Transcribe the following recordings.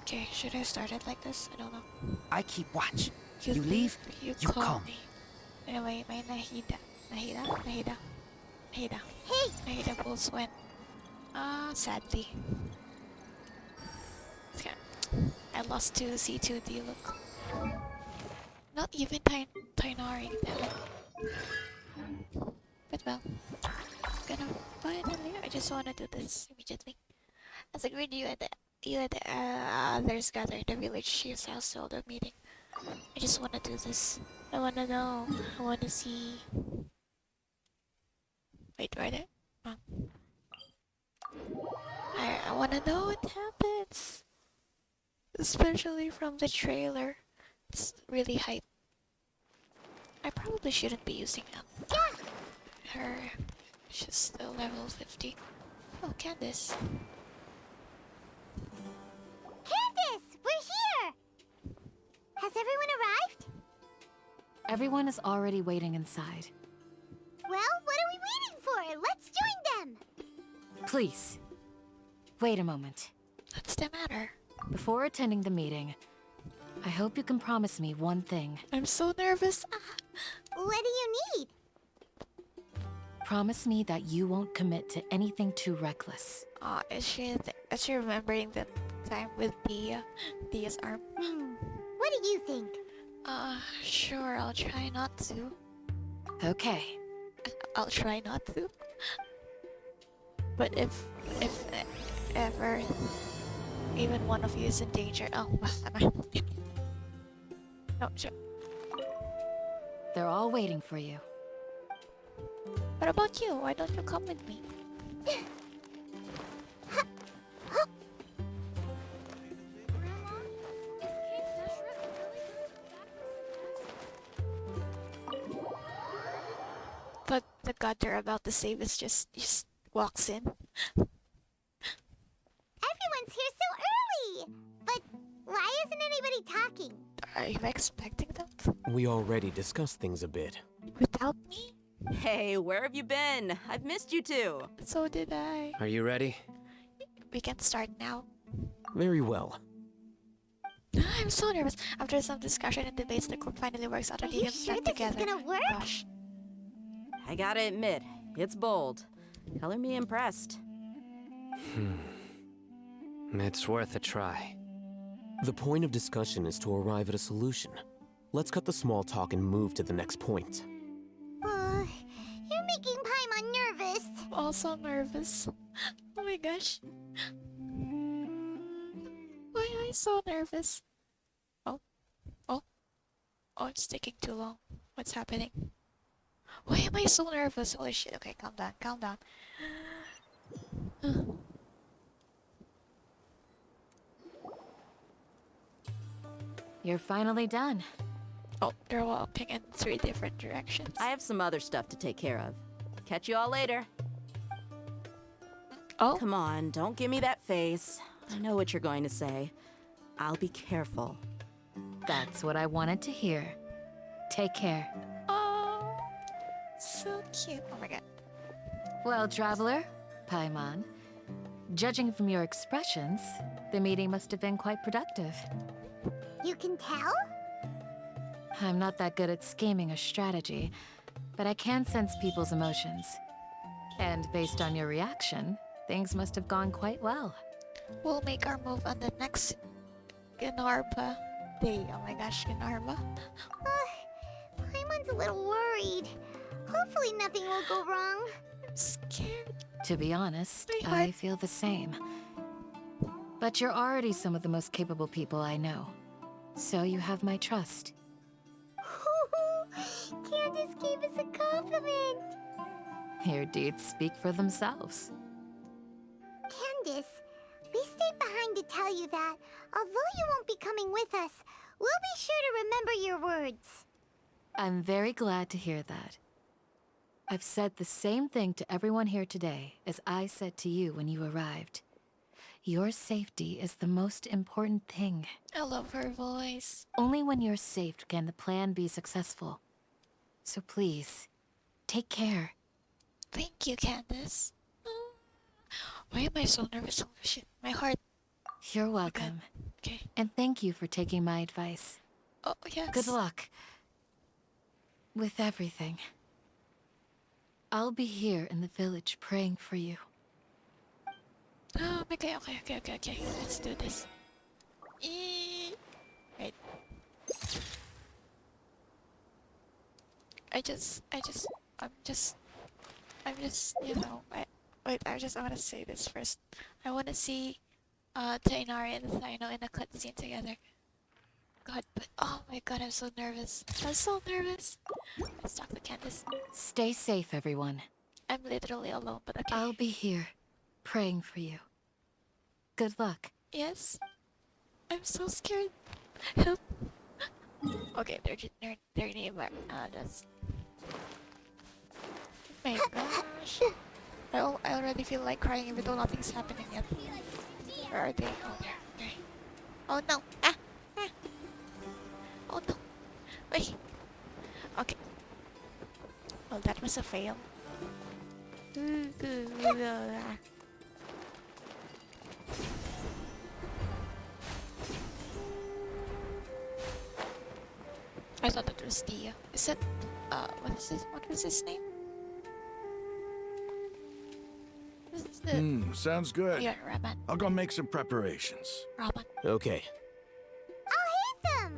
Okay, should I start it like this? I don't know. I keep watch. You You leave, you you call me. Anyway, may Nahida. Nahida. Hey! Nahida pulls went. Sadly. Okay. I lost to C2D, look. Not even Tighnari, damn it. But well, gonna finally, I just wanna do this immediately. As agreed, you and the others gathered the village chief's household meeting. I just wanna do this. I wanna know. I wanna see. Wait, right? I wanna know what happens. Especially from the trailer. It's really hype. I probably shouldn't be using her. She's still level 50. Oh, Candace. Candace! We're here! Has everyone arrived? Everyone is already waiting inside. Well, what are we waiting for? Let's join them! Please, wait a moment. What's the matter? Before attending the meeting, I hope you can promise me one thing. I'm so nervous. What do you need? Promise me that you won't commit to anything too reckless. Is she remembering the time with Dia's arm? What do you think? Sure, I'll try not to. Okay. I'll try not to. But if ever even one of you is in danger, oh, no, sure. They're all waiting for you. What about you? Why don't you come with me? But the god they're about to save is just walks in. Everyone's here so early! But why isn't anybody talking? Are you expecting them to? We already discussed things a bit. Without me? Hey, where have you been? I've missed you too. So did I. Are you ready? We can start now. Very well. I'm so nervous. After some discussion and debates, the group finally works out Are and you even sure back this together. is gonna work? Gosh. I gotta admit, it's bold. Color me impressed. It's worth a try. The point of discussion is to arrive at a solution. Let's cut the small talk and move to the next point. You're making Paimon nervous. I'm also nervous. Oh my gosh. Why am I so nervous? Oh, it's taking too long. What's happening? Why am I so nervous? Holy shit. Okay, calm down. You're finally done. Oh, they're walking in 3 different directions. I have some other stuff to take care of. Catch you all later. Oh, Come on, don't give me that face. I know what you're going to say. I'll be careful. That's what I wanted to hear. Take care. oh, so cute. Oh my god. Well, traveler, Paimon, judging from your expressions, the meeting must have been quite productive. You can tell? I'm not that good at scheming a strategy, but I can sense people's emotions. And based on your reaction, things must have gone quite well. We'll make our move on the next Ginarba day. Oh my gosh, Ginarba. Paimon's a little worried. Hopefully nothing will go wrong. I'm scared. To be honest, My heart- I feel the same. But you're already some of the most capable people I know. So you have my trust. Candace gave us a compliment. Your deeds speak for themselves. Candace, we stayed behind to tell you that, although you won't be coming with us, we'll be sure to remember your words. I'm very glad to hear that. I've said the same thing to everyone here today as I said to you when you arrived. Your safety is the most important thing. I love her voice. Only when you're safe can the plan be successful. So please, take care. Thank you, Candace. Why am I so nervous? Oh shit, my heart. You're welcome. Okay. And thank you for taking my advice. Oh, yes. Good luck. With everything. I'll be here in the village praying for you. Oh, okay. Let's do this. Wait. I'm just, you know, I want to say this first. I want to see, Tighnari and Cyno in a cutscene together. God, but oh my god, I'm so nervous. I'm so nervous. Let's talk to Candace. Stay safe, everyone. I'm literally alone, but okay. I'll be here, praying for you. Good luck. Yes. I'm so scared. Help. Okay, their name are just. My gosh. I already feel like crying even though nothing's happening yet. Where are they? Oh, there. Oh no. Ah. Oh no. Wait. Okay. Well, that was a fail. I thought that was the. Is it? What is this? What was his name? This is the. Sounds good. Yeah, Raman. I'll go make some preparations. Raman. Okay. Alhaitham!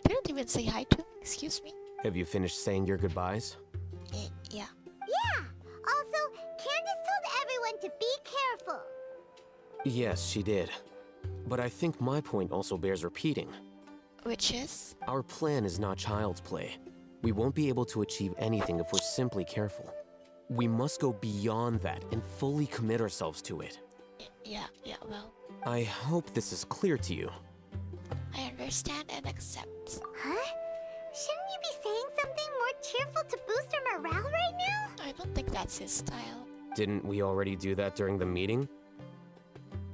They don't even say hi to him. Excuse me. Have you finished saying your goodbyes? Yeah. Yeah! Also, Candace told everyone to be careful. Yes, she did. But I think my point also bears repeating. Which is? Our plan is not child's play. We won't be able to achieve anything if we're simply careful. We must go beyond that and fully commit ourselves to it. Yeah, well, I hope this is clear to you. I understand and accept. Huh? Shouldn't you be saying something more cheerful to boost our morale right now? I don't think that's his style. Didn't we already do that during the meeting?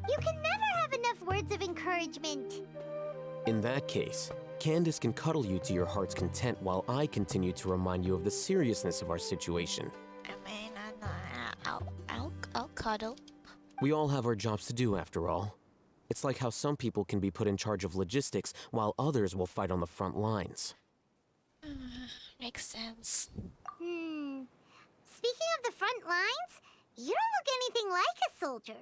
You can never have enough words of encouragement. In that case, Candace can cuddle you to your heart's content while I continue to remind you of the seriousness of our situation. I mean, I'll cuddle. We all have our jobs to do after all. It's like how some people can be put in charge of logistics while others will fight on the front lines. Makes sense. Speaking of the front lines, you don't look anything like a soldier.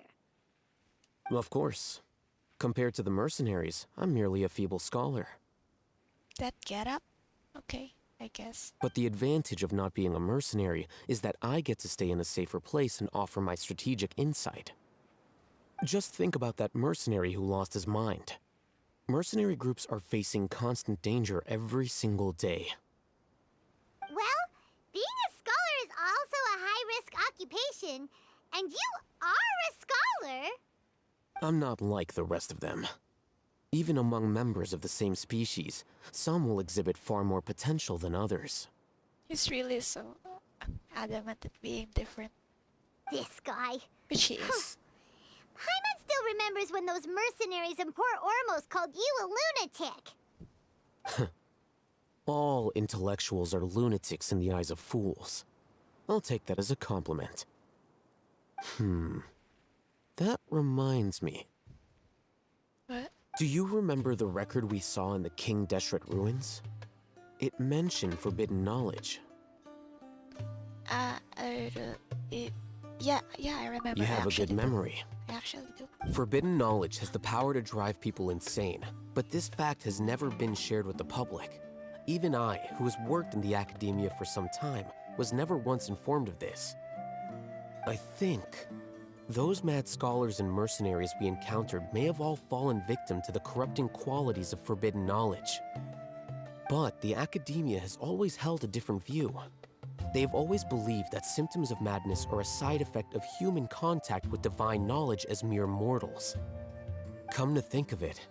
Of course. Compared to the mercenaries, I'm merely a feeble scholar. That get up? Okay, I guess. But the advantage of not being a mercenary is that I get to stay in a safer place and offer my strategic insight. Just think about that mercenary who lost his mind. Mercenary groups are facing constant danger every single day. Well, being a scholar is also a high-risk occupation, and you are a scholar. I'm not like the rest of them. Even among members of the same species, some will exhibit far more potential than others. He's really so adamant at being different. This guy. Which he is. Paimon still remembers when those mercenaries in Port Ormos called you a lunatic. All intellectuals are lunatics in the eyes of fools. I'll take that as a compliment. That reminds me. What? Do you remember the record we saw in the King Deshret ruins? It mentioned forbidden knowledge. Yeah, I remember. You I have a actually good memory. I actually do. Forbidden knowledge has the power to drive people insane, but this fact has never been shared with the public. Even I, who has worked in the academia for some time, was never once informed of this. I think those mad scholars and mercenaries we encountered may have all fallen victim to the corrupting qualities of forbidden knowledge. But the academia has always held a different view. They've always believed that symptoms of madness are a side effect of human contact with divine knowledge as mere mortals. Come to think of it,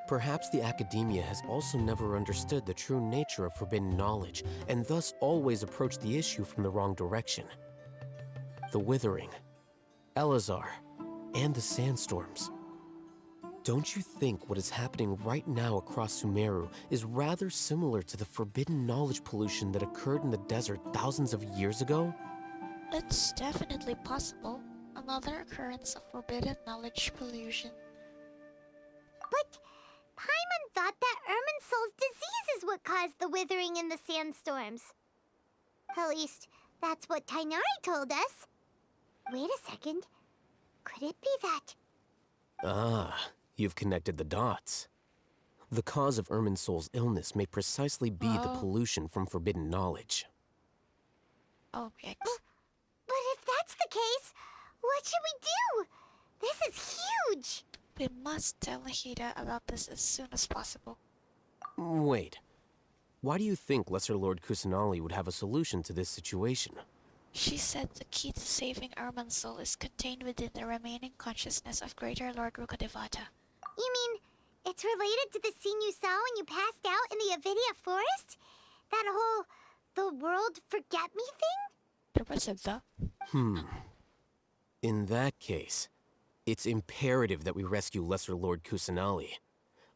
perhaps the academia has also never understood the true nature of forbidden knowledge, and thus always approached the issue from the wrong direction. The Withering, Elazar, and the sandstorms. Don't you think what is happening right now across Sumeru is rather similar to the forbidden knowledge pollution that occurred in the desert thousands of years ago? It's definitely possible. Another occurrence of forbidden knowledge pollution. But Paimon thought that Irminsul's disease is what caused the withering in the sandstorms. At least, that's what Tighnari told us. Wait a second. Could it be that? Ah, you've connected the dots. The cause of Irminsul's illness may precisely be the pollution from forbidden knowledge. Oh, yikes. But if that's the case, what should we do? This is huge! We must tell Nahida about this as soon as possible. Wait. Why do you think Lesser Lord Kusanali would have a solution to this situation? She said the key to saving Irminsul is contained within the remaining consciousness of Greater Lord Rukkhadevata. You mean, it's related to the scene you saw when you passed out in the Avidia forest? That whole, the world forget me thing? There was a the. In that case, it's imperative that we rescue Lesser Lord Kusanali.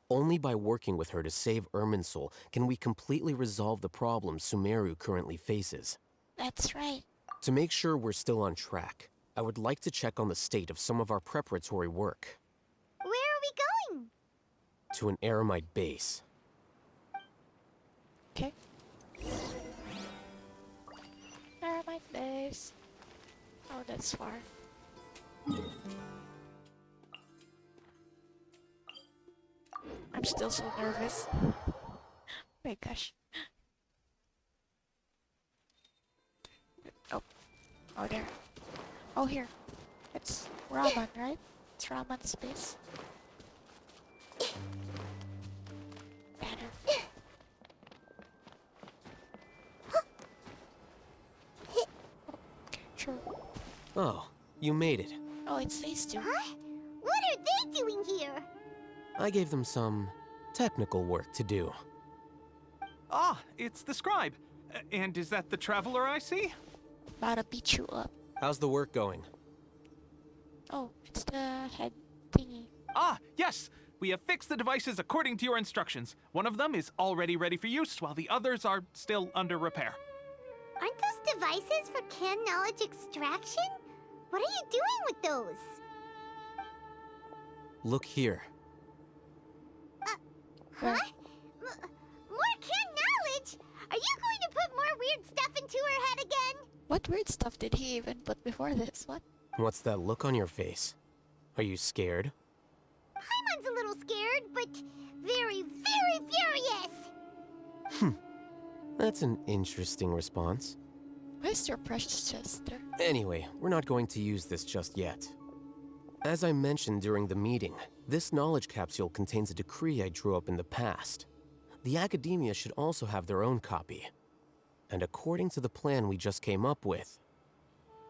Only by working with her to save Irminsul can we completely resolve the problems Sumeru currently faces. That's right. To make sure we're still on track, I would like to check on the state of some of our preparatory work. Where are we going? To an Eremite base. Okay. There my base. Oh, that's far. I'm still so nervous. My gosh. Oh. Oh, there. Oh, here. It's Raman, right? It's Raman's base. Banner. Okay, sure. Oh, you made it. Oh, it's these two. Huh? What are they doing here? I gave them some technical work to do. Ah, it's the scribe. And is that the traveler I see? About to beat you up. How's the work going? Oh, it's the head thingy. Ah, yes! We have fixed the devices according to your instructions. One of them is already ready for use, while the others are still under repair. Aren't those devices for canned knowledge extraction? What are you doing with those? Look here. Huh? More canned knowledge? Are you going to put more weird stuff into her head again? What weird stuff did he even put before this? What? What's that look on your face? Are you scared? Paimon's a little scared, but very, very furious. That's an interesting response. Where's your precious Chester? Anyway, we're not going to use this just yet. As I mentioned during the meeting, this knowledge capsule contains a decree I drew up in the past. The academia should also have their own copy. And according to the plan we just came up with,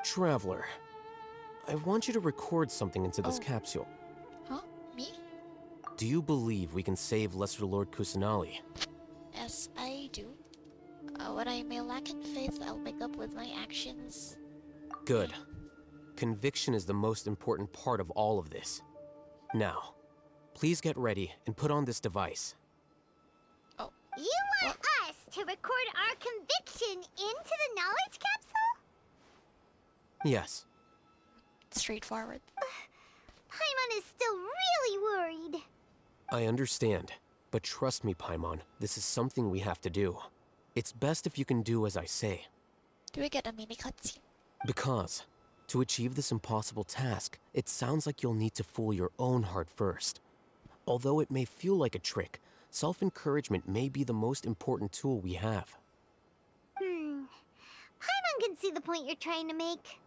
Traveler, I want you to record something into this capsule. Huh? Me? Do you believe we can save Lesser Lord Kusanali? Yes, I do. What I may lack in faith, I'll make up with my actions. Good. Conviction is the most important part of all of this. Now, please get ready and put on this device. Oh, You want us to record our conviction into the knowledge capsule? Yes. straightforward. Paimon is still really worried. I understand, but trust me, Paimon, this is something we have to do. It's best if you can do as I say. Do we get a mini cutscene? Because, to achieve this impossible task, it sounds like you'll need to fool your own heart first. Although it may feel like a trick, self-encouragement may be the most important tool we have. Paimon can see the point you're trying to make.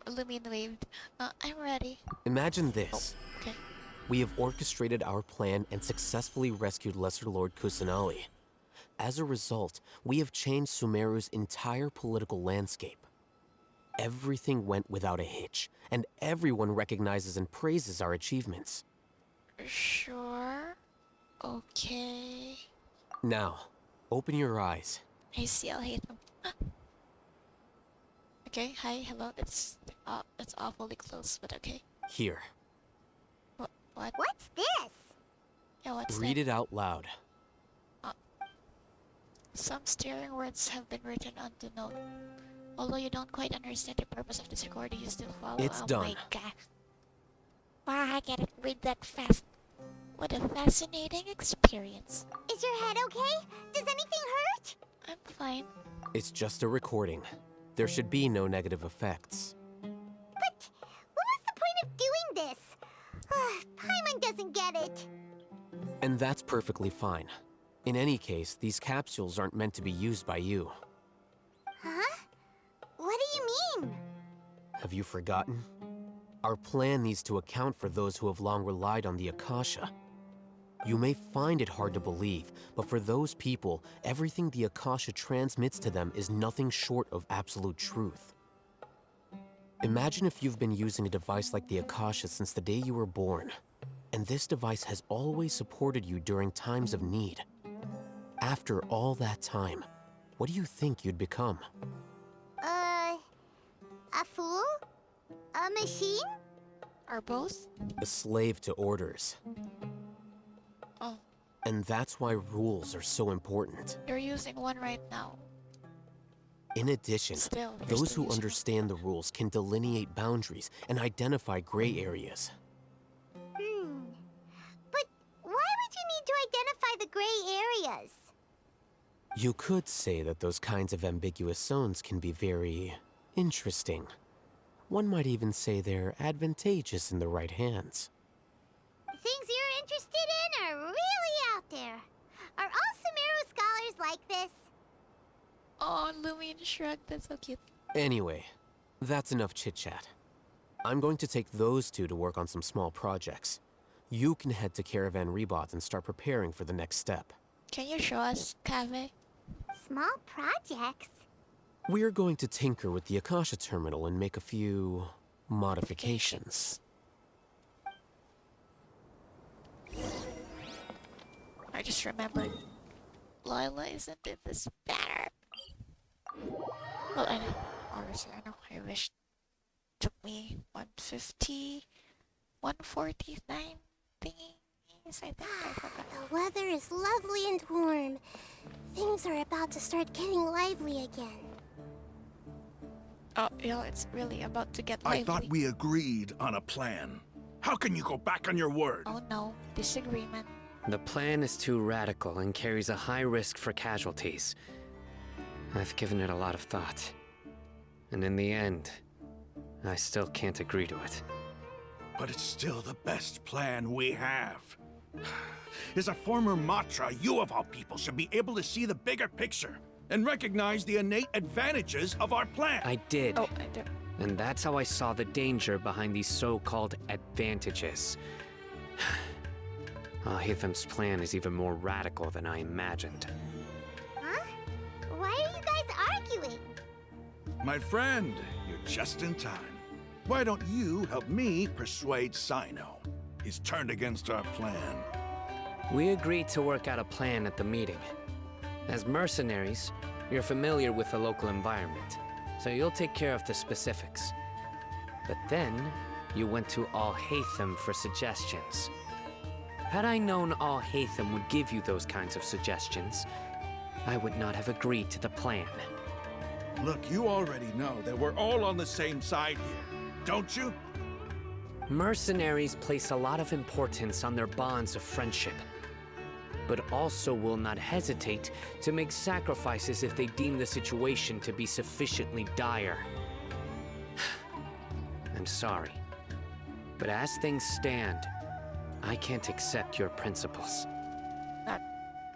Lumion waved. I'm ready. Imagine this. Okay. We have orchestrated our plan and successfully rescued Lesser Lord Kusanali. As a result, we have changed Sumeru's entire political landscape. Everything went without a hitch, and everyone recognizes and praises our achievements. Sure. Okay. Now, open your eyes. I see Alhaitham. Okay, hi, hello. It's awfully close, but okay. Here, What? What's this? Yeah, what's read that? it out loud. Some stirring words have been written on the note. Although you don't quite understand the purpose of this recording, you still follow. It's oh done. my god. Wow, I can't read that fast. What a fascinating experience. Is your head okay? Does anything hurt? I'm fine. It's just a recording. There should be no negative effects. But what was the point of doing this? Paimon doesn't get it. And that's perfectly fine. In any case, these capsules aren't meant to be used by you. Huh? What do you mean? Have you forgotten? Our plan needs to account for those who have long relied on the Akasha. You may find it hard to believe, but for those people, everything the Akasha transmits to them is nothing short of absolute truth. Imagine if you've been using a device like the Akasha since the day you were born, and this device has always supported you during times of need. After all that time, what do you think you'd become? A fool? A machine? Are both? A slave to orders. Oh, And that's why rules are so important. you're using one right now. In addition, Still, you're those still who using understand the rules can delineate boundaries and identify gray areas. But why would you need to identify the gray areas? You could say that those kinds of ambiguous zones can be very interesting. One might even say they're advantageous in the right hands. Things you're interested in are really out there. Are all Sumeru scholars like this? Oh, Lumine shrugged. That's so cute. Anyway, that's enough chit-chat. I'm going to take those two to work on some small projects. You can head to Caravan Rebot and start preparing for the next step. Can you show us, Kave? Small projects? We're going to tinker with the Akasha terminal and make a few modifications. I just remembered. Lila isn't in this banner. Well, I know. Honestly, I know. I wish it took me 150, 149 thingies. I think I forgot. The weather is lovely and warm. Things are about to start getting lively again. Oh, yeah, it's really about to get I lively. thought we agreed on a plan. How can you go back on your word? Oh no, disagreement. The plan is too radical and carries a high risk for casualties. I've given it a lot of thought. And in the end, I still can't agree to it. But it's still the best plan we have. As a former Matra, you of all people should be able to see the bigger picture and recognize the innate advantages of our plan. I did. Oh, I do. And that's how I saw the danger behind these so-called advantages. Alhaitham's plan is even more radical than I imagined. Huh? Why are you guys arguing? My friend, you're just in time. Why don't you help me persuade Cyno? He's turned against our plan. We agreed to work out a plan at the meeting. As mercenaries, you're familiar with the local environment, so you'll take care of the specifics. But then, you went to Alhaitham for suggestions. Had I known Alhaitham would give you those kinds of suggestions, I would not have agreed to the plan. Look, you already know that we're all on the same side here, don't you? Mercenaries place a lot of importance on their bonds of friendship, but also will not hesitate to make sacrifices if they deem the situation to be sufficiently dire. I'm sorry, but as things stand, I can't accept your principles. Not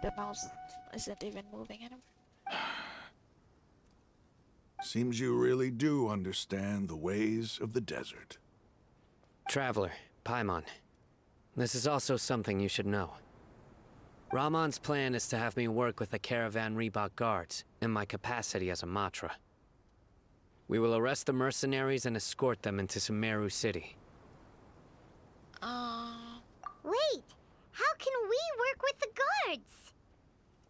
the mouse isn't even moving anymore. Seems you really do understand the ways of the desert. Traveler, Paimon, this is also something you should know. Ramon's plan is to have me work with the Caravan Rebot guards in my capacity as a Matra. We will arrest the mercenaries and escort them into Sumeru City. Wait, how can we work with the guards?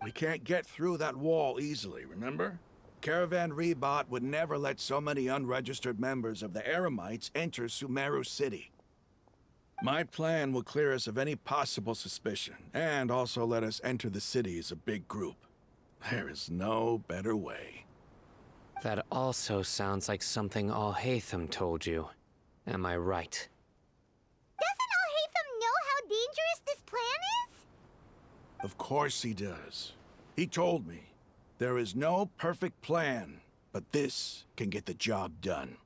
We can't get through that wall easily, remember? Caravan Rebot would never let so many unregistered members of the Eremites enter Sumeru City. My plan will clear us of any possible suspicion, and also let us enter the city as a big group. There is no better way. That also sounds like something Alhaitham told you. Am I right? Doesn't Alhaitham know how dangerous this plan Of course he does. He told me, there is no perfect plan, but this can get the job done.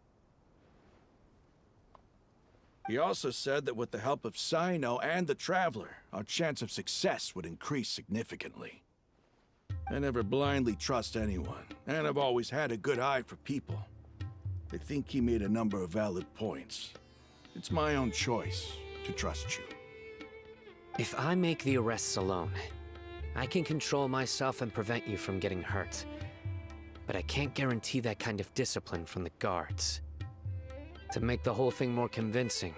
He also said that with the help of Cyno and the Traveler, our chance of success would increase significantly. I never blindly trust anyone, and I've always had a good eye for people. I think he made a number of valid points. It's my own choice to trust you. If I make the arrests alone, I can control myself and prevent you from getting hurt. But I can't guarantee that kind of discipline from the guards. To make the whole thing more convincing,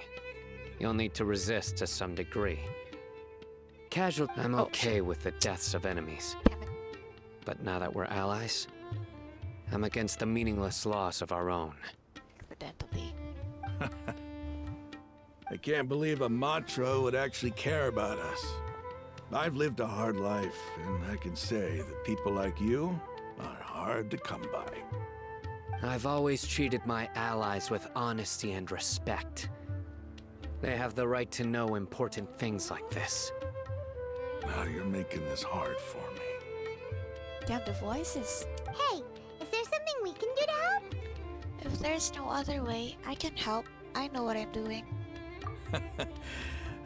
you'll need to resist to some degree. I'm okay with the deaths of enemies. But now that we're allies, I'm against the meaningless loss of our own. Evidently. I can't believe a Matra would actually care about us. I've lived a hard life, and I can say that people like you are hard to come by. I've always treated my allies with honesty and respect. They have the right to know important things like this. Now you're making this hard for me. Damn the voices. Hey, is there something we can do to help? If there's no other way, I can help. I know what I'm doing.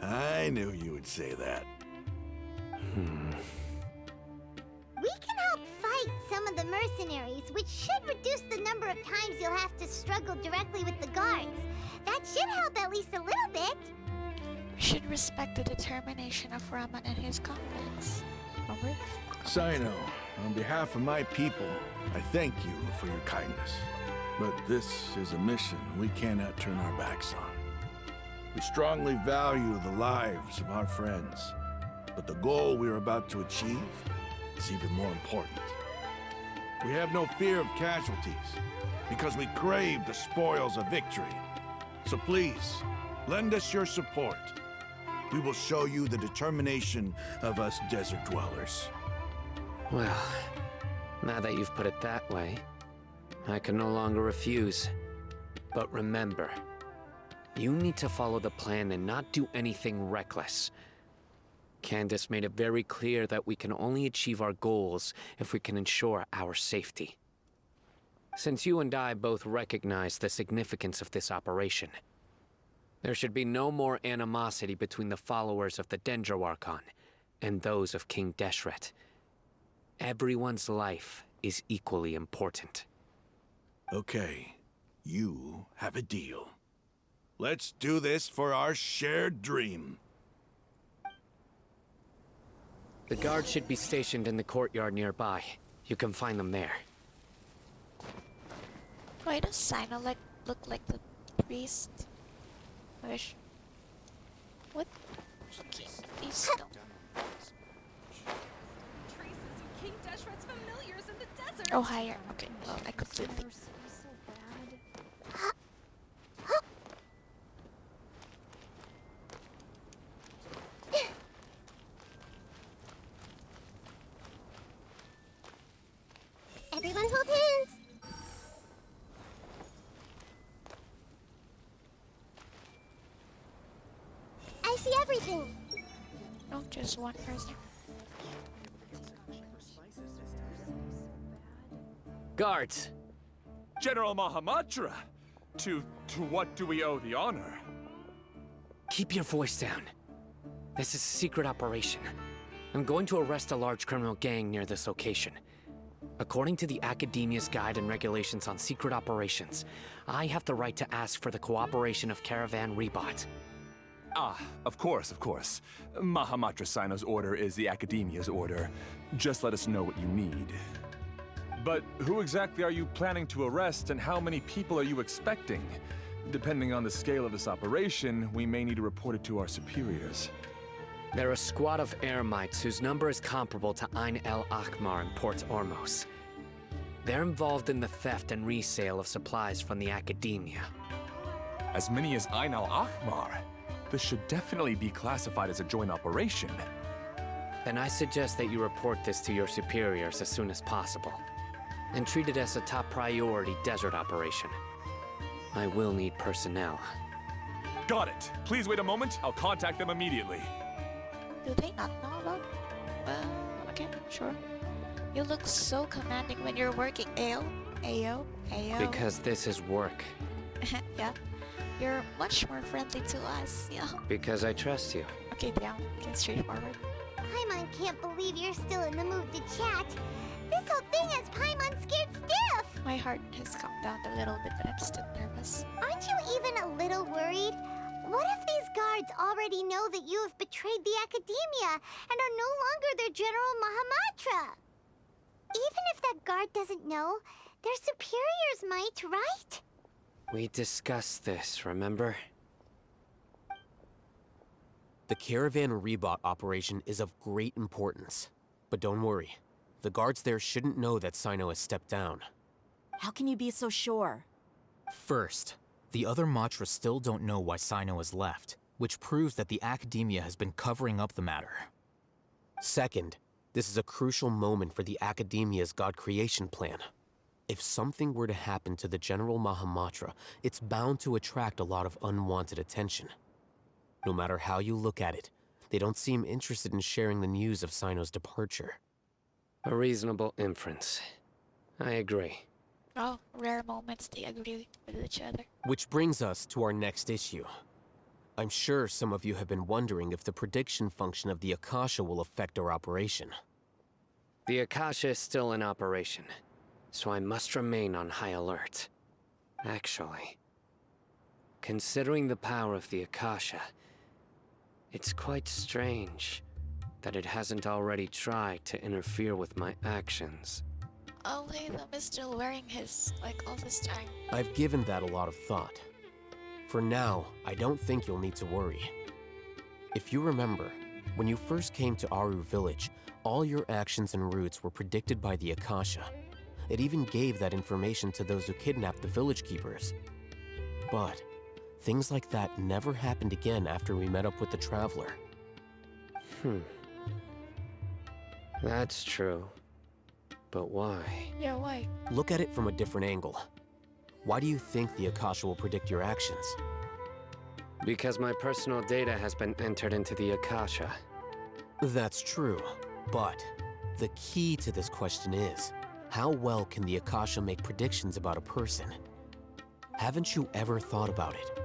I knew you would say that. We can help fight some of the mercenaries, which should reduce the number of times you'll have to struggle directly with the guards. That should help at least a little bit. We should respect the determination of Raman and his comrades. Cyno, on behalf of my people, I thank you for your kindness. But this is a mission we cannot turn our backs on. We strongly value the lives of our friends, but the goal we are about to achieve is even more important. We have no fear of casualties, because we crave the spoils of victory. So please, lend us your support. We will show you the determination of us desert dwellers. Well, now that you've put it that way, I can no longer refuse. But remember, you need to follow the plan and not do anything reckless. Candace made it very clear that we can only achieve our goals if we can ensure our safety. Since you and I both recognize the significance of this operation, there should be no more animosity between the followers of the Dendro Archon and those of King Deshret. Everyone's life is equally important. Okay, you have a deal. Let's do this for our shared dream. The guards should be stationed in the courtyard nearby. You can find them there. Why does Cyno look like the priest? Wish. What? He's no. Oh, higher. Okay. Well, I completely. Everyone hold hands. I see everything. No, just one person. Guards! General Mahamatra! To what do we owe the honor? Keep your voice down. This is a secret operation. I'm going to arrest a large criminal gang near this location. According to the Academia's Guide and Regulations on Secret Operations, I have the right to ask for the cooperation of Caravan Rebot. Ah, of course, of course. Mahamatra Cyno's order is the Academia's order. Just let us know what you need. But who exactly are you planning to arrest, and how many people are you expecting? Depending on the scale of this operation, we may need to report it to our superiors. They're a squad of Eremites whose number is comparable to Ain el Akhmar in Port Ormos. They're involved in the theft and resale of supplies from the Academia. As many as Ain al Akhmar? This should definitely be classified as a joint operation. Then I suggest that you report this to your superiors as soon as possible, and treat it as a top priority desert operation. I will need personnel. Got it. Please wait a moment. I'll contact them immediately. Do they not know about? Okay, sure. You look so commanding when you're working, Ayo. Ayo. Ayo. Because this is work. Yeah. You're much more friendly to us, yeah. Because I trust you. Okay, down. Okay, straightforward. Paimon can't believe you're still in the mood to chat. This whole thing has Paimon scared stiff. My heart has come down a little bit, but I'm still nervous. Aren't you even a little worried? What if these guards already know that you have betrayed the Academia and are no longer their General Mahamatra? Even if that guard doesn't know, their superiors might, right? We discussed this, remember? The Caravan Rebot operation is of great importance. But don't worry, the guards there shouldn't know that Cyno has stepped down. How can you be so sure? First, the other Matra still don't know why Cyno has left, which proves that the Academia has been covering up the matter. Second, this is a crucial moment for the Academia's God creation plan. If something were to happen to the General Mahamatra, it's bound to attract a lot of unwanted attention. No matter how you look at it, they don't seem interested in sharing the news of Cyno's departure. A reasonable inference. I agree. Oh, rare moments they agree with each other. Which brings us to our next issue. I'm sure some of you have been wondering if the prediction function of the Akasha will affect our operation. The Akasha is still in operation, so I must remain on high alert. Actually, considering the power of the Akasha, it's quite strange that it hasn't already tried to interfere with my actions. Alhaitham is still wearing his, like, all this time. I've given that a lot of thought. For now, I don't think you'll need to worry. If you remember, when you first came to Aru Village, all your actions and routes were predicted by the Akasha. It even gave that information to those who kidnapped the village keepers. But things like that never happened again after we met up with the Traveler. That's true. But why? Yeah, why? Look at it from a different angle. Why do you think the Akasha will predict your actions? Because my personal data has been entered into the Akasha. That's true, but the key to this question is, how well can the Akasha make predictions about a person? Haven't you ever thought about it?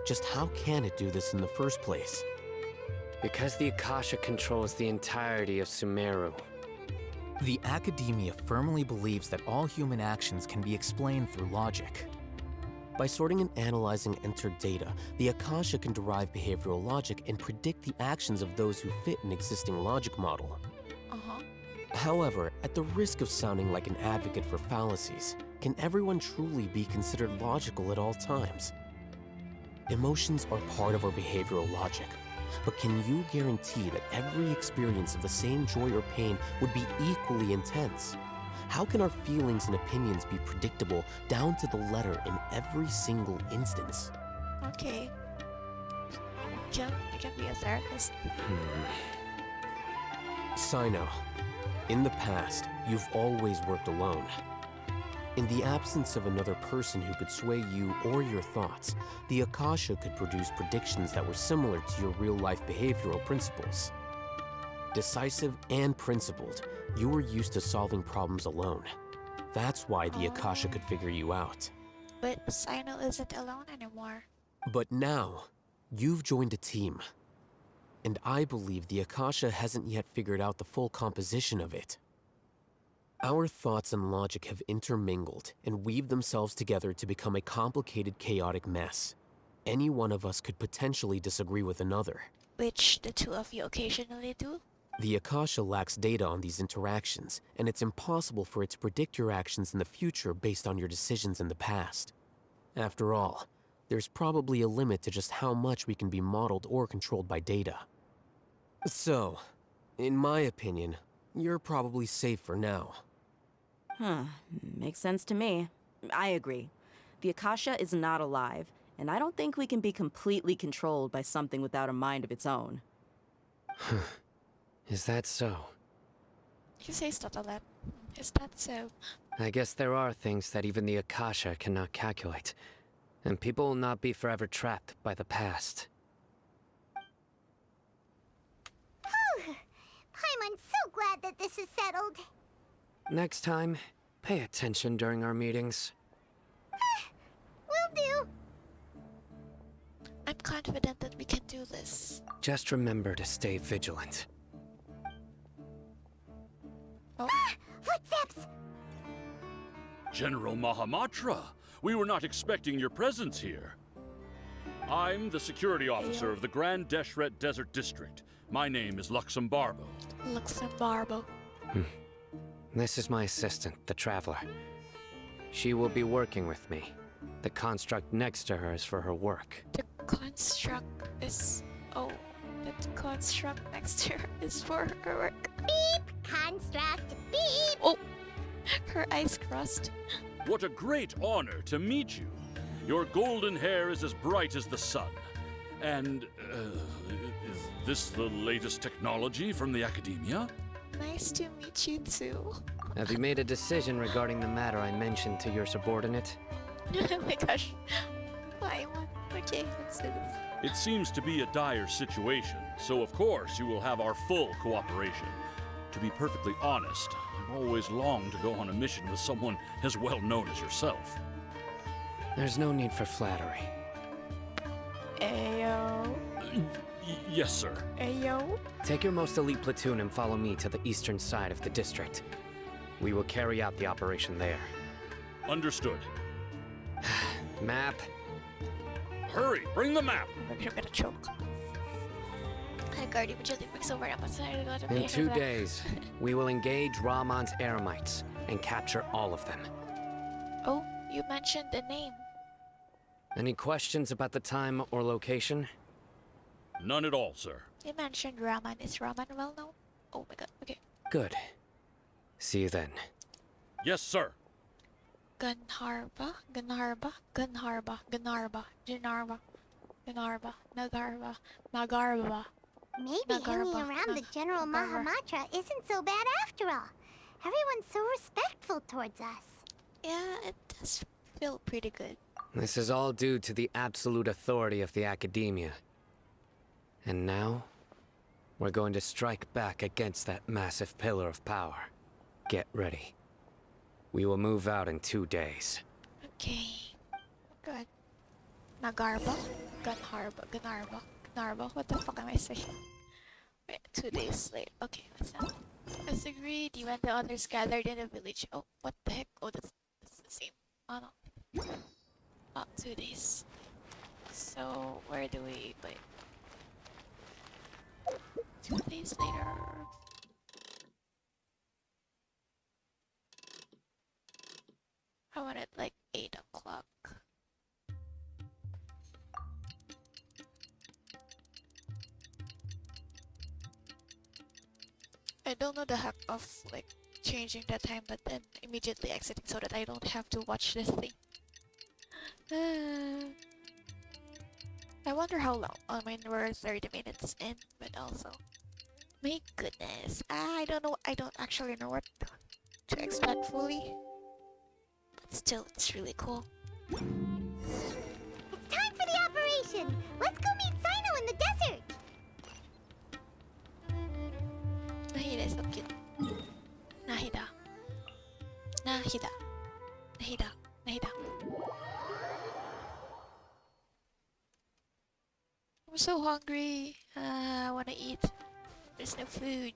Just how can it do this in the first place? Because the Akasha controls the entirety of Sumeru. The Academia firmly believes that all human actions can be explained through logic. By sorting and analyzing entered data, the Akasha can derive behavioral logic and predict the actions of those who fit an existing logic model. Uh-huh. However, at the risk of sounding like an advocate for fallacies, can everyone truly be considered logical at all times? Emotions are part of our behavioral logic, but can you guarantee that every experience of the same joy or pain would be equally intense? How can our feelings and opinions be predictable down to the letter in every single instance? Okay. I can be a therapist. Cyno, in the past, you've always worked alone. In the absence of another person who could sway you or your thoughts, the Akasha could produce predictions that were similar to your real-life behavioral principles. Decisive and principled, you were used to solving problems alone. That's why the Akasha could figure you out. But Cyno isn't alone anymore. But now, you've joined a team. And I believe the Akasha hasn't yet figured out the full composition of it. Our thoughts and logic have intermingled and weaved themselves together to become a complicated, chaotic mess. Any one of us could potentially disagree with another. Which the two of you occasionally do. The Akasha lacks data on these interactions, and it's impossible for it to predict your actions in the future based on your decisions in the past. After all, there's probably a limit to just how much we can be modeled or controlled by data. So, in my opinion, you're probably safe for now. Makes sense to me. I agree. The Akasha is not alive, and I don't think we can be completely controlled by something without a mind of its own. Is that so? You say stuff a lot. Is that so? I guess there are things that even the Akasha cannot calculate, and people will not be forever trapped by the past. Paimon's so glad that this is settled. Next time, pay attention during our meetings. Will do. I'm confident that we can do this. Just remember to stay vigilant. Oh, Footsteps! General Mahamatra, we were not expecting your presence here. I'm the security officer of the Grand Deshret Desert District. My name is Luxembarbo. Luxembarbo. This is my assistant, the Traveler. She will be working with me. The construct next to her is for her work. The construct is... Oh, the construct next to her is for her work. Beep! Construct! Beep! Oh! Her eyes crossed. What a great honor to meet you. Your golden hair is as bright as the sun. And, is this the latest technology from the Academia? Nice to meet you too. Have you made a decision regarding the matter I mentioned to your subordinate? Oh my gosh. Why one? Okay, let's do this. It seems to be a dire situation, so of course you will have our full cooperation. To be perfectly honest, I've always longed to go on a mission with someone as well known as yourself. There's no need for flattery. Ayo. Yes, sir. Ayo. Take your most elite platoon and follow me to the eastern side of the district. We will carry out the operation there. Understood. Map. Hurry, bring the map! I'm gonna choke. In 2 days, we will engage Rahman's Eremites and capture all of them. Oh, you mentioned the name. Any questions about the time or location? None at all, sir. You mentioned Rahman. Is Rahman well known? Oh my god, okay. Good. See you then. Yes, sir. Gunharba, Gunharba, Gunharba, Gunharba, Gunharba, Gunharba, Nagarba, Nagarba. Maybe Nagarba, hanging around the General Nagarba. Mahamatra isn't so bad after all. Everyone's so respectful towards us. Yeah, it does feel pretty good. This is all due to the absolute authority of the Academia. And now, we're going to strike back against that massive pillar of power. Get ready. We will move out in 2 days. Okay. Good. Nagarba, Gunharba, Gunharba, Gunharba. What the fuck am I saying? Wait, 2 days later. Okay, what's that? As agreed, you and the others gathered in the village. Oh, what the heck? Oh, that's the same. Oh no. Oh, 2 days. So, where do we wait? 2 days later. I want it like 8 o'clock. I don't know the hack of like changing the time but then immediately exiting so that I don't have to watch this thing. I wonder how long. I mean, we're 30 minutes in, but also, my goodness, I don't know. I don't actually know what to expect fully. But still, it's really cool. It's time for the operation! Let's go meet Cyno in the desert! Nahida is so cute. Nahida. Nahida. Nahida. Nahida. I'm so hungry. I wanna eat. There's no food.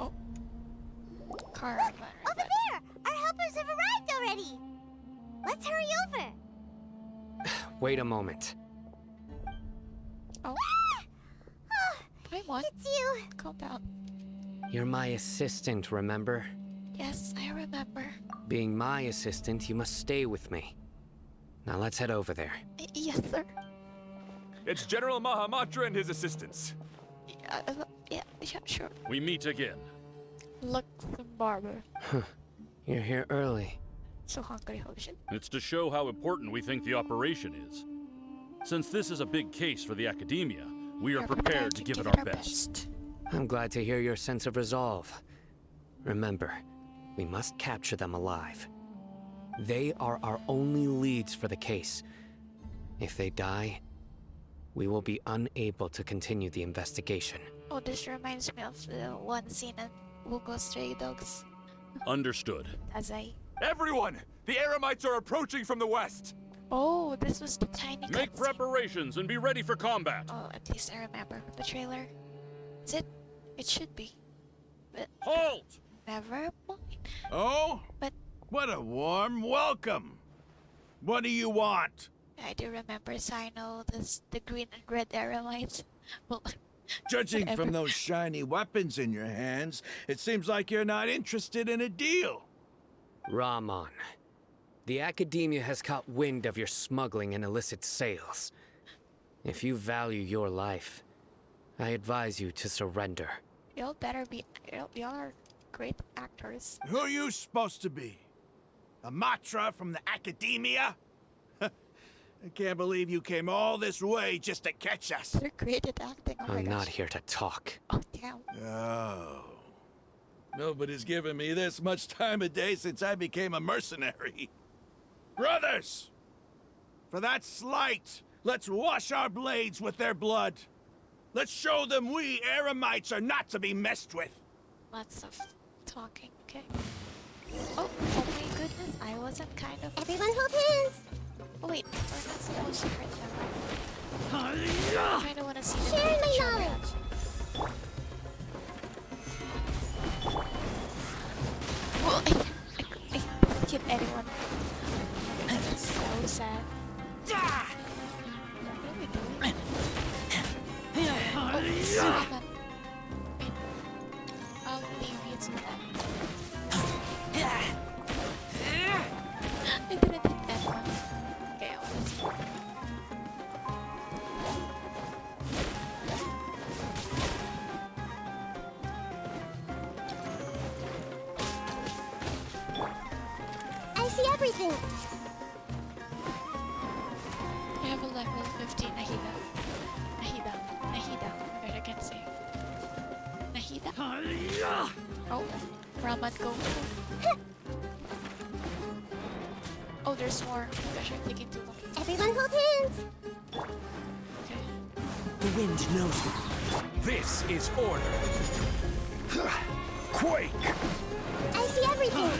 Oh. Caravan. Over there! Our helpers have arrived already! Let's hurry over! Wait a moment. Oh. Oh, Hi, Mon. it's you! Calm down. You're my assistant, remember? Yes, I remember. Being my assistant, you must stay with me. Now let's head over there. Yes, sir. It's General Mahamatra and his assistants. Yeah, sure. We meet again. Luxembarber. You're here early. So hungry, holy shit. It's to show how important we think the operation is. Since this is a big case for the Academia, we are We're prepared to give it our best. I'm glad to hear your sense of resolve. Remember, we must capture them alive. They are our only leads for the case. If they die, we will be unable to continue the investigation. Oh, this reminds me of the one scene in Wugo Stray Dogs. Understood. As I. Everyone! The Eremites are approaching from the west! Oh, this was the tiny Make cutscene. preparations and be ready for combat. Oh, at least I remember from the trailer. Is it? It should be. But Halt! never mind. Oh? But What a warm welcome. What do you want? I do remember Cyno, the green and red Eremites. Well, Judging whatever. from those shiny weapons in your hands, it seems like you're not interested in a deal. Rahman, the Academia has caught wind of your smuggling and illicit sales. If you value your life, I advise you to surrender. Y'all better be. Y'all are great actors. Who are you supposed to be? A Matra from the Academia? I can't believe you came all this way just to catch us. They're great at acting. Oh my I'm gosh. not here to talk. Oh damn. Oh. Nobody's given me this much time of day since I became a mercenary. Brothers! For that slight, let's wash our blades with their blood. Let's show them we Eremites are not to be messed with. Lots of talking. Okay. Oh my goodness! I wasn't kind of. Everyone hold hands! Oh wait, we're not supposed to hurt them. I kind of want to see them Sharing hit my each other. knowledge! Well, I hit anyone. That's so sad. What are we doing? Oh, Sumeru. I'll leave you to that. I didn't hit that one. Okay, I see everything! I have a level 15 Nahida. Wait, I can't say. Nahida. Oh, Ramat, go. Oh, there's more. Gosh, I'm taking too long. Everyone hold hands! Okay. The wind knows me. This is order! Quake! I see everything!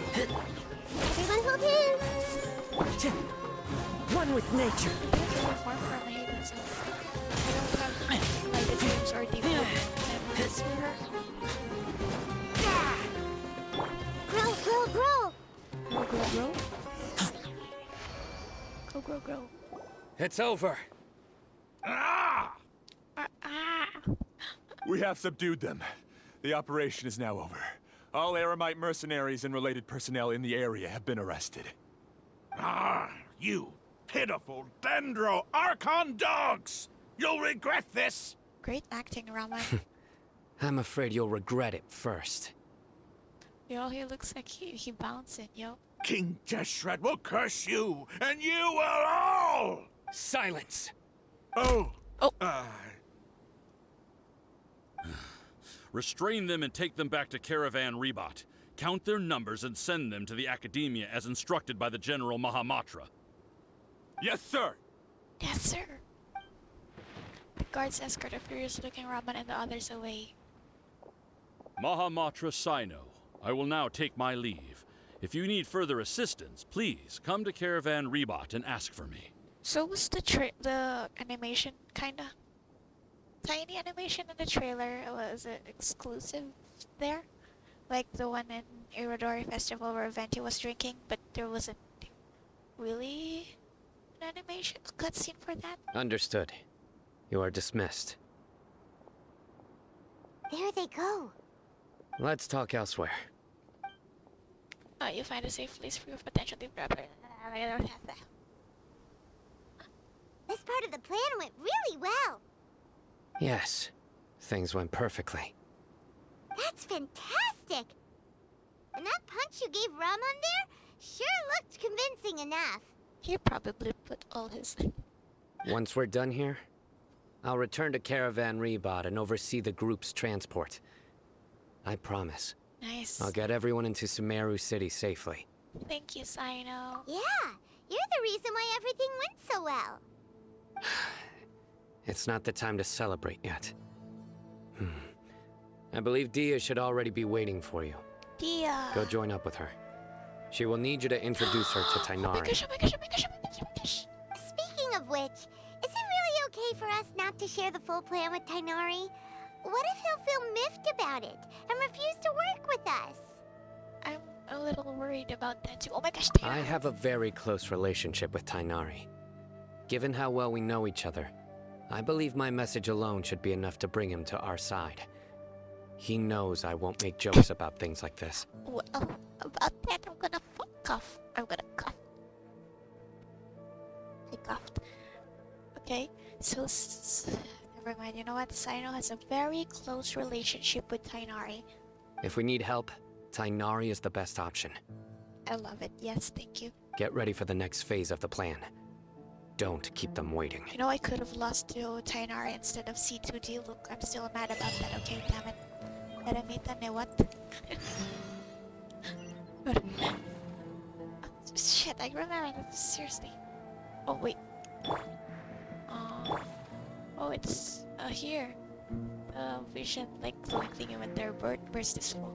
Everyone hold hands! One with nature. I think I will farm for Nahida, so I don't have like the dreams or deep memories for her. Grow, grow, grow! Grow, grow, grow. Grow, grow, grow. It's over. Ah! We have subdued them. The operation is now over. All Eremite mercenaries and related personnel in the area have been arrested. Ah, you pitiful Dendro Archon dogs! You'll regret this! Great acting, Raman. I'm afraid you'll regret it first. Yo, he looks like he bouncing, yo. King Deshret will curse you, and you will all! Silence! Oh! Oh. Restrain them and take them back to Caravan Rebot. Count their numbers and send them to the Academia as instructed by the General Mahamatra. Yes, sir! Yes, sir. The guards escort a furious-looking Raman and the others away. Mahamatra Cyno, I will now take my leave. If you need further assistance, please come to Caravan Rebot and ask for me. So was the animation kinda tiny animation in the trailer? Was it exclusive there? Like the one in Irodori Festival where Venti was drinking, but there wasn't really an animation cutscene for that? Understood. You are dismissed. There they go. Let's talk elsewhere. Oh, you find a safe place for your potential deep rubber. This part of the plan went really well. Yes, things went perfectly. That's fantastic! And that punch you gave Ram on there sure looked convincing enough. He probably put all his... Once we're done here, I'll return to Caravan Rebot and oversee the group's transport. I promise. Nice. I'll get everyone into Sumeru City safely. Thank you, Cyno. Yeah, you're the reason why everything went so well. It's not the time to celebrate yet. I believe Dia should already be waiting for you. Dia. Go join up with her. She will need you to introduce her to Tighnari. Oh my gosh, oh my gosh, oh my gosh, oh my gosh, oh my gosh. Speaking of which, is it really okay for us not to share the full plan with Tighnari? What if he'll feel miffed about it and refuse to work with us? I'm a little worried about that too. Oh my gosh, I have a very close relationship with Tighnari. Given how well we know each other, I believe my message alone should be enough to bring him to our side. He knows I won't make jokes about things like this. Well, about that, I'm gonna cough. I'm gonna cough. I coughed. Okay, so never mind. You know what? Cyno has a very close relationship with Tighnari. If we need help, Tighnari is the best option. I love it. Yes, thank you. Get ready for the next phase of the plan. Don't keep them waiting. You know, I could have lost to Tighnari instead of C2D. Look, I'm still mad about that. Okay, damn it. Eremita ne what? Shit, I remember that. Seriously. Oh, wait. Oh, it's here. The vision, like, glowing thingy when their burst is full.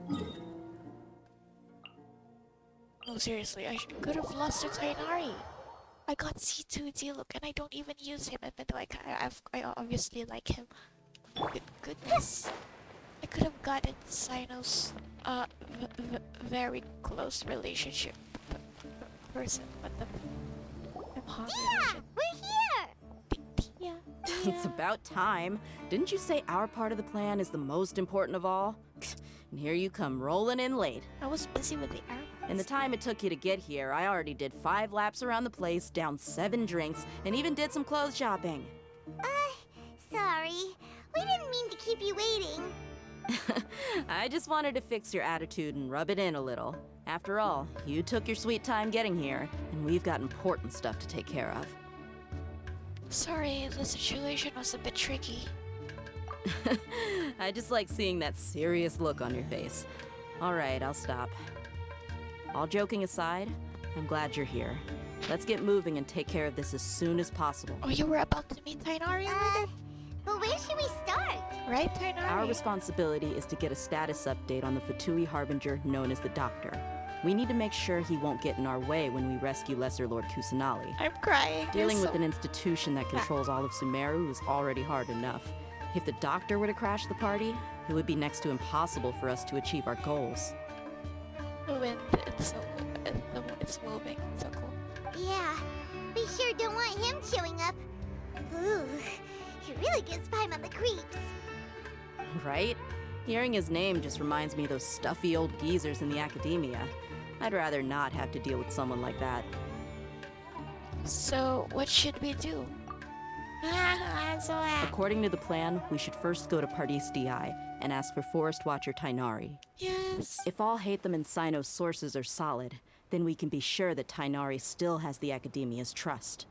No, seriously, I could have lost to Tighnari. I got C2D, look, and I don't even use him, even though I obviously like him. Goodness. I could have gotten Cyno's very close relationship person, but I'm hungry. Yeah, we're here! Yeah. It's about time. Didn't you say our part of the plan is the most important of all? And here you come rolling in late. I was busy with the arrow. In the time it took you to get here, I already did 5 laps around the place, downed 7 drinks, and even did some clothes shopping. Sorry. We didn't mean to keep you waiting. I just wanted to fix your attitude and rub it in a little. After all, you took your sweet time getting here, and we've got important stuff to take care of. Sorry, the situation was a bit tricky. I just like seeing that serious look on your face. All right, I'll stop. All joking aside, I'm glad you're here. Let's get moving and take care of this as soon as possible. Oh, you were about to meet Tighnari already? But where should we start? Right, Tighnari? Our responsibility is to get a status update on the Fatui Harbinger known as the Doctor. We need to make sure he won't get in our way when we rescue Lesser Lord Kusanali. I'm crying. Dealing with an institution that controls all of Sumeru is already hard enough. If the Doctor were to crash the party, it would be next to impossible for us to achieve our goals. The wind, it's so it's moving. So cool. Yeah, we sure don't want him showing up. Ooh, he really gives Paimon the creeps. Right? Hearing his name just reminds me of those stuffy old geezers in the academia. I'd rather not have to deal with someone like that. So, what should we do? According to the plan, we should first go to Pardis DI and ask for Forest Watcher Tighnari. Yes. If Alhaitham and Cyno's sources are solid, then we can be sure that Tighnari still has the academia's trust.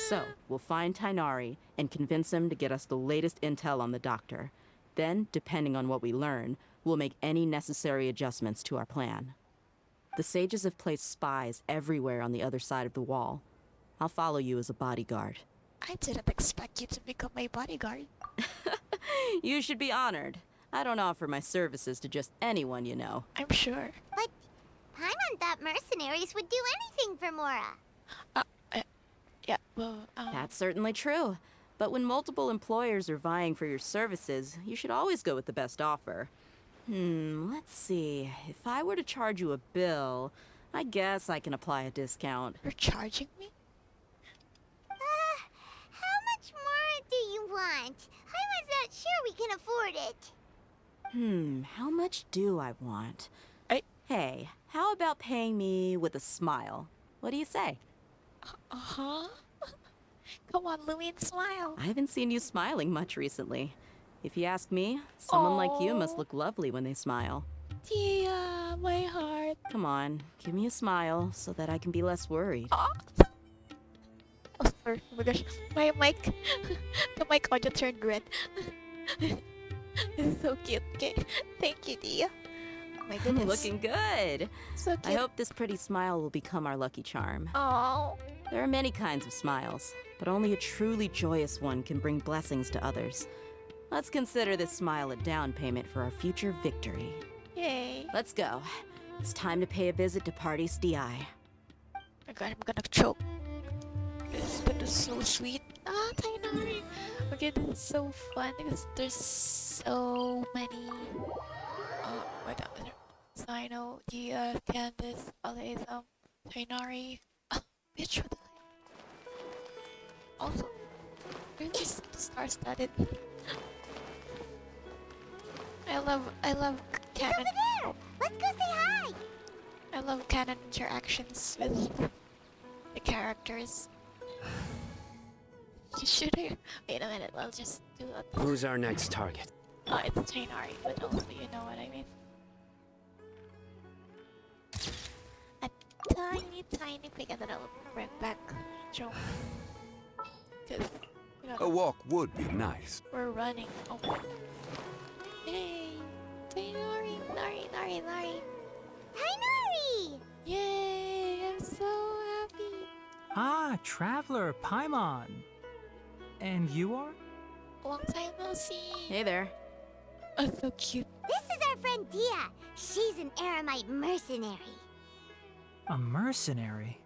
So, we'll find Tighnari and convince him to get us the latest intel on the Doctor. Then, depending on what we learn, we'll make any necessary adjustments to our plan. The sages have placed spies everywhere on the other side of the wall. I'll follow you as a bodyguard. I didn't expect you to become my bodyguard. You should be honored. I don't offer my services to just anyone you know. I'm sure. But Paimon thought mercenaries would do anything for Mora. Yeah, well, That's certainly true. But when multiple employers are vying for your services, you should always go with the best offer. Let's see. If I were to charge you a bill, I guess I can apply a discount. You're charging me? How much more do you want? I was not sure we can afford it. How much do I want? Hey, how about paying me with a smile? What do you say? Uh-huh. Come on, Lumine, smile. I haven't seen you smiling much recently. If you ask me, someone like you must Aw. look lovely when they smile. Dia. my heart. Come on, give me a smile so that I can be less worried. Oh, sorry. Oh my gosh. My mic. The mic audio turned red. It's so cute. Okay. Thank you, Dia. Oh my goodness. Looking good. So cute. I hope this pretty smile will become our lucky charm. Oh. There are many kinds of smiles, but only a truly joyous one can bring blessings to others. Let's consider this smile a down payment for our future victory. Yay. Let's go. It's time to pay a visit to Party's DI. Oh my god, I'm gonna choke. This is so sweet. Ah, Tighnari. Okay, this is so fun because there's so many. Wait a minute. Cyno, Dia, Candace, Alhaitham, Tighnari. Ah, bitch, what the heck? Also, really star-studded. I love canon. Over there! Let's go say hi! I love canon interactions with the characters. Should I? Wait a minute, I'll just do a... Who's our next target? Oh, it's Tighnari, but also you know what I mean. A tiny pig, and then I'll bring back Joe. Cause, you know, A walk would be nice. we're running. Oh. Yay! Tighnari, Nari. Tighnari! Yay! I'm so happy. Ah, Traveler, Paimon. And you are? Long time no see. Hey there. Oh, so cute. This is our friend Dia. She's an Aramite mercenary. A mercenary?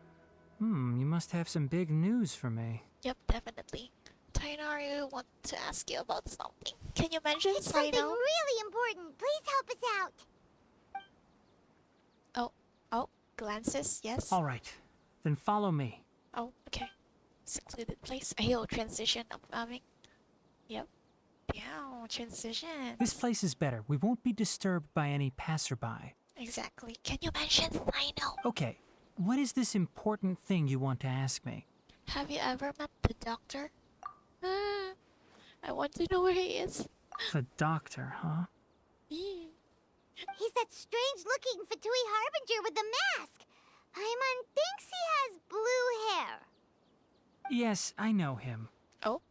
You must have some big news for me. Yep, definitely. Tighnari, I want to ask you about something. Can you mention It's something Cyno? really important. Please help us out. Oh, glances, yes. All right, then follow me. Oh, okay. Secluded place. Ayo, transition. I'm having. Yep. Damn, transition. This place is better. We won't be disturbed by any passerby. Exactly. Can you mention Cyno? Okay, what is this important thing you want to ask me? Have you ever met the doctor? I want to know where he is. The doctor, huh? He's that strange-looking Fatui Harbinger with the mask. Paimon thinks he has blue hair. Yes, I know him. Oh?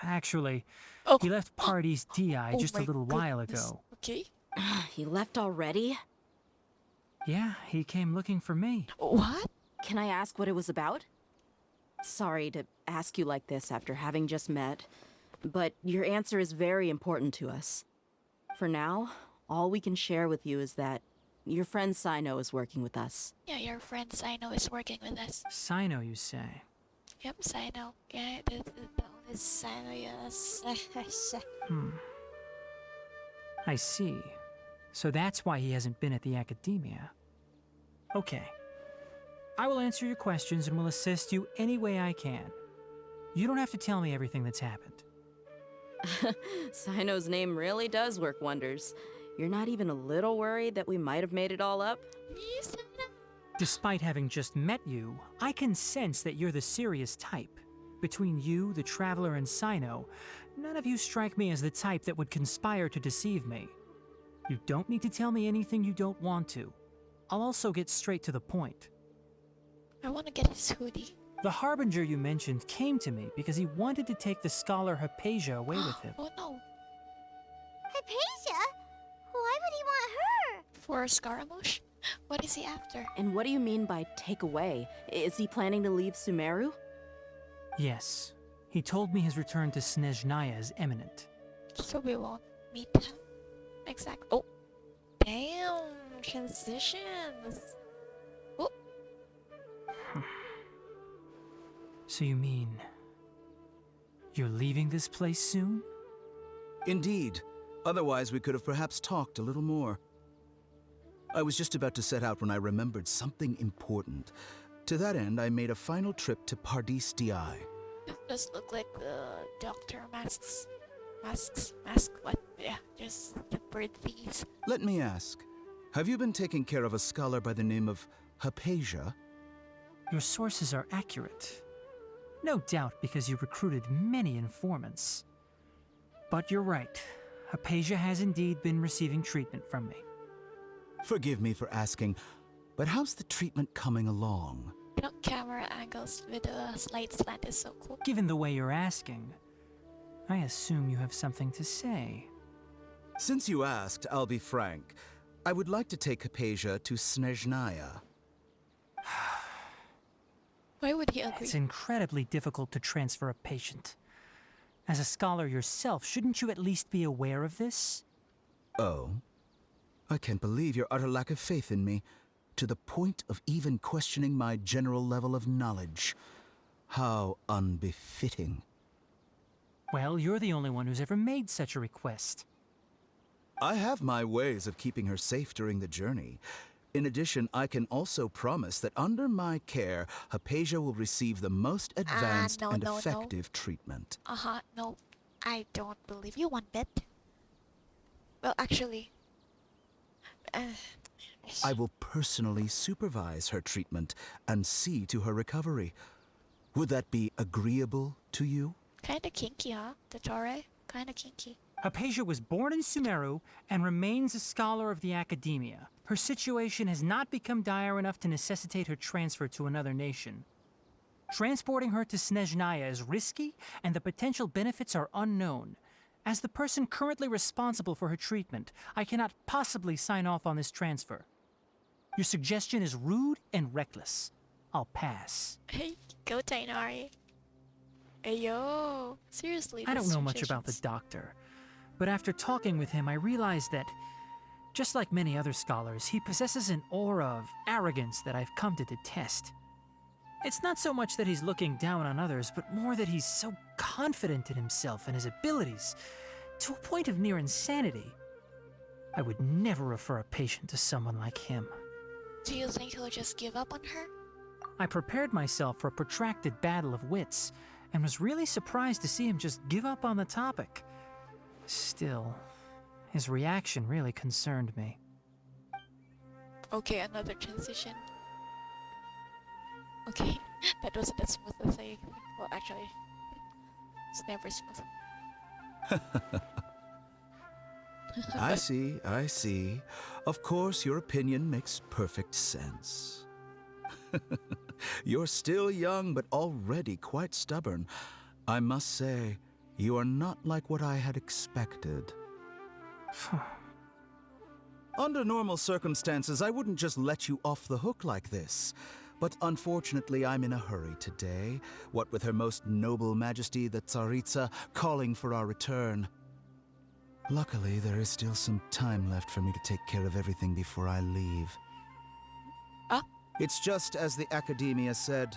Actually, Oh. he left Party's DI Oh just a my little while goodness. ago. Okay. He left already? Yeah, he came looking for me. What? Can I ask what it was about? Sorry to ask you like this after having just met, but your answer is very important to us. For now, all we can share with you is that your friend Cyno is working with us. Yeah, your friend Cyno is working with us. Cyno, you say? Yep, Cyno. Yeah, this Cyno, yes. I see. So that's why he hasn't been at the academia. Okay. I will answer your questions and will assist you any way I can. You don't have to tell me everything that's happened. Cyno's name really does work wonders. You're not even a little worried that we might have made it all up? Yes, Despite having just met you, I can sense that you're the serious type. Between you, the Traveler, and Cyno, none of you strike me as the type that would conspire to deceive me. You don't need to tell me anything you don't want to. I'll also get straight to the point. I want to get his hoodie. The Harbinger you mentioned came to me because he wanted to take the scholar Hypatia away with him. Oh no. Hypatia? Why would he want her? For Scaramouche? What is he after? And what do you mean by take away? Is he planning to leave Sumeru? Yes. He told me his return to Snezhnaya is imminent. So we won't meet him. Exactly. Oh. Damn. Transitions. Oh. So you mean... you're leaving this place soon? Indeed. Otherwise, we could have perhaps talked a little more. I was just about to set out when I remembered something important. To that end, I made a final trip to Pardis DI. This does look like the doctor masks. Mask? What? Yeah, just the bird thieves. Let me ask, have you been taking care of a scholar by the name of Hypatia? Your sources are accurate. No doubt because you recruited many informants. But you're right. Hypatia has indeed been receiving treatment from me. Forgive me for asking, but how's the treatment coming along? Camera angles with a slight slant is so cool. Given the way you're asking, I assume you have something to say. Since you asked, I'll be frank. I would like to take Hypatia to Snezhnaya. Why would he agree? It's incredibly difficult to transfer a patient. As a scholar yourself, shouldn't you at least be aware of this? Oh? I can't believe your utter lack of faith in me, to the point of even questioning my general level of knowledge. How unbefitting. Well, you're the only one who's ever made such a request. I have my ways of keeping her safe during the journey. In addition, I can also promise that under my care, Hypatia will receive the most advanced no, and no, no. effective treatment. No. I don't believe you one bit. Well, actually... I will personally supervise her treatment and see to her recovery. Would that be agreeable to you? Kinda kinky, huh? The Torre? Kinda kinky. Hypatia was born in Sumeru and remains a scholar of the academia. Her situation has not become dire enough to necessitate her transfer to another nation. Transporting her to Snezhnaya is risky, and the potential benefits are unknown. As the person currently responsible for her treatment, I cannot possibly sign off on this transfer. Your suggestion is rude and reckless. I'll pass. Hey, go Tighnari. Hey, yo. Seriously, I don't these know much about the suggestions. doctor, but after talking with him, I realized that, just like many other scholars, he possesses an aura of arrogance that I've come to detest. It's not so much that he's looking down on others, but more that he's so confident in himself and his abilities, to a point of near insanity. I would never refer a patient to someone like him. Do you think he'll just give up on her? I prepared myself for a protracted battle of wits, and was really surprised to see him just give up on the topic. Still, his reaction really concerned me. Okay, another transition. Okay, that wasn't as smooth as I think. Well, actually, it's never smooth. I see. Of course, your opinion makes perfect sense. You're still young, but already quite stubborn. I must say, you are not like what I had expected. Under normal circumstances, I wouldn't just let you off the hook like this. But unfortunately, I'm in a hurry today, what with Her Most Noble Majesty the Tsaritsa calling for our return. Luckily, there is still some time left for me to take care of everything before I leave. It's just as the Academia said.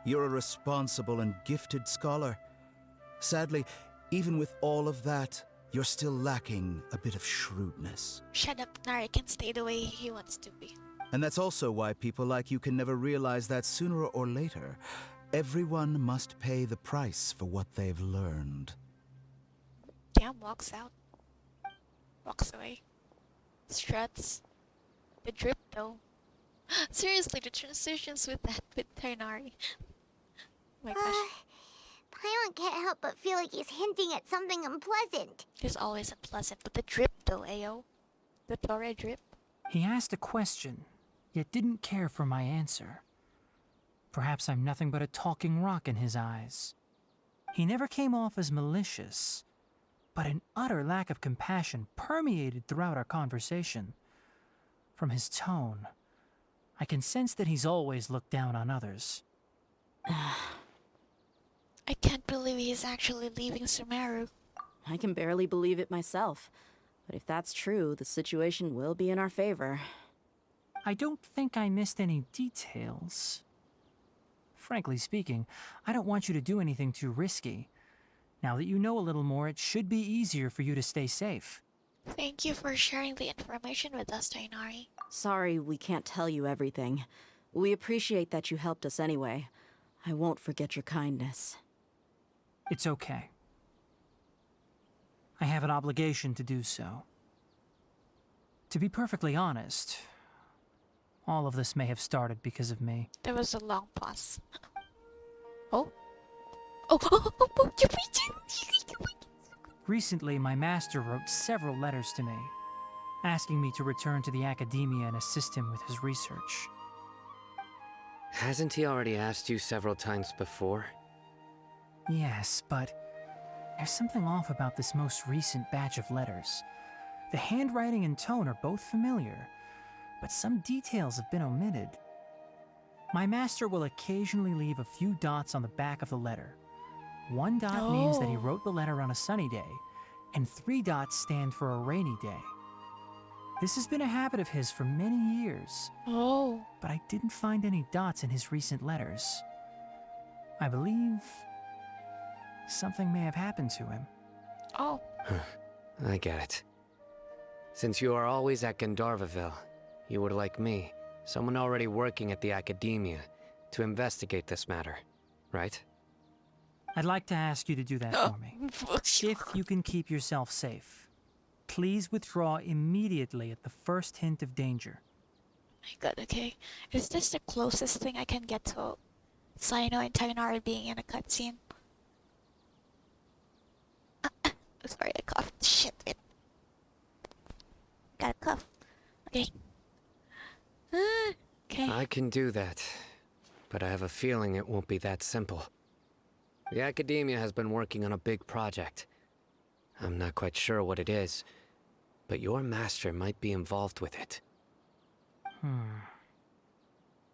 You're a responsible and gifted scholar. Sadly, even with all of that, you're still lacking a bit of shrewdness. Shut up, Nari can stay the way he wants to be. And that's also why people like you can never realize that sooner or later, everyone must pay the price for what they've learned. Damn, walks out. Walks away. Struts. The drip, though. Seriously, the transitions with Tighnari. My gosh. Paimon can't help but feel like he's hinting at something unpleasant. It's always unpleasant, but the drip, though, Ayo. The Torre drip. He asked a question, yet didn't care for my answer. Perhaps I'm nothing but a talking rock in his eyes. He never came off as malicious, but an utter lack of compassion permeated throughout our conversation. From his tone, I can sense that he's always looked down on others. I can't believe he's actually leaving Sumeru. I can barely believe it myself. But if that's true, the situation will be in our favor. I don't think I missed any details. Frankly speaking, I don't want you to do anything too risky. Now that you know a little more, it should be easier for you to stay safe. Thank you for sharing the information with us, Tighnari. Sorry we can't tell you everything. We appreciate that you helped us anyway. I won't forget your kindness. It's okay. I have an obligation to do so. To be perfectly honest, all of this may have started because of me. There was a long pause. Oh. Recently, my master wrote several letters to me. asking me to return to the academia and assist him with his research. Hasn't he already asked you several times before? Yes, but there's something off about this most recent batch of letters. The handwriting and tone are both familiar, but some details have been omitted. My master will occasionally leave a few dots on the back of the letter. One dot means that he wrote the letter on a sunny day, and 3 dots stand for a rainy day. This has been a habit of his for many years. Oh. But I didn't find any dots in his recent letters. I believe something may have happened to him. Oh. I get it. Since you are always at Gandharvaville, you would like me, someone already working at the academia, to investigate this matter, right? I'd like to ask you to do that for me. If you can keep yourself safe, please withdraw immediately at the first hint of danger. My god, okay. Is this the closest thing I can get to Cyno and Tighnari being in a cutscene? Sorry, I coughed. Shit, wait. Got a cough. Okay. Okay. I can do that, but I have a feeling it won't be that simple. The academia has been working on a big project. I'm not quite sure what it is, but your master might be involved with it.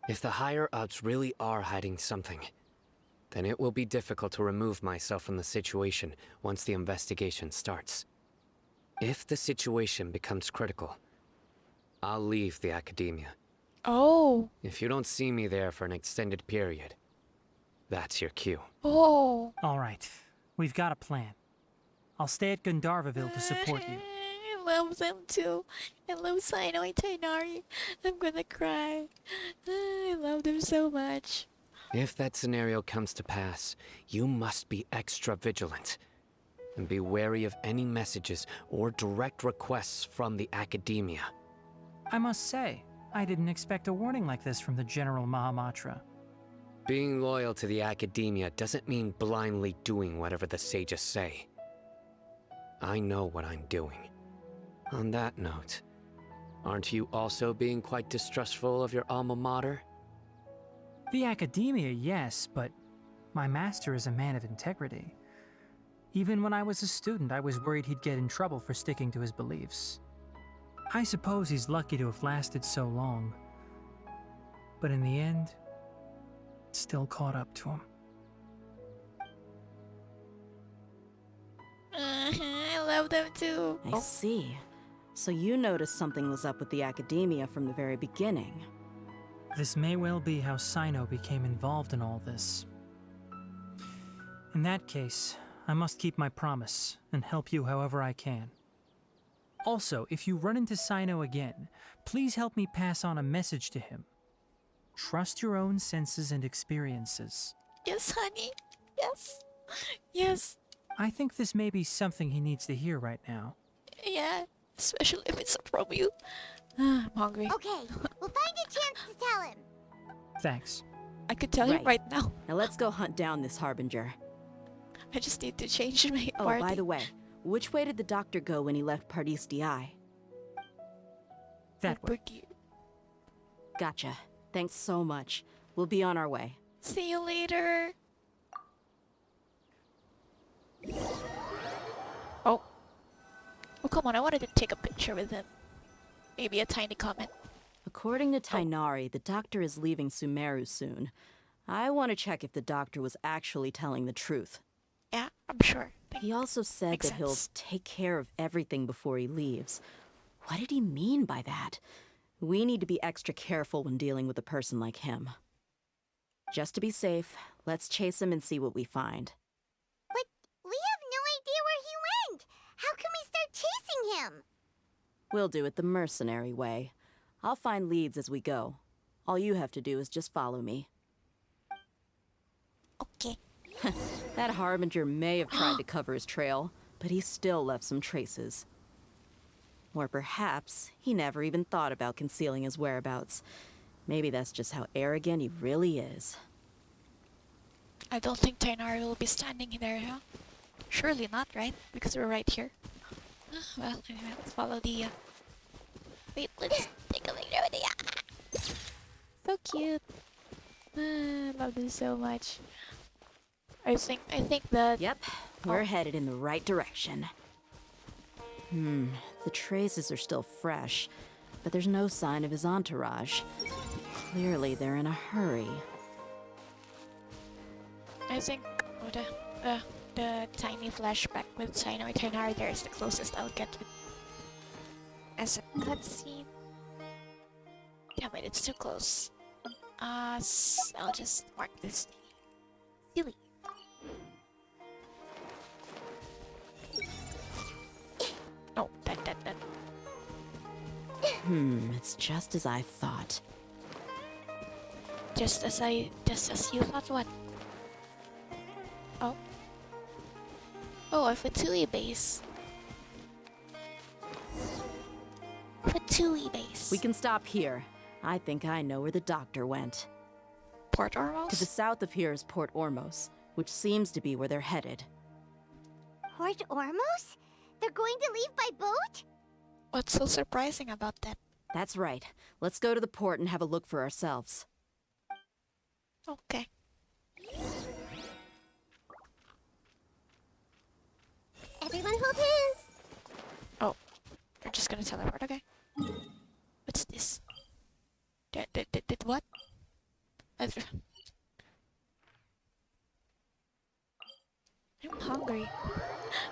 If the higher-ups really are hiding something, then it will be difficult to remove myself from the situation once the investigation starts. If the situation becomes critical, I'll leave the academia. Oh. If you don't see me there for an extended period, that's your cue. Oh. All right, we've got a plan. I'll stay at Gandharvaville to support you. I love them too. I love Cyno and Tighnari. I'm gonna cry. I love them so much. If that scenario comes to pass, you must be extra vigilant. And be wary of any messages or direct requests from the academia. I must say, I didn't expect a warning like this from the General Mahamatra. Being loyal to the academia doesn't mean blindly doing whatever the sages say. I know what I'm doing. On that note, aren't you also being quite distrustful of your alma mater? The academia, yes, but my master is a man of integrity. Even when I was a student, I was worried he'd get in trouble for sticking to his beliefs. I suppose he's lucky to have lasted so long. But in the end, it still caught up to him. I love them too. I see. So you noticed something was up with the academia from the very beginning. This may well be how Cyno became involved in all this. In that case, I must keep my promise and help you however I can. Also, if you run into Cyno again, please help me pass on a message to him. Trust your own senses and experiences. Yes, honey. Yes. Yes. I think this may be something he needs to hear right now. Yeah, especially if it's from you. I'm hungry. Okay, we'll find a chance to tell him. Thanks. I could tell him right now. Now let's go hunt down this Harbinger. I just need to change my Oh, party. by the way, which way did the doctor go when he left Pardis Di? That way. Gotcha. Thanks so much. We'll be on our way. See you later. Oh. Oh, come on. I wanted to take a picture with him. Maybe a tiny comment. According to Tighnari, the doctor is leaving Sumeru soon. I want to check if the doctor was actually telling the truth. Yeah, I'm sure. He also said Makes that he'll sense. take care of everything before he leaves. What did he mean by that? We need to be extra careful when dealing with a person like him. Just to be safe, let's chase him and see what we find. But we have no idea where he went. How can we start chasing him? We'll do it the mercenary way. I'll find leads as we go. All you have to do is just follow me. Okay. That Harbinger may have tried to cover his trail, but he still left some traces. Or perhaps he never even thought about concealing his whereabouts. Maybe that's just how arrogant he really is. I don't think Tighnari will be standing there, huh? Surely not, right? Because we're right here. Well, anyway, let's follow the Wait, let's take a picture with it. So cute. I love this so much. I think that. Yep, we're headed in the right direction. The traces are still fresh, but there's no sign of his entourage. Clearly, they're in a hurry. I think the tiny flashback with Cyno and Tighnari there is the closest I'll get with as a cutscene. Damn it, it's too close. I'll just mark this silly. Oh, that. It's just as I thought. Just as you thought. What? Oh. Oh, a Fatui base. Fatui base. We can stop here. I think I know where the doctor went. Port Ormos? To the south of here is Port Ormos, which seems to be where they're headed. Port Ormos? They're going to leave by boat? What's so surprising about that? That's right. Let's go to the port and have a look for ourselves. Okay. Everyone hold hands. Oh, you're just gonna teleport, okay? What's this? Did what? I'm hungry.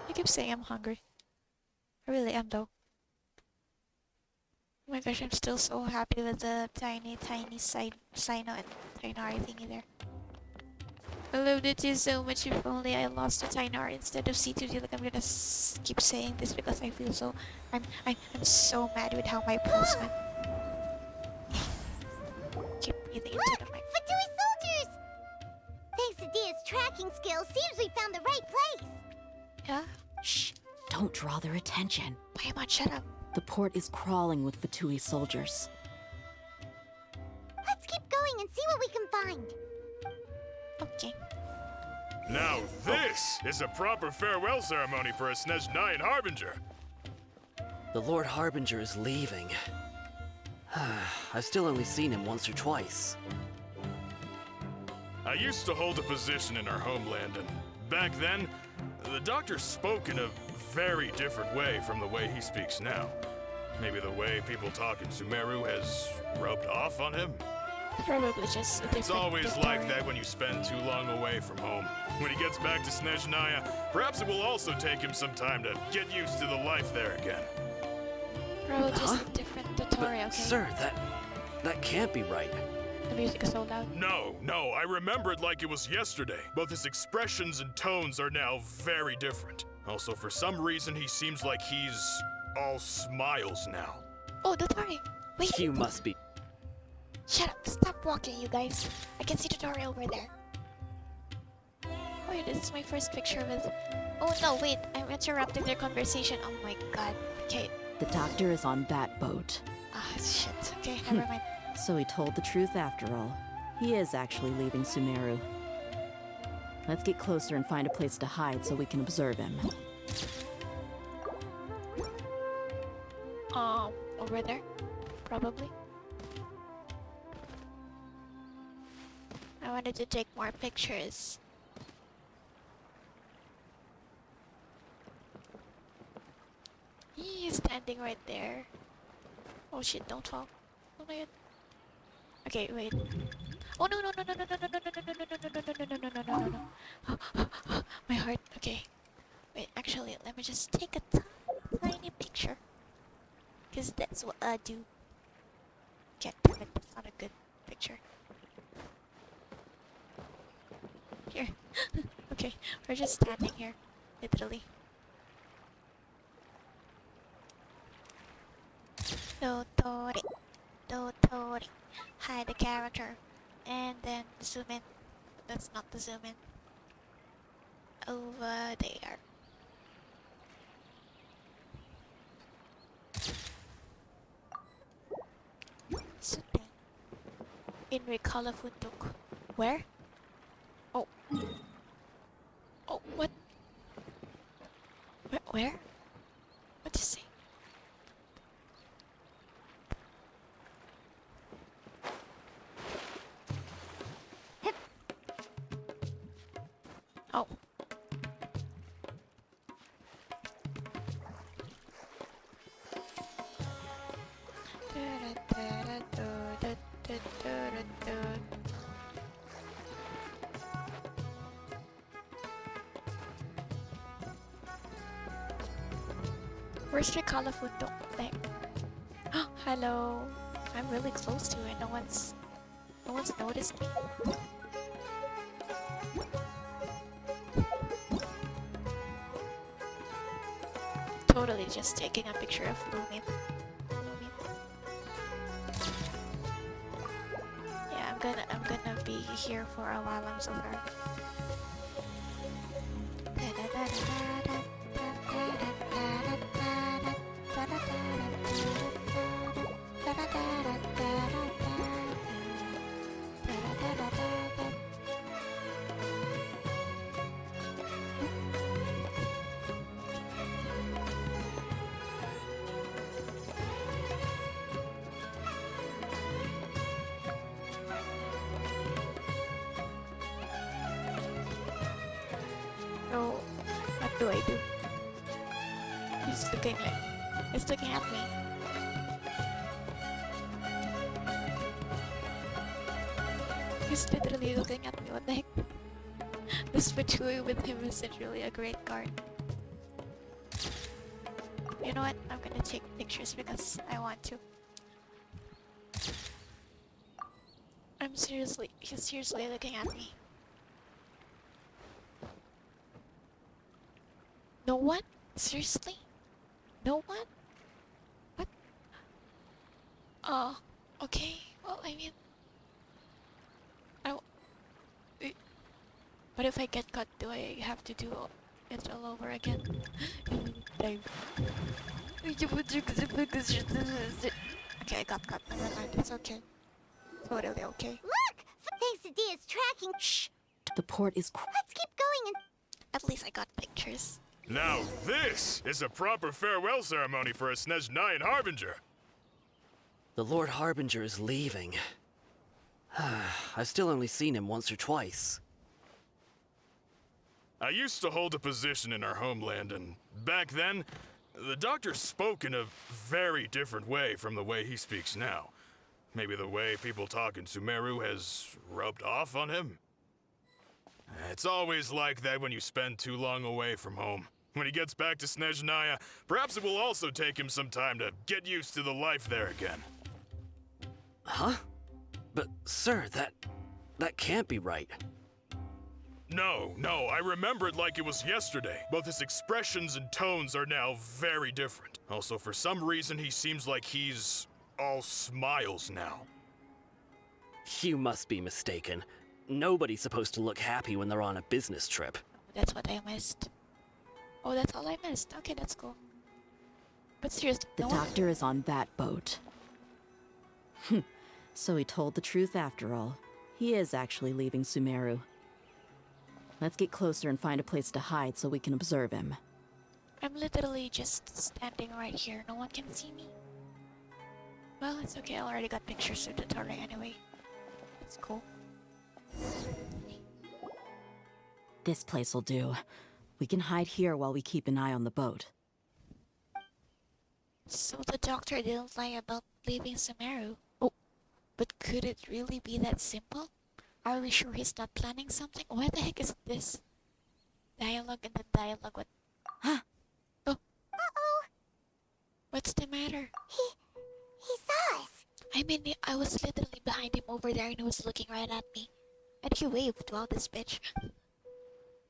I keep saying I'm hungry. I really am though. Oh my gosh, I'm still so happy with the tiny Cyno and Tighnari thingy there. I loved it too so much. If only I lost to Tighnari instead of C2D. Like I'm gonna keep saying this because I feel so. I'm so mad with how my pulse went. Keep breathing into the mic. Fatui soldiers! Thanks to Dia's tracking skills, seems we found the right place. Yeah? Shh! Don't draw their attention. Paimon, shut up. The port is crawling with Fatui soldiers. Let's keep going and see what we can find. Okay. Now this is a proper farewell ceremony for a Snezhnayan Harbinger. The Lord Harbinger is leaving. I've still only seen him once or twice. I used to hold a position in our homeland, and back then, the doctor spoke in a very different way from the way he speaks now. Maybe the way people talk in Sumeru has rubbed off on him? Probably just a different It's always tutorial. like that when you spend too long away from home. When he gets back to Snezhnaya, perhaps it will also take him some time to get used to the life there again. Probably just a different tutorial, okay? Sir, that can't be right. The music is so loud. No, I remember it like it was yesterday. Both his expressions and tones are now very different. Also, for some reason, he seems like he's all smiles now. Oh, Dottore! Wait! You must be... Shut up! Stop walking, you guys! I can see Dottore over there. Wait, this is my first picture with... Oh no, wait! I'm interrupting their conversation. Oh my god. Okay. The doctor is on that boat. Ah, shit. Okay, never mind. So he told the truth after all. He is actually leaving Sumeru. Let's get closer and find a place to hide so we can observe him. Over there? Probably. I wanted to take more pictures. He's standing right there. Oh shit, don't fall. Oh my god. Okay, wait. Oh no no no no no no no no no no no no no no no no. My heart. Okay. Wait, actually, let me just take a tiny picture. Cause that's what I do. God damn it, that's not a good picture. Here. Okay, we're just standing here. Literally. Dottore. Hide the character. And then zoom in. That's not the zoom in. Over there. Sute. In Recala Funduk. Where? Oh. Oh, what? Where? What to say? Where's the Kalafundo? There. Hello. I'm really close to it. No one's noticed me. Totally just taking a picture of Lumin. Yeah, I'm gonna be here for a while. I'm so sorry. So, what do I do? He's looking at me. He's literally looking at me. What the heck? This Patui with him is really a great card. You know what? I'm gonna take pictures because I want to. He's seriously looking at me. No one? Seriously? No one? What? Oh, okay. Well, I mean... What if I get caught? Do I have to do it all over again? Okay, I got caught. Never mind. It's okay. Totally okay. Look! Thanks to Dia's tracking. Shh! The port is... Let's keep going and... At least I got pictures. Now this is a proper farewell ceremony for a Snezhnayan Harbinger. The Lord Harbinger is leaving. I've still only seen him once or twice. I used to hold a position in our homeland, and back then, the doctor spoke in a very different way from the way he speaks now. Maybe the way people talk in Sumeru has rubbed off on him? It's always like that when you spend too long away from home. When he gets back to Snezhnaya, perhaps it will also take him some time to get used to the life there again. Huh? But, sir, that can't be right. No, I remember it like it was yesterday. Both his expressions and tones are now very different. Also, for some reason, he seems like he's all smiles now. You must be mistaken. Nobody's supposed to look happy when they're on a business trip. That's what I missed. Oh, that's all I missed. Okay, that's cool. But seriously, The doctor is on that boat. So he told the truth after all. He is actually leaving Sumeru. Let's get closer and find a place to hide so we can observe him. I'm literally just standing right here. No one can see me. Well, it's okay. I already got pictures of the turret anyway. It's cool. This place will do. We can hide here while we keep an eye on the boat. So the doctor didn't lie about leaving Sumeru. Oh, but could it really be that simple? Are we sure he's not planning something? What the heck is this? Dialogue and the dialogue. What? Huh? Oh. Uh-oh. What's the matter? He saw us. I mean, I was literally behind him over there and he was looking right at me. And he waved. Wow, this bitch.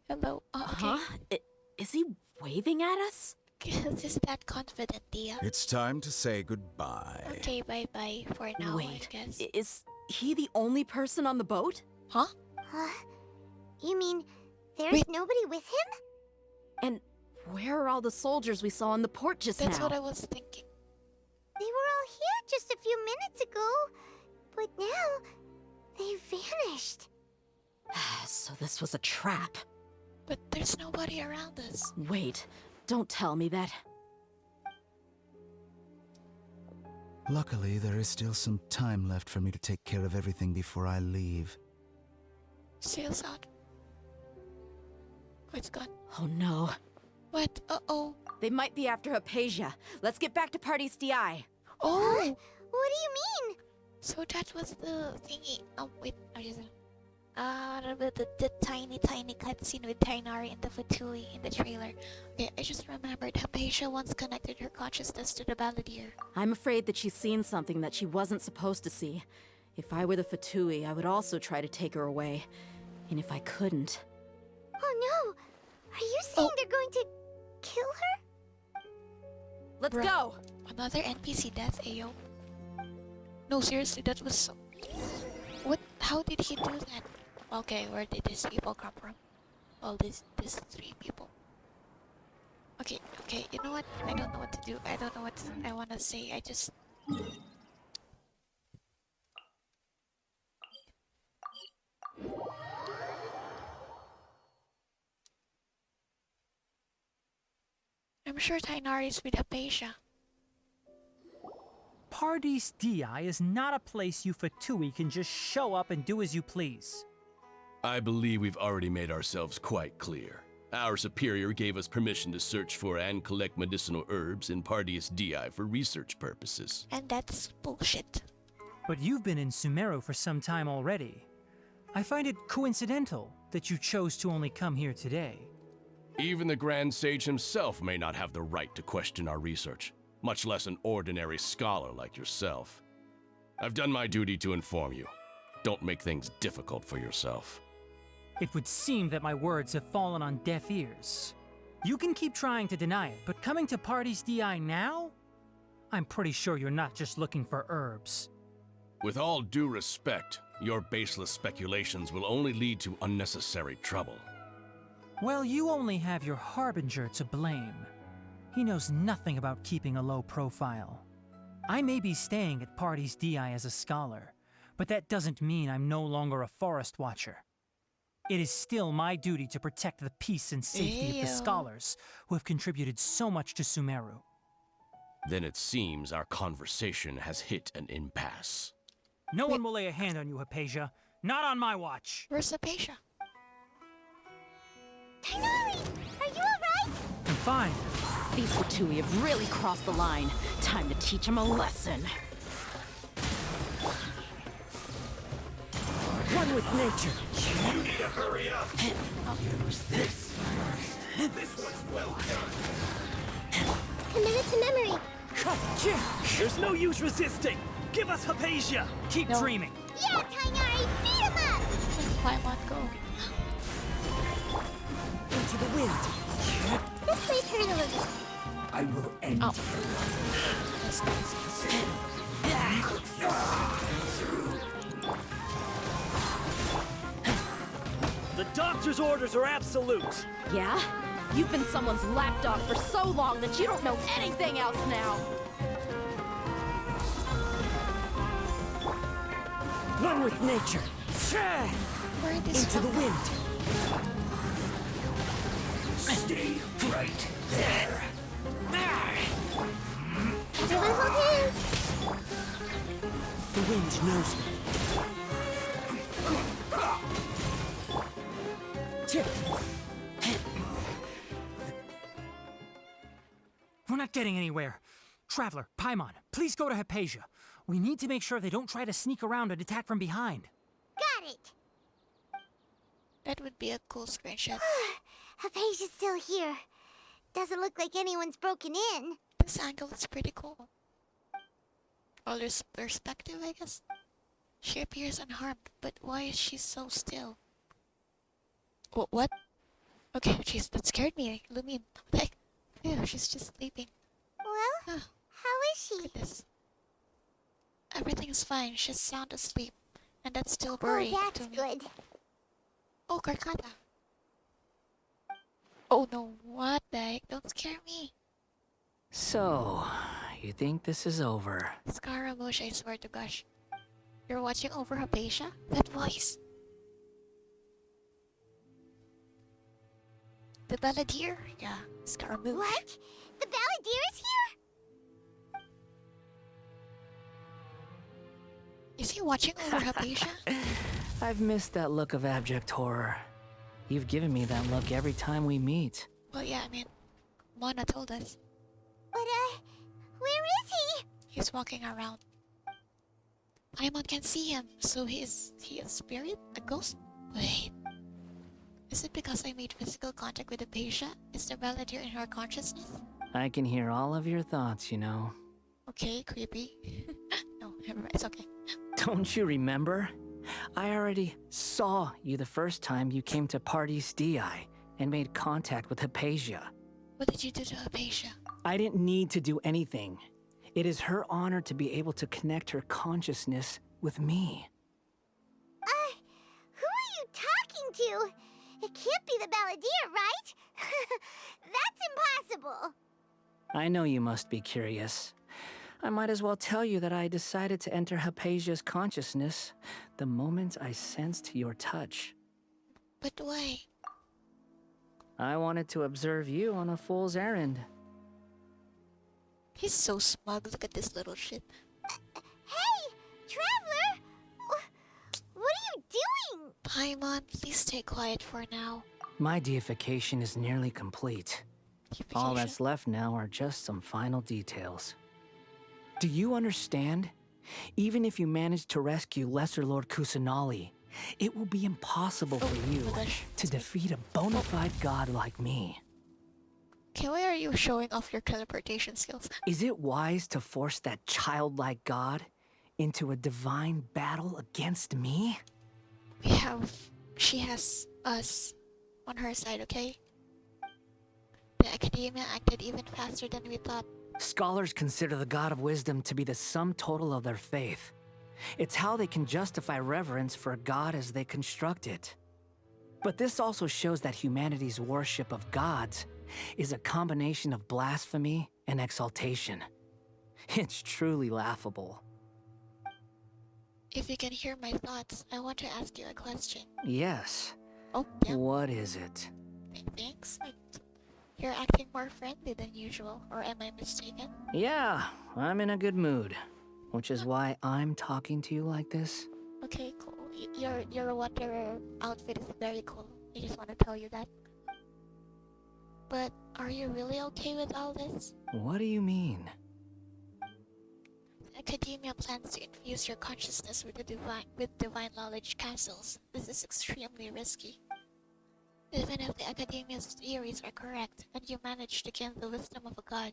Hello. Oh, okay. Huh? Is he waving at us? Is that confident, Dia? It's time to say goodbye. Okay, bye-bye for now, Wait, I guess. is he the only person on the boat? Huh? You mean there's Wait. nobody with him? And where are all the soldiers we saw in the port just That's now? what I was thinking. They were all here just a few minutes ago. But now, they vanished. So this was a trap. But there's nobody around us. Wait, don't tell me that. Luckily, there is still some time left for me to take care of everything before I leave. Sails out. Oh, it's gone. Oh no. What? Uh-oh. They might be after Hypatia. Let's get back to Party's DI. Oh! What do you mean? So that was the thingy. Oh wait, I just the tiny cutscene with Tighnari and the Fatui in the trailer. Okay, I just remembered Hypatia once connected her consciousness to the Balladeer. I'm afraid that she's seen something that she wasn't supposed to see. If I were the Fatui, I would also try to take her away. And if I couldn't... Oh no! Are you saying they're going to kill her? Let's go! Another NPC death, Ayo. No, seriously, that was so... What? How did he do that? Okay, where did these people come from? Well, these 3 people. Okay, you know what? I don't know what to do. I don't know what I want to say. I just... I'm sure Tighnari's with Hypatia. Pardis Dii is not a place you Fatui can just show up and do as you please. I believe we've already made ourselves quite clear. Our superior gave us permission to search for and collect medicinal herbs in Pardis Dii for research purposes. And that's bullshit. But you've been in Sumeru for some time already. I find it coincidental that you chose to only come here today. Even the Grand Sage himself may not have the right to question our research, much less an ordinary scholar like yourself. I've done my duty to inform you. Don't make things difficult for yourself. It would seem that my words have fallen on deaf ears. You can keep trying to deny it, but coming to Pardis Dii now? I'm pretty sure you're not just looking for herbs. With all due respect, your baseless speculations will only lead to unnecessary trouble. Well, you only have your Harbinger to blame. He knows nothing about keeping a low profile. I may be staying at Pardis Dii as a scholar, but that doesn't mean I'm no longer a forest watcher. It is still my duty to protect the peace and safety of the scholars who have contributed so much to Sumeru. Then it seems our conversation has hit an impasse. No one will lay a hand on you, Hypatia. Not on my watch. Where's Hypatia? Tighnari! Are you alright? I'm fine. These Fatui have really crossed the line. Time to teach them a lesson. One with nature. You need to hurry up. Use this. This one's well done. Commit it to memory. There's no use resisting. Give us Hypatia. Keep dreaming. Yeah, Tighnari, beat him up. Paimon, go. Into the wind. This might hurt a little. I will end The doctor's orders are absolute. Yeah? You've been someone's lapdog for so long that you don't know anything else now. One with nature. Into the wind. Stay right there. Everyone hold hands. The wind knows me. We're not getting anywhere. Traveler, Paimon, please go to Hypatia. We need to make sure they don't try to sneak around and attack from behind. Got it. That would be a cool screenshot. Hypatia's still here. Doesn't look like anyone's broken in. This angle is pretty cool. Well, there's perspective, I guess. She appears unharmed, but why is she so still? What? Okay, jeez, that scared me. Lumion, like, yeah, she's just sleeping. Well, how is she? Goodness. Everything is fine. She's sound asleep, and that's still worrying that's to me. good. Oh, Karkata. Oh no, what the heck? Don't scare me. So, you think this is over? Scaramouche, I swear to gosh. You're watching over Hypatia? That voice. The Balladeer? Yeah, Scaramouche. What? The Balladeer is here? Is he watching over Hypatia? I've missed that look of abject horror. You've given me that look every time we meet. Well, yeah, I mean, Mona told us. But, where is he? He's walking around. Paimon can see him, so he a spirit? A ghost? Wait. Is it because I made physical contact with Apatia? Is the Balladeer in her consciousness? I can hear all of your thoughts, you know. Okay, creepy. No, never mind, it's okay. Don't you remember? I already saw you the first time you came to Party's DI and made contact with Hypatia. What did you do to Hypatia? I didn't need to do anything. It is her honor to be able to connect her consciousness with me. Who are you talking to? It can't be the Balladeer, right? That's impossible. I know you must be curious. I might as well tell you that I decided to enter Hypatia's consciousness the moment I sensed your touch. But why? I wanted to observe you on a fool's errand. He's so smug, look at this little shit. Hey, Traveler! What are you doing? Paimon, please stay quiet for now. My deification is nearly complete. All that's left now are just some final details. Do you understand? Even if you manage to rescue Lesser Lord Kusanali, it will be impossible for you to defeat a bona fide god like me. Okay, why are you showing off your teleportation skills? Is it wise to force that childlike god into a divine battle against me? She has us on her side, okay? The Academia acted even faster than we thought. Scholars consider the God of Wisdom to be the sum total of their faith. It's how they can justify reverence for a god as they construct it. But this also shows that humanity's worship of gods is a combination of blasphemy and exaltation. It's truly laughable. If you can hear my thoughts, I want to ask you a question. Yes. Oh, yeah. What is it? Thanks. You're acting more friendly than usual, or am I mistaken? Yeah, I'm in a good mood, which is why I'm talking to you like this. Okay, cool. Your Wanderer outfit is very cool. I just want to tell you that. But are you really okay with all this? What do you mean? Academia plans to infuse your consciousness with divine knowledge capsules. This is extremely risky. Even if the Academia's theories are correct, and you manage to gain the wisdom of a god,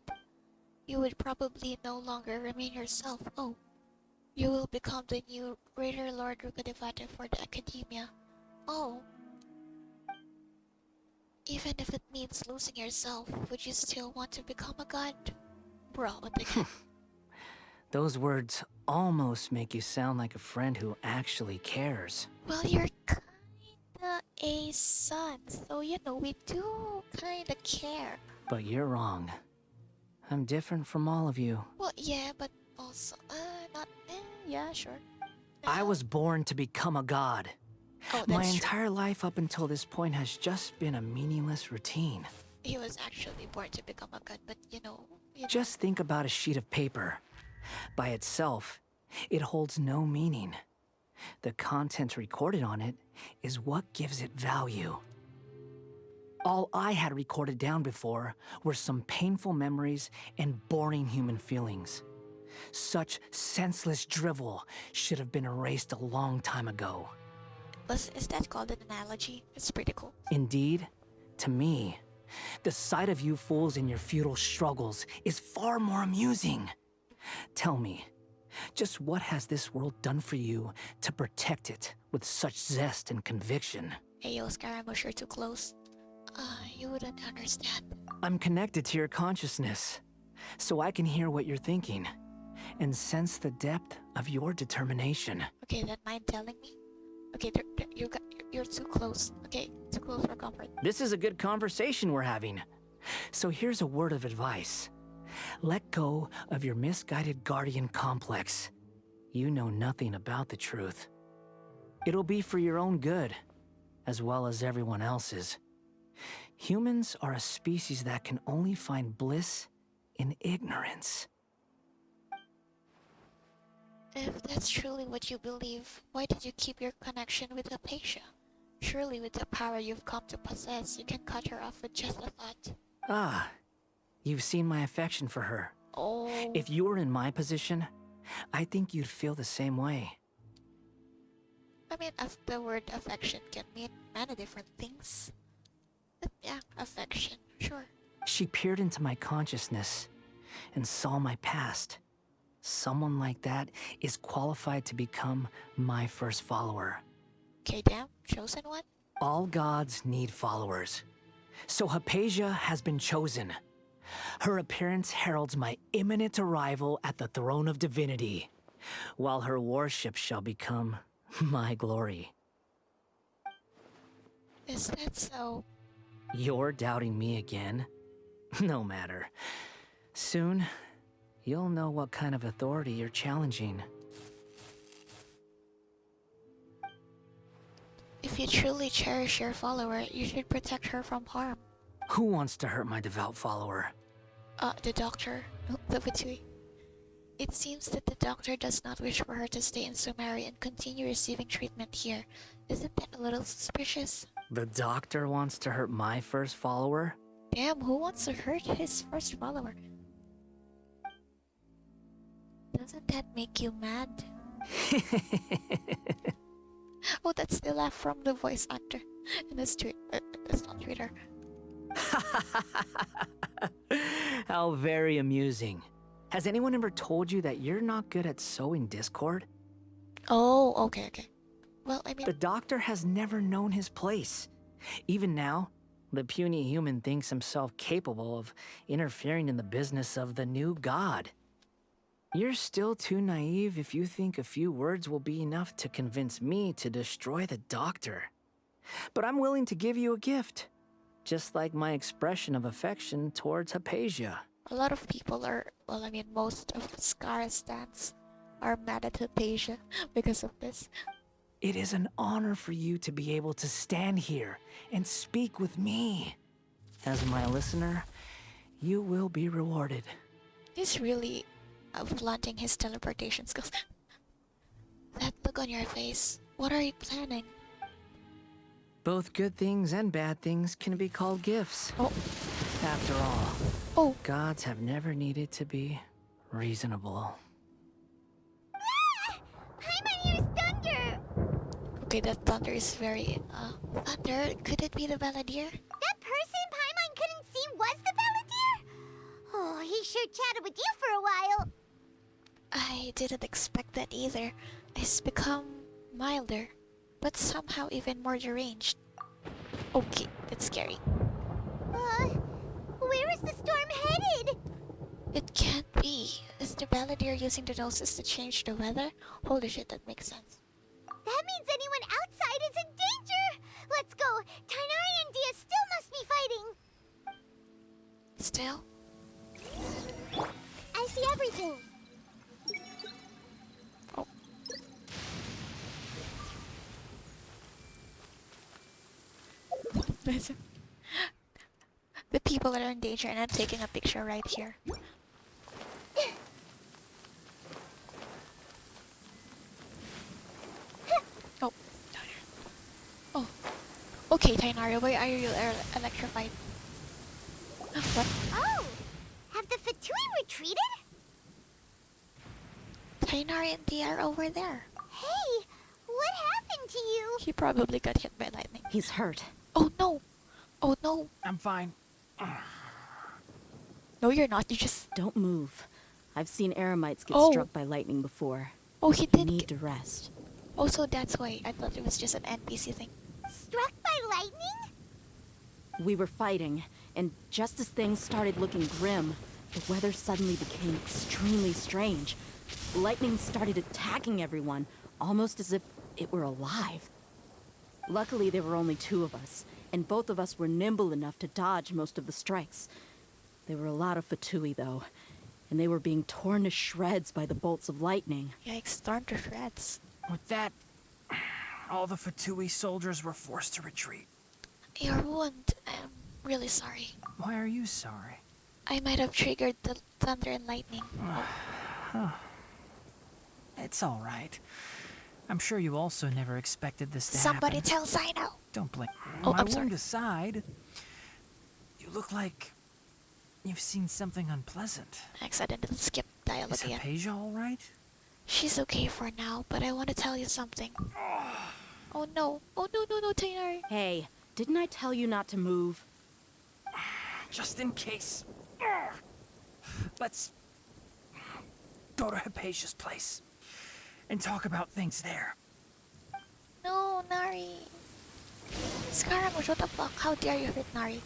you would probably no longer remain yourself. Oh, you will become the new Greater Lord Rukadevata for the Academia. Oh. Even if it means losing yourself, would you still want to become a god? Bro, what the heck? Those words almost make you sound like a friend who actually cares. Well, you're kinda a son, so you know, we do kinda care. But you're wrong. I'm different from all of you. Well, yeah, but also, yeah, sure. I was born to become a god. Oh, My that's true. entire life up until this point has just been a meaningless routine. He was actually born to become a god, but you know... Just think about a sheet of paper. By itself, it holds no meaning. The content recorded on it is what gives it value. All I had recorded down before were some painful memories and boring human feelings. Such senseless drivel should have been erased a long time ago. Is that called an analogy? It's pretty cool. Indeed, to me, the sight of you fools in your futile struggles is far more amusing. Tell me, just what has this world done for you to protect it with such zest and conviction? Hey yo, Scaramouche, you're too close. You wouldn't understand. I'm connected to your consciousness, so I can hear what you're thinking, and sense the depth of your determination. Okay, then mind telling me? Okay, you're too close. Okay, too close for comfort. This is a good conversation we're having. So here's a word of advice. Let go of your misguided guardian complex. You know nothing about the truth. It'll be for your own good, as well as everyone else's. Humans are a species that can only find bliss in ignorance. If that's truly what you believe, why did you keep your connection with Hypatia? Surely with the power you've come to possess, you can cut her off with just a thought. Ah, you've seen my affection for her. Oh. If you were in my position, I think you'd feel the same way. I mean, the word affection can mean many different things. But yeah, affection, sure. She peered into my consciousness and saw my past. Someone like that is qualified to become my first follower. Okay, damn, chosen one? All gods need followers. So Hypatia has been chosen. Her appearance heralds my imminent arrival at the throne of divinity, while her worship shall become my glory. Is that so? You're doubting me again? No matter. Soon, you'll know what kind of authority you're challenging. If you truly cherish your follower, you should protect her from harm. Who wants to hurt my devout follower? The doctor. The Vitui. It seems that the doctor does not wish for her to stay in Sumeru and continue receiving treatment here. Isn't that a little suspicious? The doctor wants to hurt my first follower? Damn, who wants to hurt his first follower? Doesn't that make you mad? Oh, that's the laugh from the voice actor in this tweet. It's not Twitter. How very amusing. Has anyone ever told you that you're not good at sowing discord? Oh, okay. Well, I mean... The doctor has never known his place. Even now, the puny human thinks himself capable of interfering in the business of the new god. You're still too naive if you think a few words will be enough to convince me to destroy the doctor. But I'm willing to give you a gift, just like my expression of affection towards Hypatia. A lot of people are, well, I mean, most of Scar's stands are mad at Hypatia because of this. It is an honor for you to be able to stand here and speak with me. As my listener, you will be rewarded. He's really flaunting his teleportation skills. That look on your face. What are you planning? Both good things and bad things can be called gifts. Oh. After all, gods have never needed to be reasonable. Paimon hears thunder! Okay, that thunder is very, thunder? Could it be the Balladeer? That person Paimon couldn't see was the Balladeer? Oh, he sure chatted with you for a while. I didn't expect that either. He's become milder, but somehow even more deranged. Okay, that's scary. Where is the storm headed? It can't be. Is the Balladeer using the gnosis to change the weather? Holy shit, that makes sense. That means anyone outside is in danger! Let's go! Tighnari and Dia still must be fighting! Still? I see everything. Oh. The people are in danger and I'm taking a picture right here. Oh. Oh. Okay, Tighnari, why are you electrified? What? Oh! Have the Fatui retreated? Tighnari and Dia are over there. Hey! What happened to you? He probably got hit by lightning. He's hurt. Oh no! Oh no! I'm fine. No, you're not. You just... Don't move. I've seen Eremites get struck by lightning before. Oh, he did need to rest. Oh, so that's why. I thought it was just an NPC thing. Struck by lightning? We were fighting, and just as things started looking grim, the weather suddenly became extremely strange. Lightning started attacking everyone, almost as if it were alive. Luckily, there were only two of us, and both of us were nimble enough to dodge most of the strikes. There were a lot of Fatui, though, and they were being torn to shreds by the bolts of lightning. Yikes, torn to shreds. With that, all the Fatui soldiers were forced to retreat. Your wound, I'm really sorry. Why are you sorry? I might have triggered the thunder and lightning. Huh. It's all right. I'm sure you also never expected this to Somebody happen. tell Cyno! Don't blame. Oh, My I'm sorry. wound aside, you look like you've seen something unpleasant. Accidentally skip dialogue Is again. Hypatia all right? She's okay for now, but I want to tell you something. Oh no. Oh no, no, no, Tighnari. Hey, didn't I tell you not to move? Just in case. Let's go to Hypatia's place and talk about things there. No, Nari. Scaramouche, what the fuck? How dare you hurt Nari?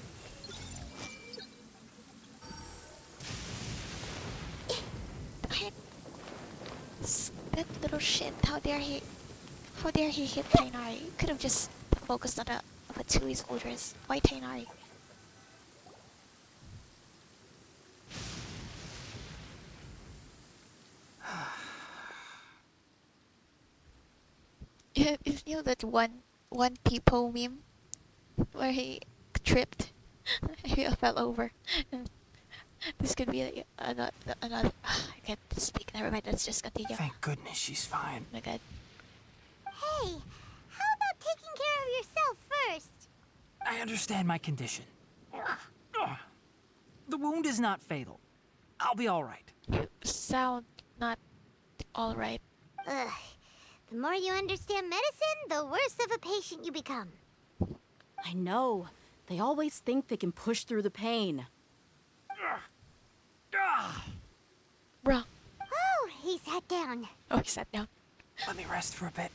That little shit. How dare he hit Tighnari? You could have just focused on the Patui soldiers. Why Tighnari? You know that one people meme where he tripped, he fell over. This could be another. I can't speak. Never mind. Let's just continue. Thank goodness she's fine. Oh my god. Hey, how about taking care of yourself first? I understand my condition. The wound is not fatal. I'll be all right. You sound not all right. Ugh. The more you understand medicine, the worse of a patient you become. I know. They always think they can push through the pain. Bruh. Oh, he sat down. Oh, he sat down. Let me rest for a bit.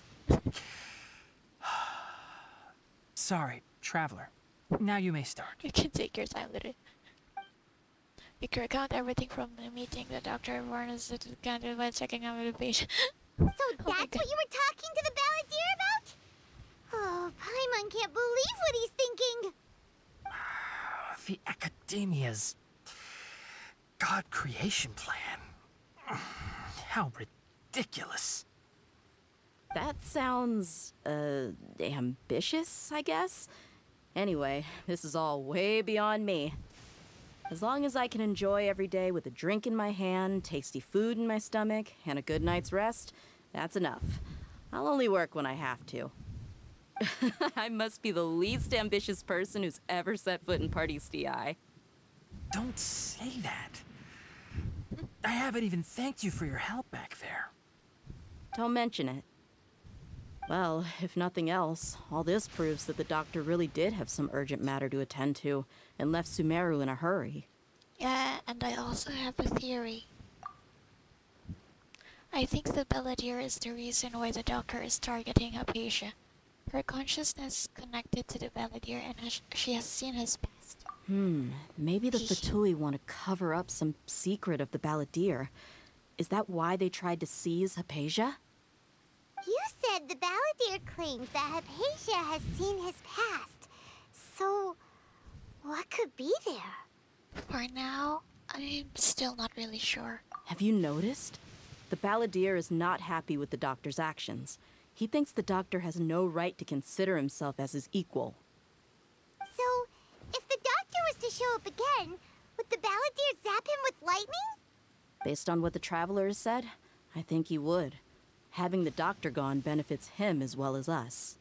Sorry, traveler. Now you may start. You can take your time, literally. You can recount everything from the meeting. The doctor warned us to counter by checking out the patient. So that's what you were talking to the balladeer about? Oh, Paimon can't believe what he's thinking. The Academia's God creation plan. How ridiculous. That sounds, ambitious, I guess? Anyway, this is all way beyond me. As long as I can enjoy every day with a drink in my hand, tasty food in my stomach, and a good night's rest, that's enough. I'll only work when I have to. I must be the least ambitious person who's ever set foot in Party's DI. Don't say that. I haven't even thanked you for your help back there. Don't mention it. Well, if nothing else, all this proves that the doctor really did have some urgent matter to attend to and left Sumeru in a hurry. Yeah, and I also have a theory. I think the balladeer is the reason why the doctor is targeting Hypatia. Her consciousness connected to the balladeer and she has seen his past. Maybe the Fatui want to cover up some secret of the balladeer. Is that why they tried to seize Hypatia? You said the balladeer claims that Hypatia has seen his past. So, what could be there? For now, I'm still not really sure. Have you noticed? The balladeer is not happy with the doctor's actions. He thinks the doctor has no right to consider himself as his equal. So, if the doctor was to show up again, would the balladeer zap him with lightning? Based on what the traveler has said, I think he would. Having the doctor gone benefits him as well as us.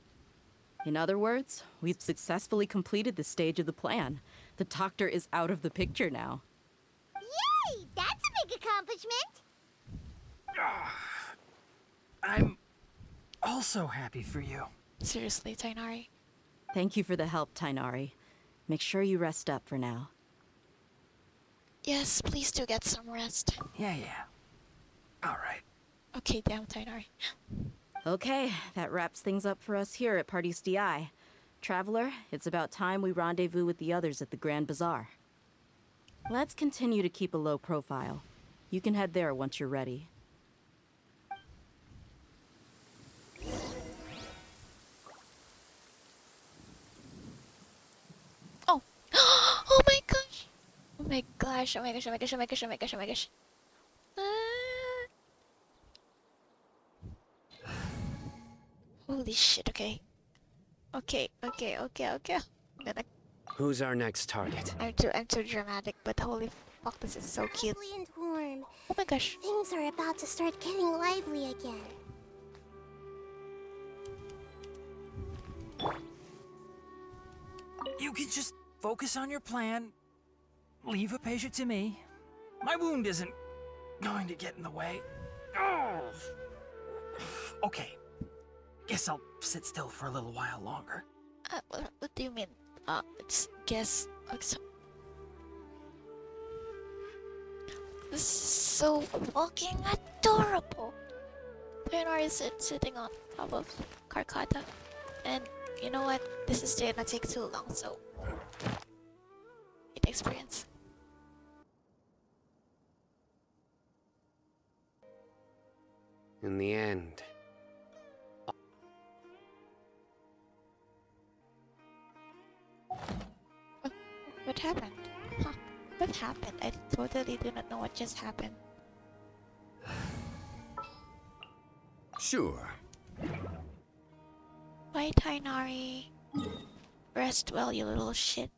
In other words, we've successfully completed this stage of the plan. The doctor is out of the picture now. Yay! That's a big accomplishment! I'm also happy for you. Seriously, Tighnari. Thank you for the help, Tighnari. Make sure you rest up for now. Yes, please do get some rest. Yeah. All right. Okay, damn, Tighnari. Okay, that wraps things up for us here at Party's DI. Traveler, it's about time we rendezvous with the others at the Grand Bazaar. Let's continue to keep a low profile. You can head there once you're ready. Oh! Oh my gosh! Oh my gosh, oh my gosh, oh my gosh, oh my gosh, oh my gosh, oh my gosh. Holy shit, okay. Okay. I'm gonna... Who's our next target? I'm too dramatic, but holy fuck, this is so cute. Lively and warm. Oh my gosh. Things are about to start getting lively again. You can just focus on your plan. Leave Hypatia to me. My wound isn't going to get in the way. Oh. Okay. Guess I'll sit still for a little while longer. What do you mean? It's guess. So, this is so fucking adorable. Tighnari is sitting on top of Karkata, and you know what? This is gonna take too long, so get experience. In the end, What happened? Huh? What happened? I totally do not know what just happened. Sure. Bye, Tighnari. Rest well, you little shit.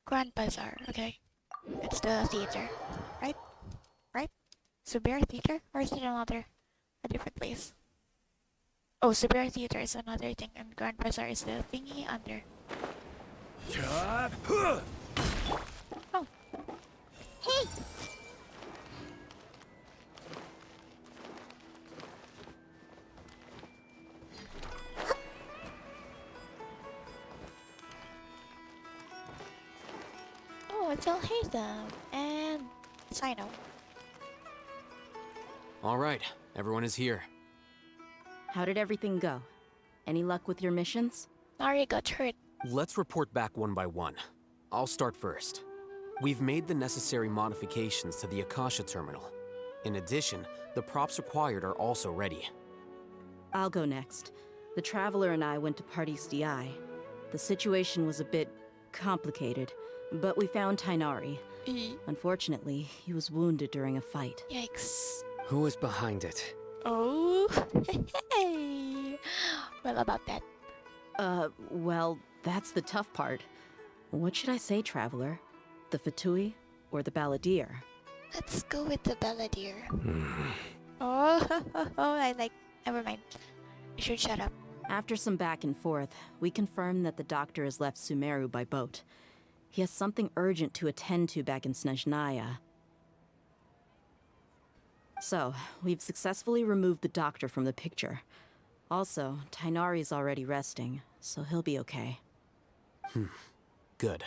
Grand Bazaar, okay. It's the theater, right? Right? Sumeru Theater? Or is it a different place? Oh, Sumeru Theater is another thing, and Grand Bazaar is the thingy under. Oh. Hey! Oh, it's Alhaitham and Cyno. All right, everyone is here. How did everything go? Any luck with your missions? Nari got hurt. Let's report back one by one. I'll start first. We've made the necessary modifications to the Akasha terminal. In addition, the props required are also ready. I'll go next. The Traveler and I went to Party's DI. The situation was a bit complicated, but we found Tighnari. Unfortunately, he was wounded during a fight. Yikes. who was behind it? Oh, hey. Well, about that. Well, that's the tough part. What should I say, Traveler? The Fatui or the Balladeer? Let's go with the Balladeer. Oh, I like... Never mind. You should shut up. After some back and forth, we confirmed that the doctor has left Sumeru by boat. He has something urgent to attend to back in Snezhnaya. So, we've successfully removed the doctor from the picture. Also, Tighnari's already resting, so he'll be okay. Good.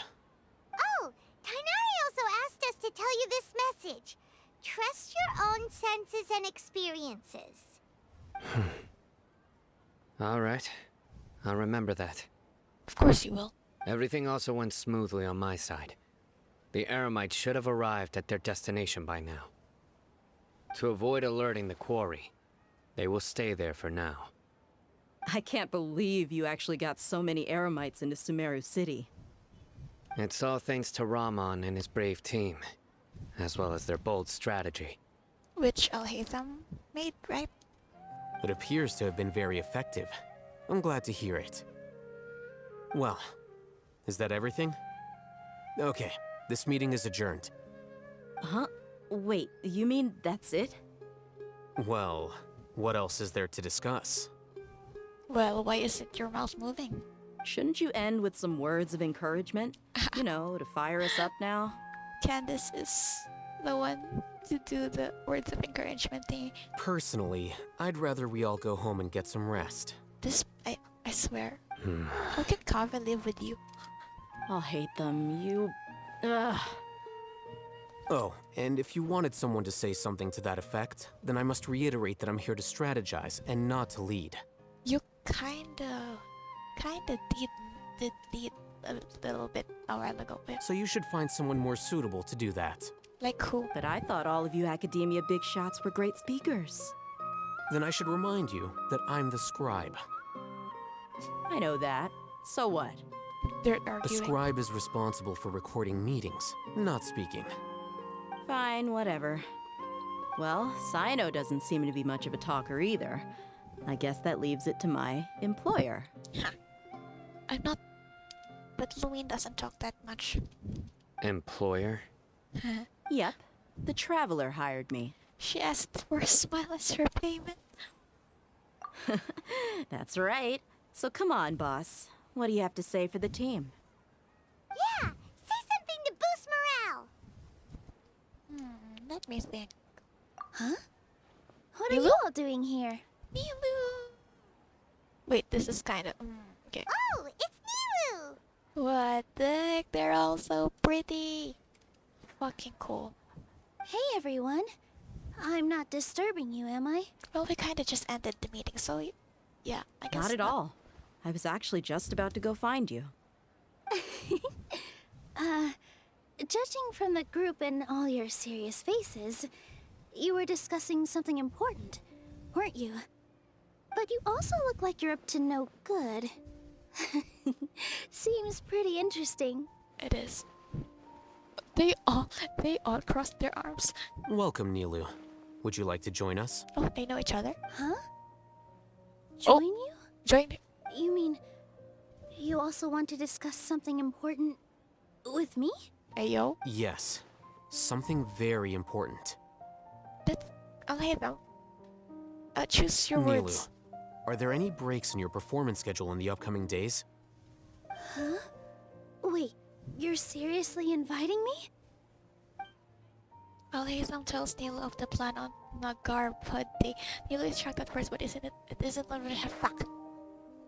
Oh, Tighnari also asked us to tell you this message. Trust your own senses and experiences. All right. I'll remember that. Of course you will. Everything also went smoothly on my side. The Eremites should have arrived at their destination by now. To avoid alerting the quarry, they will stay there for now. I can't believe you actually got so many Eremites into Sumeru City. It's all thanks to Rahman and his brave team, as well as their bold strategy. Which Alhaitham made, right? It appears to have been very effective. I'm glad to hear it. Well, is that everything? Okay, this meeting is adjourned. Huh? Wait, you mean that's it? Well, what else is there to discuss? Well, why isn't your mouth moving? Shouldn't you end with some words of encouragement? You know, to fire us up now? Candace is the one to do the words of encouragement thing. Personally, I'd rather we all go home and get some rest. This, I swear. How can Kava live with you? I'll hate them. You... Ugh. Oh, and if you wanted someone to say something to that effect, then I must reiterate that I'm here to strategize and not to lead. You kinda did lead a little bit a while ago. So you should find someone more suitable to do that. Like who? But I thought all of you academia big shots were great speakers. Then I should remind you that I'm the scribe. I know that. So what? They're A arguing. scribe is responsible for recording meetings, not speaking. Fine, whatever. Well, Cyno doesn't seem to be much of a talker either. I guess that leaves it to my employer. I'm not... But Luwin doesn't talk that much. Employer? Yep. The Traveler hired me. She asked for a smile as her payment. That's right. So come on, boss. What do you have to say for the team? Yeah, say something to boost morale. me think. Huh? What are Nilu? you all doing here? Nilu! Wait, this is kind of... okay. Oh, it's Nilu! What the heck? They're all so pretty. Fucking cool. Hey, everyone. I'm not disturbing you, am I? Well, we kind of just ended the meeting, so yeah, I guess Not at all. I was actually just about to go find you. Judging from the group and all your serious faces, you were discussing something important, weren't you? But you also look like you're up to no good. Seems pretty interesting. It is. They all crossed their arms. Welcome, Nilu. Would you like to join us? Oh, they know each other. Huh? Join you? Join. You mean you also want to discuss something important with me? Ayo. Yes. Something very important. That's Alhaitham. Choose your Nilu, words. are there any breaks in your performance schedule in the upcoming days? Huh? Wait, you're seriously inviting me? Alhaitham tells Nilu of the plan on Nagarpad Day. Nilu is shocked at first, but isn't it? It isn't already a fact.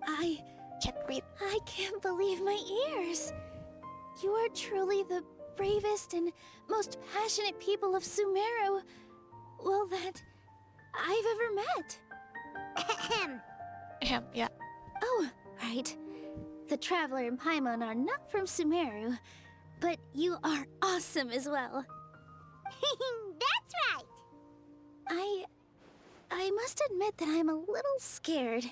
I can't read. I can't believe my ears. You are truly the bravest and most passionate people of Sumeru. Well, that I've ever met. Ahem, yeah. Oh, right. The Traveler and Paimon are not from Sumeru, but you are awesome as well. That's right. I must admit that I'm a little scared.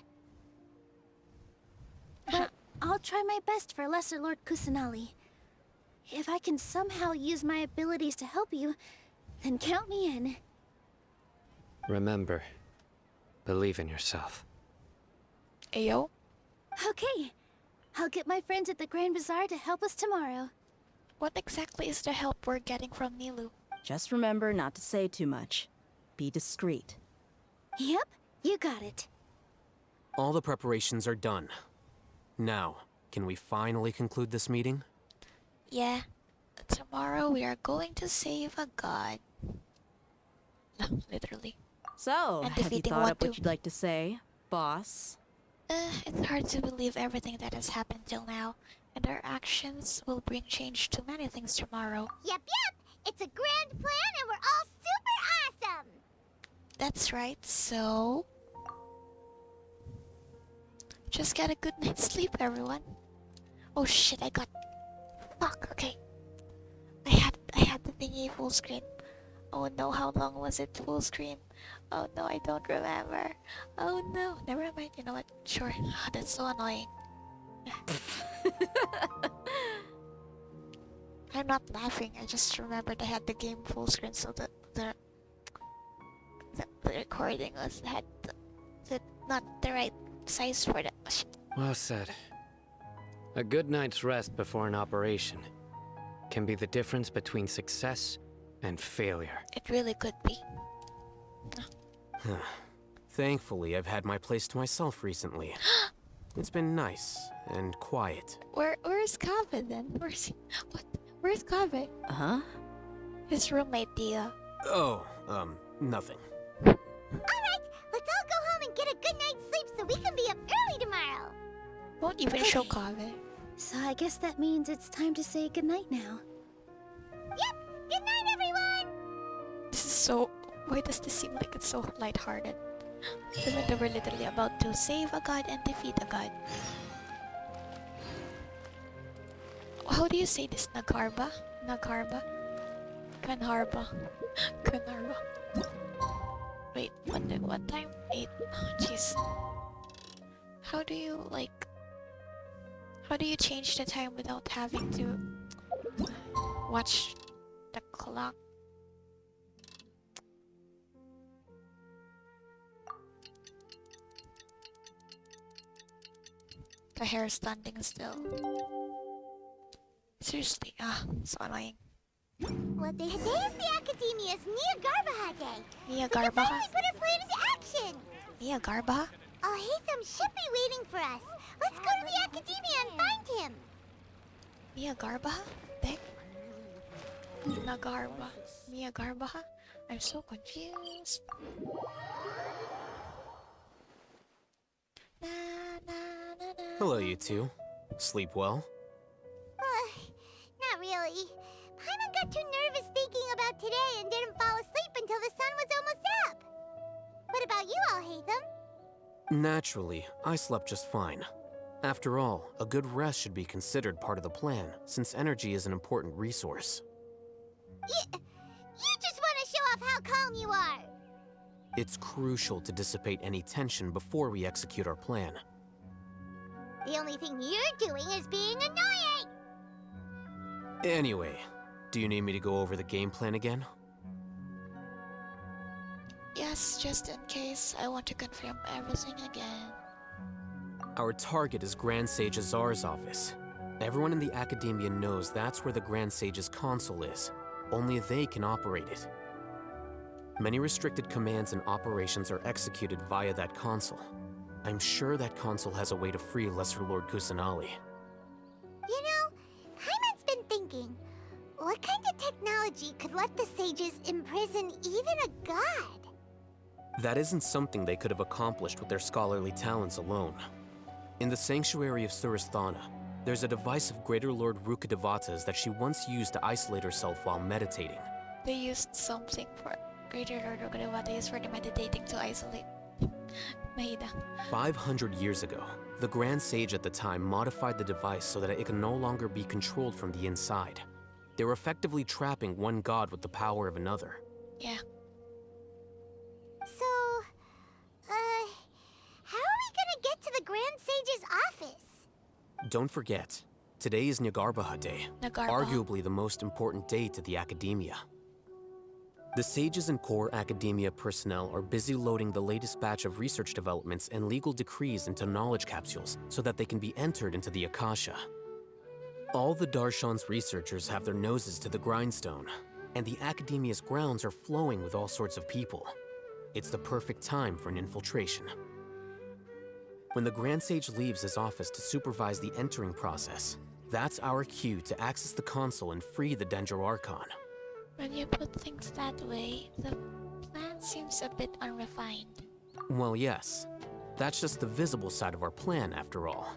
But I'll try my best for Lesser Lord Kusanali. If I can somehow use my abilities to help you, then count me in. Remember, believe in yourself. Ayo. Okay. I'll get my friends at the Grand Bazaar to help us tomorrow. What exactly is the help we're getting from Nilu? Just remember not to say too much. Be discreet. Yep, you got it. All the preparations are done. Now, can we finally conclude this meeting? Yeah. Tomorrow we are going to save a god. No, literally. So, And have you defeating thought one up what too. you'd like to say, boss? It's hard to believe everything that has happened till now, and our actions will bring change to many things tomorrow. Yep. It's a grand plan and we're all super awesome. That's right, so... just get a good night's sleep, everyone. Oh shit, I got... Fuck, okay. I had the thingy full screen. Oh no, how long was it full screen? Oh no, I don't remember. Oh no, never mind, you know what? Sure, that's so annoying. I'm not laughing, I just remembered I had the game full screen, so the recording had not the right size for the... Well said. A good night's rest before an operation can be the difference between success and failure. It really could be. Thankfully, I've had my place to myself recently. It's been nice and quiet. Where's Kaveh then? Where's Kaveh? Huh? His roommate, Dia. Oh, nothing. Alright, let's all go home and get a good night's sleep so we can be up early tomorrow. Won't even show Kaveh. So I guess that means it's time to say goodnight now. Yep, good night everyone! This is so... Why does this seem like it's so lighthearted? Even though we're literally about to save a god and defeat a god. How do you say this? Nagarba? Nagarba? Kanharba? Kanharba. Wait, what time? 8? Oh, jeez. How do you, like... How do you change the time without having to watch the clock? The hair is standing still. Seriously, so annoying. What day? Today is the Academia's Niagarbaha Day. We can Niagarbaha? finally put our plan into action. Niagarbaha? Alhaitham should be waiting for us. Let's go to the Academia and find him. Niagarbaha? Nagarba. Niagarbaha? I'm so confused. Na, na, na, na. Hello, you two. Sleep well? Not really. Paimon got too nervous thinking about today and didn't fall asleep until the sun was almost up. What about you, Alhaitham? Naturally, I slept just fine. After all, a good rest should be considered part of the plan, since energy is an important resource. You just want to show off how calm you are. It's crucial to dissipate any tension before we execute our plan. The only thing you're doing is being annoying. Anyway, do you need me to go over the game plan again? Yes, just in case. I want to confirm everything again. Our target is Grand Sage Azar's office. Everyone in the Academia knows that's where the Grand Sage's console is. Only they can operate it. Many restricted commands and operations are executed via that console. I'm sure that console has a way to free Lesser Lord Kusanali. You know, Paimon's been thinking, what kind of technology could let the sages imprison even a god? That isn't something they could have accomplished with their scholarly talents alone. In the Sanctuary of Surasthana, there's a device of Greater Lord Rukkhadevata's that she once used to isolate herself while meditating. They used something for Greater Lord Rukkhadevata used for the meditating to isolate Mahida. 500 years ago, the Grand Sage at the time modified the device so that it can no longer be controlled from the inside. They were effectively trapping one god with the power of another. Yeah. So, how are we gonna get to the Grand Sage's office? Don't forget, today is Nagarbaha Day, Nagarbaha. arguably the most important day to the Academia. The sages and core Academia personnel are busy loading the latest batch of research developments and legal decrees into knowledge capsules so that they can be entered into the Akasha. All the Darshan's researchers have their noses to the grindstone, and the Academia's grounds are flowing with all sorts of people. It's the perfect time for an infiltration. When the Grand Sage leaves his office to supervise the entering process, that's our cue to access the console and free the Dendro Archon. When you put things that way, the plan seems a bit unrefined. Well, yes. That's just the visible side of our plan, after all.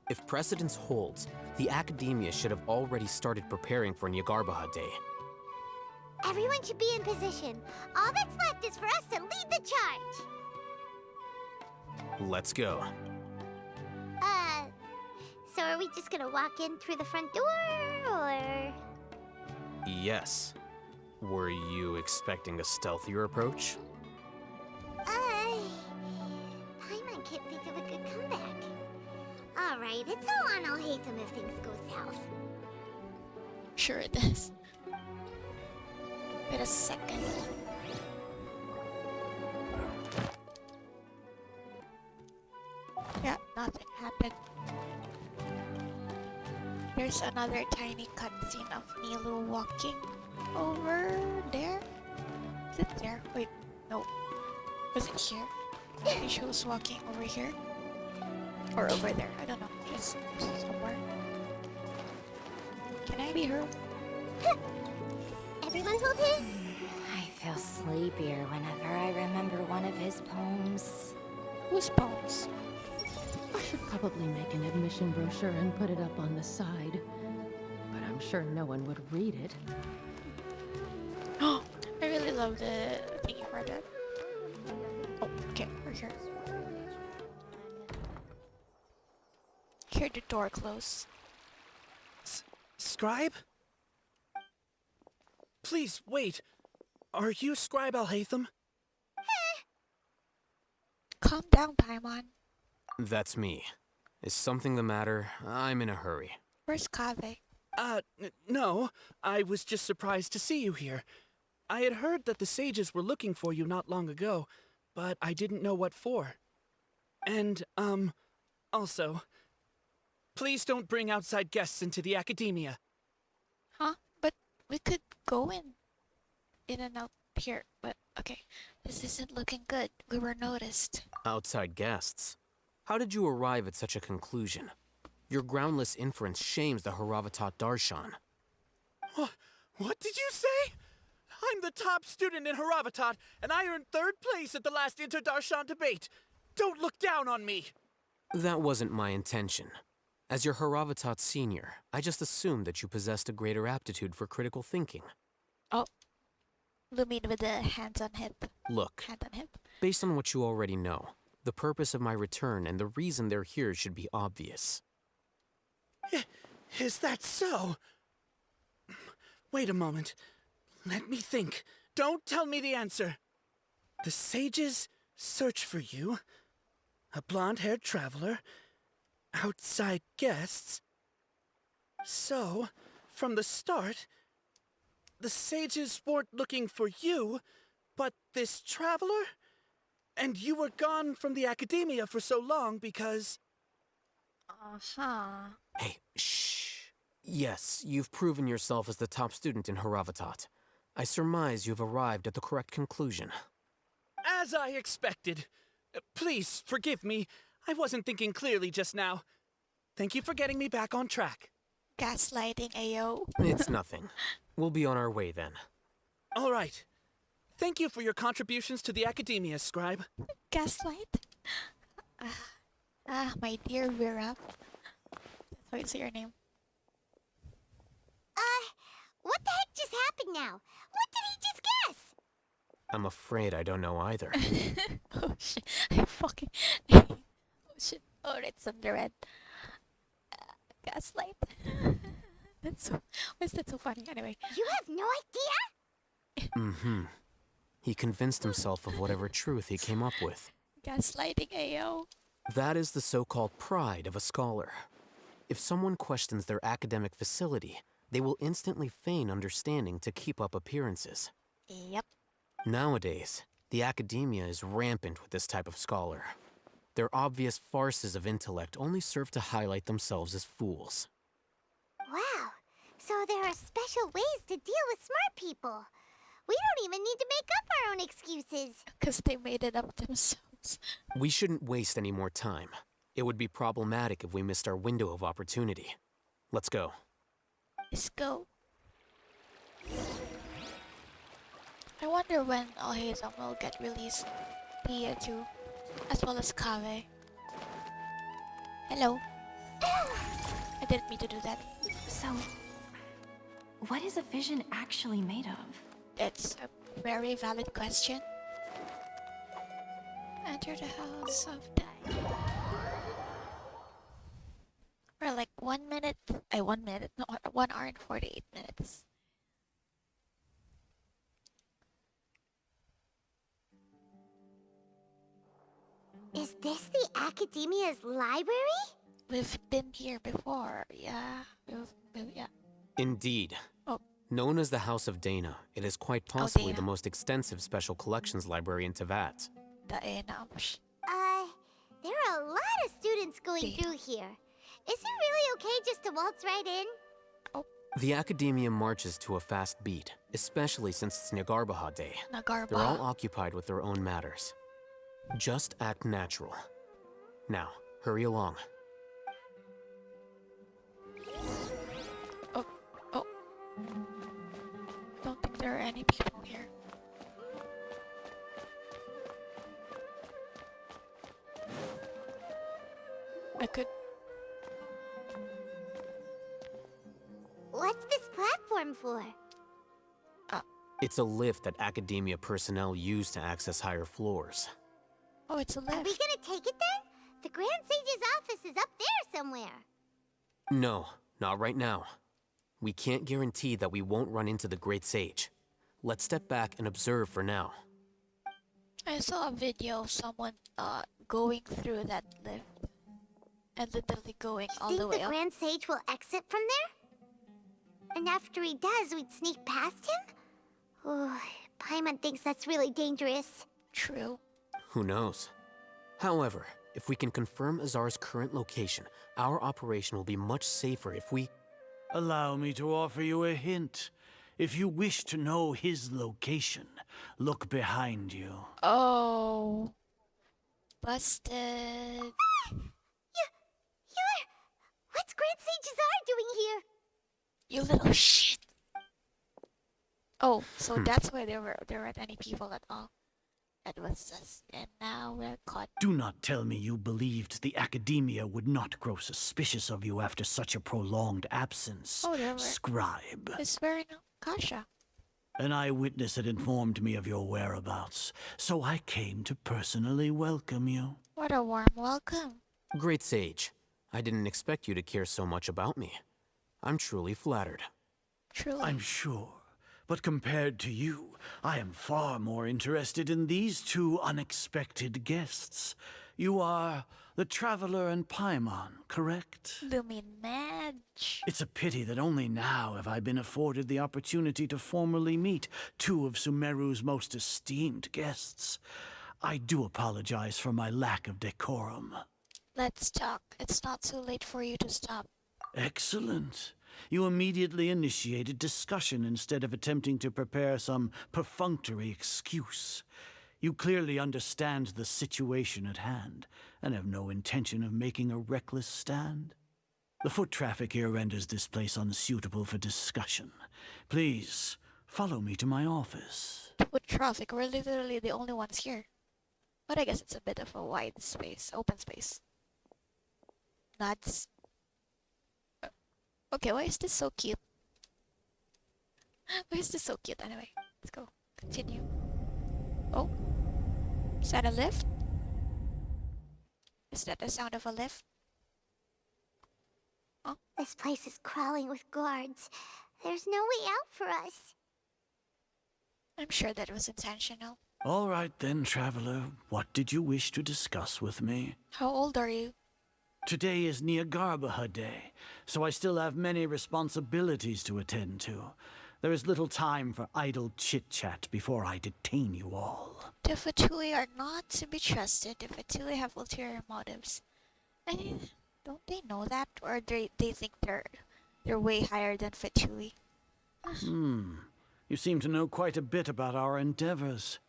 If precedence holds, the Academia should have already started preparing for Nagarbaha Day. Everyone should be in position. All that's left is for us to lead the charge. Let's go. So are we just gonna walk in through the front door, or...? Yes. Were you expecting a stealthier approach? Paimon can't think of a good comeback. Alright, it's all on Alhaitham if things go south. Sure it is. Wait a second. Yeah, nothing happened. There's another tiny cutscene of Nilu walking over there. Is it there? Wait, no. Was it here? Maybe she was walking over here. Or over there. I don't know. Just somewhere. Can I be her? Everyone hold his? I feel sleepier whenever I remember one of his poems. Whose poems? I should probably make an admission brochure and put it up on the side. But I'm sure no one would read it. Oh, I really love the thingy for that. Oh, okay, we're here. Hear the door close. Scribe? Please, wait. Are you Scribe Alhaitham? Calm down, Paimon. That's me. Is something the matter? I'm in a hurry. Where's Kaveh? No. I was just surprised to see you here. I had heard that the sages were looking for you not long ago, but I didn't know what for. And, also, please don't bring outside guests into the Academia. Huh? But we could go in and out here. But, okay, this isn't looking good. We were noticed. Outside guests? How did you arrive at such a conclusion? Your groundless inference shames the Haravatat Darshan. What did you say? I'm the top student in Haravatat, and I earned 3rd place at the last Inter-Darshan debate. Don't look down on me. That wasn't my intention. As your Haravatat senior, I just assumed that you possessed a greater aptitude for critical thinking. Oh. Lumine with the hands on hip. Look, Hand on hip. based on what you already know, the purpose of my return and the reason they're here should be obvious. Is that so? Wait a moment. Let me think. Don't tell me the answer. The sages search for you. A blonde-haired traveler. Outside guests. So, from the start, the sages weren't looking for you, but this traveler? And you were gone from the academia for so long because... Uh-huh. Hey, shh. Yes, you've proven yourself as the top student in Haravatat. I surmise you've arrived at the correct conclusion. As I expected. Please, forgive me. I wasn't thinking clearly just now. Thank you for getting me back on track. Gaslighting, Ayo. It's nothing. We'll be on our way then. All right. Thank you for your contributions to the academia, Scribe. Gaslight? My dear Vera. That's how you say your name. What the heck just happened now? What did he just guess? I'm afraid I don't know either. Oh shit, I fucking... oh shit, oh it's on the red. Gaslight. That's so... Why is that so funny? Anyway. You have no idea? Mm-hmm. He convinced himself of whatever truth he came up with. Gaslighting, Ayo. That is the so-called pride of a scholar. If someone questions their academic facility, they will instantly feign understanding to keep up appearances. Yep. Nowadays, the academia is rampant with this type of scholar. Their obvious farces of intellect only serve to highlight themselves as fools. Wow. So there are special ways to deal with smart people. We don't even need to make up our own excuses. Because they made it up themselves. We shouldn't waste any more time. It would be problematic if we missed our window of opportunity. Let's go. Let's go. I wonder when Alhaitham will get released. Pia too. As well as Kave. Hello. I didn't mean to do that. So, what is a vision actually made of? It's a very valid question. Enter the house of time. We're like 1 minute, 1 minute, no, 1 hour and 48 minutes. Is this the Academia's library? We've been here before, yeah. Yeah. Indeed. Oh. Known as the House of Dana, it is quite possibly the most extensive special collections library in Tevat. There are a lot of students going through here. Is it really okay just to waltz right in? The Academia marches to a fast beat, especially since it's Nagarbaha Day. They're all occupied with their own matters. Just act natural. Now, hurry along. Oh. Don't think there are any people here. I could... What's this platform for? It's a lift that Academia personnel use to access higher floors. Oh, it's a lift. Are we gonna take it then? The Grand Sage's office is up there somewhere. No, not right now. We can't guarantee that we won't run into the Great Sage. Let's step back and observe for now. I saw a video of someone going through that lift. And literally going all the way Think up. the Grand Sage will exit from there? And after he does, we'd sneak past him? Oh, Paimon thinks that's really dangerous. True. Who knows? However, if we can confirm Azar's current location, our operation will be much safer if we... Allow me to offer you a hint. If you wish to know his location, look behind you. Oh. Busted. What's Grand Sage Azar doing here? You little shit. Oh, so that's why there weren't any people at all. That was us, and now we're caught. Do not tell me you believed the academia would not grow suspicious of you after such a prolonged absence, Oh, there were. scribe. It's wearing a kasha. An eyewitness had informed me of your whereabouts, so I came to personally welcome you. What a warm welcome. Great sage. I didn't expect you to care so much about me. I'm truly flattered. Truly. I'm sure. But compared to you, I am far more interested in these two unexpected guests. You are the Traveler and Paimon, correct? Luminage. It's a pity that only now have I been afforded the opportunity to formally meet two of Sumeru's most esteemed guests. I do apologize for my lack of decorum. Let's talk. It's not too late for you to stop. Excellent. You immediately initiated discussion instead of attempting to prepare some perfunctory excuse. You clearly understand the situation at hand, and have no intention of making a reckless stand. The foot traffic here renders this place unsuitable for discussion. Please, follow me to my office. With traffic, we're literally the only ones here. But I guess it's a bit of a wide space, open space. Nuts. Okay, why is this so cute? Why is this so cute anyway? Let's go. Continue. Oh. Is that a lift? Is that the sound of a lift? Oh. This place is crawling with guards. There's no way out for us. I'm sure that was intentional. All right then, Traveler. What did you wish to discuss with me? How old are you? Today is Niagarbaha Day, so I still have many responsibilities to attend to. There is little time for idle chit-chat before I detain you all. The Fatui are not to be trusted. The Fatui have ulterior motives. I mean, don't they know that? Or they think they're way higher than Fatui? You seem to know quite a bit about our endeavors.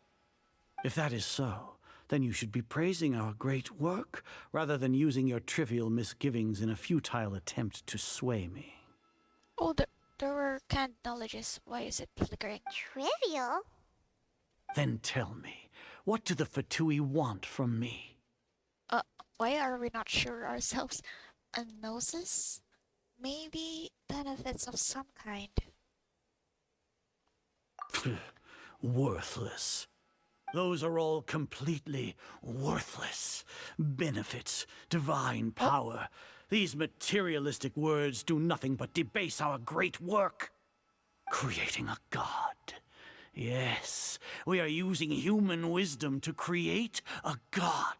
If that is so, then you should be praising our great work, rather than using your trivial misgivings in a futile attempt to sway me. Oh, there were canned knowledges. Why is it flickering? Trivial? Then tell me, what do the Fatui want from me? Why are we not sure ourselves? A gnosis? Maybe benefits of some kind. Worthless. Those are all completely worthless. Benefits, divine power. These materialistic words do nothing but debase our great work. Creating a god. Yes, we are using human wisdom to create a god.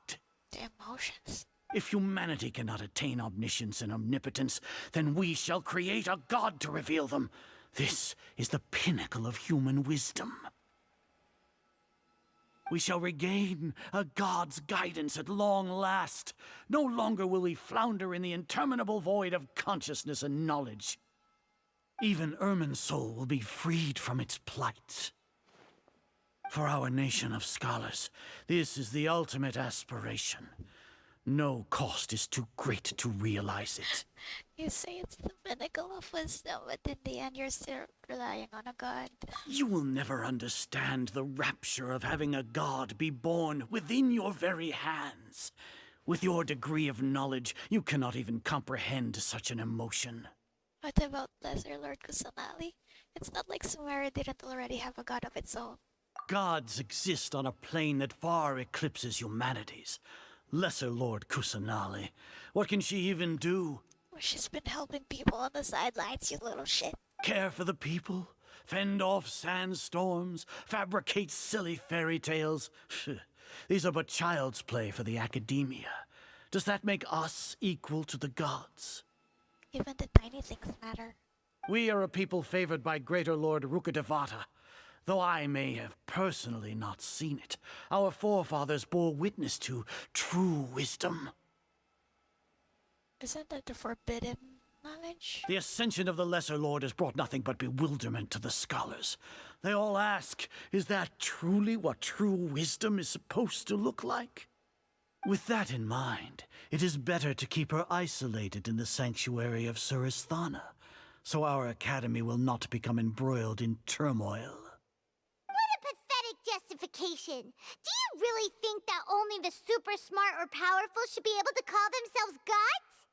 The emotions. If humanity cannot attain omniscience and omnipotence, then we shall create a god to reveal them. This is the pinnacle of human wisdom. We shall regain a god's guidance at long last. No longer will we flounder in the interminable void of consciousness and knowledge. Even Irminsul will be freed from its plight. For our nation of scholars, this is the ultimate aspiration. No cost is too great to realize it. You say it's the pinnacle of wisdom, but in the end you're still relying on a god. You will never understand the rapture of having a god be born within your very hands. With your degree of knowledge, you cannot even comprehend such an emotion. What about Lesser Lord Kusanali? It's not like Sumeru didn't already have a god of its own. Gods exist on a plane that far eclipses humanity's. Lesser Lord Kusanali. What can she even do? Well, she's been helping people on the sidelines, you little shit. Care for the people? Fend off sandstorms? Fabricate silly fairy tales? These are but child's play for the academia. Does that make us equal to the gods? Even the tiny things matter. We are a people favored by Greater Lord Rukkhadevata. Though I may have personally not seen it, our forefathers bore witness to true wisdom. Isn't that the forbidden knowledge? The ascension of the Lesser Lord has brought nothing but bewilderment to the scholars. They all ask, is that truly what true wisdom is supposed to look like? With that in mind, it is better to keep her isolated in the sanctuary of Surasthana, so our academy will not become embroiled in turmoil. unification. Do you really think that only the super smart or powerful should be able to call themselves gods?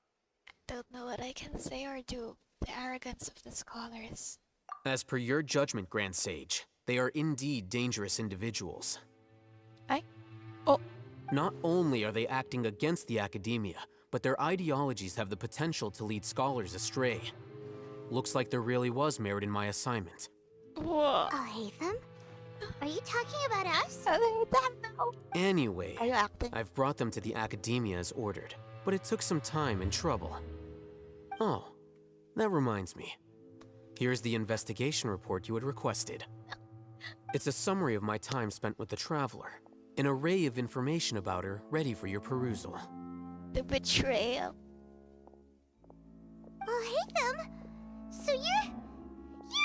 Don't know what I can say or do. The arrogance of the scholars. As per your judgment, Grand Sage, they are indeed dangerous individuals. Not only are they acting against the academia, but their ideologies have the potential to lead scholars astray. Looks like there really was merit in my assignment. Whoa. Alhaitham? Are you talking about us? No. Anyway, Are you acting? I've brought them to the academia as ordered, but it took some time and trouble. Oh, that reminds me. Here's the investigation report you had requested. It's a summary of my time spent with the Traveler. An array of information about her ready for your perusal. The betrayal. Alhaitham? So you're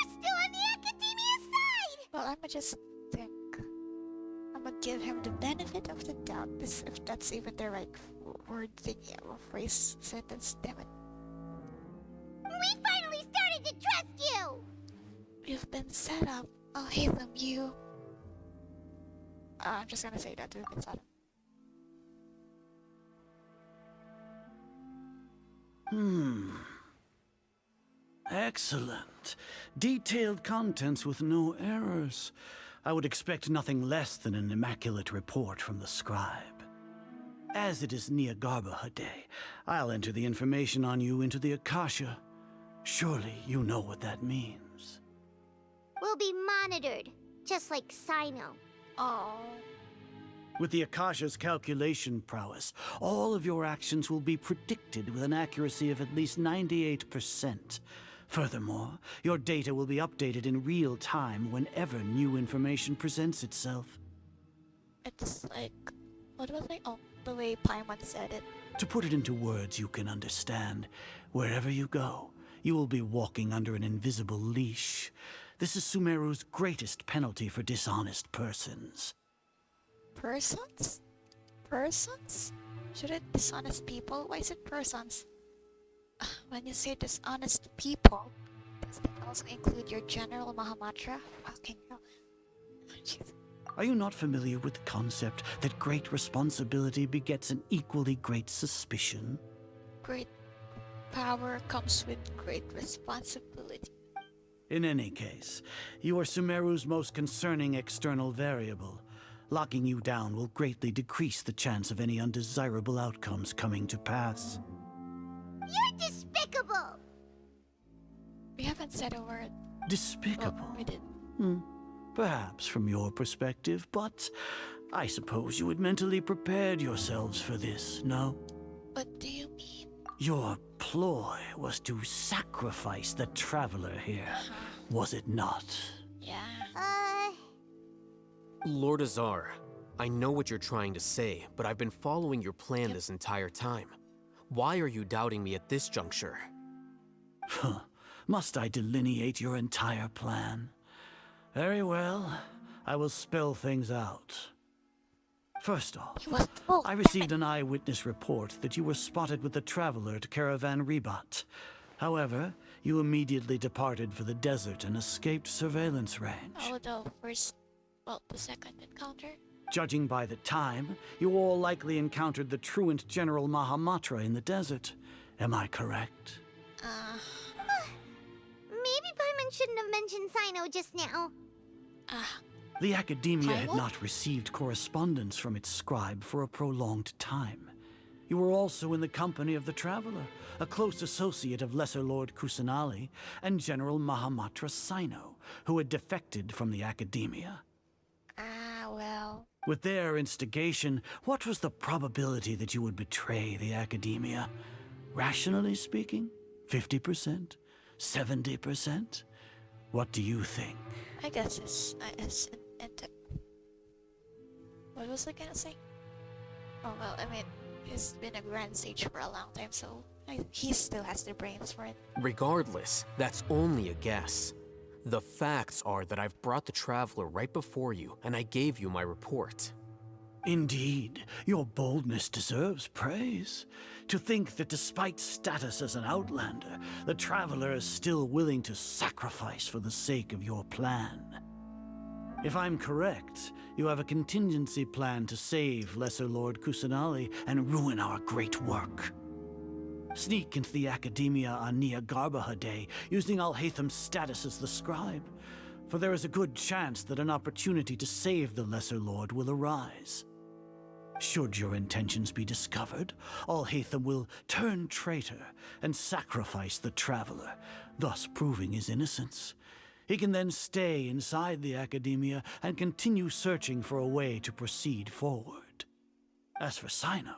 still on the academia side? Well, I'ma just think. I'ma give him the benefit of the doubt. If that's even the right word thingy or phrase sentence, damn it. We finally started to trust you! You've been set up. Alhaitham, you. I'm just gonna say that we've been set up. Excellent. Detailed contents with no errors. I would expect nothing less than an immaculate report from the scribe. As it is Niagarbaha Day, I'll enter the information on you into the Akasha. Surely you know what that means. We'll be monitored, just like Cyno. Oh. With the Akasha's calculation prowess, all of your actions will be predicted with an accuracy of at least 98%. Furthermore, your data will be updated in real time whenever new information presents itself. It's like, what was I? Oh, the way Paimon said it. To put it into words you can understand, wherever you go, you will be walking under an invisible leash. This is Sumeru's greatest penalty for dishonest persons. Persons? Persons? Shouldn't dishonest people? Why is it persons? When you say dishonest people, does that also include your General Mahamatra? Fucking hell. Jeez. Are you not familiar with the concept that great responsibility begets an equally great suspicion? Great power comes with great responsibility. In any case, you are Sumeru's most concerning external variable. Locking you down will greatly decrease the chance of any undesirable outcomes coming to pass. You're despicable! We haven't said a word. Despicable? Oh, we did. Perhaps from your perspective, but I suppose you had mentally prepared yourselves for this, no? What do you mean? Your ploy was to sacrifice the Traveler here, was it not? Yeah. Lord Azar, I know what you're trying to say, but I've been following your plan this entire time. Why are you doubting me at this juncture? Must I delineate your entire plan? Very well, I will spell things out. First off, I received an eyewitness report that you were spotted with the Traveler at Caravan Ribat. However, you immediately departed for the desert and escaped surveillance range. Oh, the second encounter? Judging by the time, you all likely encountered the truant General Mahamatra in the desert. Am I correct? Maybe Paimon shouldn't have mentioned Cyno just now. The Academia had not received correspondence from its scribe for a prolonged time. You were also in the company of the Traveler, a close associate of Lesser Lord Kusanali and General Mahamatra Cyno, who had defected from the Academia. Well. With their instigation, what was the probability that you would betray the Academia? Rationally speaking, 50%? 70%? What do you think? I guess it's what was I gonna say? Oh well, I mean, he's been a Grand Sage for a long time, so he still has the brains for it. Regardless, that's only a guess. The facts are that I've brought the Traveler right before you, and I gave you my report. Indeed, your boldness deserves praise. To think that despite status as an outlander, the Traveler is still willing to sacrifice for the sake of your plan. If I'm correct, you have a contingency plan to save Lesser Lord Kusanali and ruin our great work. Sneak into the Academia on Nia Garbaha Day, using Alhaitham's status as the scribe, for there is a good chance that an opportunity to save the Lesser Lord will arise. Should your intentions be discovered, Alhaitham will turn traitor and sacrifice the Traveler, thus proving his innocence. He can then stay inside the Academia and continue searching for a way to proceed forward. As for Cyno,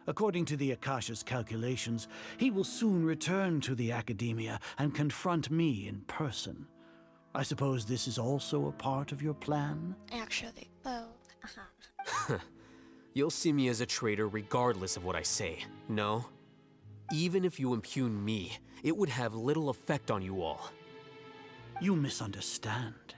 according to the Akasha's calculations, he will soon return to the Academia and confront me in person. I suppose this is also a part of your plan? Actually, well, You'll see me as a traitor regardless of what I say, no? Even if you impugn me, it would have little effect on you all. You misunderstand.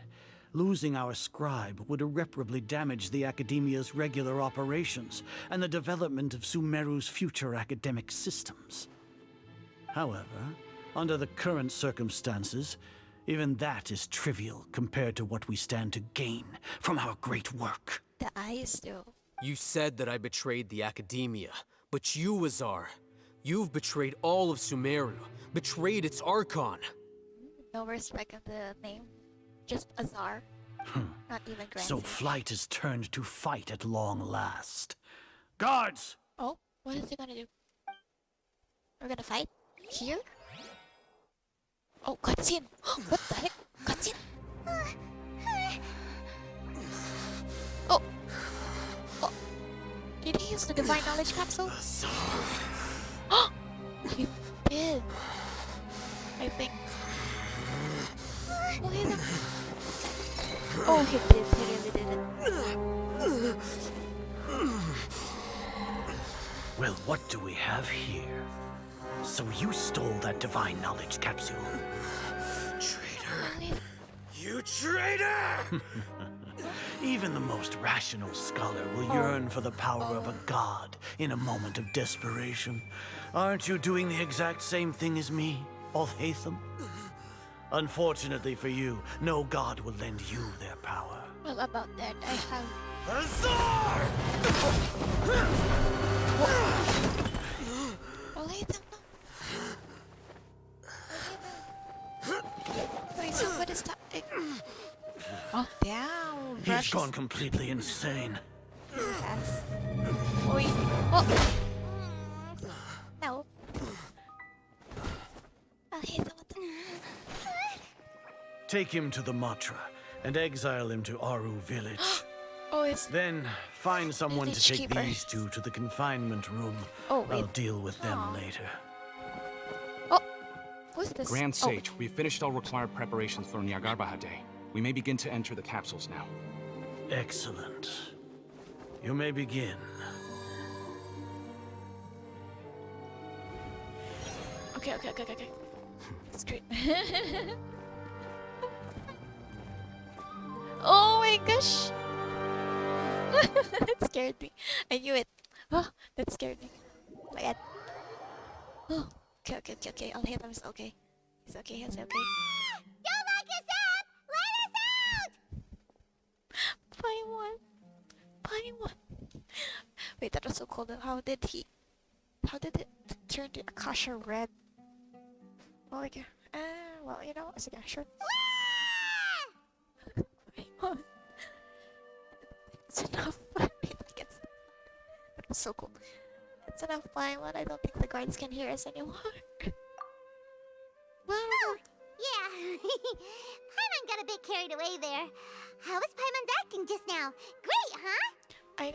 Losing our scribe would irreparably damage the Academia's regular operations and the development of Sumeru's future academic systems. However, under the current circumstances, even that is trivial compared to what we stand to gain from our great work. the eyes though. You said that I betrayed the Academia, but you, Azar, you've betrayed all of Sumeru, betrayed its Archon. No respect in the name. Just Azar. Not even Grand So Sage. flight is turned to fight at long last. Guards! Oh, what is he gonna do? We're gonna fight? Here? Oh, cutscene! What the heck? Cutscene! Oh! Oh! Did he use the Divine Knowledge Capsule? Oh! He did! I think. Oh, he did. Oh, he did. He really did it. Well, what do we have here? So you stole that Divine Knowledge Capsule. Traitor! You traitor! Even the most rational scholar will yearn for the power of a god in a moment of desperation. Aren't you doing the exact same thing as me, Alhaitham? Unfortunately for you, no god will lend you their power. Well, about that, I have. Azar! Alhaitham, no. Wait, so what is that? Oh, damn. He's gone completely insane. Yes. Oi. Oh. No. Alhaitham, what the... Take him to the Matra and exile him to Aru village. Oh, it's... Then find someone to Village take keeper. these two to the confinement room. Oh, wait. I'll deal with them later. Oh, who's this? Grand Oh. Sage, we've finished all required preparations for Nyagarbha Day. We may begin to enter the capsules now. Excellent. You may begin. Okay. That's great. Oh my gosh! That scared me. I knew it. Oh, that scared me. Oh my god. Oh, okay. Alhaitham is okay. He's okay. Don't lock us up! Let us out! Buy one. Wait, that was so cool. How did it turn the Akasha red? Well, like, well, you know, it's like, sure. It's enough. That was so cool. It's enough Paimon. I don't think the guards can hear us anymore. Oh, yeah. Paimon got a bit carried away there. How was Paimon's acting just now? Great, huh? I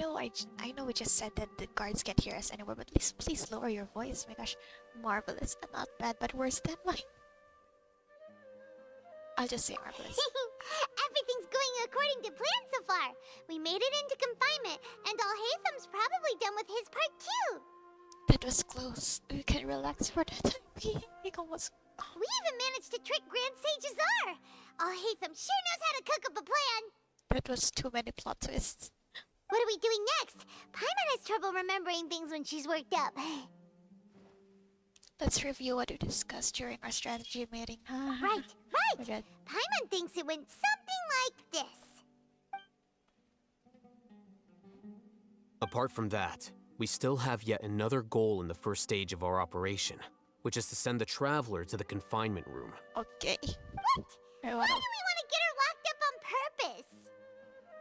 know we just said that the guards can't hear us anymore, but please lower your voice. My gosh, marvelous. Not bad, but worse than mine. I'll just say marvelous. Everything's going according to plan so far. We made it into confinement, and Alhaitham's probably done with his part too. That was close. We can relax for the time being. We even managed to trick Grand Sage Azar. Alhaitham sure knows how to cook up a plan. That was too many plot twists. What are we doing next? Paimon has trouble remembering things when she's worked up. Let's review what we discussed during our strategy meeting. Right. Okay. Paimon thinks it went something like this. Apart from that, we still have yet another goal in the first stage of our operation, which is to send the Traveler to the confinement room. Okay. What? Why do we want to get her locked up on purpose?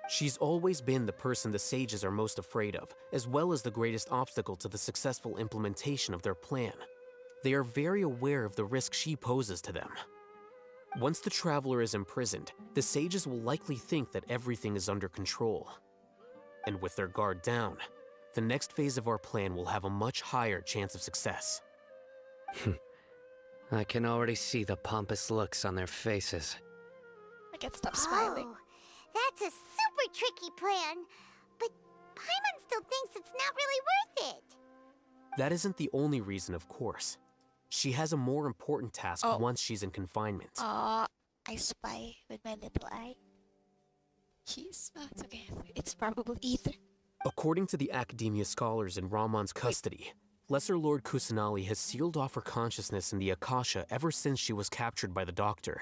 She's always been the person the sages are most afraid of, as well as the greatest obstacle to the successful implementation of their plan. They are very aware of the risk she poses to them. Once the Traveler is imprisoned, the sages will likely think that everything is under control. And with their guard down, the next phase of our plan will have a much higher chance of success. I can already see the pompous looks on their faces. I can't stop smiling. Oh, that's a super tricky plan. But Paimon still thinks it's not really worth it. That isn't the only reason, of course. She has a more important task once she's in confinement. I spy with my little eye. It's okay. It's probably ether. According to the Academia scholars in Ramon's custody, Lesser Lord Kusanali has sealed off her consciousness in the Akasha ever since she was captured by the Doctor.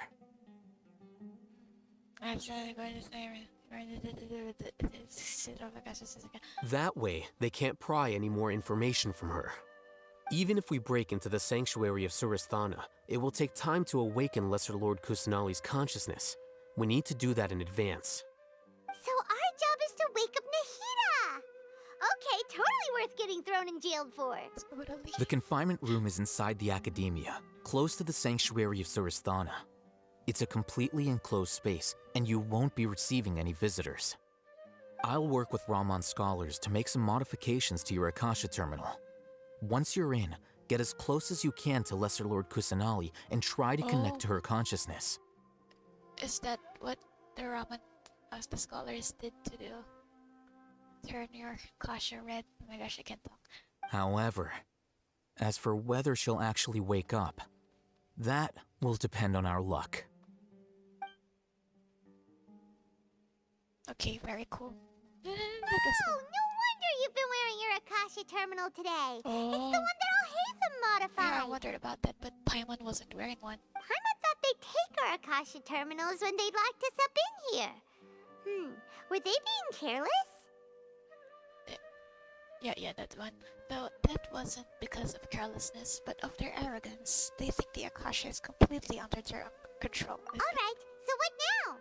That way, they can't pry any more information from her. Even if we break into the sanctuary of Surasthana, it will take time to awaken Lesser Lord Kusanali's consciousness. We need to do that in advance. So our job is to wake up Nahida! Okay, totally worth getting thrown in jail for. The confinement room is inside the Academia, close to the sanctuary of Surasthana. It's a completely enclosed space, and you won't be receiving any visitors. I'll work with Ramon's scholars to make some modifications to your Akasha terminal. Once you're in, get as close as you can to Lesser Lord Kusanali and try to connect to her consciousness. Is that what the Raman, as the scholars did to do? Turn your Akasha red. Oh my gosh, I can't talk. However, as for whether she'll actually wake up, that will depend on our luck. Okay, very cool. Oh, no wonder you've been wearing your Akasha terminal today. It's the one that Alhaitham modified. Yeah, I wondered about that, but Paimon wasn't wearing one. Paimon thought they'd take our Akasha terminals when they'd locked us up in here. Were they being careless? Yeah, that one. Though that wasn't because of carelessness, but of their arrogance. They think the Akasha is completely under their control. Alright, so what now?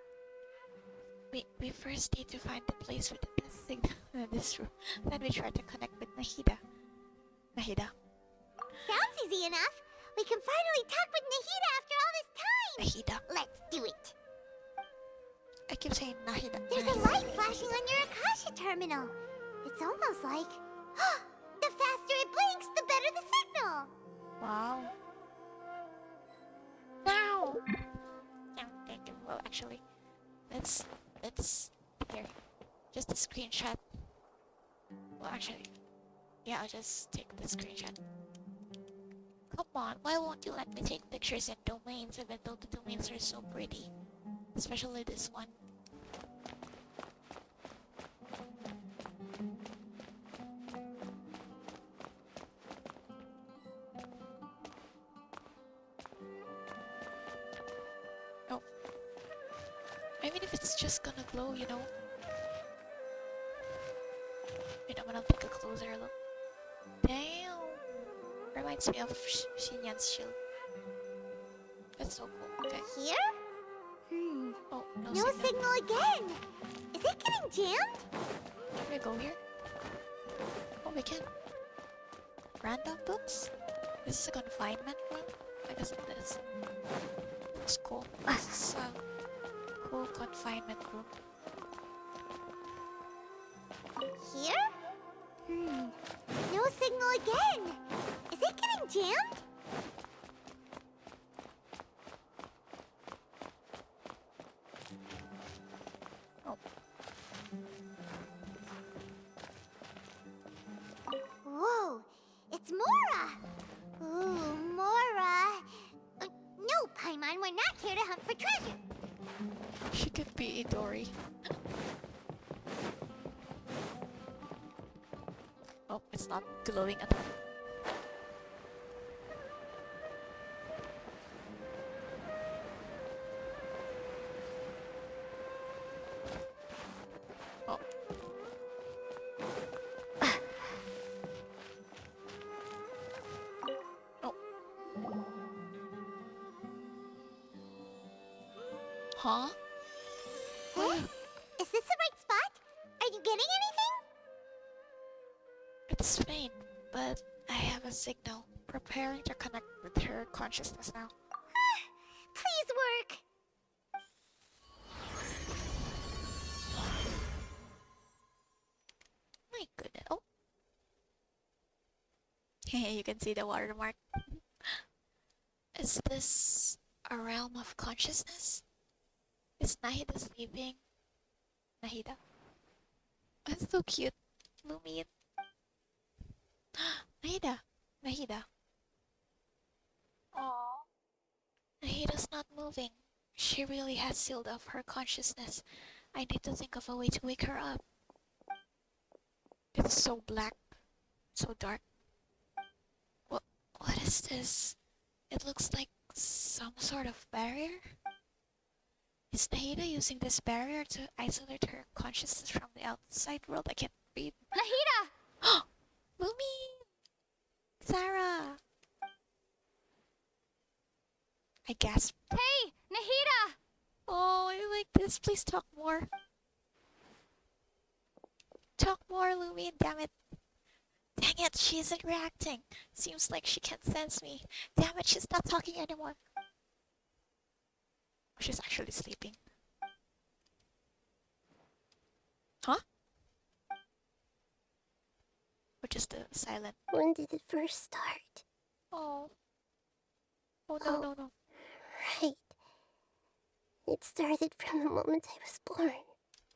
We first need to find the place within the signal in this room. Then we try to connect with Nahida. Sounds easy enough. We can finally talk with Nahida after all this time. Nahida. Let's do it. I keep saying Nahida. There's a light flashing on your Akasha terminal. It's almost like... the faster it blinks, the better the signal. Wow. Now! Well, actually, let's here. Just a screenshot. Well, actually, yeah, I'll just take the screenshot. Come on, why won't you let me take pictures in domains even though the domains are so pretty? Especially this one. Oh. I mean, if it's just gonna glow, you know. Wait, I'm gonna take a closer look. Damn! Reminds me of Xinyan's shield. That's so cool. Okay. Here? Oh, no signal again! Is it getting jammed? Can we go here? Oh, we can. Random books? This is a confinement room? I guess it is. Looks cool. This is a cool confinement room. Here? No signal again! Is it getting jammed? Oh. Whoa! It's Mora! Ooh, Mora! No, Paimon, we're not here to hunt for treasure! She could be Idori. Oh, it's not glowing at all. Oh. Huh? Hey, is this the right spot? Are you getting anything? It's faint, but I have a signal. Preparing to connect with her consciousness now. Please work. My goodness. Oh. You can see the watermark. Is this a realm of consciousness? Is Nahida sleeping? Nahida? That's so cute. Lumian. Nahida. Nahida. Aww. Nahida's not moving. She really has sealed off her consciousness. I need to think of a way to wake her up. It's so black. So dark. What is this? It looks like some sort of barrier? Is Nahida using this barrier to isolate her consciousness from the outside world? I can't read. Nahida! Lumi! Sarah! I gasped. Hey, Nahida! Oh, I like this. Please talk more. Talk more, Lumi, damn it. Dang it, she isn't reacting. Seems like she can't sense me. Damn it, she's not talking anymore. She's actually sleeping. Huh? Or just the silent? When did it first start? Oh. Oh no, no, no. Right. It started from the moment I was born.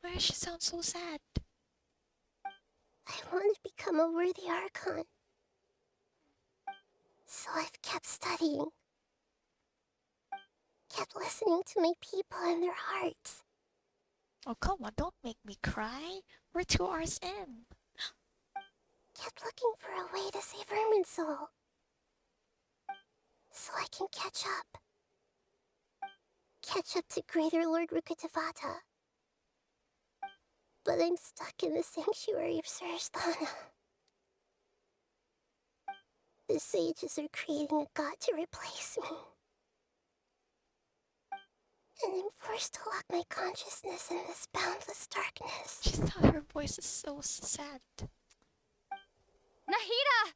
Why does she sound so sad? I want to become a worthy Archon. So I've kept studying. Kept listening to my people and their hearts. Oh, come on, don't make me cry. We're 2 hours in. Kept looking for a way to save Irminsul. So I can catch up. Catch up to Greater Lord Rukkhadevata. But I'm stuck in the sanctuary of Suristhana. The sages are creating a god to replace me. And I'm forced to lock my consciousness in this boundless darkness. She thought her voice is so sad. Nahida!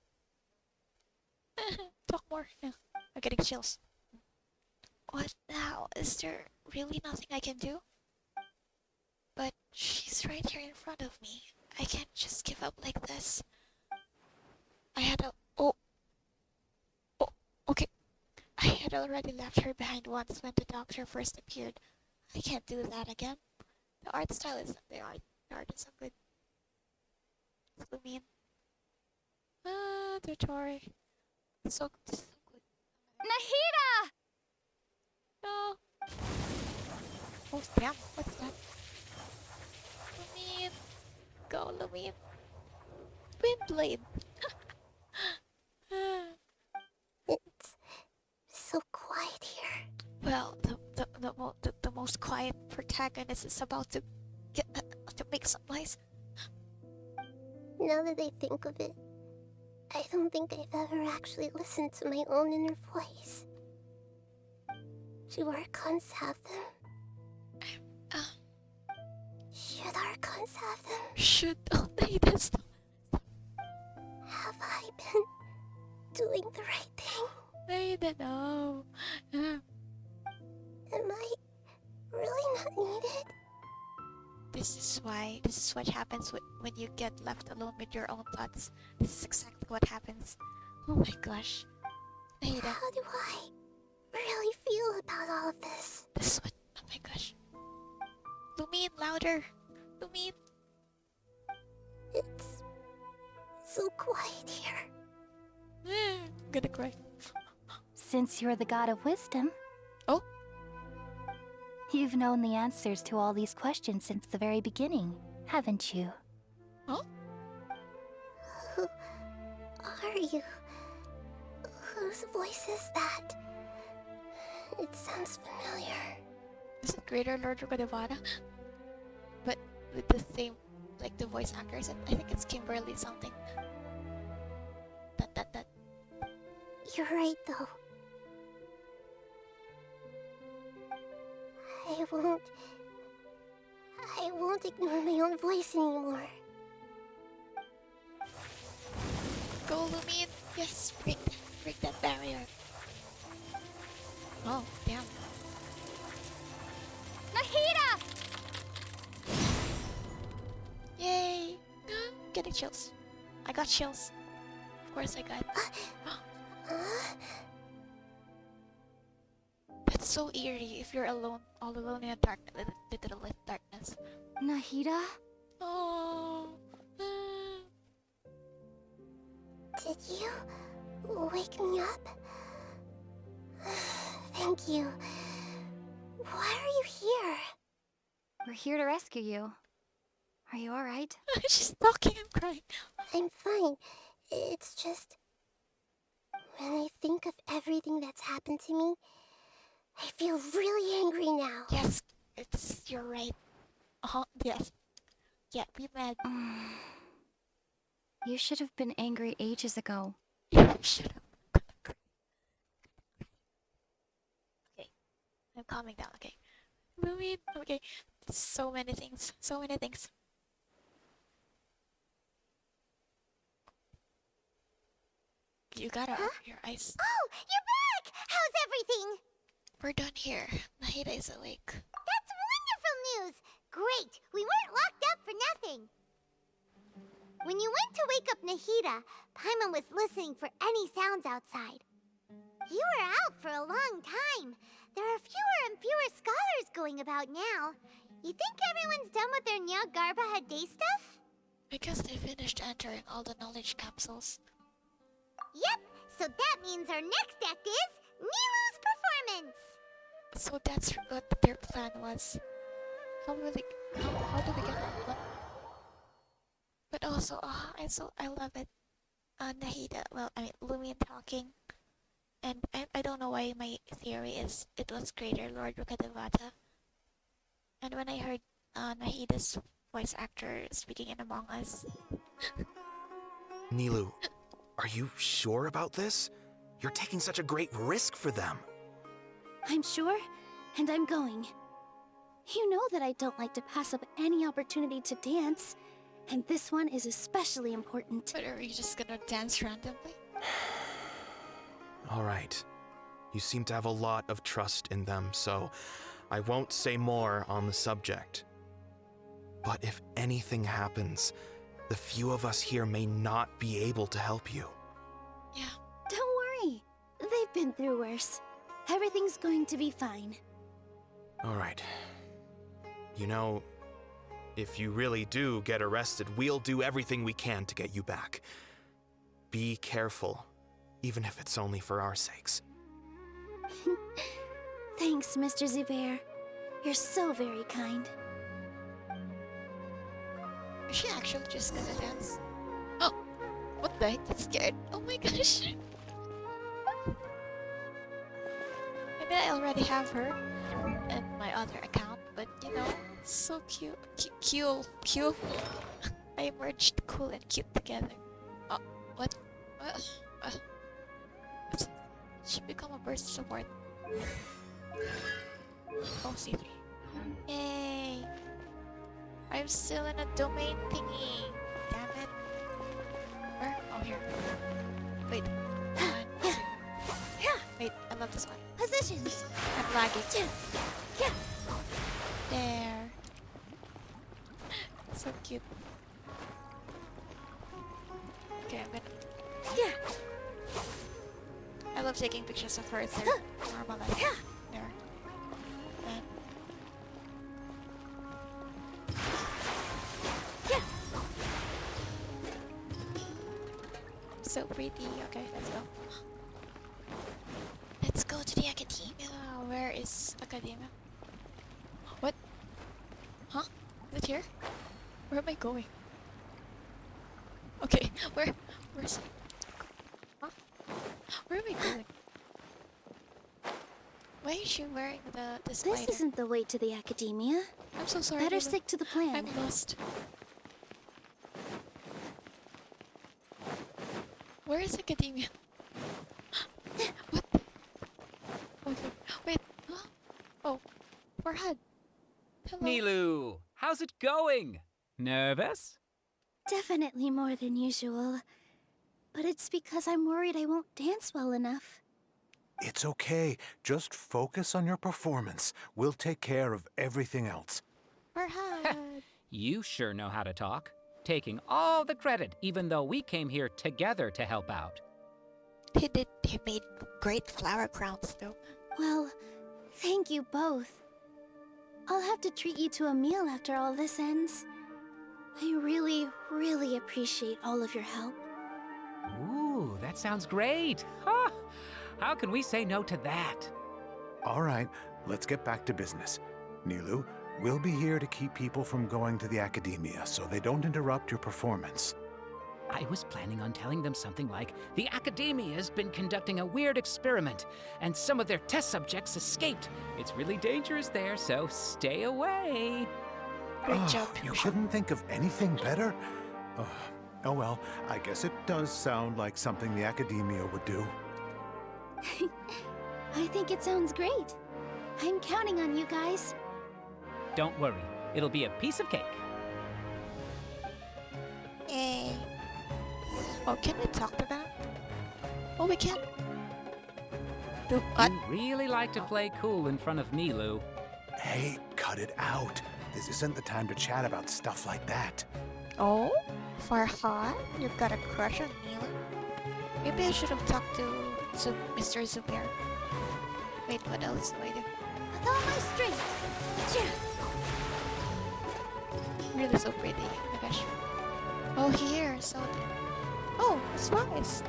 Talk more. Yeah, I'm getting chills. What now? Is there really nothing I can do? But she's right here in front of me. I can't just give up like this. I had a... Oh, okay. I had already left her behind once when the doctor first appeared. I can't do that again. The art style isn't the art. The art is so good. It's Lumian. Tutori. So good. Nahida! No. Oh, damn. What's that? Lumian. Go, Lumian. Windblade. It's so quiet here. Well, the most quiet protagonist is about to get to make some noise. Now that I think of it, I don't think I've ever actually listened to my own inner voice. Do Archons have them? Should Archons have them? Should only this. Have I been doing the right thing? I don't know. Am I really not needed? This is what happens when you get left alone with your own thoughts. This is exactly what happens. Oh my gosh. Ada. How do I really feel about all of this? This is what... Oh my gosh. Lumian, louder! Lumian! It's so quiet here. I'm gonna cry. Since you're the god of wisdom... Oh? You've known the answers to all these questions since the very beginning, haven't you? Huh? Who are you? Whose voice is that? It sounds familiar. Is it Greater Lord Rukkhadevata? But with the same, like the voice actors, I think it's Kimberly something. That. You're right, though. I I won't ignore my own voice anymore. Go, Lumine! Yes, break that barrier. Oh, damn. Nahida! Yay! Getting chills. I got chills. Of course I got. That's so eerie if you're alone, all alone in a dark, little lit darkness. Nahida? Oh. Did you wake me up? Thank you. Why are you here? We're here to rescue you. Are you alright? She's talking and crying. I'm fine. It's just... when I think of everything that's happened to me, I feel really angry now. Yes, you're right. Yes. Yeah, be mad. You should have been angry ages ago. You should have. Okay, I'm calming down, okay. Moving, okay. So many things, so many things. You gotta open your eyes. Oh, you're back! How's everything? We're done here. Nahida is awake. That's wonderful news! Great! We weren't locked up for nothing! When you went to wake up Nahida, Paimon was listening for any sounds outside. You were out for a long time. There are fewer and fewer scholars going about now. You think everyone's done with their Nyagarbaha day stuff? I guess they finished entering all the knowledge capsules. Yep, so that means our next act is Nilu's performance! So that's what their plan was. How do we get that one? But also, I love it. Nahida, well, I mean, Lumion talking. And I don't know why my theory is it was Greater Lord Rukadevata. And when I heard Nahida's voice actor speaking in Among Us. Nilu, are you sure about this? You're taking such a great risk for them. I'm sure, and I'm going. You know that I don't like to pass up any opportunity to dance, and this one is especially important. But are you just gonna dance randomly? All right. You seem to have a lot of trust in them, so I won't say more on the subject. But if anything happens, the few of us here may not be able to help you. Yeah. Don't worry. They've been through worse. Everything's going to be fine. All right. You know, if you really do get arrested, we'll do everything we can to get you back. Be careful, even if it's only for our sakes. Thanks, Mr. Zubair. You're so very kind. Is she actually just gonna dance? Oh! What the heck? That's scared. Oh my gosh! Maybe I already have her in my other account, but you know, so cute. Cute. I merged cool and cute together. Oh, what? She become a burst support. Oh, C3. Yay! I'm still in a domain thingy. Damn it. Where? Oh, here. Wait. 1, 2. Wait, I love this one. Positions! I'm lagging. There. So cute. Okay, I'm gonna... I love taking pictures of her. They're normal life. There. And... So pretty. Okay, let's go. Let's go to the academia. Where is academia? What? Huh? Is it here? Where am I going? Okay, where's it? Huh? Where am I going? Why is she wearing the spider? This isn't the way to the academia. I'm so sorry. Better Luna. stick to the plan. I'm lost. Where is academia? What? Okay. Wait. Huh? Oh. Farhad. Nilu, how's it going? Nervous? Definitely more than usual. But it's because I'm worried I won't dance well enough. It's okay. Just focus on your performance. We'll take care of everything else. You sure know how to talk. Taking all the credit, even though we came here together to help out. He made great flower crowns, though. Well, thank you both. I'll have to treat you to a meal after all this ends. I really, really appreciate all of your help. Ooh, that sounds great. Huh. How can we say no to that? All right, let's get back to business. Nilu, we'll be here to keep people from going to the academia so they don't interrupt your performance. I was planning on telling them something like, the academia's been conducting a weird experiment, and some of their test subjects escaped. It's really dangerous there, so stay away. Great job. You couldn't think of anything better? Oh well, I guess it does sound like something the academia would do. I think it sounds great. I'm counting on you guys. Don't worry, it'll be a piece of cake. Yay. Oh, can we talk to them? Oh, we can. You really like to play cool in front of Nilu. Hey, cut it out. This isn't the time to chat about stuff like that. Oh? Farhan? You've got a crush on Neela? Maybe I should have talked to Mr. Sumeru. Wait, what else do I do? With all my strength! Really so pretty. Oh my gosh. Oh, here. So. Oh, spies.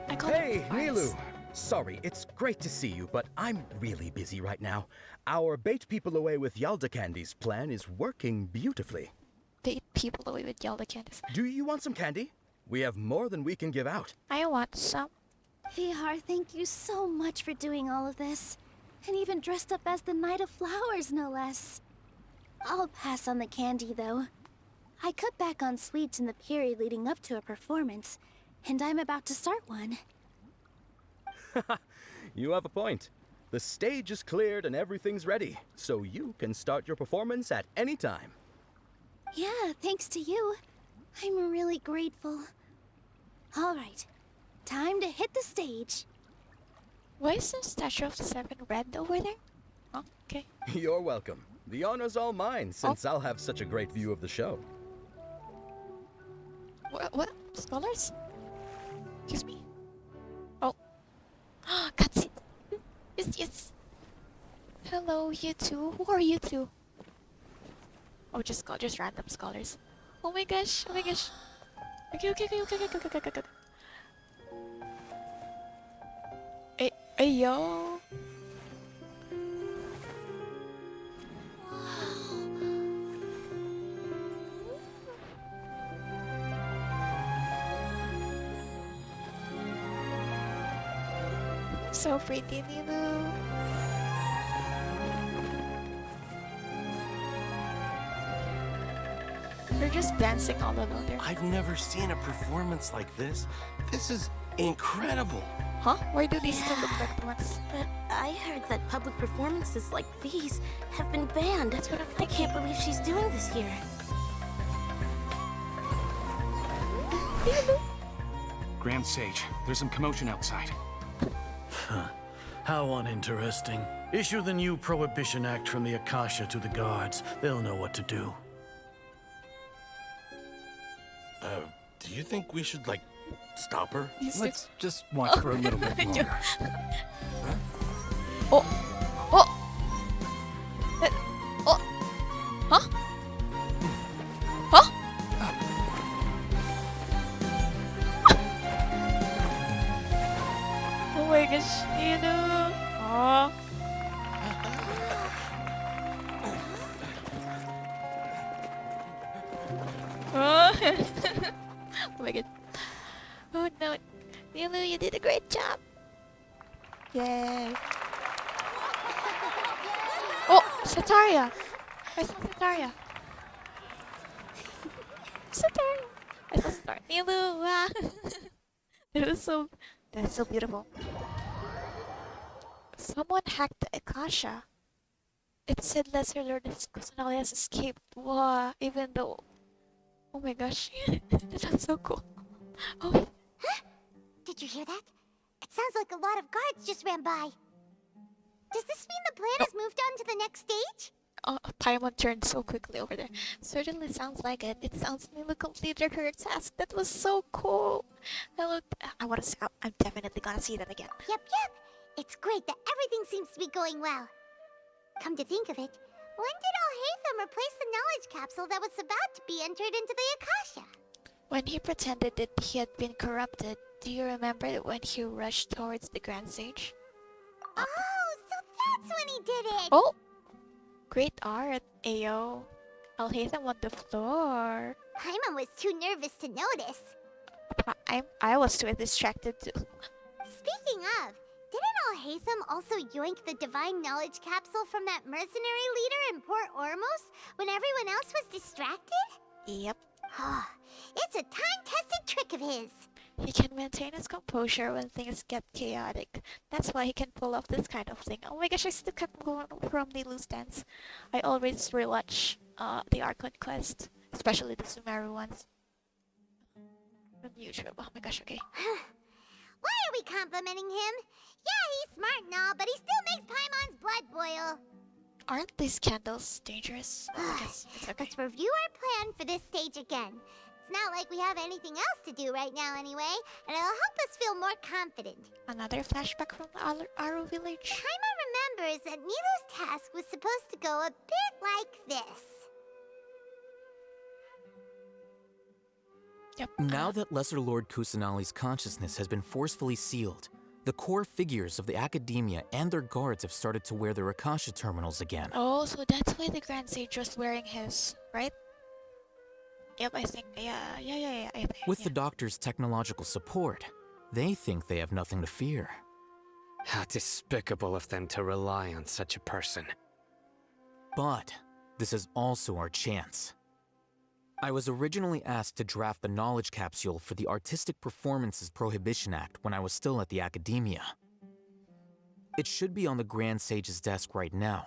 Hey, Nilu! Sorry, it's great to see you, but I'm really busy right now. Our Bait People Away with Yalda Candies plan is working beautifully. Bait people away with Yalda Candies. Do you want some candy? We have more than we can give out. I want some. Vihar, thank you so much for doing all of this. And even dressed up as the Knight of Flowers, no less. I'll pass on the candy, though. I cut back on sweets in the period leading up to a performance, and I'm about to start one. You have a point. The stage is cleared and everything's ready, so you can start your performance at any time. Yeah, thanks to you. I'm really grateful. All right, time to hit the stage. Why is the statue of the Seven red over there? Oh, okay. You're welcome. The honor's all mine, since I'll have such a great view of the show. What? Scholars? Excuse me? Oh. Cutscene. Yes. Hello, you two. Who are you two? Oh, just random scholars. Oh my gosh. Okay. Hey, yo. So pretty, Nilu. They're just dancing all alone there. I've never seen a performance like this. This is incredible. Huh? Why do these two look like twins? But I heard that public performances like these have been banned. That's what I can't believe she's doing this here. Grand Sage, there's some commotion outside. How uninteresting. Issue the new Prohibition Act from the Akasha to the guards. They'll know what to do. Do you think we should, like, stop her? Let's just watch for a little bit longer. Oh! Huh? Oh my gosh, Nilu! Oh. Oh my god. Oh no. Nilu, you did a great job. Yay. Oh, Sataria. I saw Sataria. I saw Sataria. Nilu, wow. That's so beautiful. Someone hacked the Akasha. It said Lesser Lord Kusanali has escaped. Wow, even though... Oh my gosh, that's so cool. Oh, Did you hear that? It sounds like a lot of guards just ran by. Does this mean the plan has moved on to the next stage? Paimon turned so quickly over there. Certainly sounds like it. It sounds Nilu completed her task. That was so cool. I want to see. I'm definitely gonna see that again. Yep. It's great that everything seems to be going well. Come to think of it, when did Alhaitham replace the knowledge capsule that was about to be entered into the Akasha? When he pretended that he had been corrupted, do you remember when he rushed towards the Grand Sage? Oh, so that's when he did it! Oh! Great art, Ayo. Alhaitham on the floor. Paimon was too nervous to notice. I was too distracted too. Speaking of, didn't Alhaitham also yoink the divine knowledge capsule from that mercenary leader in Port Ormos when everyone else was distracted? Yep. It's a time-tested trick of his. He can maintain his composure when things get chaotic. That's why he can pull off this kind of thing. Oh my gosh, I still can't go from the loose dance. I always rewatch the Archon quest, especially the Sumeru ones. On YouTube. Oh my gosh, okay. Why are we complimenting him? Yeah, he's smart and all, but he still makes Paimon's blood boil. Aren't these candles dangerous? I guess it's okay. Let's review our plan for this stage again. It's not like we have anything else to do right now anyway, and it'll help us feel more confident. Another flashback from the Aru village. Paimon remembers that Nilu's task was supposed to go a bit like this. Yep. Now that Lesser Lord Kusanali's consciousness has been forcefully sealed, the core figures of the Academia and their guards have started to wear their Akasha terminals again. Oh, so that's why the Grand Sage was wearing his, right? Yep, I think, yeah. I think, With the Doctor's technological support, they think they have nothing to fear. How despicable of them to rely on such a person. But this is also our chance. I was originally asked to draft the knowledge capsule for the Artistic Performances Prohibition Act when I was still at the Academia. It should be on the Grand Sage's desk right now,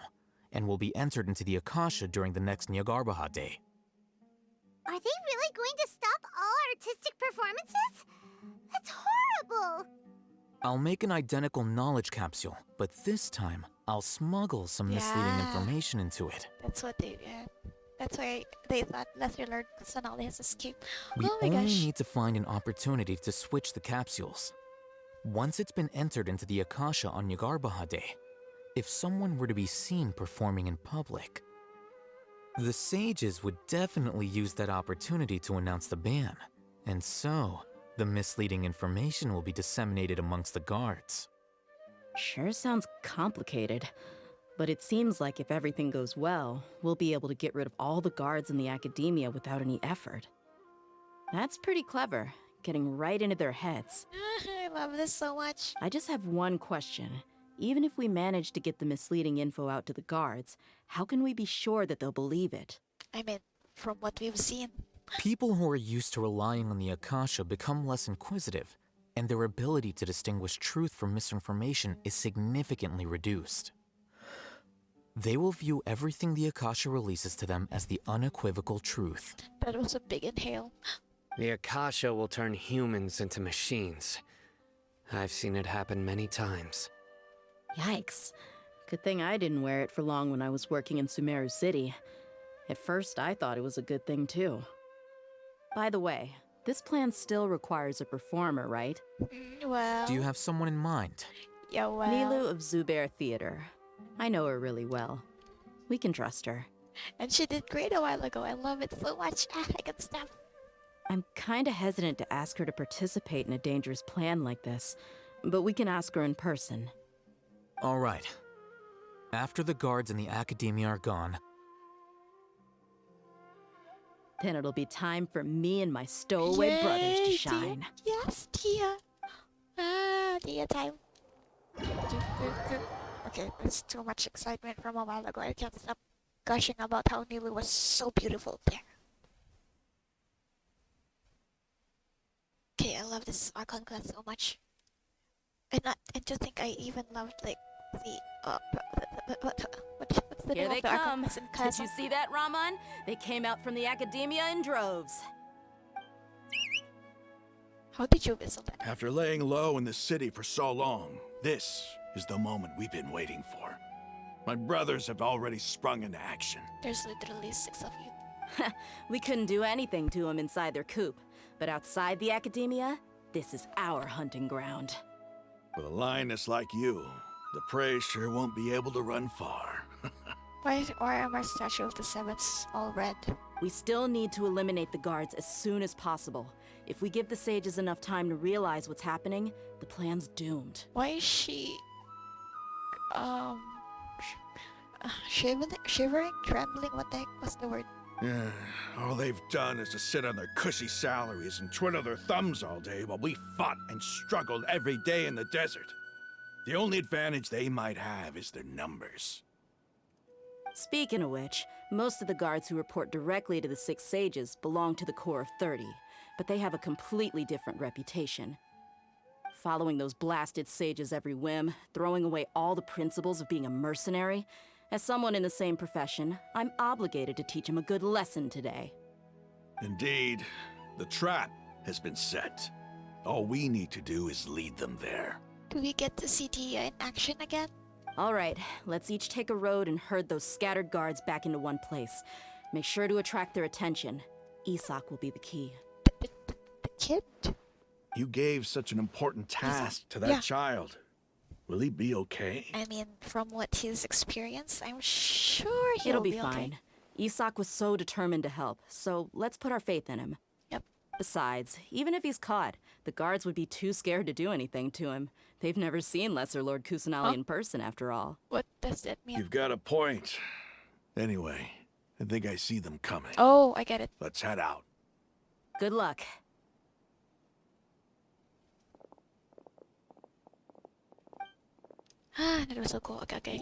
and will be entered into the Akasha during the next Nyargarbaha Day. Are they really going to stop all artistic performances? That's horrible! I'll make an identical knowledge capsule, but this time, I'll smuggle some misleading information into it. That's what they did. That's why they thought Lesser Lord Kusanali has escaped. We Oh my only gosh. need to find an opportunity to switch the capsules. Once it's been entered into the Akasha on Nyargarbaha Day, if someone were to be seen performing in public, the sages would definitely use that opportunity to announce the ban, and so the misleading information will be disseminated amongst the guards. Sure sounds complicated, but it seems like if everything goes well, we'll be able to get rid of all the guards in the Academia without any effort. That's pretty clever, getting right into their heads. I love this so much. I just have one question. Even if we manage to get the misleading info out to the guards, how can we be sure that they'll believe it? I mean, from what we've seen. People who are used to relying on the Akasha become less inquisitive, and their ability to distinguish truth from misinformation is significantly reduced. They will view everything the Akasha releases to them as the unequivocal truth. That was a big inhale. The Akasha will turn humans into machines. I've seen it happen many times. Yikes. Good thing I didn't wear it for long when I was working in Sumeru City. At first, I thought it was a good thing too. By the way, this plan still requires a performer, right? Well... Do you have someone in mind? Yeah, well... Nilu of Zubair Theater. I know her really well. We can trust her. And she did great a while ago. I love it so much. I can stop. I'm kinda hesitant to ask her to participate in a dangerous plan like this, but we can ask her in person. All right. After the guards and the Academia are gone, then it'll be time for me and my stowaway brothers to shine. Yes, Tia. Tia time. Okay, there's too much excitement from a while ago. I can't stop gushing about how Nilu was so beautiful there. Okay, I love this Archon class so much. And to think I even loved like the what's the Here name they of the come. Archon Did castle? you see that, Raman? They came out from the academia in droves. How did you whistle that? After laying low in the city for so long, this is the moment we've been waiting for. My brothers have already sprung into action. There's literally 6 of you. We couldn't do anything to them inside their coop, but outside the academia, this is our hunting ground. With a lioness like you, the prey sure won't be able to run far. Why are my Statue of the Sevens all red? We still need to eliminate the guards as soon as possible. If we give the sages enough time to realize what's happening, the plan's doomed. Why is she shivering, trembling? What the heck was the word? Yeah, all they've done is to sit on their cushy salaries and twiddle their thumbs all day while we fought and struggled every day in the desert. The only advantage they might have is their numbers. Speaking of which, most of the guards who report directly to the 6 sages belong to the Corps of 30, but they have a completely different reputation. Following those blasted sages every whim, throwing away all the principles of being a mercenary. As someone in the same profession, I'm obligated to teach him a good lesson today. Indeed, the trap has been set. All we need to do is lead them there. Do we get to see Tia in action again? All right, let's each take a road and herd those scattered guards back into one place. Make sure to attract their attention. Isak will be the key. The kid? You gave such an important task to that child. Will he be okay? I mean, from what he's experienced, I'm sure It'll be okay. fine. Isak was so determined to help, so let's put our faith in him. Yep. Besides, even if he's caught, the guards would be too scared to do anything to him. They've never seen Lesser Lord Kusanali in person, after all. What does that mean? You've got a point. Anyway, I think I see them coming. Oh, I get it. Let's head out. Good luck. Ah, that was so cool. Okay.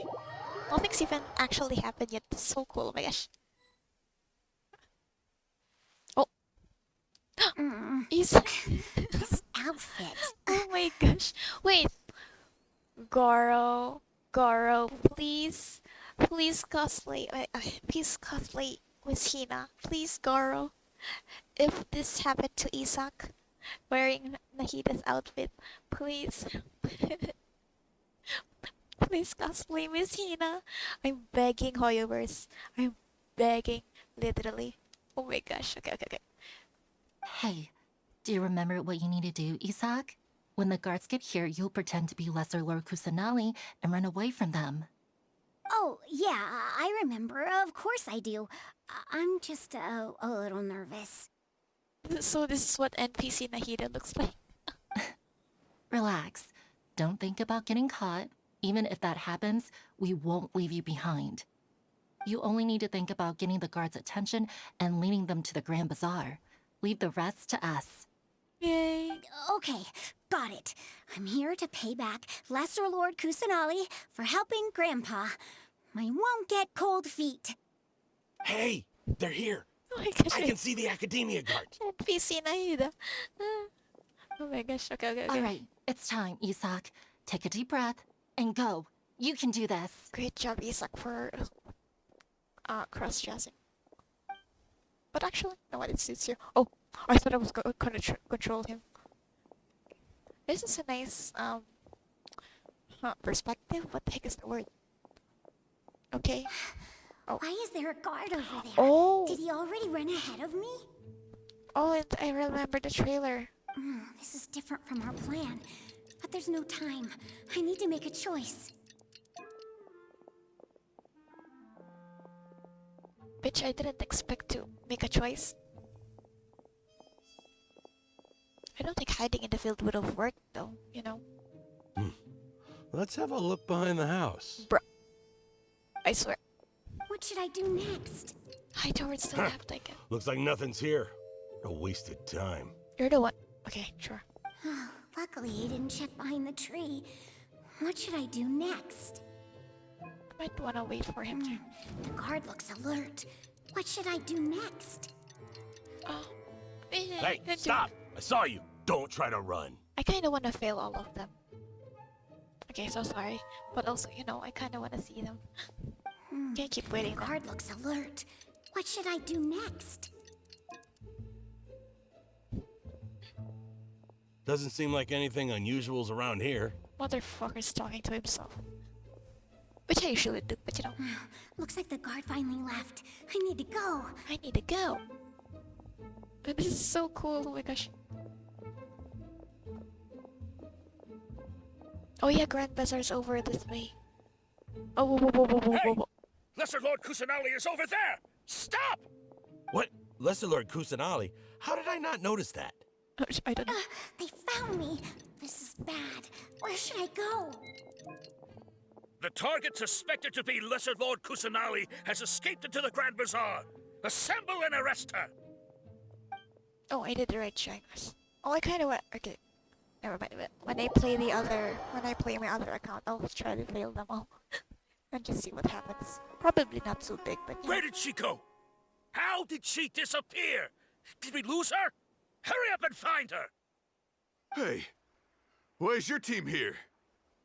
Nothing's even actually happened yet. It's so cool. Oh my gosh. Oh. Is this outfit. Oh my gosh. Wait. Goro, please. Please cosplay. Please cosplay with Hina. Please, Goro. If this happened to Isak, wearing Nahida's outfit, please. Please cosplay Miss Hina. I'm begging, Hoyoverse. I'm begging, literally. Oh my gosh. Okay. Hey, do you remember what you need to do, Isak? When the guards get here, you'll pretend to be Lesser Lord Kusanali and run away from them. Oh, yeah, I remember. Of course I do. I'm just a little nervous. So this is what NPC Nahida looks like. Relax. Don't think about getting caught. Even if that happens, we won't leave you behind. You only need to think about getting the guards' attention and leading them to the Grand Bazaar. Leave the rest to us. Yay. Okay, got it. I'm here to pay back Lesser Lord Kusanali for helping Grandpa. I won't get cold feet. Hey, they're here. Oh my gosh. I can see the academia guards. NPC Nahida. Oh my gosh. Okay. All right, it's time, Isak. Take a deep breath and go. You can do this. Great job, Isak, for cross-dressing. But actually, no, it suits you. Oh, I thought I was gonna control him. This is a nice perspective. What the heck is the word? Okay. Oh. Why is there a guard over there? Oh. Did he already run ahead of me? Oh, and I remember the trailer. This is different from our plan. But there's no time. I need to make a choice. Which I didn't expect to make a choice. I don't think hiding in the field would have worked, though, you know. Let's have a look behind the house. Bruh. I swear. What should I do next? Hide towards the left, I guess. Looks like nothing's here. A wasted time. You're the one. Okay, sure. Luckily, he didn't check behind the tree. What should I do next? Might wanna wait for him to... The guard looks alert. What should I do next? Oh. Hey, stop! I saw you. Don't try to run. I kinda wanna fail all of them. Okay, so sorry. But also, you know, I kind of want to see them. Can't keep waiting. The guard looks alert. What should I do next? Doesn't seem like anything unusual's around here. Motherfucker's talking to himself. Which I usually do, but you know. Looks like the guard finally left. I need to go. I need to go. But this is so cool, oh my gosh. Oh yeah, Grand Bazaar's over this way. Oh, whoa, whoa, whoa, whoa, whoa, whoa, whoa. Lesser Lord Kusanali is over there! Stop! What? Lesser Lord Kusanali? How did I not notice that? I don't know. They found me. This is bad. Where should I go? The target suspected to be Lesser Lord Kusanali has escaped into the Grand Bazaar. Assemble and arrest her! Oh, I did the right checks. Oh, I kind of went. Okay, never mind. When I play my other account, I'll try to fail them all and just see what happens. Probably not so big, but yeah. Where did she go? How did she disappear? Did we lose her? Hurry up and find her! Hey, why is your team here?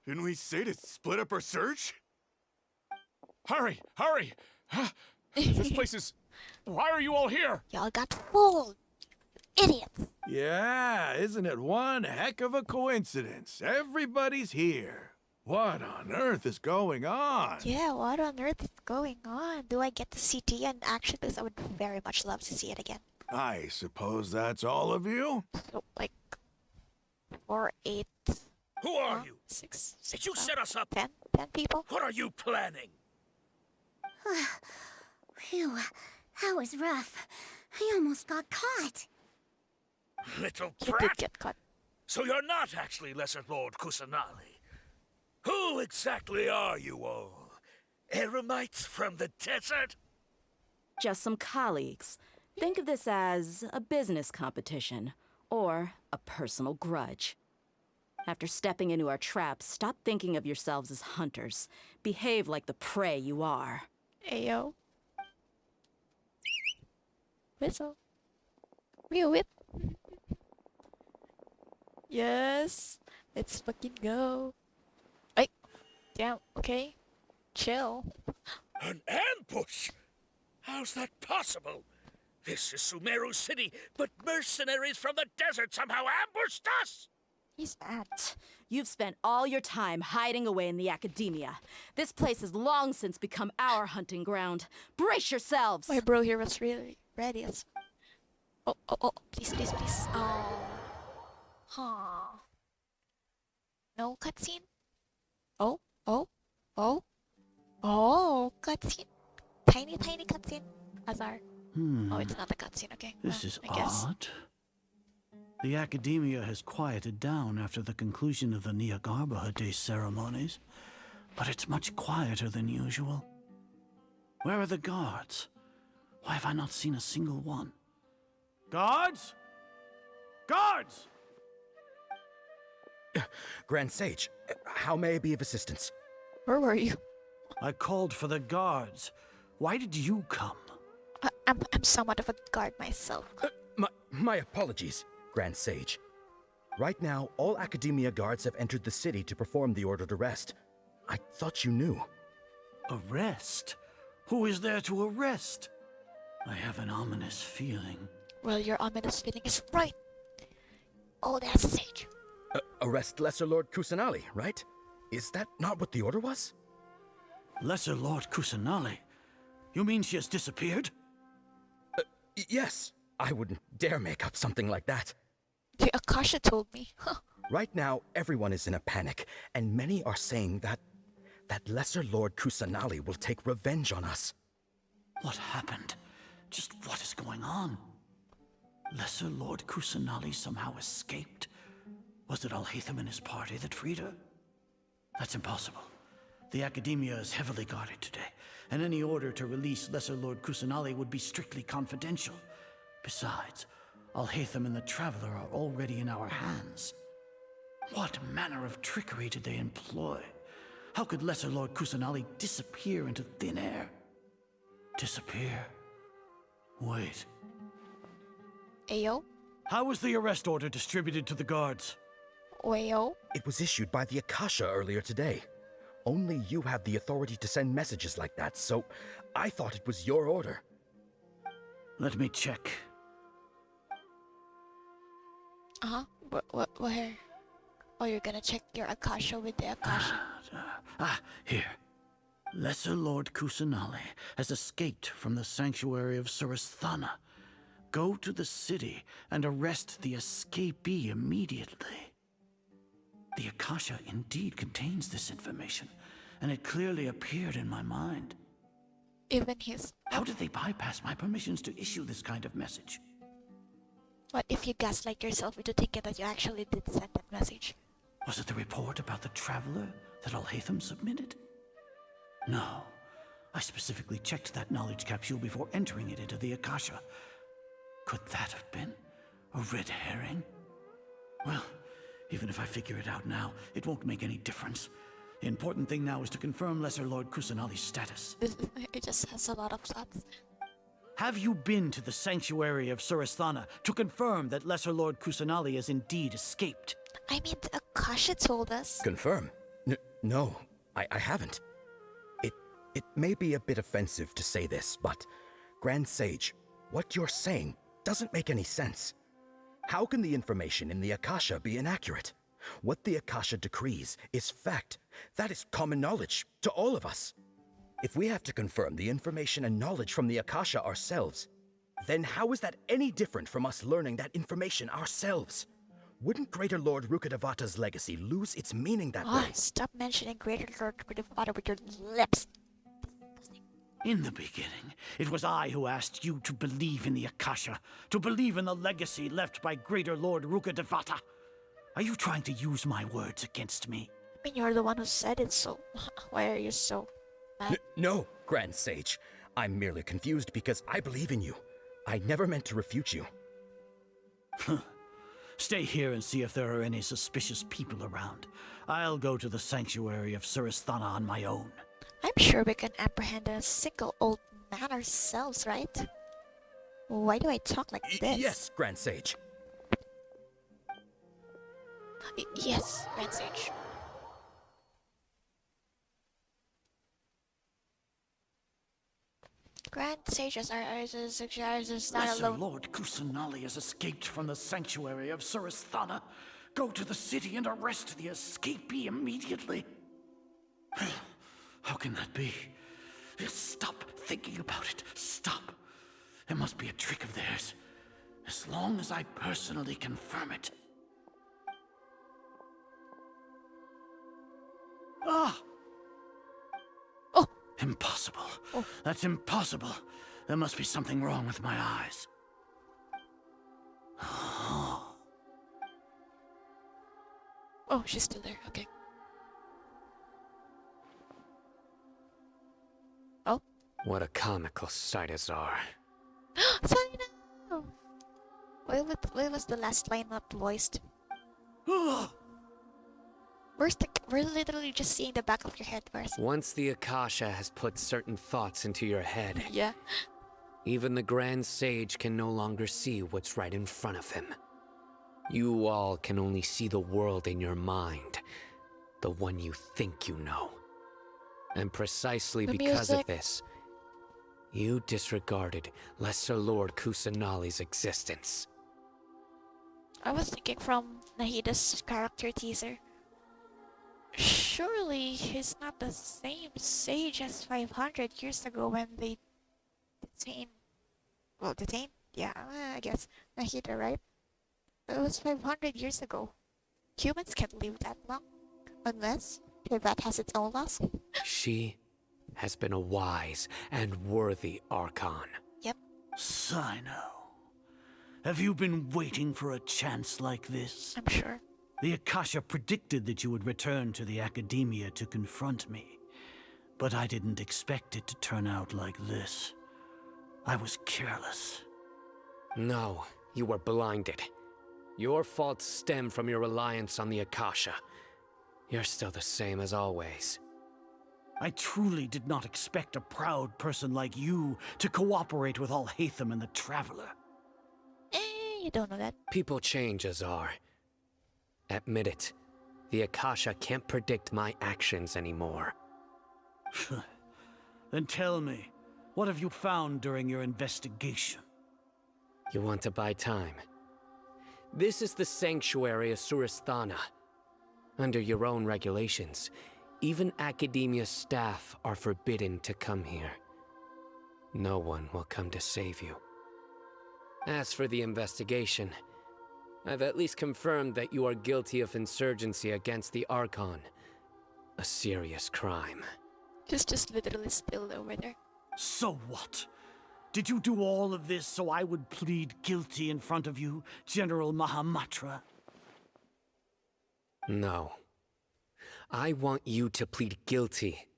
Didn't we say to split up our search? Hurry! Hurry! This place is... Why are you all here? Y'all got fooled. Idiots. Yeah, isn't it one heck of a coincidence? Everybody's here. What on earth is going on? Yeah, what on earth is going on? Do I get to see Tia in action? Because I would very much love to see it again. I suppose that's all of you? So, like, 4, 8... Who are you? 6, Did you set us up? 10 people? What are you planning? Phew, that was rough. I almost got caught. Little You did brat! get caught. So you're not actually Lesser Lord Kusanali. Who exactly are you all? Eremites from the desert? Just some colleagues. Think of this as a business competition, or a personal grudge. After stepping into our traps, stop thinking of yourselves as hunters. Behave like the prey you are. Ayo. Whistle. Real whip. Yes. Let's fucking go. Ay. Damn. Okay. Chill. An ambush? How's that possible? This is Sumeru City, but mercenaries from the desert somehow ambushed us! He's mad. You've spent all your time hiding away in the academia. This place has long since become our hunting ground. Brace yourselves! My bro here was really ready as... Oh, please, please, please. Oh. Huh. No cutscene? Oh, cutscene. Tiny cutscene. Azar. Oh, it's not a cutscene, okay. This is I guess. odd. The academia has quieted down after the conclusion of the Niagarbaha Day ceremonies, but it's much quieter than usual. Where are the guards? Why have I not seen a single one? Guards? Guards! Grand Sage, how may I be of assistance? Where were you? I called for the guards. Why did you come? I'm somewhat of a guard myself. My apologies, Grand Sage. Right now, all Academia guards have entered the city to perform the ordered arrest. I thought you knew. Arrest? Who is there to arrest? I have an ominous feeling. Well, your ominous feeling is right. Old ass sage. Arrest Lesser Lord Kusanali, right? Is that not what the order was? Lesser Lord Kusanali? You mean she has disappeared? Yes. I wouldn't dare make up something like that. The Akasha told me. Right now, everyone is in a panic, and many are saying that Lesser Lord Kusanali will take revenge on us. What happened? Just what is going on? Lesser Lord Kusanali somehow escaped? Was it Alhaitham and his party that freed her? That's impossible. The Academia is heavily guarded today, and any order to release Lesser Lord Kusanali would be strictly confidential. Besides, Alhaitham and the Traveler are already in our hands. What manner of trickery did they employ? How could Lesser Lord Kusanali disappear into thin air? Disappear? Wait. Ayo? How was the arrest order distributed to the guards? Well, It was issued by the Akasha earlier today. Only you have the authority to send messages like that, so I thought it was your order. Let me check. Where? Oh, you're gonna check your Akasha with the Akasha. Here. Lesser Lord Kusanali has escaped from the sanctuary of Suristhana. Go to the city and arrest the escapee immediately. The Akasha indeed contains this information, and it clearly appeared in my mind. Even his... How did they bypass my permissions to issue this kind of message? What if you gaslight yourself into thinking that you actually did send that message? Was it the report about the traveler that Alhaitham submitted? No. I specifically checked that knowledge capsule before entering it into the Akasha. Could that have been a red herring? Well, even if I figure it out now, it won't make any difference. The important thing now is to confirm Lesser Lord Kusanali's status. It just has a lot of thoughts. Have you been to the sanctuary of Suristhana to confirm that Lesser Lord Kusanali has indeed escaped? I mean, the Akasha told us. Confirm? No, I haven't. It may be a bit offensive to say this, but Grand Sage, what you're saying doesn't make any sense. How can the information in the Akasha be inaccurate? What the Akasha decrees is fact. That is common knowledge to all of us. If we have to confirm the information and knowledge from the Akasha ourselves, then how is that any different from us learning that information ourselves? Wouldn't Greater Lord Rukkhadevata's legacy lose its meaning that way? Stop mentioning Greater Lord Rukkhadevata with your lips. In the beginning, it was I who asked you to believe in the Akasha, to believe in the legacy left by Greater Lord Rukkhadevata. Are you trying to use my words against me? I mean, you're the one who said it, so why are you so mad? No, Grand Sage. I'm merely confused because I believe in you. I never meant to refute you. Stay here and see if there are any suspicious people around. I'll go to the sanctuary of Suristhana on my own. I'm sure we can apprehend a single old man ourselves, right? Why do I talk like this? Yes, Grand Sage. Yes, Grand Sage. Grand Sages are not Lesser alone. Lord Kusanali has escaped from the sanctuary of Suristhana. Go to the city and arrest the escapee immediately. How can that be? Stop thinking about it. Stop. It must be a trick of theirs. As long as I personally confirm it. Ah! Oh! Impossible. Oh. That's impossible. There must be something wrong with my eyes. Oh, she's still there. Okay. Oh. What a comical sight is are. Cyno! Why was the last line not voiced? We're literally just seeing the back of your head. Once the Akasha has put certain thoughts into your head, yeah, even the Grand Sage can no longer see what's right in front of him. You all can only see the world in your mind, the one you think you know. And precisely because of this, you disregarded Lesser Lord Kusanali's existence. I was thinking from Nahida's character teaser. Surely he's not the same sage as 500 years ago when they detained... Well, detained? Yeah, I guess. Nahida, right? It was 500 years ago. Humans can't live that long. Unless that has its own laws. She has been a wise and worthy Archon. Yep. Cyno, have you been waiting for a chance like this? I'm sure. The Akasha predicted that you would return to the Academia to confront me. But I didn't expect it to turn out like this. I was careless. No, you were blinded. Your faults stem from your reliance on the Akasha. You're still the same as always. I truly did not expect a proud person like you to cooperate with Alhaitham and the Traveler. You don't know that. People change, Azar. Admit it. The Akasha can't predict my actions anymore. Then tell me, what have you found during your investigation? You want to buy time? This is the sanctuary of Suristhana. Under your own regulations, even Academia staff are forbidden to come here. No one will come to save you. As for the investigation, I've at least confirmed that you are guilty of insurgency against the Archon. A serious crime. He's just literally still over there. So what? Did you do all of this so I would plead guilty in front of you, General Mahamatra? No. I want you to plead guilty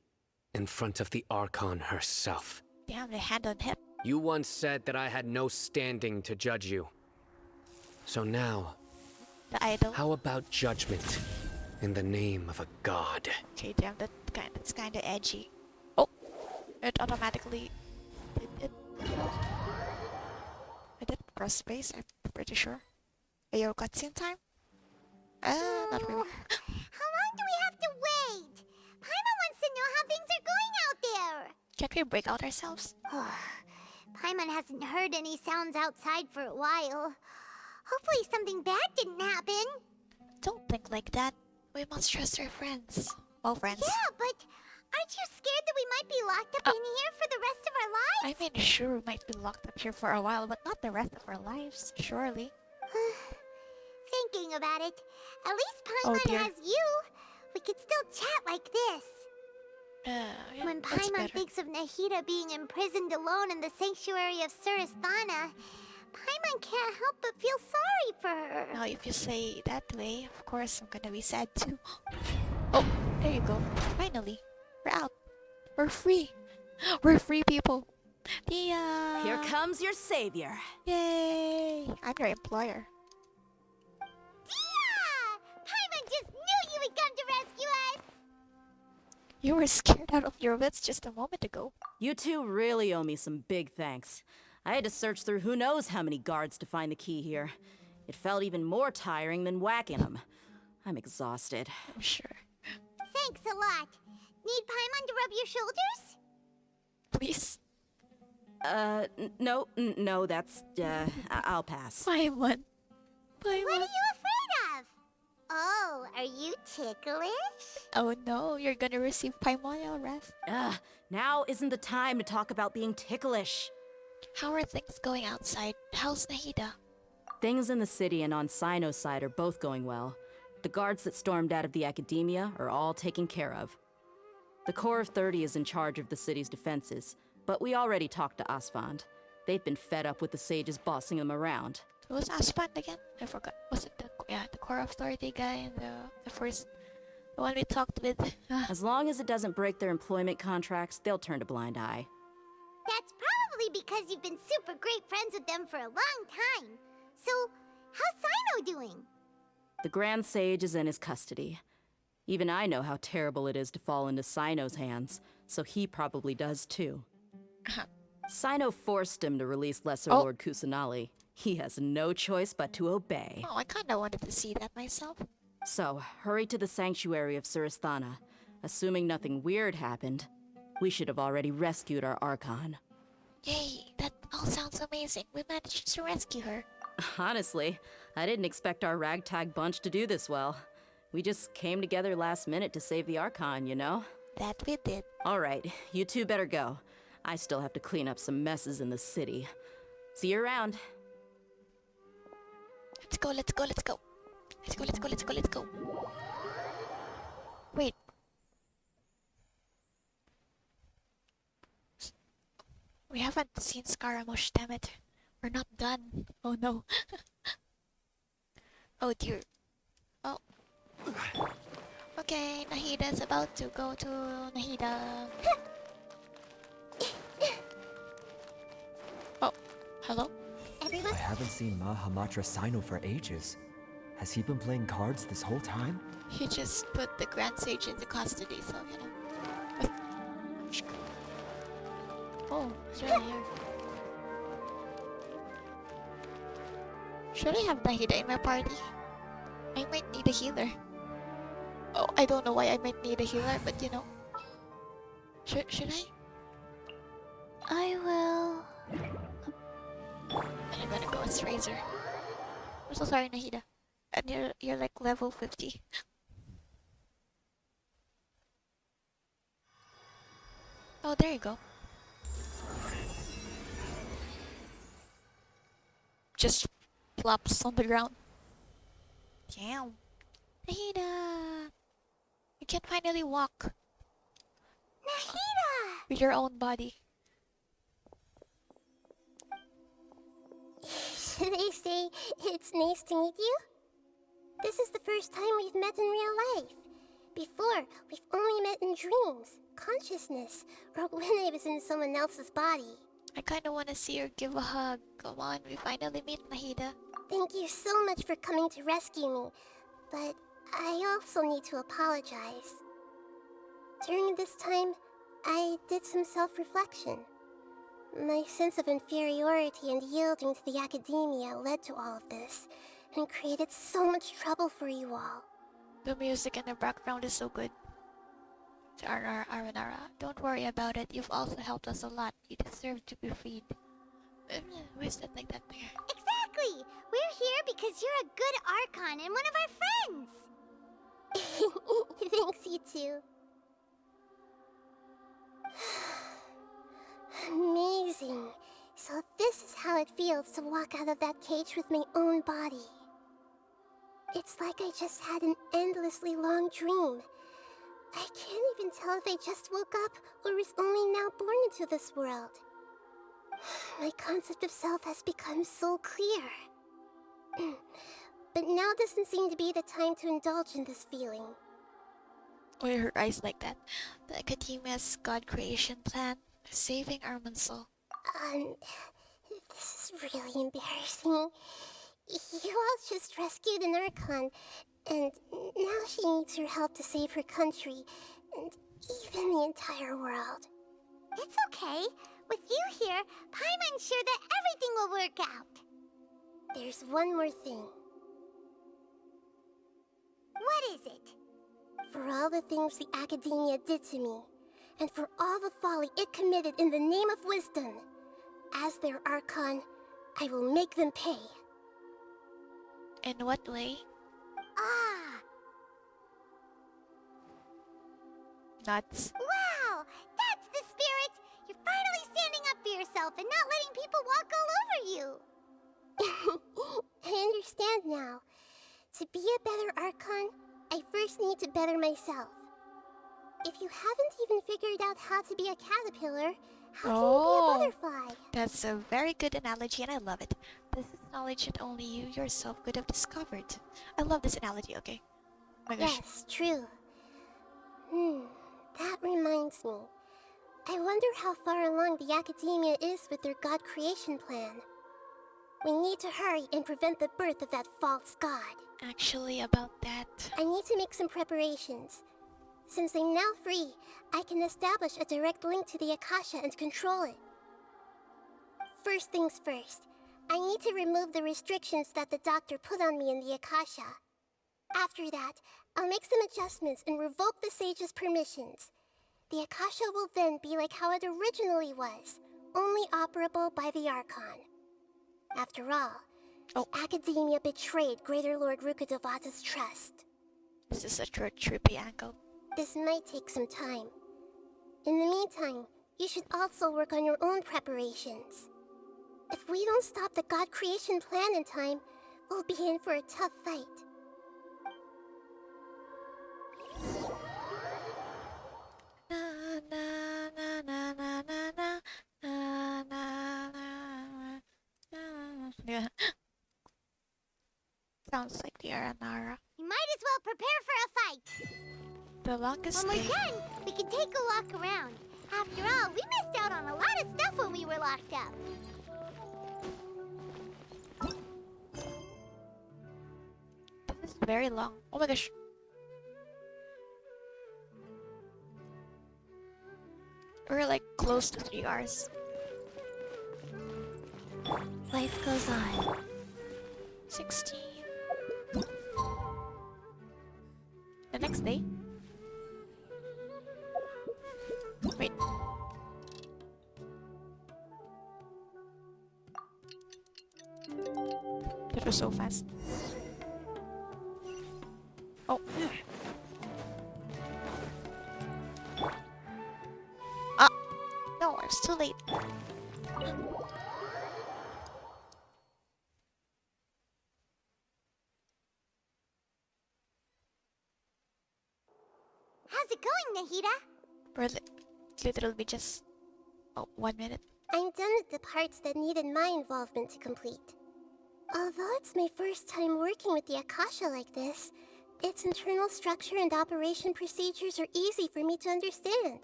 in front of the Archon herself. Damn, they hand on him. You once said that I had no standing to judge you. So now, the idol. How about judgment in the name of a god? Okay, damn, that's kind of edgy. Oh, it automatically did it. I did press space, I'm pretty sure. Are you cutscene time? Not really. How long do we have to wait? Paimon wants to know how things are going out there. Can't we break out ourselves? Paimon hasn't heard any sounds outside for a while. Hopefully something bad didn't happen. Don't think like that. We must trust our friends. Well, friends. Yeah, but aren't you scared that we might be locked up in here for the rest of our lives? I mean, sure, we might be locked up here for a while, but not the rest of our lives, surely. Thinking about it, at least Paimon has you. We could still chat like this. Yeah, when Paimon thinks of Nahida being imprisoned alone in the sanctuary of Suristhana, Paimon can't help but feel sorry for her. Now, if you say that way, of course I'm gonna be sad too. Oh, there you go. Finally, we're out. We're free. We're free people. Tia! Here comes your savior. Yay! I'm your employer. Tia! Paimon just knew you would come to rescue us! You were scared out of your wits just a moment ago. You two really owe me some big thanks. I had to search through who knows how many guards to find the key here. It felt even more tiring than whacking them. I'm exhausted. I'm sure. Thanks a lot. Need Paimon to rub your shoulders? Please. No, that's, I'll pass. Paimon. What are you afraid of? Oh, are you ticklish? Oh no, you're gonna receive Paimonial rest. Now isn't the time to talk about being ticklish. How are things going outside? How's Nahida? Things in the city and on Cyno's side are both going well. The guards that stormed out of the Academia are all taken care of. The Corps of 30 is in charge of the city's defenses, but we already talked to Asfand. They've been fed up with the sages bossing them around. Who was Asfand again? I forgot. Was it the Corps of 30 guy and the first... the one we talked with? As long as it doesn't break their employment contracts, they'll turn a blind eye. That's probably because you've been super great friends with them for a long time. So, how's Cyno doing? The Grand Sage is in his custody. Even I know how terrible it is to fall into Cyno's hands, so he probably does too. Cyno forced him to release Lesser Lord Kusanali. He has no choice but to obey. Oh, I kinda wanted to see that myself. So, hurry to the sanctuary of Suristhana. Assuming nothing weird happened, we should have already rescued our Archon. Yay, that all sounds amazing. We managed to rescue her. Honestly, I didn't expect our ragtag bunch to do this well. We just came together last minute to save the Archon, you know? That we did. Alright, you two better go. I still have to clean up some messes in the city. See you around. Let's go, let's go, let's go. Let's go, let's go, let's go, let's go. Wait. We haven't seen Scaramouche, damn it. We're not done. Oh no. Oh dear. Oh. Okay, Nahida's about to go to Nahida. Oh, hello? Everyone? I haven't seen Mahamatra Cyno for ages. Has he been playing cards this whole time? He just put the Grand Sage into custody, so you know. Oh, it's right here. Should I have Nahida in my party? I might need need a healer. Oh, I don't know why I might need a healer, but you know. Should I? I will. I'm gonna go as Razor. I'm so sorry, Nahida. And you're like level 50. Oh, there you go. Just plops on the ground. Damn. Nahida! You can finally walk. Nahida! With your own body. Should I say it's nice to meet you? This is the first time we've met in real life. Before, we've only met in dreams, consciousness, or when I was in someone else's body. I kinda wanna see her give a hug. Come on, we finally meet, Nahida. Thank you so much for coming to rescue me, but I also need to apologize. During this time, I did some self-reflection. My sense of inferiority and yielding to the academia led to all of this, and created so much trouble for you all. The music in the background is so good. Aranara, don't worry about it. You've also helped us a lot. You deserve to be freed. Why is that like that there? Exactly! We're here because you're a good Archon and one of our friends! Thanks, you two. Amazing. So this is how it feels to walk out of that cage with my own body. It's like I just had an endlessly long dream. I can't even tell if I just woke up or was only now born into this world. My concept of self has become so clear. But now doesn't seem to be the time to indulge in this feeling. Why are her eyes like that? The Academia's God creation plan, saving Irminsul. This is really embarrassing. You all just rescued an Archon, and now she needs your help to save her country, and even the entire world. It's okay. With you here, Paimon's sure that everything will work out. There's one more thing. What is it? For all the things the Academia did to me, and for all the folly it committed in the name of wisdom, as their Archon, I will make them pay. In what way? Nuts. Wow! That's the spirit! You're finally standing up for yourself and not letting people walk all over you! I understand now. To be a better Archon, I first need to better myself. If you haven't even figured out how to be a caterpillar, how can you be a butterfly? That's a very good analogy and I love it. This is knowledge that only you yourself could have discovered. I love this analogy, okay? Oh my gosh. Yes, true. That reminds me. I wonder how far along the Academia is with their God creation plan. We need to hurry and prevent the birth of that false god. Actually, about that... I need to make some preparations. Since I'm now free, I can establish a direct link to the Akasha and control it. First things first, I need to remove the restrictions that the doctor put on me in the Akasha. After that, I'll make some adjustments and revoke the sage's permissions. The Akasha will then be like how it originally was, only operable by the Archon. After all, the Academia betrayed Greater Lord Rukkhadevata's trust. This is such a trippy angle. This might take some time. In the meantime, you should also work on your own preparations. If we don't stop the God creation plan in time, we'll be in for a tough fight. Yeah. Sounds like the Aranara. You might as well prepare for a fight. The longest When day. we're done, we can take a walk around. After all, we missed out on a lot of stuff when we were locked up. This is very long. Oh my gosh. We're like close to 3 hours. Life goes on. 16. they? Wait. It was so fast. Oh. Ah! No, it's too late. How's it going, Nahida? We're literally just 1 minute. I'm done with the parts that needed my involvement to complete. Although it's my first time working with the Akasha like this, its internal structure and operation procedures are easy for me to understand.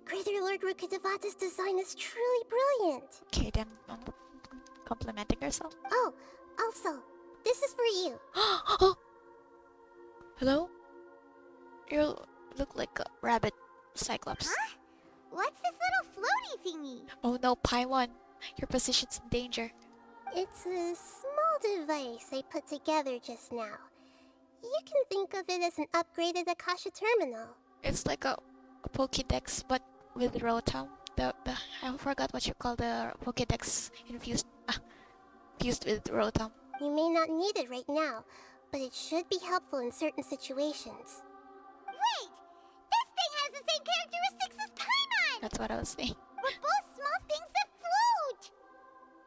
Greater Lord Rukkhadevata's design is truly brilliant. Okay, then complimenting yourself. Oh, also, this is for you. Hello? You look like a rabbit cyclops. Huh? What's this little floaty thingy? Oh no, Paimon. Your position's in danger. It's a small device I put together just now. You can think of it as an upgraded Akasha terminal. It's like a Pokédex, but with Rotom. I forgot what you call the Pokédex fused with Rotom. You may not need it right now, but it should be helpful in certain situations. Wait! This thing has the same characteristics as Paimon! That's what I was saying. We're both small things that float!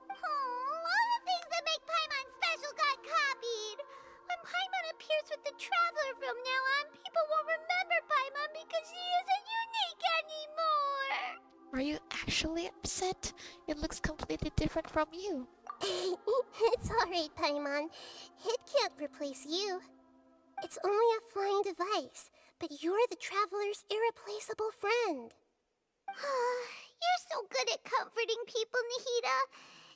Oh, all the things that make Paimon special got copied! When Paimon appears with the Traveler from now on, people won't remember Paimon because she isn't unique anymore! Are you actually upset? It looks completely different from you. It's alright, Paimon. It can't replace you. It's only a flying device, but you're the Traveler's irreplaceable friend. You're so good at comforting people, Nahida.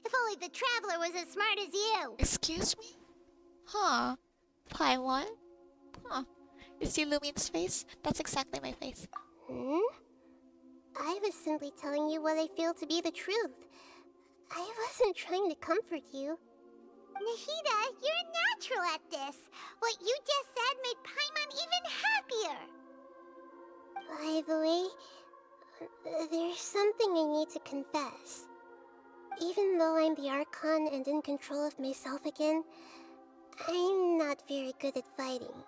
If only the Traveler was as smart as you. Excuse me? Huh? Paimon? Huh. You see Lumine's face? That's exactly my face. Hmm? I was simply telling you what I feel to be the truth. I wasn't trying to comfort you. Nahida, you're natural at this. What you just said made Paimon even happier. By the way, there's something I need to confess. Even though I'm the Archon and in control of myself again, I'm not very good at fighting.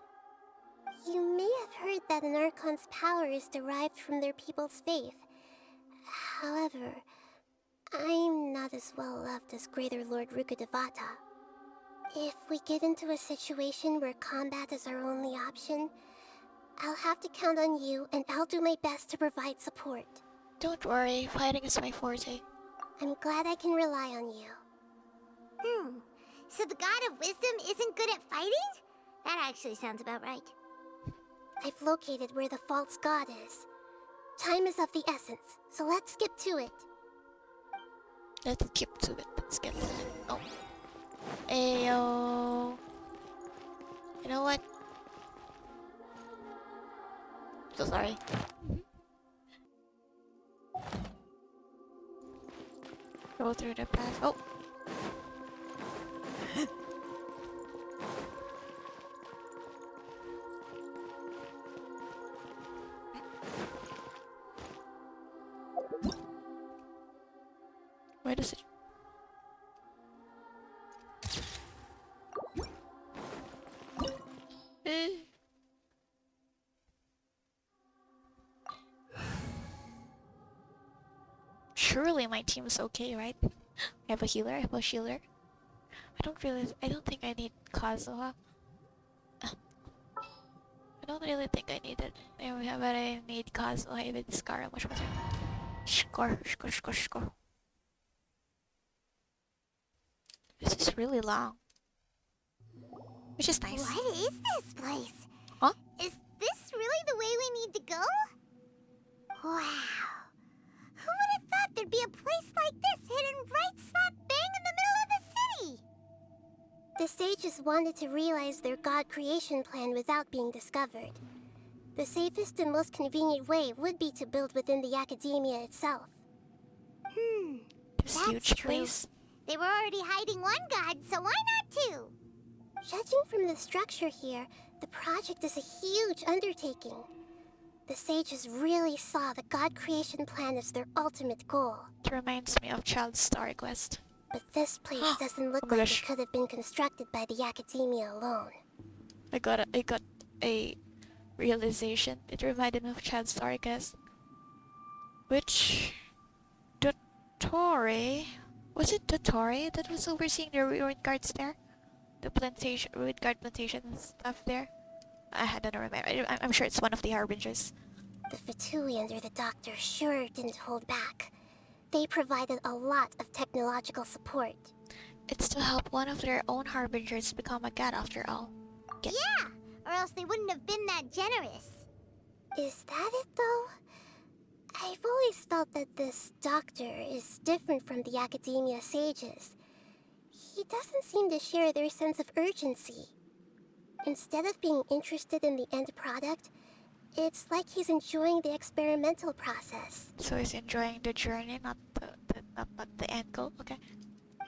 You may have heard that an Archon's power is derived from their people's faith. However, I'm not as well loved as Greater Lord Rukkhadevata. If we get into a situation where combat is our only option, I'll have to count on you, and I'll do my best to provide support. Don't worry, fighting is my forte. I'm glad I can rely on you. So the God of Wisdom isn't good at fighting? That actually sounds about right. I've located where the false god is. Time is of the essence, so let's skip to it. Let's skip to it. Let's get to it. Oh. Ayo. You know what? So sorry. Go through the path. Oh. Where does it? Surely my team is okay, right? I have a healer, I have a shielder. I don't think I need Kazuha. I don't really think I need it. But I need Kazuha even Scar much better. Score. This is really long. Which is nice. What is this place? Huh? Is this really the way we need to go? Wow. Who would have thought there'd be a place like this hidden right slap bang in the middle of the city? The sages wanted to realize their god creation plan without being discovered. The safest and most convenient way would be to build within the academia itself. This huge place. They were already hiding one god, so why not two? Judging from the structure here, the project is a huge undertaking. The sages really saw the god creation plan as their ultimate goal. It reminds me of Child's Star Quest. But this place doesn't look Oh my like gosh. it could have been constructed by the academia alone. I got a realization. It reminded me of Child's Star Quest. Which Dottore, was it Dottore that was overseeing the ruined guards there? The plantation, ruined guard plantation and stuff there? I don't remember. I'm sure it's one of the harbingers. The Fatui under the doctor sure didn't hold back. They provided a lot of technological support. It's to help one of their own harbingers become a god after all. Yeah, or else they wouldn't have been that generous. Is that it though? I've always felt that this doctor is different from the academia sages. He doesn't seem to share their sense of urgency. Instead of being interested in the end product, it's like he's enjoying the experimental process. So he's enjoying the journey, not the end goal. Okay.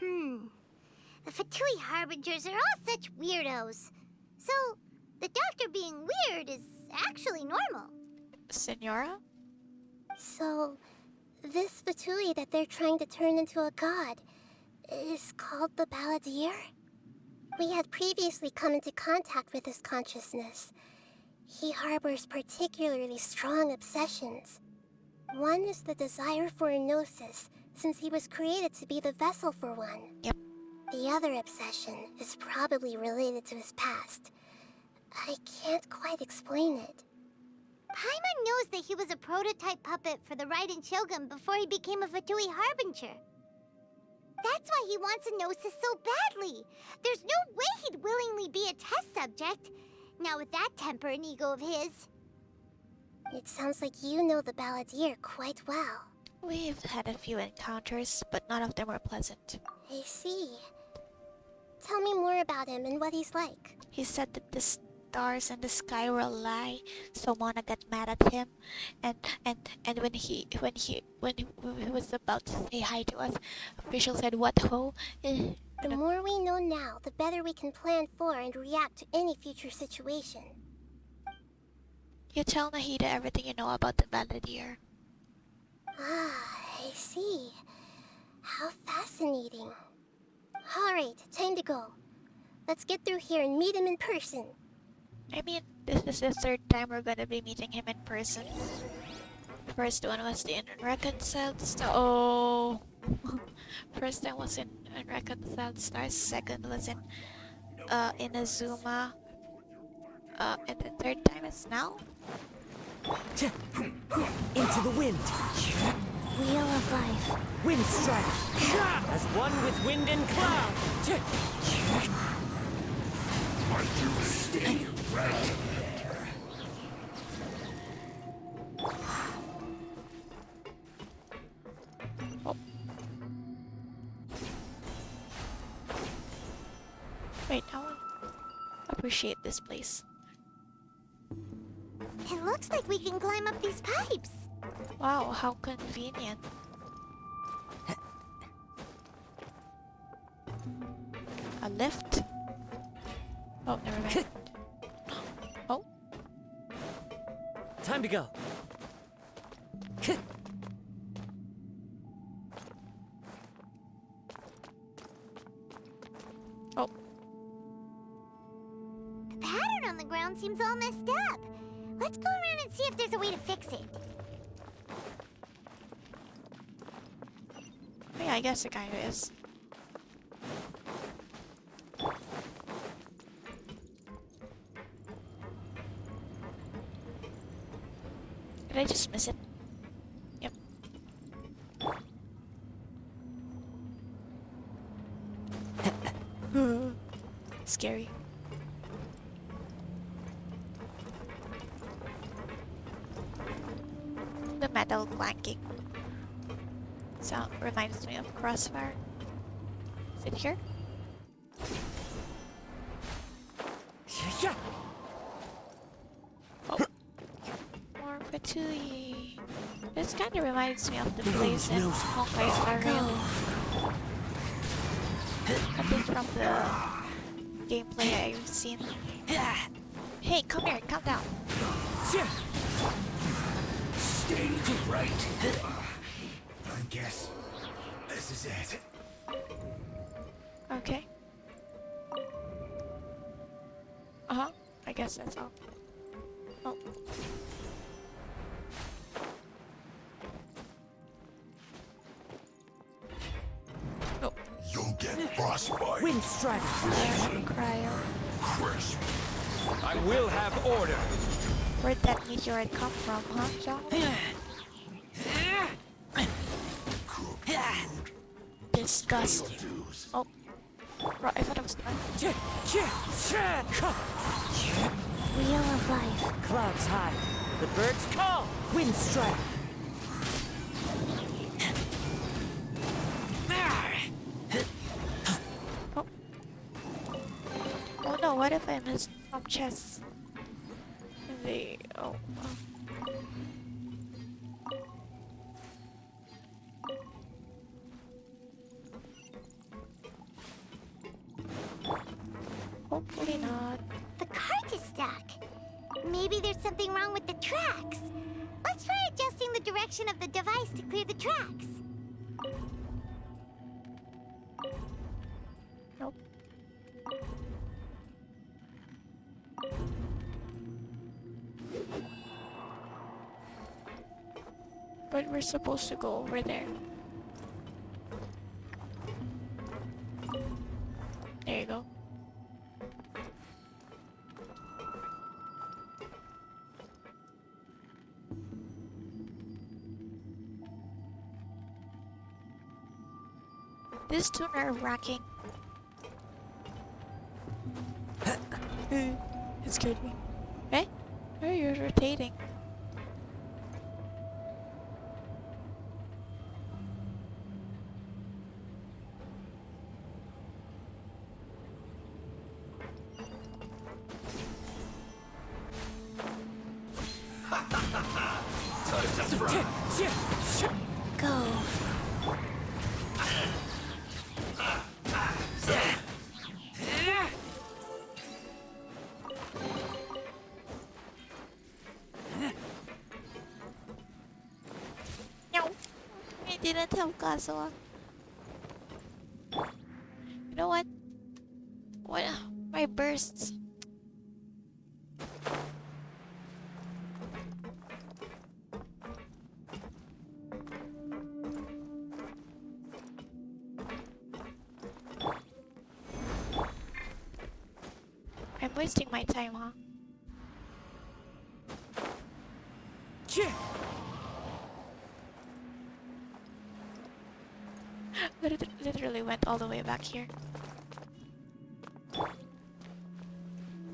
The Fatui harbingers are all such weirdos. So, the doctor being weird is actually normal. Senora? So, this Fatui that they're trying to turn into a god is called the Balladeer? We had previously come into contact with his consciousness. He harbors particularly strong obsessions. One is the desire for a gnosis, since he was created to be the vessel for one. Yep. The other obsession is probably related to his past. I can't quite explain it. Paimon knows that he was a prototype puppet for the Raiden Shogun before he became a Fatui Harbinger. That's why he wants a gnosis so badly. There's no way he'd willingly be a test subject. Now with that temper and ego of his. It sounds like you know the Balladeer quite well. We've had a few encounters, but none of them were pleasant. I see. Tell me more about him and what he's like. He said that the stars in the sky were a lie, so Mona got mad at him, and when he was about to say hi to us, official said, "What ho?" The more we know now, the better we can plan for and react to any future situation. You tell Nahida everything you know about the Balladeer. I see. How fascinating. Alright, time to go. Let's get through here and meet him in person. I mean, this is the third time we're gonna be meeting him in person. First one was the Unreconciled Stars. Oh! First time was in Unreconciled Stars. Second was in Inazuma. And the third time is now? Into the wind! Wheel of Life. Wind strike! As one with wind and cloud! Stay right. Wait, I want appreciate this place. It looks like we can climb up these pipes. Wow, how convenient. A lift? Oh, never mind. Oh. Time to go. Oh. The pattern on the ground seems all messed up. Let's go around and see if there's a way to fix it. Yeah, I guess it kind of is. Did I just miss it? Yep. Scary. The metal clanking sound reminds me of Crossfire. Is it here? Oh. More Fatui. This kind of reminds me of the place in Honkai Star Rail. At least from the gameplay I've seen. Hey, come here, calm down. Stay right. I guess this is it. Okay. Uh-huh. I guess that's all. Oh. Oh. You'll get frostbite. Wind strike. Cryo. Crisp. I will have order. Where'd that meteorite come from, huh, John? Disgusting. Oh. Right, I thought it was done. Wheel of life. Clouds high. The birds call. Wind strike. Oh. Oh no, what if I missed some chests? Oh. Hopefully not. The cart is stuck. Maybe there's something wrong with the tracks. Let's try adjusting the direction of the device to clear the tracks. Nope. But we're supposed to go over there. There you go. This is too nerve-wracking. It scared me. Eh? Why are you rotating? Go. No, I didn't help Kazuha. You know what? What? My bursts. I'm wasting my time, huh? Literally went all the way back here.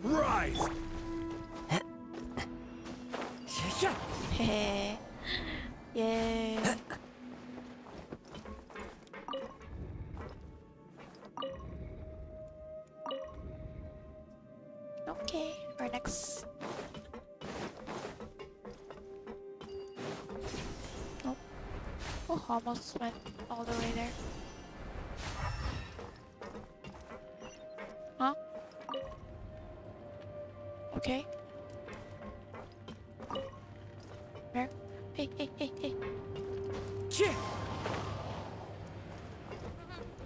Rise! Hehe. Yeah. Okay, our next. Oh, oh, almost went all the way there. Huh? Okay. Where? Hey, hey, hey, hey.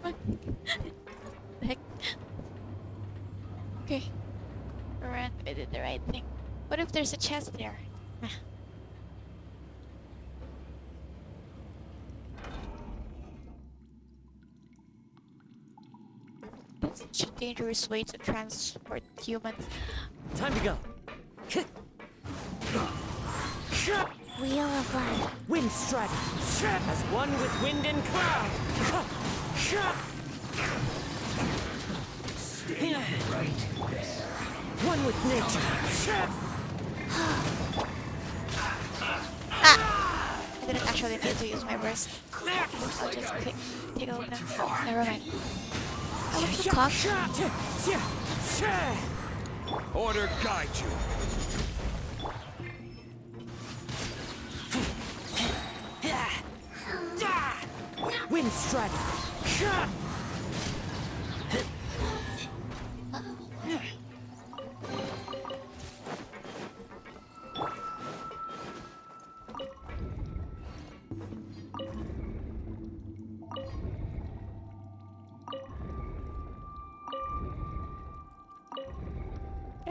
What the heck? Okay. Ran, I did the right thing. What if there's a chest there? That's such a dangerous way to transport humans. Time to go. Wheel of life. Wind strike. As one with wind and cloud. Stay right there. One with nature. I didn't actually need to use my burst. I'll just take a look now. Never mind. I look the clock. Order guide you. Wind strike.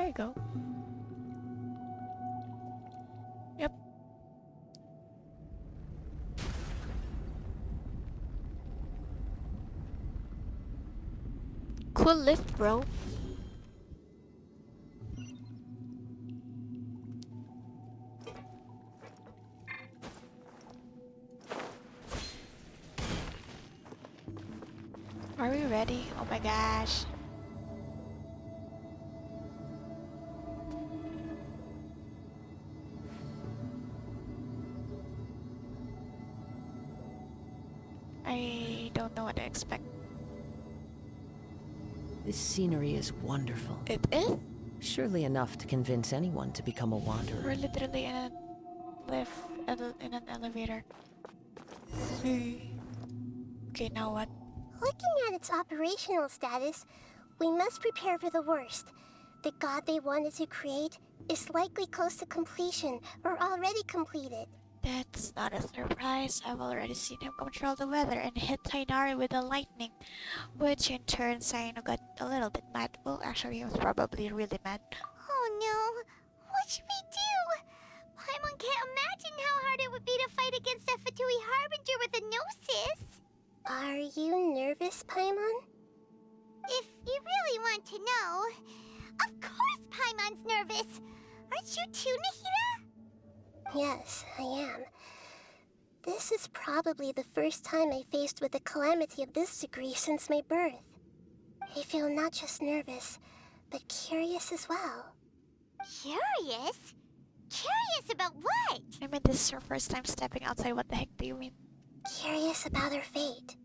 you go. Yep. Cool lift, bro. Are we ready? Oh my gosh. I don't know what to expect. This scenery is wonderful. It is? Surely enough to convince anyone to become a wanderer. We're literally in a lift, in an elevator. Okay, now what? Looking at its operational status, we must prepare for the worst. The god they wanted to create is likely close to completion or already completed. That's not a surprise. I've already seen him control the weather and hit Tighnari with the lightning, which in turn Cyno got a little bit mad. Well, actually, he was probably really mad. Oh no! What should we do? Paimon can't imagine how hard it would be to fight against a Fatui Harbinger with a Gnosis. Are you nervous, Paimon? If you really want to know, of course Paimon's nervous. Aren't you too, Nahida? Yes, I am. This is probably the first time I faced with a calamity of this degree since my birth. I feel not just nervous, but curious as well. Curious? Curious about what? I mean, this is your first time stepping outside. What the heck do you mean? Curious about our fate.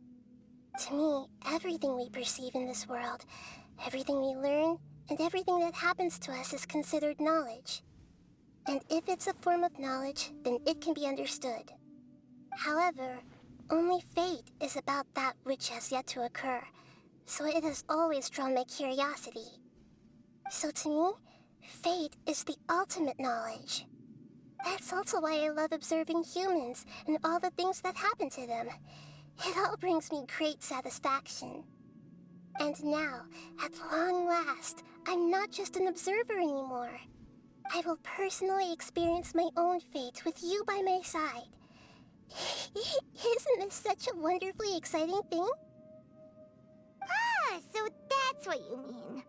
To me, everything we perceive in this world, everything we learn, and everything that happens to us is considered knowledge. And if it's a form of knowledge, then it can be understood. However, only fate is about that which has yet to occur, so it has always drawn my curiosity. So to me, fate is the ultimate knowledge. That's also why I love observing humans and all the things that happen to them. It all brings me great satisfaction. And now, at long last, I'm not just an observer anymore. I will personally experience my own fate with you by my side. Isn't this such a wonderfully exciting thing? Ah, so that's what you mean.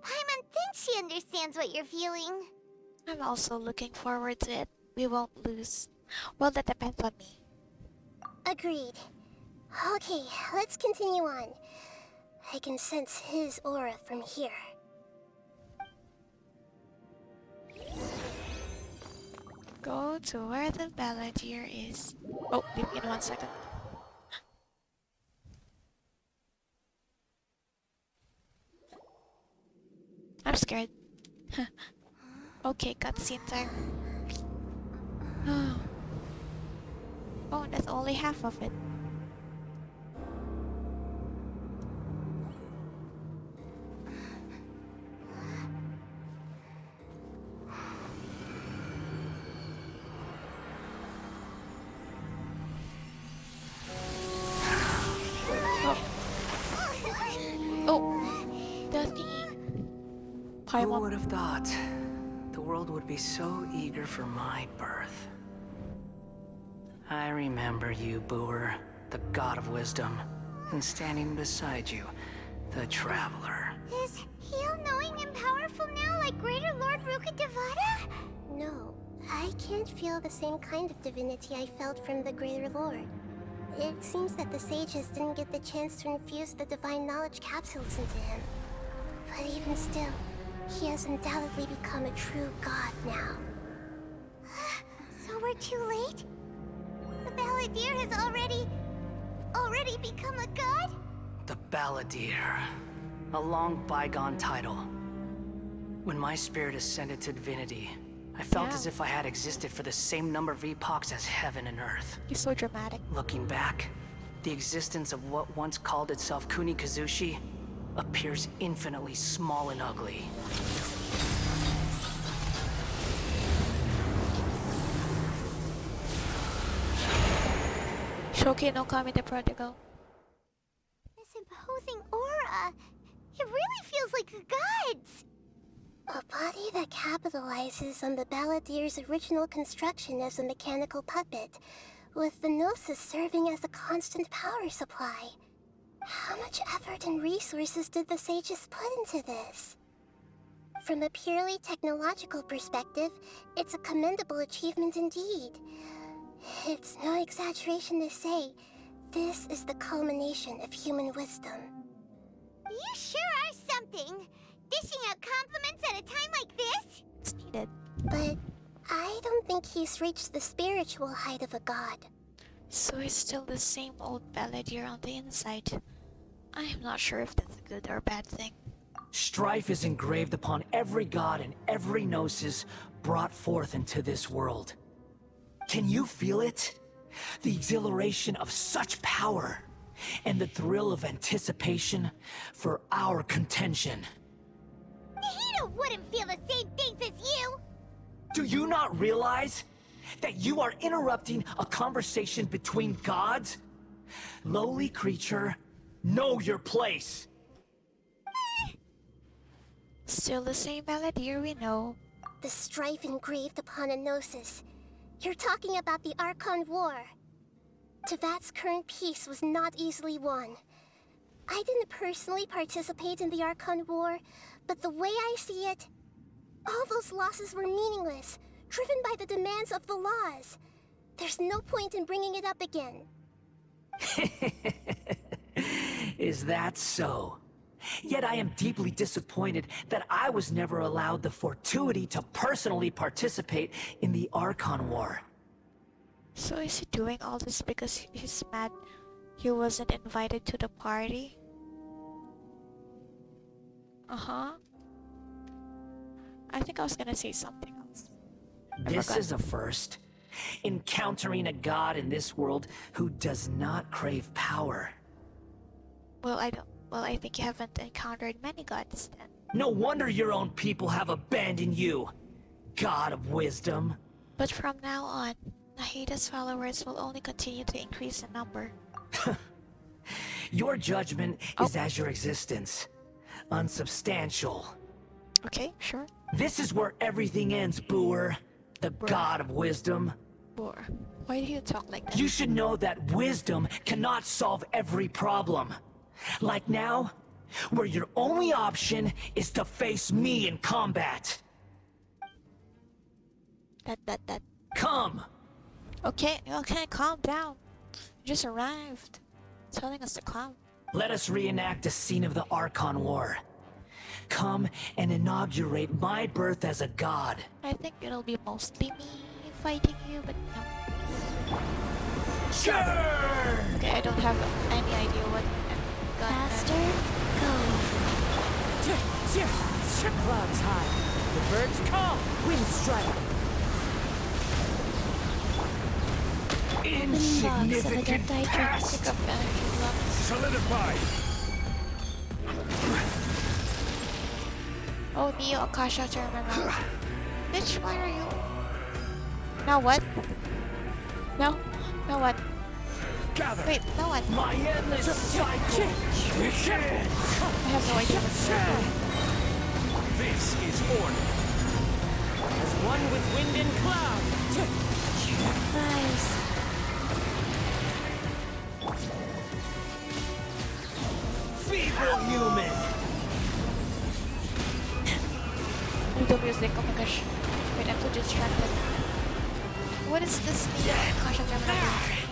Paimon thinks she understands what you're feeling. I'm also looking forward to it. We won't lose. Well, that depends on me. Agreed. Okay, let's continue on. I can sense his aura from here. Go to where the balladeer is. Oh, leave me in 1 second. I'm scared. Okay, cutscene time. Oh, that's only half of it. Who would have thought the world would be so eager for my birth? I remember you, Booer, the god of wisdom, and standing beside you, the traveler. Is he all-knowing and powerful now like Greater Lord Rukkhadevata? No, I can't feel the same kind of divinity I felt from the Greater Lord. It seems that the sages didn't get the chance to infuse the divine knowledge capsules into him. But even still, he has undoubtedly become a true god now. So we're too late? The balladeer has already become a god? The balladeer. A long bygone title. When my spirit ascended to divinity, I felt as if I had existed for the same number of epochs as heaven and earth. You're so dramatic. Looking back, the existence of what once called itself Kunikazushi appears infinitely small and ugly. Shoki no Kami the Prodigal. This imposing aura. It really feels like a god's. A body that capitalizes on the balladier's original construction as a mechanical puppet, with the Gnosis serving as a constant power supply. How much effort and resources did the sages put into this? From a purely technological perspective, it's a commendable achievement indeed. It's no exaggeration to say, this is the culmination of human wisdom. You sure are something! Dishing out compliments at a time like this? It's needed. But I don't think he's reached the spiritual height of a god. So he's still the same old balladeer on the inside. I am not sure if that's a good or bad thing. Strife is engraved upon every god and every gnosis brought forth into this world. Can you feel it? The exhilaration of such power, and the thrill of anticipation for our contention. Nahida wouldn't feel the same things as you! Do you not realize that you are interrupting a conversation between gods? Lowly creature, know your place! Still the same balladeer we know. The strife engraved upon a gnosis. You're talking about the Archon War. Tevat's current peace was not easily won. I didn't personally participate in the Archon War, but the way I see it, all those losses were meaningless, driven by the demands of the laws. There's no point in bringing it up again. Is that so? Yet I am deeply disappointed that I was never allowed the fortuity to personally participate in the Archon War. So is he doing all this because he's mad he wasn't invited to the party? Uh-huh. I think I was gonna say something else. This is a first. Encountering a god in this world who does not crave power. Well, I think you haven't encountered many gods then. No wonder your own people have abandoned you, God of Wisdom. But from now on, Nahida's followers will only continue to increase in number. Your judgment is as your existence. Unsubstantial. Okay, sure. This is where everything ends, Booer. The God of Wisdom. Booer, why do you talk like that? You should know that wisdom cannot solve every problem. Like now, where your only option is to face me in combat. That. Come! Okay, calm down. You just arrived. Telling us to come. Let us reenact a scene of the Archon War. Come and inaugurate my birth as a god. I think it'll be mostly me fighting you, but no. Sure! Okay, I don't have any idea what god. Faster, go. Clouds high. The birds call. Wind strike. Insignificant past. Solidify. Oh, Neo Akasha Terminal. Bitch, why are you? Now what? No? Now what? Gather. Wait, now what? My endless cycle. I have no idea what's going on. This is order. As one with wind and cloud. Rise. Feeble human. The music, oh my gosh. Wait, I'm so distracted. What is this Neo Akasha Terminal?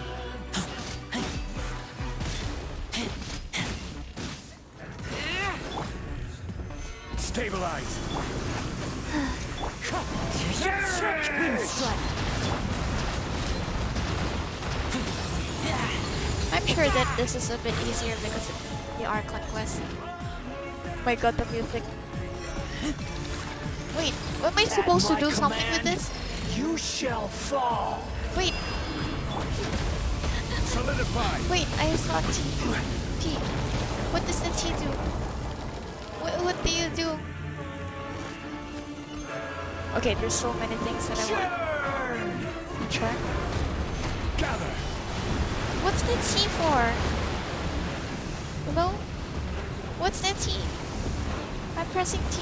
Stabilize. Wind strike. I'm sure that this is a bit easier because of the Archon quest. Oh my god, the music. Wait, am I supposed to do something with this? You shall fall. Wait. Solidify. Wait, I saw T. T. What does the T do? What do you do? Okay, there's so many things that I want. Sure. Gather. What's the T for? Hello? What's the T? I'm pressing T.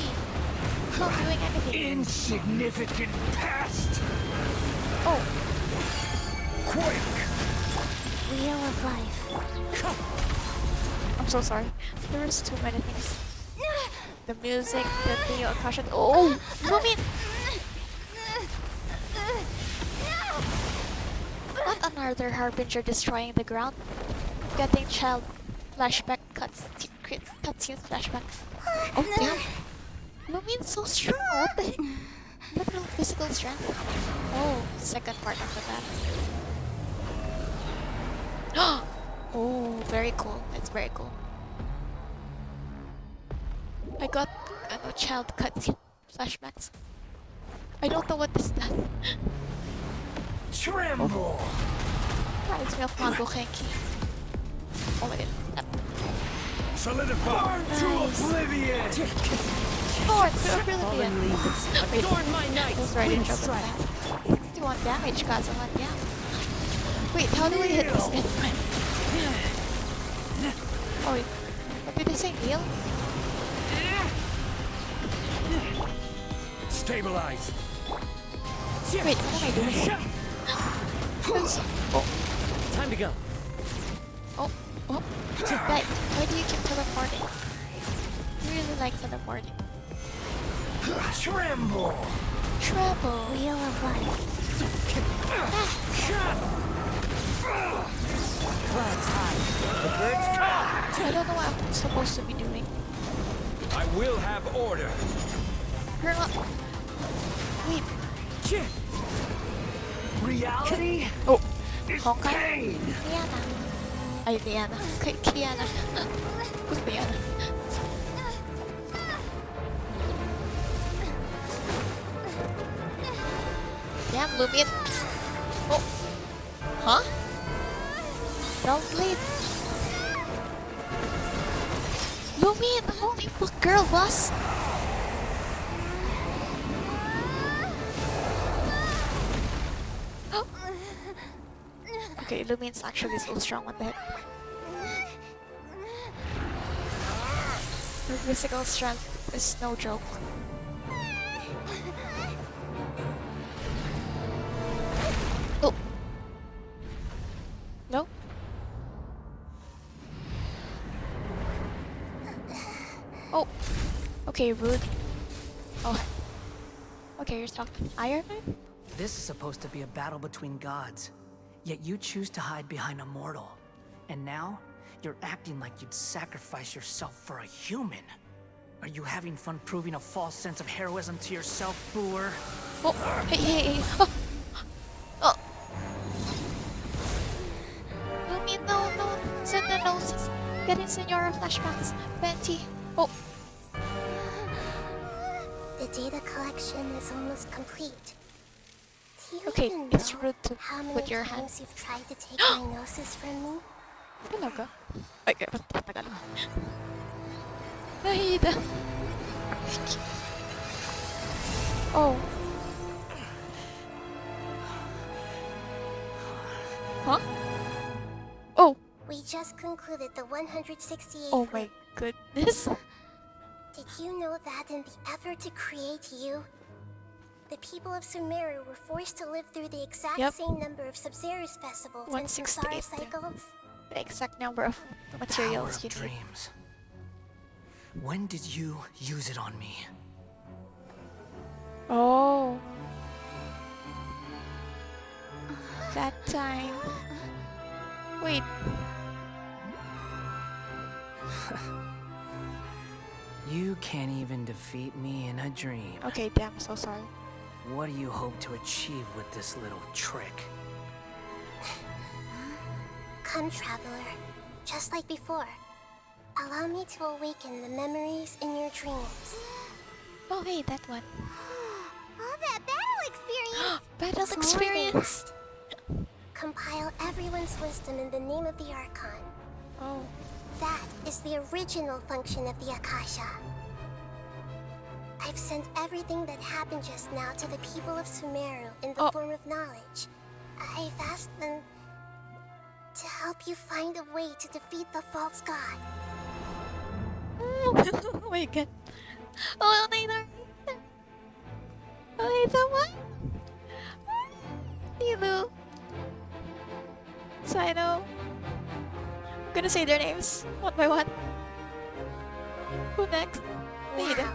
not doing anything. Insignificant past! Oh. Quick! Wheel of life. I'm so sorry. There's too many things. The music, the Theo Akasha. Oh! Lumin! Not another harbinger destroying the ground. Getting child flashback cutscenes flashbacks. Oh damn! Lumin's so strong. What the heck? Literal physical strength. Oh, second part of the battle. Oh, very cool. It's very cool. I got a child cutscene flashbacks. I don't know what this does. Tremble! Reminds me of Mango Kenki. Oh my god. Solidify to oblivion! Born to oblivion! Wait, adorn my night! was right in trouble with that. 61 damage, got someone down. Wait, how do we hit this guy? Oh wait, what did they say? Heal? Stabilize! Wait, what am I doing? Oh. Time to go. Oh, oh. Guy, why do you keep teleporting? I really like teleporting. Tremble! Tremble! Wheel of life. Clouds high. The birds come. I don't know what I'm supposed to be doing. I will have order. You're not... Wait. Reality? Oh. Is Honkai? pain. Liana. Ay, Liana. Kiana. Who's Liana? Damn, Lumion. Oh. Huh? Don't bleed. Lumion, holy fuck, girl, boss. Oh. Okay, Lumion's actually so strong. What the heck? Her physical strength is no joke. Oh. No? Oh. Okay, rude. Oh. Okay, you're talking Iron Man? This is supposed to be a battle between gods, yet you choose to hide behind a mortal. And now, you're acting like you'd sacrifice yourself for a human. Are you having fun proving a false sense of heroism to yourself, Boor? Oh, hey. Oh. Oh. Lumi, no. Send the noses. Getting Senora flashbacks. Venti. Oh. The data collection is almost complete. Do you Okay, even it's know rude to how many put your times hand. you've tried to take my gnosis from me? Talaga? Okay, matagal. Nahida. Oh. Huh? Oh. We just concluded the 168th Oh my goodness. Did you know that in the effort to create you, the people of Sumeru were forced to live through the exact same number of Sub-Zerus festivals and Samsara 168. cycles? The exact number of materials Power you of need. dreams. When did you use it on me? Oh. That time. Wait. You can't even defeat me in a dream. Okay, damn, so sorry. What do you hope to achieve with this little trick? Come, traveler. Just like before. Allow me to awaken the memories in your dreams. Oh, hey, that one. All that battle experience! Battle It's more than experience! that. Compile everyone's wisdom in the name of the Archon. Oh. That is the original function of the Akasha. I've sent everything that happened just now to the people of Sumeru in the form of knowledge. I've asked them to help you find a way to defeat the false god. Oh my god. Oh, Tighnari. Alhaitham, what? Nilu. Cyno. I'm gonna say their names one by one. Who next? Nina.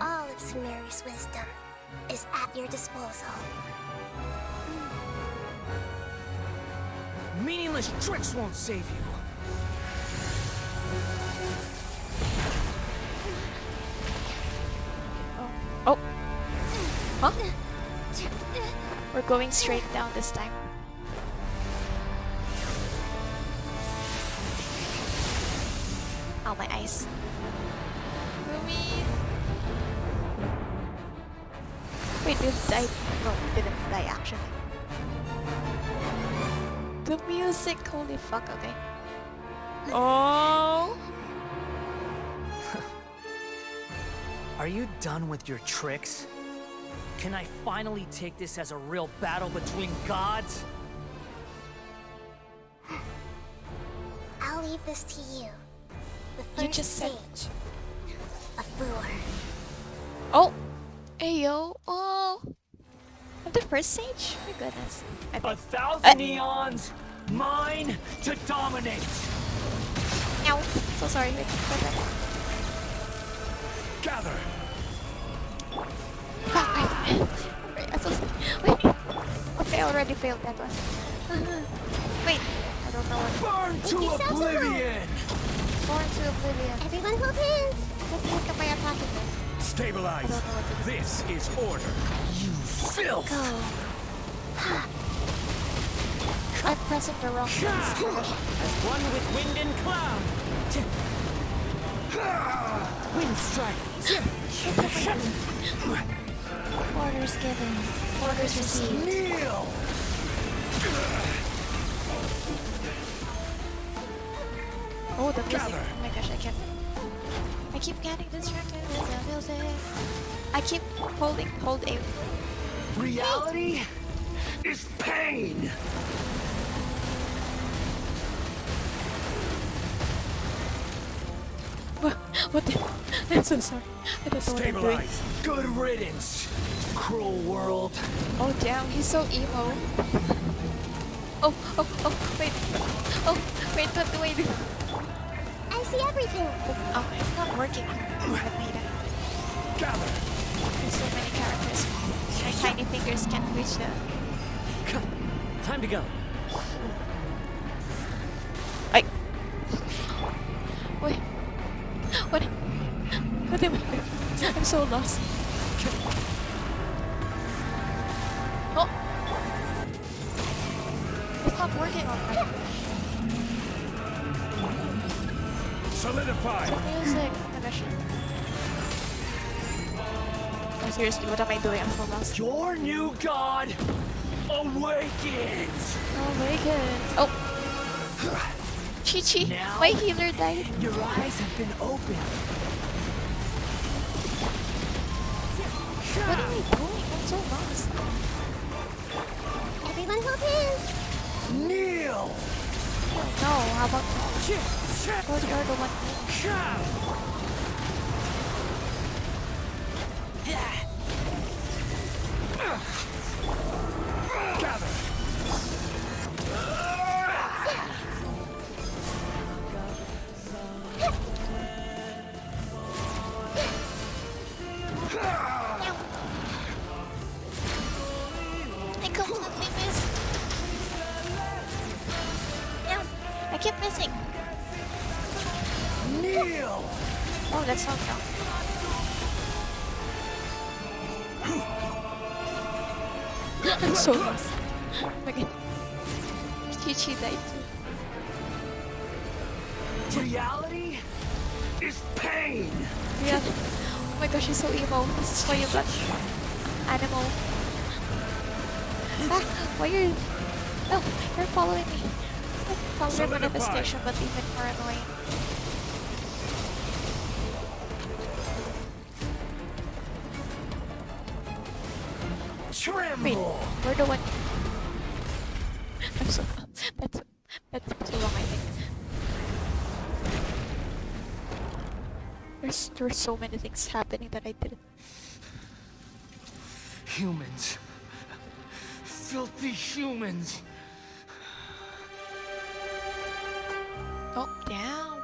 All of Sumeru's wisdom is at your disposal. Meaningless tricks won't save you. Oh. Huh? We're going straight down this time. Oh, my eyes. Rumi. Wait, you died. No, you didn't die actually. The music, holy fuck, okay. Oh! Are you done with your tricks? Can I finally take this as a real battle between gods? I'll leave this to you. The first You just said... stage of Brewer. Oh! Ayo! Oh! I'm the first stage? My goodness. 1,000 neons! Mine to dominate! Ow! So sorry. Wait, Gather! Wait. Okay, I already failed that one. Wait. I don't know what. Burn to oblivion! Born to oblivion. Everyone hold hands! What the heck am I attacking them? Stabilize! This is order. You filth! Go. I'm pressing the wrong buttons. As one with wind and cloud. Wind strike! Orders given. Orders received. Kneel! Oh, the music. Oh my gosh, I keep getting distracted with the music. I keep hold A. Reality is pain! What the? I'm so sorry. I don't know what I'm doing. Good riddance, cruel world. Oh damn, he's so emo. Oh, wait. Oh, wait, what do I do? I see everything! Oh, it's not working. Gather! There's so many characters. My tiny fingers can't reach the... Time to go. Wait. What am I doing? I'm so lost. Oh! It's not working on my... Solidify! The music. Oh my gosh. Oh, seriously, what am I doing? I'm so lost. Your new god awakens! Awakens. Oh! Chi-Chi, my healer died. Your eyes have been opened. What am I doing? I'm so lost. Everyone hold hands! Kneel! No, how about... Oh, you're the one. Gather! I completely missed. I keep missing. Kneel! Oh, that's not count. I'm so lost. Oh my god. Chi-Chi died too. Reality is pain! Yeah. Oh my gosh, she's so emo. This is why you got animal. Ah, why you're... No, you're following me. Follow your manifestation, but even more annoying. Tremble! Wait, we're the one... I'm so... That's too long, I think. There's so many things happening that I didn't... Humans. Filthy humans. Oh, damn.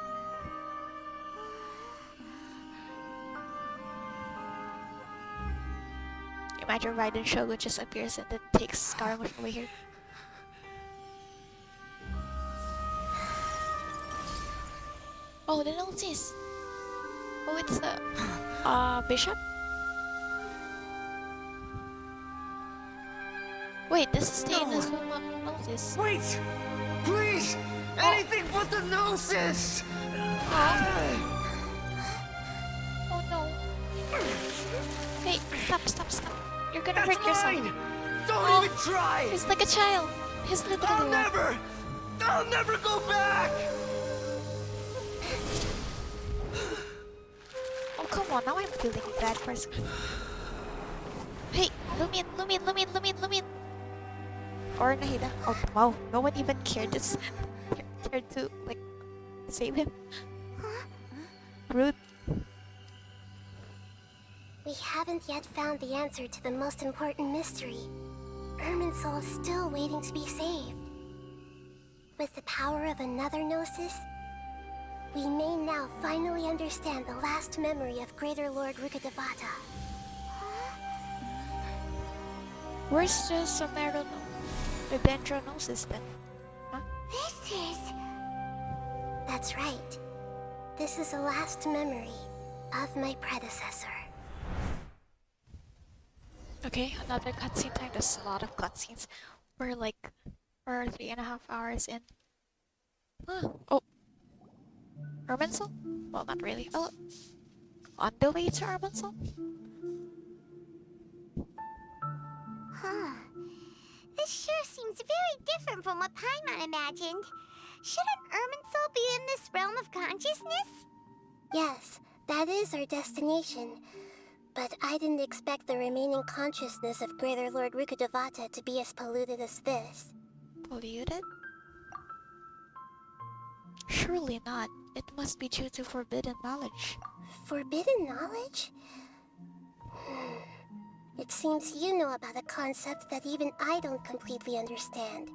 Imagine Raiden Shogun just appears and then takes Scaramouche away here. Oh, the notice. Oh, it's the bishop. Wait, this is the Inazuma notice. Wait! Please! Anything but the gnosis! Oh no. Hey, stop. You're gonna hurt yourself. Mine. Don't even try! He's like a child. He's literally I'll never go back! Oh, come on. Now I'm feeling bad for some. Hey, Lumion. Or Nahida. Oh, wow. No one even cared to, like, save him. Rude. We haven't yet found the answer to the most important mystery. Irminsul is still waiting to be saved. With the power of another Gnosis, we may now finally understand the last memory of Greater Lord Rukkhadevata. Where's the Sumeru the Dendronosis then? Huh? This is... That's right. This is the last memory of my predecessor. Okay, another cutscene time. There's a lot of cutscenes. We're 3.5 hours in. Oh. Irminsul? Well, not really. Oh. On the way to Irminsul? Huh. This sure seems very different from what Paimon imagined. Shouldn't Irminsul be in this realm of consciousness? Yes, that is our destination. But I didn't expect the remaining consciousness of Greater Lord Rukkhadevata to be as polluted as this. Polluted? Surely not. It must be due to forbidden knowledge. Forbidden knowledge? It seems you know about a concept that even I don't completely understand.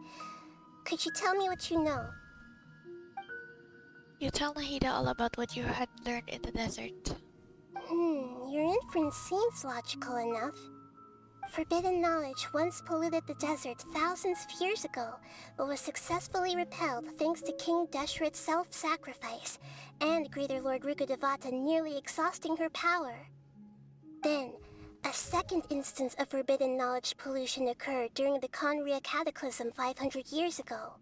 Could you tell me what you know? You tell Nahida all about what you had learned in the desert. Your inference seems logical enough. Forbidden knowledge once polluted the desert thousands of years ago, but was successfully repelled thanks to King Deshret's self-sacrifice, and Greater Lord Rukkhadevata nearly exhausting her power. Then, a second instance of forbidden knowledge pollution occurred during the Conria Cataclysm 500 years ago.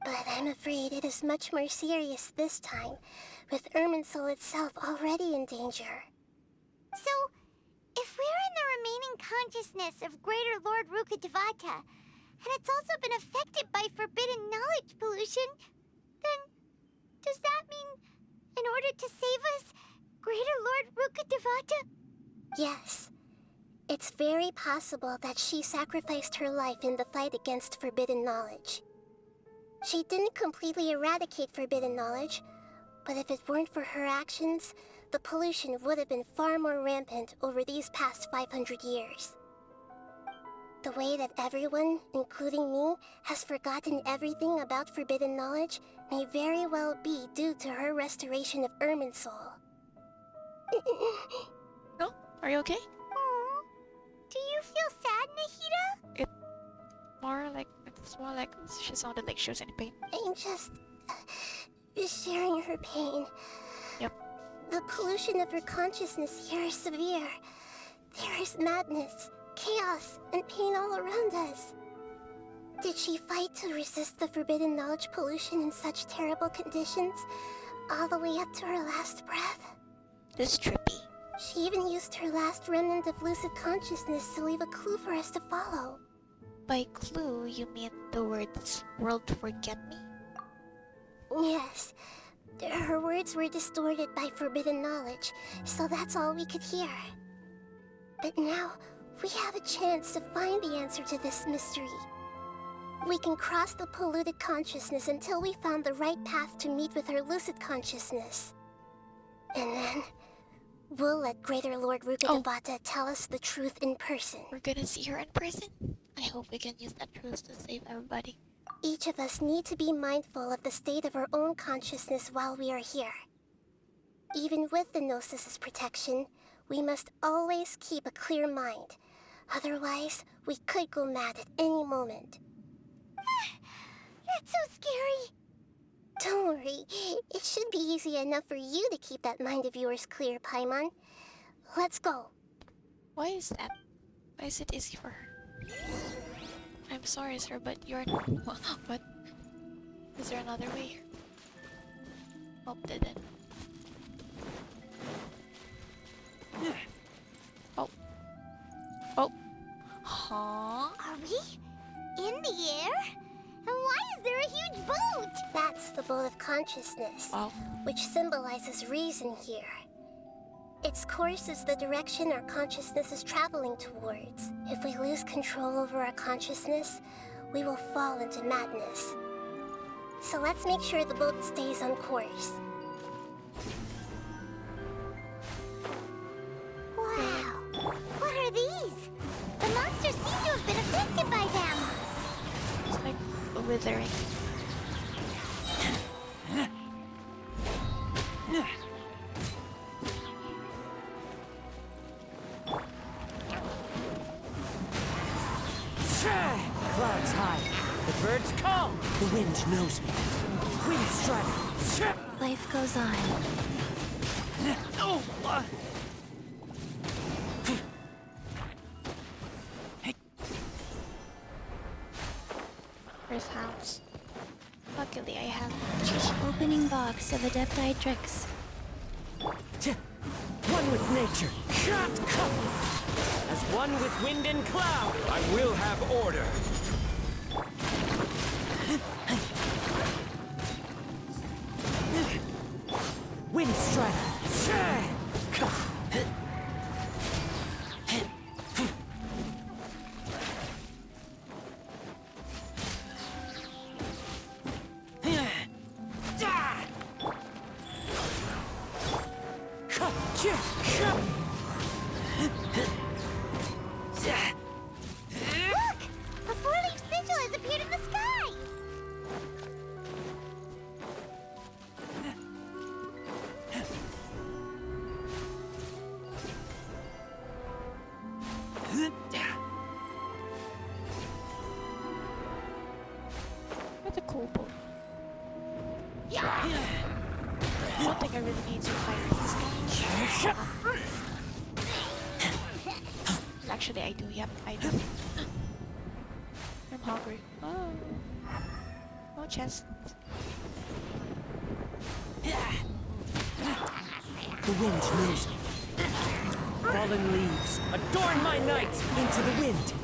But I'm afraid it is much more serious this time, with Irminsul itself already in danger. So, if we're in the remaining consciousness of Greater Lord Rukkhadevata, and it's also been affected by forbidden knowledge pollution, then does that mean, in order to save us, Greater Lord Rukkhadevata? Yes. It's very possible that she sacrificed her life in the fight against forbidden knowledge. She didn't completely eradicate forbidden knowledge, but if it weren't for her actions, the pollution would have been far more rampant over these past 500 years. The way that everyone, including me, has forgotten everything about forbidden knowledge may very well be due to her restoration of Irminsul. No? Are you okay? Do you feel sad, Nahida? It's more like she sounded like she was in pain. I'm just sharing her pain. Yep. The pollution of her consciousness here is severe. There is madness, chaos, and pain all around us. Did she fight to resist the forbidden knowledge pollution in such terrible conditions, all the way up to her last breath? This is trippy. She even used her last remnant of lucid consciousness to leave a clue for us to follow. By clue, you mean the words "world forget me"? Yes. Her words were distorted by forbidden knowledge, so that's all we could hear. But now, we have a chance to find the answer to this mystery. We can cross the polluted consciousness until we found the right path to meet with her lucid consciousness. And then, We'll let Greater Lord Rukkhadevata tell us the truth in person. We're gonna see her in person? I hope we can use that truth to save everybody. Each of us need to be mindful of the state of our own consciousness while we are here. Even with the Gnosis' protection, we must always keep a clear mind. Otherwise, we could go mad at any moment. That's so scary. Don't worry, it should be easy enough for you to keep that mind of yours clear, Paimon. Let's go. Why is that? Why is it easy for her? I'm sorry, sir, but you're not. What? Is there another way here? Oh, didn't. Oh. Oh. Huh? Are we in the air? And why is there a huge boat? That's the boat of consciousness, which symbolizes reason here. Its course is the direction our consciousness is traveling towards. If we lose control over our consciousness, we will fall into madness. So let's make sure the boat stays on course. Wow! What are these? The monsters seem to have been affected by them. It's like withering. Clouds high. The birds come. The wind knows me. Wind strike. Life goes on. Oh! Where's house? Luckily, I have Opening box of Adepti tricks. One with nature. As one with wind and cloud, I will have order. Wind strike. Look! A four-leaf sigil has appeared in the sky! That's a cool boat. I don't think I really need to fight these guys. Actually, I do. Yep, I do. I'm hungry. Oh, no chest. The wind knows me. Fallen leaves adorn my night into the wind.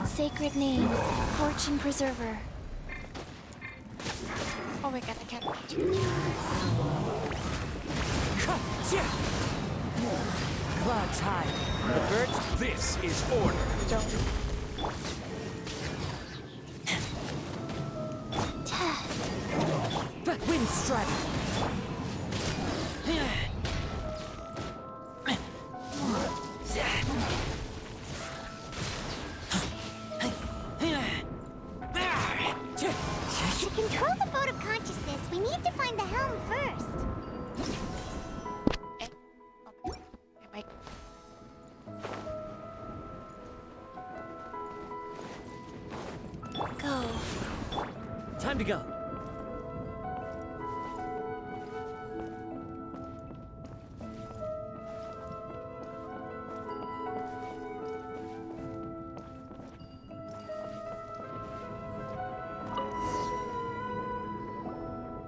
Sacred name, Fortune Preserver. Oh my god, I can't reach it. Clouds high. The birds. This is order. Wind strike. To control the boat of consciousness, we need to find the helm first. Go. Time to go.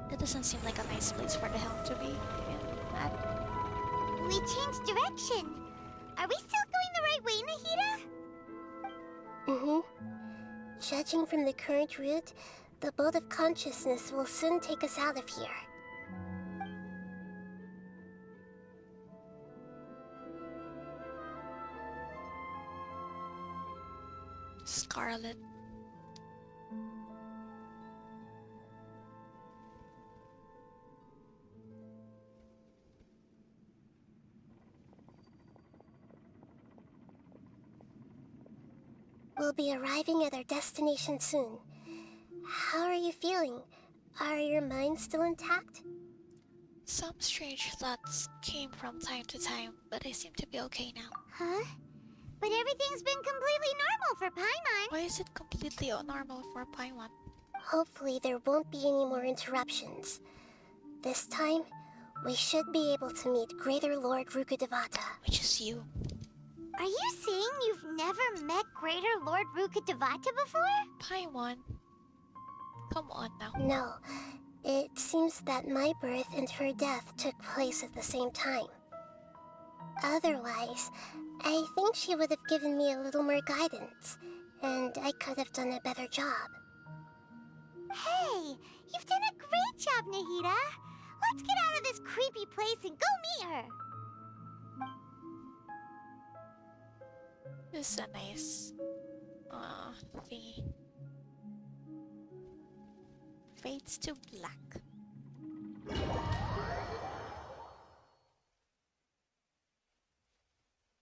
That doesn't seem like a nice place for the helm to be in. We changed direction. Are we still going the right way, Nahida? Judging from the current route, the boat of consciousness will soon take us out of here. Scarlet. We'll be arriving at our destination soon. How are you feeling? Are your minds still intact? Some strange thoughts came from time to time, but I seem to be okay now. Huh? But everything's been completely normal for Paimon. Why is it completely normal for Paimon? Hopefully there won't be any more interruptions. This time, we should be able to meet Greater Lord Rukkhadevata. Which is you. Are you saying you've never met Greater Lord Rukkhadevata before? Paimon. Come on now. No. It seems that my birth and her death took place at the same time. Otherwise, I think she would have given me a little more guidance, and I could have done a better job. Hey, you've done a great job, Nahida. Let's get out of this creepy place and go meet her. This is a nice thingy. Fades to black.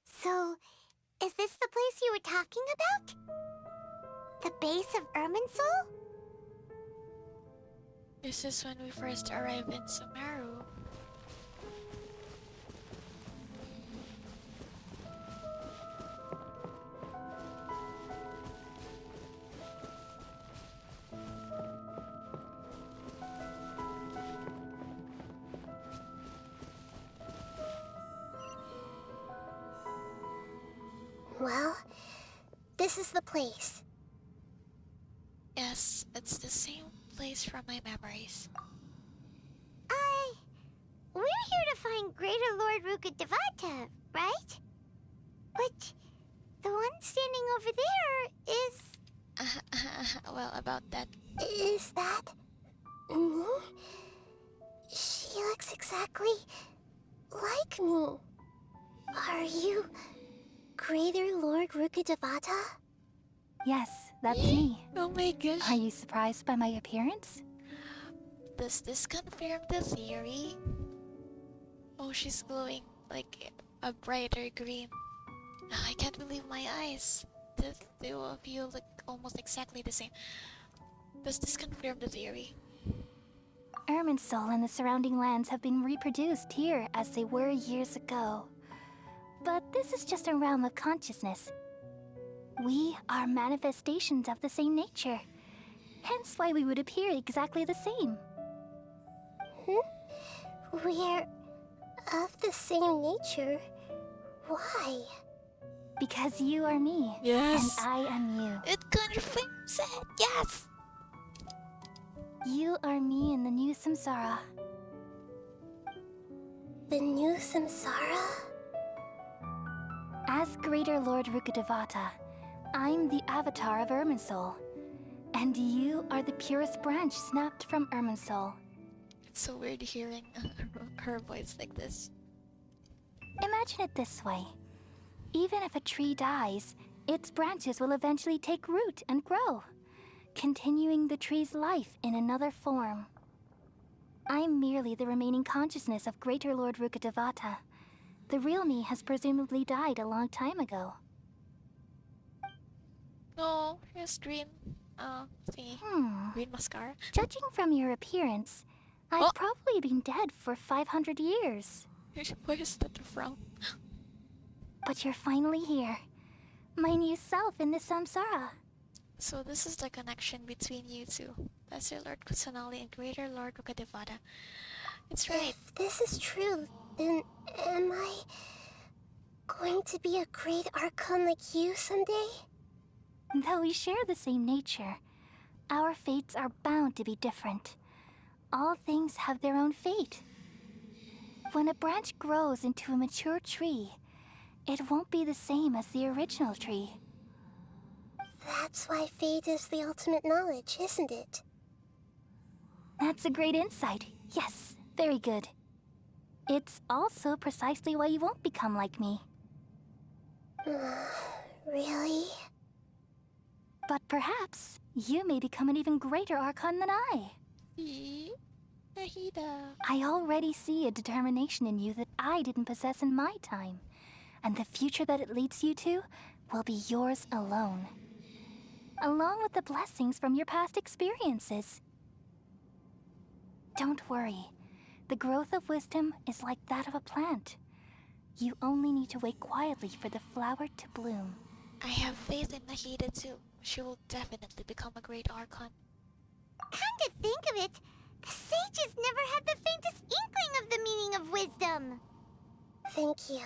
So, is this the place you were talking about? The base of Irminsul? This is when we first arrived in Sumeru. Well, this is the place. Yes, it's the same place from my memories. We're here to find Greater Lord Rukkhadevata, right? But the one standing over there is... Well, about that. Is that... me? She looks exactly like me. Are you Greater Lord Rukkhadevata? Yes, that's me. Oh my gosh. Are you surprised by my appearance? Does this confirm the theory? Oh, she's glowing like a brighter green. I can't believe my eyes. The two of you look almost exactly the same. Does this confirm the theory? Irminsul and the surrounding lands have been reproduced here as they were years ago. But this is just a realm of consciousness. We are manifestations of the same nature. Hence why we would appear exactly the same. We're of the same nature? Why? Because you are me. Yes. And I am you. It confirms it. Yes. You are me in the new samsara. The new samsara? As Greater Lord Rukkhadevata, I'm the avatar of Irminsul. And you are the purest branch snapped from Irminsul. It's so weird hearing her voice like this. Imagine it this way. Even if a tree dies, its branches will eventually take root and grow, continuing the tree's life in another form. I'm merely the remaining consciousness of Greater Lord Rukkhadevata. The real me has presumably died a long time ago. No, here's green. Thingy. Green mascara. Judging from your appearance, I've probably been dead for 500 years. Where is that from? But you're finally here. My new self in the samsara. So this is the connection between you two. Lesser Lord Kusanali and Greater Lord Rukkhadevata. It's right. If this is true, then am I going to be a great Archon like you someday? Though we share the same nature, our fates are bound to be different. All things have their own fate. When a branch grows into a mature tree, it won't be the same as the original tree. That's why fate is the ultimate knowledge, isn't it? That's a great insight. Yes, very good. It's also precisely why you won't become like me. Really? But perhaps you may become an even greater Archon than I. Nahida. I already see a determination in you that I didn't possess in my time. And the future that it leads you to will be yours alone. Along with the blessings from your past experiences. Don't worry. The growth of wisdom is like that of a plant. You only need to wait quietly for the flower to bloom. I have faith in Nahida too. She will definitely become a great Archon. Come to think of it, the sages never had the faintest inkling of the meaning of wisdom. Thank you.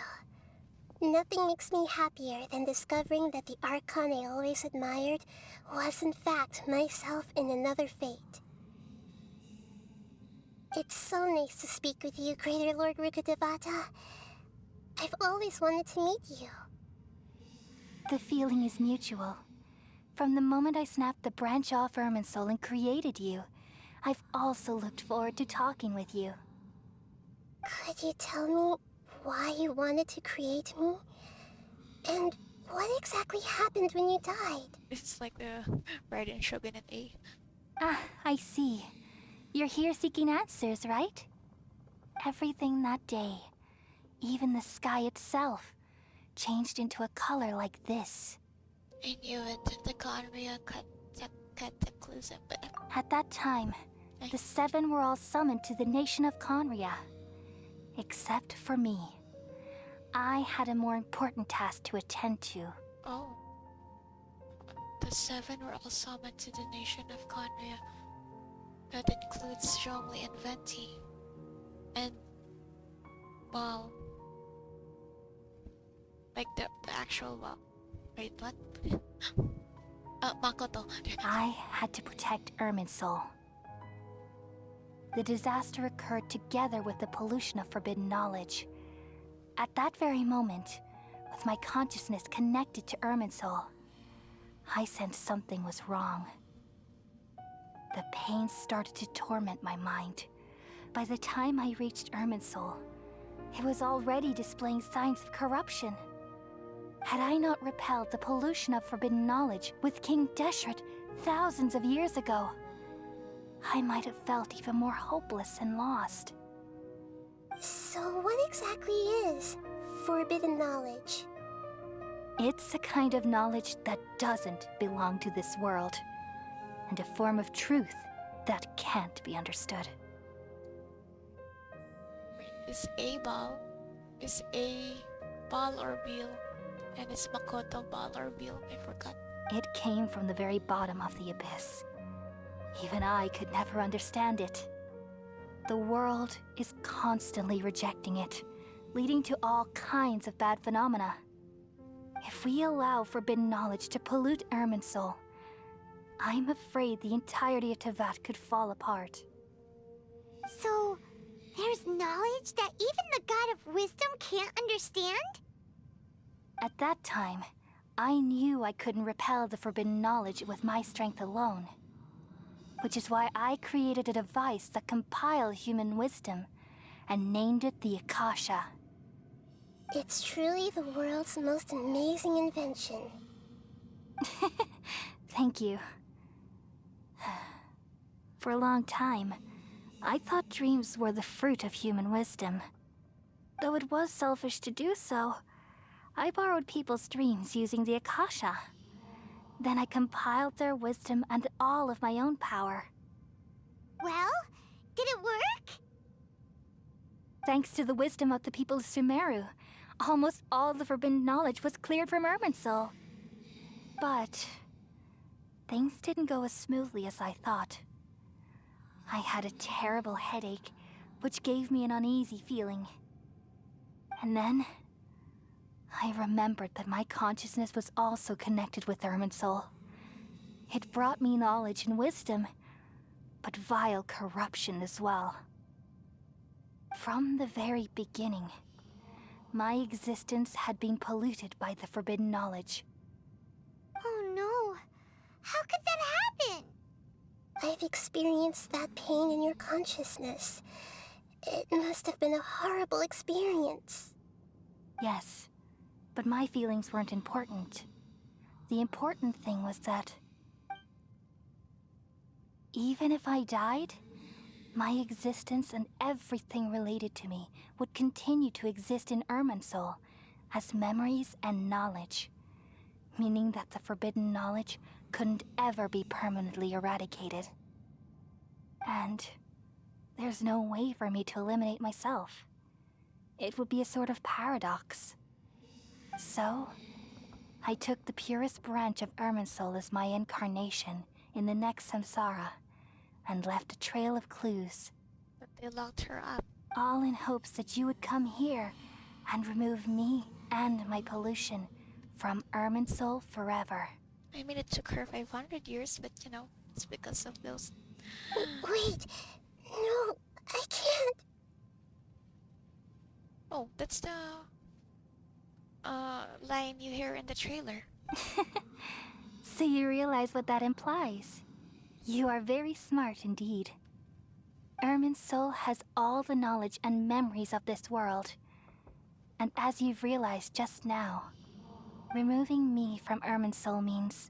Nothing makes me happier than discovering that the Archon I always admired was in fact myself in another fate. It's so nice to speak with you, Greater Lord Rukkhadevata. I've always wanted to meet you. The feeling is mutual. From the moment I snapped the branch off Irminsul and created you, I've also looked forward to talking with you. Could you tell me why you wanted to create me? And what exactly happened when you died? It's like the Raiden Shogun in A. Ah, I see. You're here seeking answers, right? Everything that day, even the sky itself, changed into a color like this. I knew it, the Conria cataclysm, but... At that time, the seven were all summoned to the nation of Conria. Except for me. I had a more important task to attend to. Oh. The seven were all summoned to the nation of Conria. That includes Zhongli and Venti. And... Bal. Like the actual Bal. Wait, what? Makoto. I had to protect Irminsul. The disaster occurred together with the pollution of forbidden knowledge. At that very moment, with my consciousness connected to Irminsul, I sensed something was wrong. The pain started to torment my mind. By the time I reached Irminsul, it was already displaying signs of corruption. Had I not repelled the pollution of forbidden knowledge with King Deshret thousands of years ago, I might have felt even more hopeless and lost. So what exactly is forbidden knowledge? It's a kind of knowledge that doesn't belong to this world, and a form of truth that can't be understood. Is A Bal? Is A Bal or Bil? And is Makoto Bal or Bil? I forgot. It came from the very bottom of the abyss. Even I could never understand it. The world is constantly rejecting it, leading to all kinds of bad phenomena. If we allow forbidden knowledge to pollute Irminsul, I'm afraid the entirety of Tevat could fall apart. So, there's knowledge that even the God of Wisdom can't understand? At that time, I knew I couldn't repel the forbidden knowledge with my strength alone. Which is why I created a device that compiled human wisdom and named it the Akasha. It's truly the world's most amazing invention. Thank you. For a long time, I thought dreams were the fruit of human wisdom. Though it was selfish to do so, I borrowed people's dreams using the Akasha. Then I compiled their wisdom and all of my own power. Well, did it work? Thanks to the wisdom of the people of Sumeru, almost all the forbidden knowledge was cleared from Irminsul. But things didn't go as smoothly as I thought. I had a terrible headache, which gave me an uneasy feeling. And then I remembered that my consciousness was also connected with Irminsul. It brought me knowledge and wisdom, but vile corruption as well. From the very beginning, my existence had been polluted by the forbidden knowledge. Oh no! How could that happen? I've experienced that pain in your consciousness. It must have been a horrible experience. Yes, but my feelings weren't important. The important thing was that Even if I died, my existence and everything related to me would continue to exist in Irminsul as memories and knowledge, meaning that the forbidden knowledge couldn't ever be permanently eradicated. And there's no way for me to eliminate myself. It would be a sort of paradox. So, I took the purest branch of Irminsul as my incarnation in the next samsara, and left a trail of clues. But they locked her up. All in hopes that you would come here and remove me and my pollution from Irminsul forever. I mean, it took her 500 years, but you know, it's because of those. Wait, no, I can't. Oh, that's the line you hear in the trailer. So you realize what that implies. You are very smart indeed. Irminsul has all the knowledge and memories of this world. And as you've realized just now, removing me from Irminsul means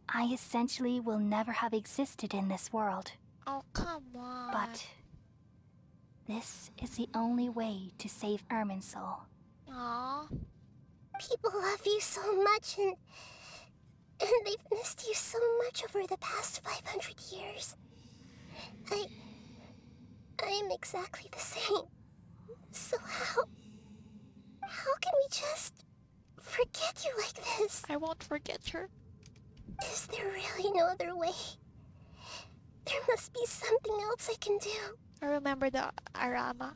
I essentially will never have existed in this world. Oh, come on. But this is the only way to save Irminsul. Aww. People love you so much, and they've missed you so much over the past 500 years. I am exactly the same. So how can we just forget you like this? I won't forget her. Is there really no other way? There must be something else I can do. I remember the Arama.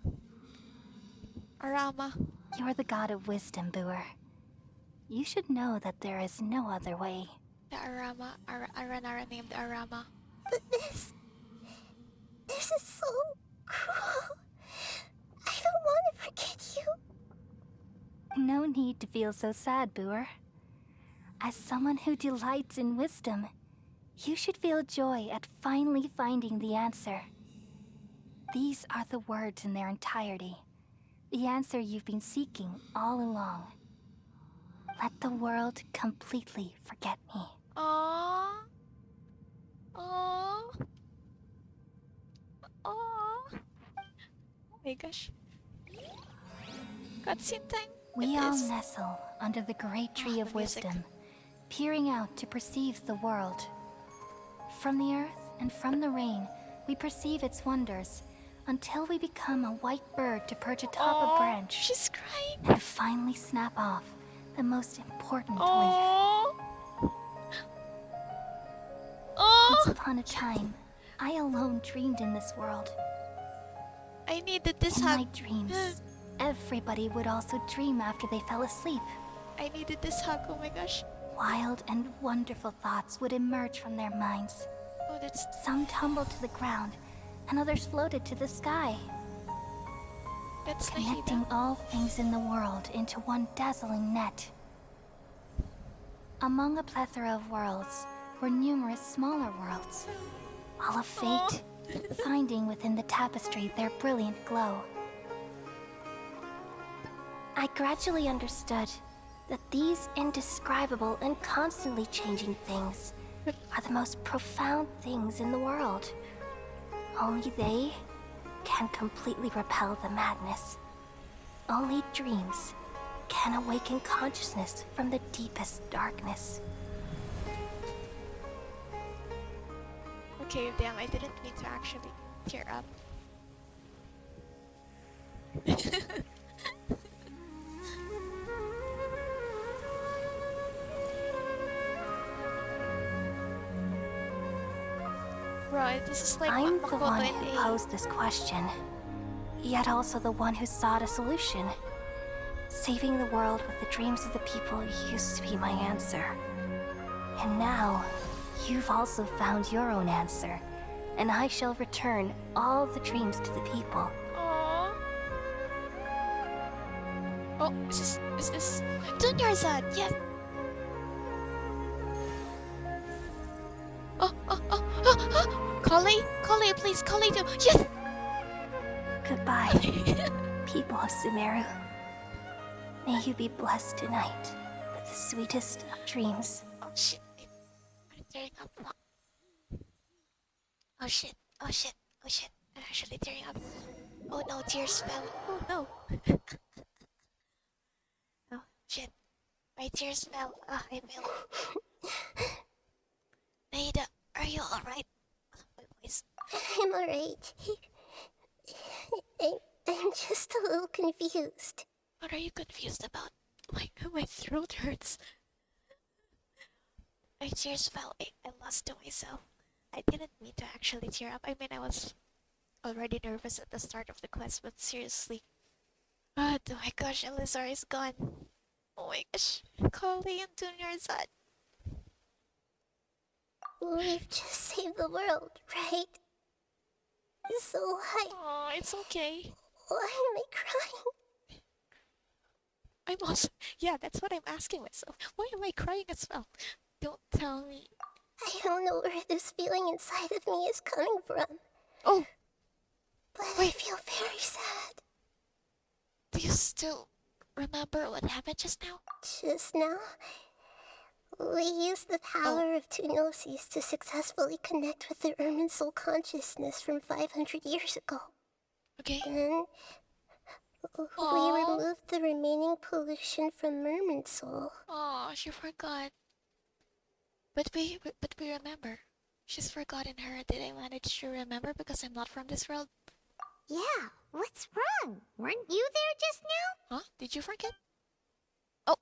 You're the god of wisdom, Booer. You should know that there is no other way. The Aranara named Arama. But this is so cruel. I don't want to forget you. No need to feel so sad, Booer. As someone who delights in wisdom, you should feel joy at finally finding the answer. These are the words in their entirety. The answer you've been seeking all along. Let the world completely forget me. Aww. Aww. Aww. Oh my gosh. Cutscene time. We all nestle under the great tree of wisdom, peering out to perceive the world. From the earth and from the rain, we perceive its wonders, until we become a white bird to perch atop a branch. She's crying. And finally snap off the most important leaf. Once upon a time, I alone dreamed in this world. I needed this in hug. my dreams, everybody would also dream after they fell asleep. I needed this hug, oh my gosh. Wild and wonderful thoughts would emerge from their minds. Oh, that's... Some tumbled to the ground, and others floated to the sky. That's connecting all things in the world into one dazzling net. Among a plethora of worlds were numerous smaller worlds, all of fate, finding within the tapestry their brilliant glow. I gradually understood that these indescribable and constantly changing things are the most profound things in the world. Only they can completely repel the madness. Only dreams can awaken consciousness from the deepest darkness. Okay, damn, I didn't mean to actually tear up. Right, this is like I'm the one who posed this question, yet also the one who sought a solution. Saving the world with the dreams of the people used to be my answer. And now, you've also found your own answer, and I shall return all the dreams to the people. Aww. Oh, is this Dunyarzad? Yes. Kali, please, Kali, do. Yes! Goodbye, people of Sumeru. May you be blessed tonight with the sweetest of dreams. Oh shit, I'm tearing up. Oh shit, oh shit, oh shit. I'm actually tearing up. Oh no, tears fell. Oh no. Oh shit. My tears fell. Ah, I fell. Naida, are you alright? My voice. I'm alright. I'm just a little confused. What are you confused about? My throat hurts. My tears fell. I lost to myself. I didn't mean to actually tear up. I mean, I was already nervous at the start of the quest, but seriously. Oh my gosh, Elizar is gone. Oh my gosh. Carly and Junior is sad. We've just saved the world, right? So why? Oh, it's okay. Why am I crying? I'm also... Yeah, that's what I'm asking myself. Why am I crying as well? Don't tell me. I don't know where this feeling inside of me is coming from. Oh! But wait. I feel very sad. Do you still remember what happened just now? Just now? We used the power of two gnosis to successfully connect with the Ermin soul consciousness from 500 years ago. Okay. Then we removed the remaining pollution from Merman soul. Oh, she forgot. But we remember. She's forgotten her. Did I manage to remember because I'm not from this world? Yeah, what's wrong? Weren't you there just now? Huh? Did you forget? Oh!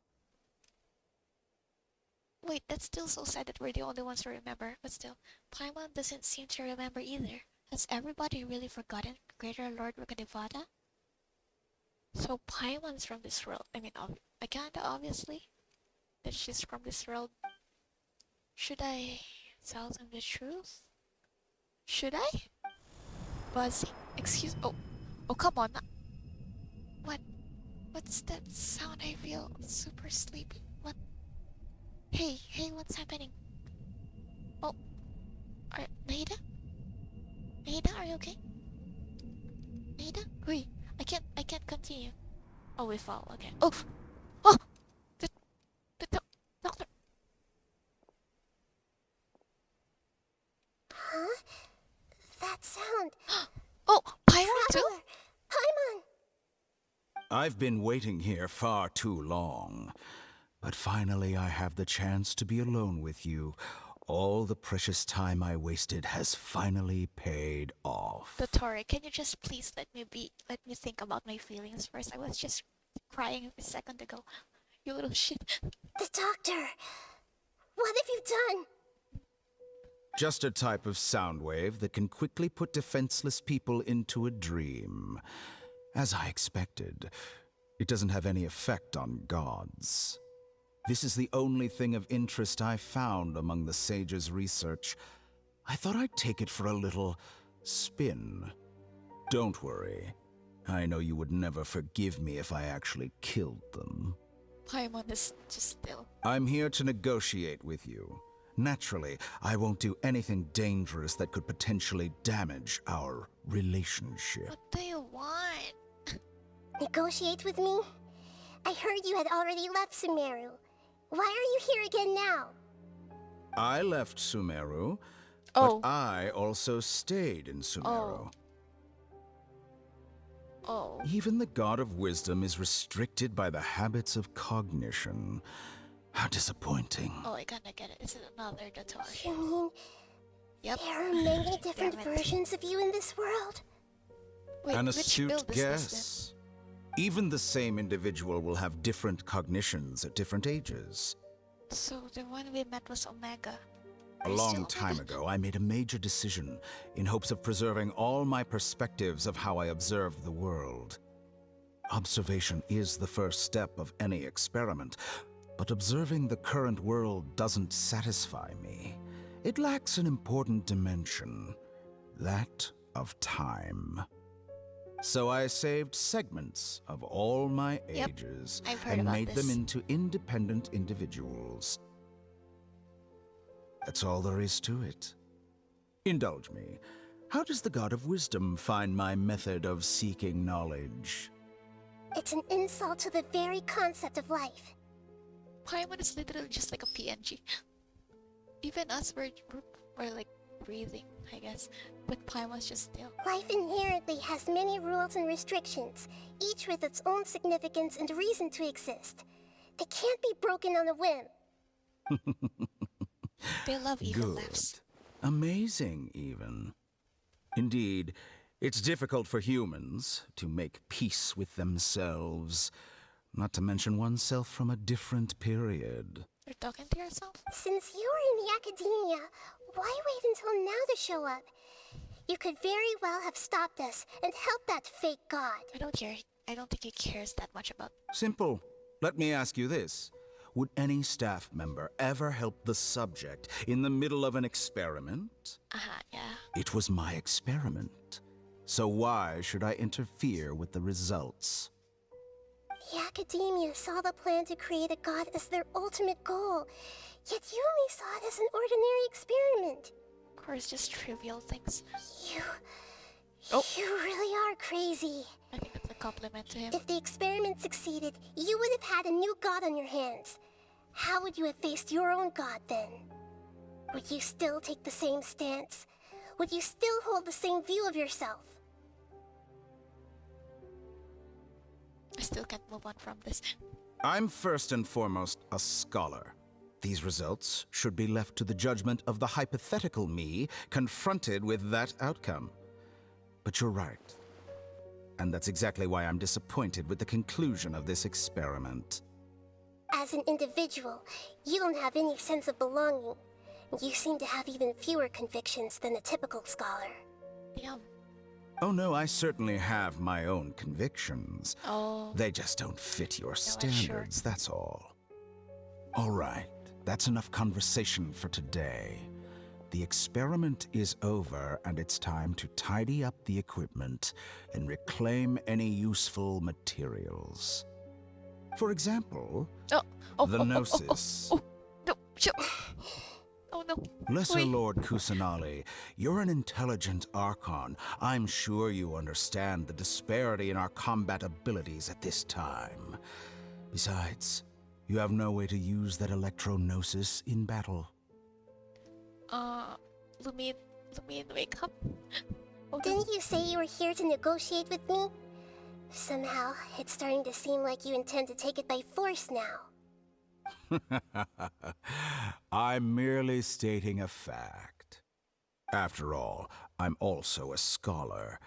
Wait, that's still so sad that we're the only ones who remember. But still, Paimon doesn't seem to remember either. Has everybody really forgotten Greater Lord Rukadevata? So Paimon's from this world. I mean, kinda obviously that she's from this world. Should I tell them the truth? Should I? Buzzy, excuse. Oh, come on. What? What's that sound? I feel super sleepy. What? Hey, what's happening? Oh, Naida? Naida, are you okay? Naida? Wait, I can't continue. Oh, we fall. Okay. Oh, the doctor. Huh? That sound. Oh, Paimon too? Paimon! I've been waiting here far too long. But finally I have the chance to be alone with you. All the precious time I wasted has finally paid off. Dottore, can you just please let me think about my feelings first? I was just crying a second ago. You little shit. The doctor! What have you done? Just a type of sound wave that can quickly put defenseless people into a dream. As I expected, it doesn't have any effect on gods. This is the only thing of interest I found among the sage's research. I thought I'd take it for a little spin. Don't worry. I know you would never forgive me if I actually killed them. Paimon is just still. I'm here to negotiate with you. Naturally, I won't do anything dangerous that could potentially damage our relationship. What do you want? Negotiate with me? I heard you had already left Sumeru. Why are you here again now? I left Sumeru, but I also stayed in Sumeru. Even the God of Wisdom is restricted by the habits of cognition. How disappointing. Oh, I kinda get it. Is it another Dottore? You mean Yep. there are many different versions of you in this world? Wait, An which astute build is guess. this Even the same individual will have different cognitions at different ages. then? So the one we met was Omega. A long time ago, I made a major decision in hopes of preserving all my perspectives of how I observed the world. Observation is the first step of any experiment, but observing the current world doesn't satisfy me. It lacks an important dimension, that of time. So I saved segments of all my ages I've heard and about made them this. into independent individuals. That's all there is to it. Indulge me. How does the God of Wisdom find my method of seeking knowledge? It's an insult to the very concept of life. Paimon is literally just like a PNG. Even us, we're like breathing, I guess. But Paimon's just still. Life inherently has many rules and restrictions, each with its own significance and reason to exist. They can't be broken on a whim. They love evil Good. laughs. Amazing, even. Indeed, it's difficult for humans to make peace with themselves, not to mention oneself from a different period. You're talking to yourself? Since you were in the academia, why wait until now to show up? You could very well have stopped us and helped that fake god. I don't care. I don't think he cares that much about. Simple. Let me ask you this. Would any staff member ever help the subject in the middle of an experiment? Yeah. It was my experiment. So why should I interfere with the results? The academia saw the plan to create a god as their ultimate goal, yet you only saw it as an ordinary experiment. Of course, just trivial things. You really are crazy. I think that's a compliment to him. If the experiment succeeded, you would have had a new god on your hands. How would you have faced your own god then? Would you still take the same stance? Would you still hold the same view of yourself? I still can't move on from this. I'm first and foremost a scholar. These results should be left to the judgment of the hypothetical me confronted with that outcome. But you're right. And that's exactly why I'm disappointed with the conclusion of this experiment. As an individual, you don't have any sense of belonging. You seem to have even fewer convictions than a typical scholar. Damn. Oh no, I certainly have my own convictions. Oh. They just don't fit your I'm standards, that's all. All right, that's enough conversation for today. The experiment is over, and it's time to tidy up the equipment and reclaim any useful materials. For example, the Gnosis. No, oh no. Lesser Wait. Lord Kusanali, you're an intelligent Archon. I'm sure you understand the disparity in our combat abilities at this time. Besides, you have no way to use that Electro-Gnosis in battle. Lumine, wake up. Oh, Didn't you say you were here to negotiate with me? Somehow, it's starting to seem like you intend to take it by force now. I'm merely stating a fact. After all, I'm also a scholar.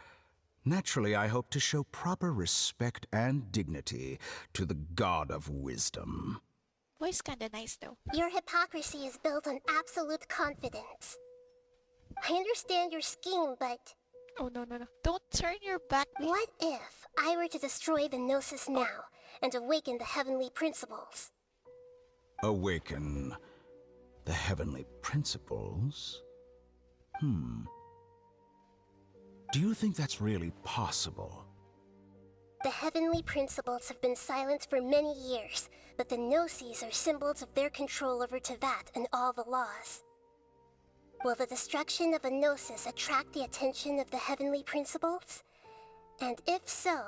Naturally, I hope to show proper respect and dignity to the God of Wisdom. Voice kinda nice though. Your hypocrisy is built on absolute confidence. I understand your scheme, but... Oh no. Don't turn your back. What if I were to destroy the Gnosis now and awaken the heavenly principles? Awaken the heavenly principles? Do you think that's really possible? The heavenly principles have been silent for many years, but the Gnosis are symbols of their control over Tevat and all the laws. Will the destruction of a Gnosis attract the attention of the heavenly principles? And if so,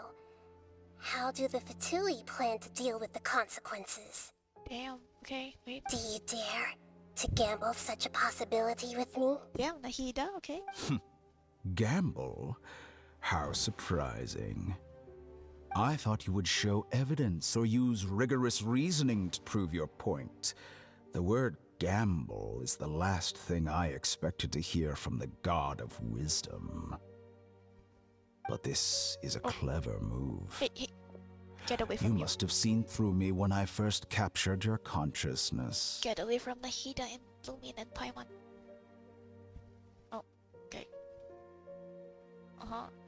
how do the Fatui plan to deal with the consequences? Damn, okay, wait. Do you dare to gamble such a possibility with me? Damn, Nahida, okay. Gamble? How surprising. I thought you would show evidence or use rigorous reasoning to prove your point. The word gamble is the last thing I expected to hear from the God of Wisdom. But this is a clever move. Hey, get away from You must have seen through me when I first captured your consciousness. Get away from Nahida and Lumine and Paimon. Oh, okay.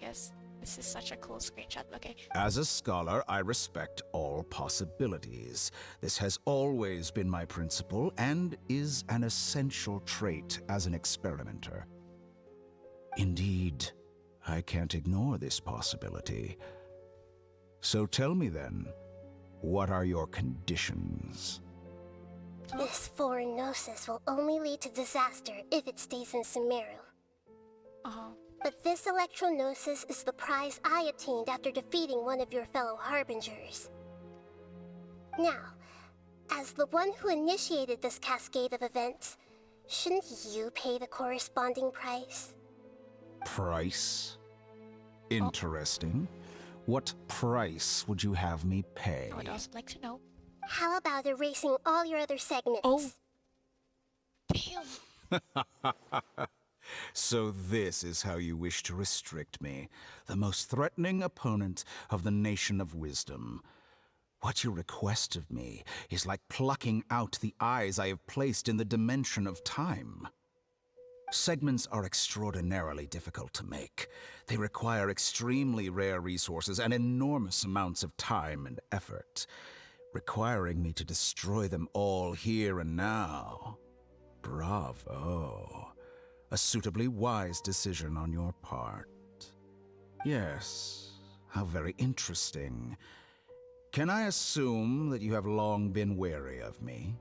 Yes. This is such a cool screenshot, okay. As a scholar, I respect all possibilities. This has always been my principle and is an essential trait as an experimenter. Indeed, I can't ignore this possibility. So tell me then, what are your conditions? This foreign Gnosis will only lead to disaster if it stays in Sumeru. But this Electro-Gnosis is the prize I obtained after defeating one of your fellow Harbingers. Now, as the one who initiated this cascade of events, Shouldn't you pay the corresponding price? Price? Interesting. What price would you have me pay? I would also like to know. How about erasing all your other segments? Oh. Damn. So this is how you wish to restrict me, the most threatening opponent of the Nation of Wisdom. What you request of me is like plucking out the eyes I have placed in the dimension of time. Segments are extraordinarily difficult to make. They require extremely rare resources and enormous amounts of time and effort, requiring me to destroy them all here and now. Bravo. A suitably wise decision on your part. Yes, how very interesting. Can I assume that you have long been wary of me?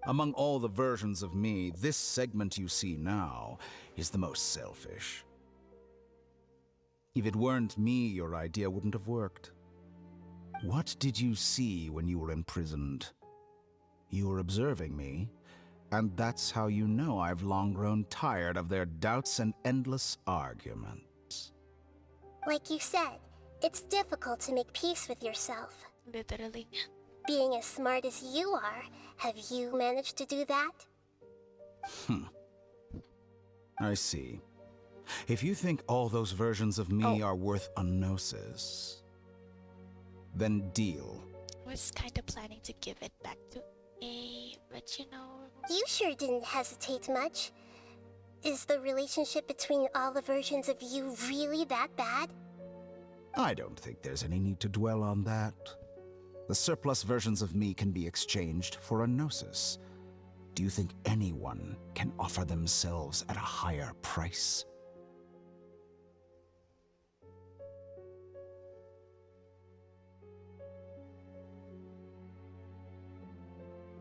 Among all the versions of me, this segment you see now is the most selfish. If it weren't me, your idea wouldn't have worked. What did you see when you were imprisoned? You were observing me, and that's how you know I've long grown tired of their doubts and endless arguments. Like you said, it's difficult to make peace with yourself. Literally. Being as smart as you are, have you managed to do that? I see. If you think all those versions of me are worth a gnosis, then deal. I was kind of planning to give it back to A, but you know... You sure didn't hesitate much. Is the relationship between all the versions of you really that bad? I don't think there's any need to dwell on that. The surplus versions of me can be exchanged for a gnosis. Do you think anyone can offer themselves at a higher price?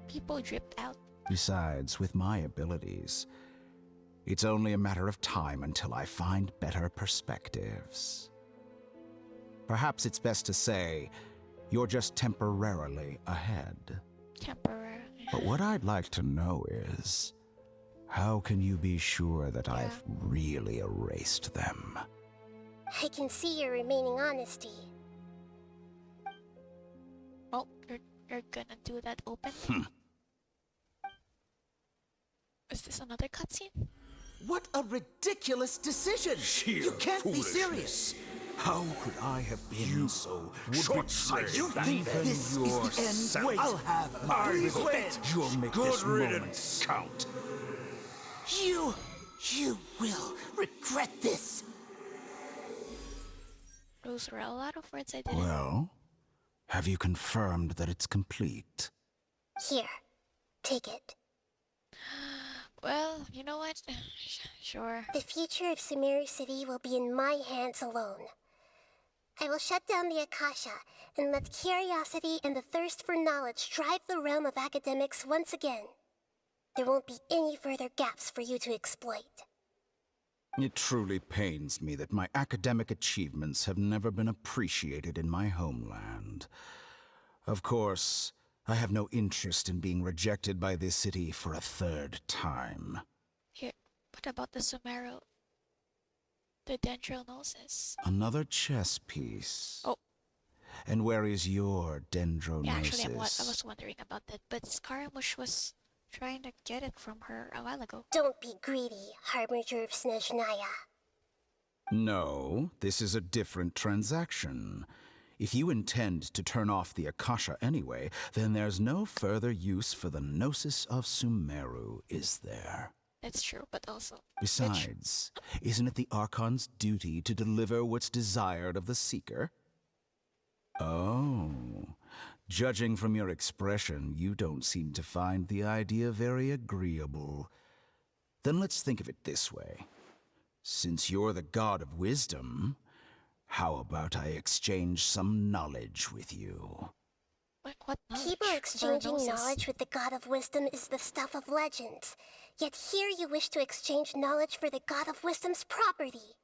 People dripped out. Besides, with my abilities, it's only a matter of time until I find better perspectives. Perhaps it's best to say, you're just temporarily ahead. Temporarily. But what I'd like to know is, how can you be sure that I've really erased them? I can see your remaining honesty. Oh, you're gonna do that open? Is this another cutscene? What a ridiculous decision! Sheer You can't be foolishness. serious! How could I have been so short-sighted? You think this is the end? Wait, I'll have my revenge! You'll make Good this riddance. moment count. You will regret this! Those were a lot of words I didn't... Well, have you confirmed that it's complete? Here, take it. Well, you know what? Sure. The future of Sumeru City will be in my hands alone. I will shut down the Akasha and let curiosity and the thirst for knowledge drive the realm of academics once again. There won't be any further gaps for you to exploit. It truly pains me that my academic achievements have never been appreciated in my homeland. Of course, I have no interest in being rejected by this city for a third time. Here, what about the Sumeru? The dendronosis. Another chess piece. Oh. And where is your dendronosis? Yeah, actually, I was wondering about that, but Scaramouche was trying to get it from her a while ago. Don't be greedy, Harbinger of Snezhnaya. No, this is a different transaction. If you intend to turn off the Akasha anyway, then there's no further use for the Gnosis of Sumeru, is there? That's true, but also... Besides, isn't it the Archon's duty to deliver what's desired of the Seeker? Oh, judging from your expression, you don't seem to find the idea very agreeable. Then let's think of it this way. Since you're the God of Wisdom, how about I exchange some knowledge with you? What knowledge? People exchanging knowledge with the God of Wisdom is the stuff of legends. Yet here you wish to exchange knowledge for the God of Wisdom's property.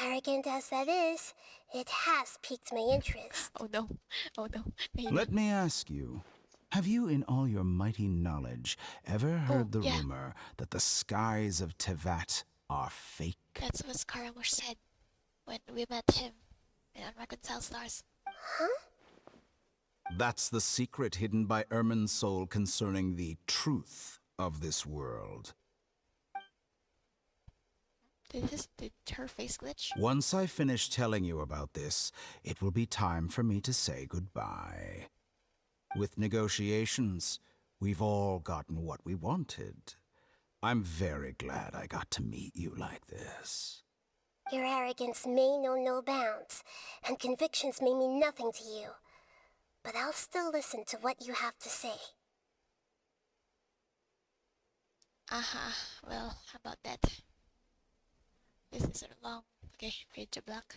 Arrogant as that is, it has piqued my interest. Oh no. Oh no. Let me ask you, Have you, in all your mighty knowledge, ever heard the rumor that the skies of Tevat are fake? That's what Scaramouche said when we met him in Unreconciled Stars. Huh? That's the secret hidden by Ermin's soul concerning the truth of this world. Did her face glitch? Once I finish telling you about this, it will be time for me to say goodbye. With negotiations, we've all gotten what we wanted. I'm very glad I got to meet you like this. Your arrogance may know no bounds, and convictions may mean nothing to you. But I'll still listen to what you have to say. Well, how about that? This is a long, fade to black.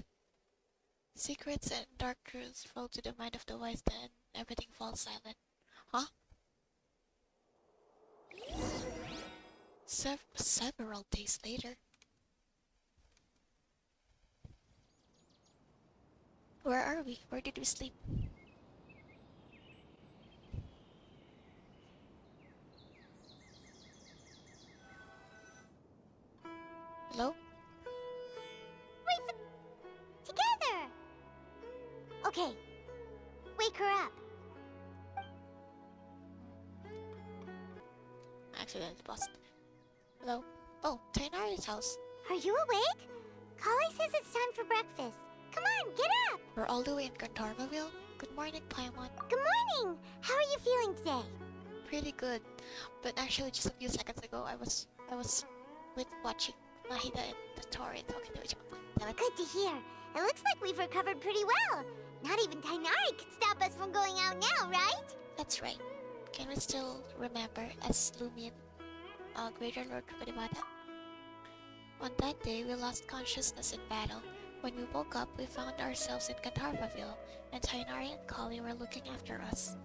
Secrets and dark truths flow to the mind of the wise, then everything falls silent. Huh? Several days later. Where are we? Where did we sleep? Hello? Wait, together! Okay, wake her up. Accident bust. Hello? Oh, Tighnari's house. Are you awake? Kali says it's time for breakfast. Come on, get up! We're all the way in Gandharvaville. Good morning, Paimon. Good morning! How are you feeling today? Pretty good. But actually, just a few seconds ago, I was watching Mahida and the Tori talking to each other. Good to hear. It looks like we've recovered pretty well. Not even Tighnari could stop us from going out now, right? That's right. Can we still remember as Lumion, Greater Lord Rukadevata? On that day, we lost consciousness in battle. When we woke up, we found ourselves in Gandharvaville, and Tighnari and Kali were looking after us.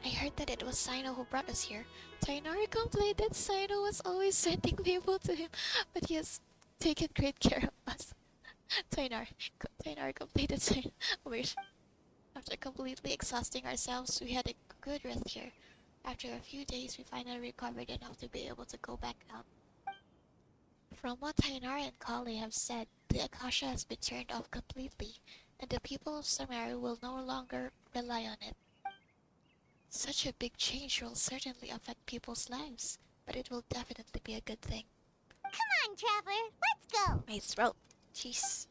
I heard that it was Cyno who brought us here. Tighnari complained that Cyno was always sending people to him, but he has taken great care of us. Tighnari complained that Cyno... Wait. After completely exhausting ourselves, we had a good rest here. After a few days, we finally recovered enough to be able to go back out. From what Tighnari and Kali have said, the Akasha has been turned off completely, and the people of Sumeru will no longer rely on it. Such a big change will certainly affect people's lives, but it will definitely be a good thing. Come on, Traveler, let's go! My throat. Jeez.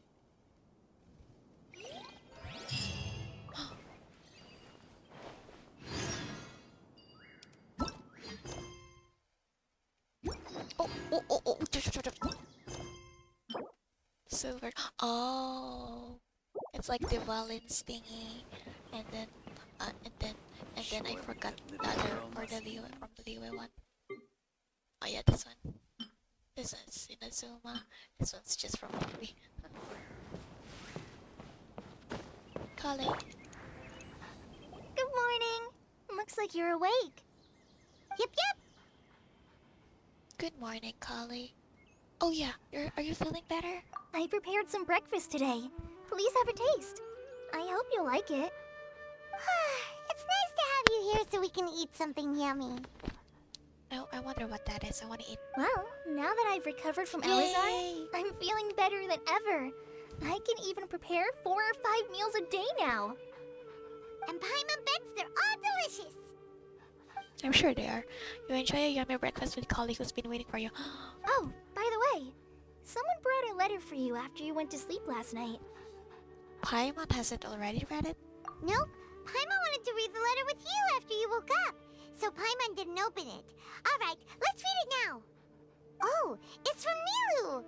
Oh. Silver. Oh, it's like the Valens thingy, and then I forgot the other or the Liyue from the Liyue one. Oh yeah, this one. This one's Inazuma. This one's just from the movie. Kali. Good morning. Looks like you're awake. Yep. Good morning, Kali. Oh yeah, are you feeling better? I prepared some breakfast today. Please have a taste. I hope you'll like it. It's nice to have you here so we can eat something yummy. I wonder what that is. I want to eat. Well, now that I've recovered from Elazar, I'm feeling better than ever. I can even prepare 4 or 5 meals a day now. And Paimon bets they're all delicious. I'm sure they are. You enjoy a yummy breakfast with Kali who's been waiting for you. Oh, by the way, someone brought a letter for you after you went to sleep last night. Paimon hasn't already read it? Nope. Paimon wanted to read the letter with you after you woke up, so Paimon didn't open it. Alright, let's read it now. Oh, it's from Nilu.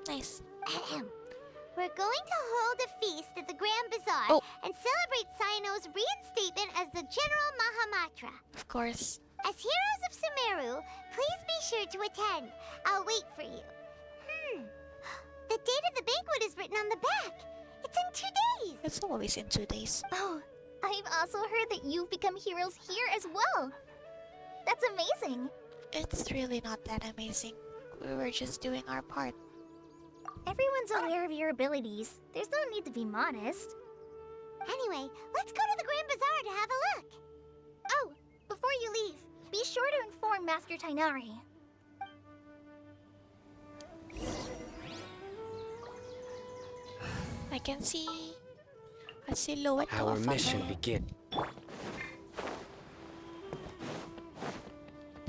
Nice. We're going to hold a feast at the Grand Bazaar and celebrate Cyno's reinstatement as the General Mahamatra. Of course. As heroes of Sumeru, please be sure to attend. I'll wait for you. The date of the banquet is written on the back. It's in 2 days. It's always in 2 days. Oh, I've also heard that you've become heroes here as well. That's amazing. It's really not that amazing. We were just doing our part. Everyone's aware of your abilities. There's no need to be modest. Anyway, let's go to the Grand Bazaar to have a look. Oh, before you leave, be sure to inform Master Tighnari. I can see a silhouette Our of a mission man. begin.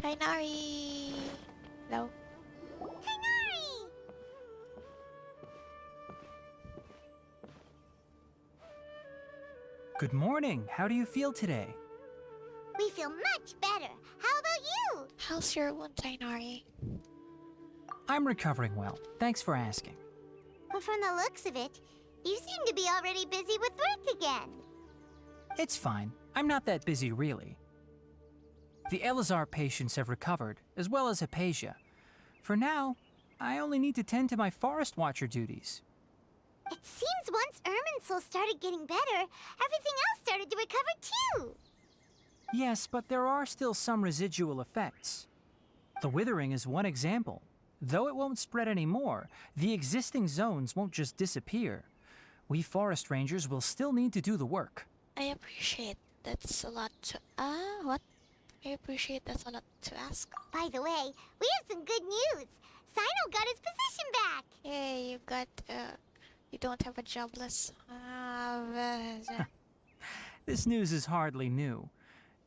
Tighnari! Hello. Tighnari! Good morning. How do you feel today? We feel much better. How about you? How's your wound, Tighnari? I'm recovering well. Thanks for asking. But from the looks of it, you seem to be already busy with work again. It's fine. I'm not that busy, really. The Elazar patients have recovered, as well as Hypatia. For now, I only need to tend to my Forest Watcher duties. It seems once Irminsul started getting better, everything else started to recover too. Yes, but there are still some residual effects. The Withering is one example. Though it won't spread anymore, the existing zones won't just disappear. We forest rangers will still need to do the work. I appreciate that's a lot to... what? I appreciate that's a lot to ask. By the way, we have some good news. Cyno got his position back. Hey, you got, you don't have a jobless... This news is hardly new.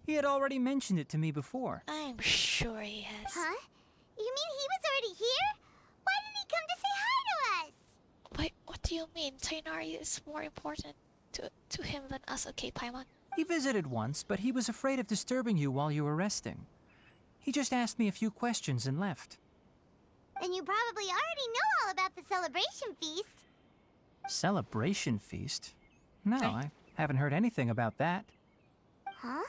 He had already mentioned it to me before. I'm sure he has. Huh? You mean he was already here? Why didn't he come to say hi to us? Wait, what do you mean? Tighnari is more important to him than us at Cape Paimon? He visited once, but he was afraid of disturbing you while you were resting. He just asked me a few questions and left. Then you probably already know all about the celebration feast. Celebration feast? No, I haven't heard anything about that. Huh?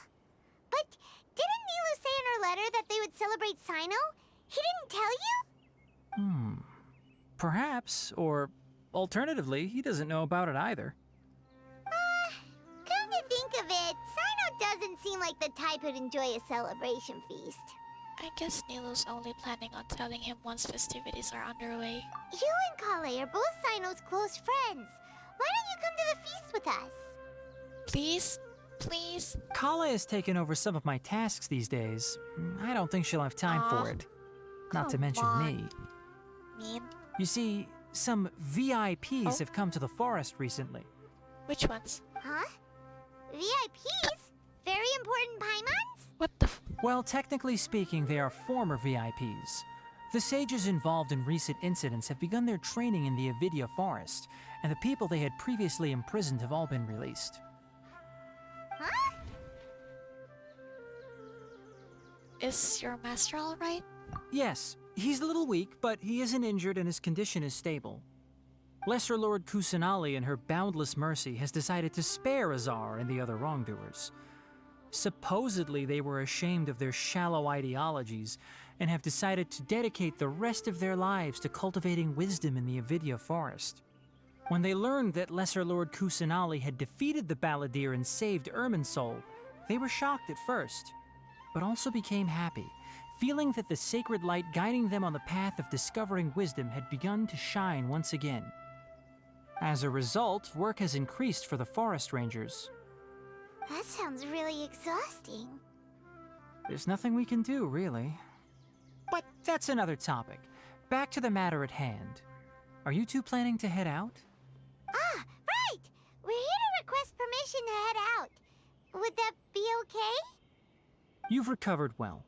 But didn't Nilu say in her letter that they would celebrate Cyno? He didn't tell you? Perhaps, or alternatively, he doesn't know about it either. Come to think of it, Cyno doesn't seem like the type who'd enjoy a celebration feast. I guess Nilu's only planning on telling him once festivities are underway. You and Kale are both Cyno's close friends. Why don't you come to the feast with us? Please? Please? Kala has taken over some of my tasks these days. I don't think she'll have time for it. Not to mention me. Mean? You see, some VIPs have come to the forest recently. Which ones? Huh? VIPs? Very important Paimons? What the Well, technically speaking, they are former VIPs. The sages involved in recent incidents have begun their training in the Avidya forest, and the people they had previously imprisoned have all been released. Huh? Is your master alright? Yes, he's a little weak, but he isn't injured and his condition is stable. Lesser Lord Kusanali, in her boundless mercy, has decided to spare Azar and the other wrongdoers. Supposedly, they were ashamed of their shallow ideologies and have decided to dedicate the rest of their lives to cultivating wisdom in the Avidya forest. When they learned that Lesser Lord Kusanali had defeated the Balladeer and saved Irminsul, they were shocked at first, but also became happy, feeling that the sacred light guiding them on the path of discovering wisdom had begun to shine once again. As a result, work has increased for the forest rangers. That sounds really exhausting. There's nothing we can do, really. But that's another topic. Back to the matter at hand. Are you two planning to head out? Ah, right! We're here to request permission to head out. Would that be okay? You've recovered well.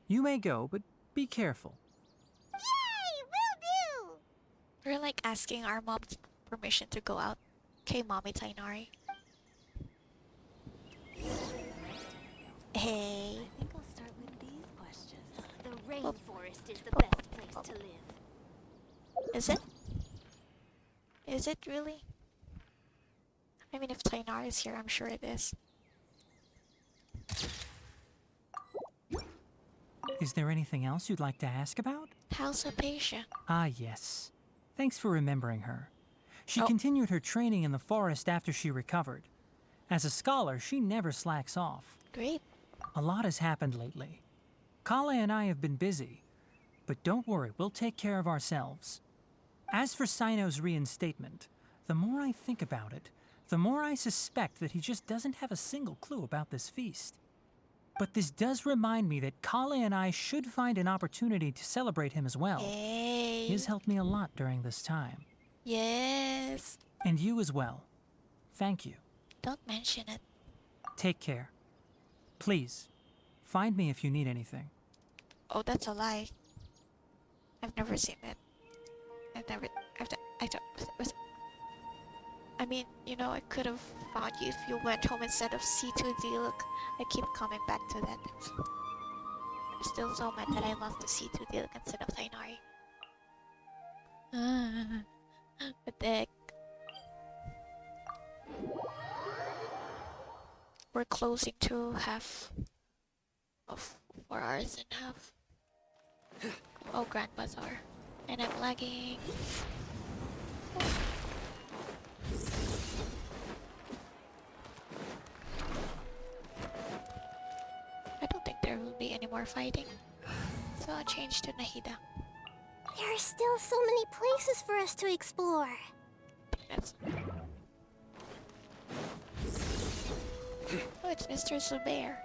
You may go, but be careful. Yay! Will do! We're like asking our mom's permission to go out. Okay, Mommy Tighnari. Hey. I think I'll start with these questions. The rainforest is the best place to live. Is it? Is it really? I mean, if Tighnari is here, I'm sure it is. Is there anything else you'd like to ask about? How's Hypatia? Ah, yes. Thanks for remembering her. She continued her training in the forest after she recovered. As a scholar, she never slacks off. Great. A lot has happened lately. Kale and I have been busy, but don't worry, we'll take care of ourselves. As for Cyno's reinstatement, the more I think about it, the more I suspect that he just doesn't have a single clue about this feast. But this does remind me that Kale and I should find an opportunity to celebrate him as well. Yay. He has helped me a lot during this time. Yes. And you as well. Thank you. Don't mention it. Take care. Please, find me if you need anything. Oh, that's a lie. I've never seen it. I mean, you know, I could have found you if you went home instead of C2D. Look, I keep coming back to that. I'm still so mad that I love the C2D look instead of Tighnari. What the heck? We're closing to half of 4 hours and a half. Oh, Grand Bazaar. And I'm lagging. I don't think there will be any more fighting. So I'll change to Nahida. There are still so many places for us to explore. That's... Oh, it's Mr. Zubair.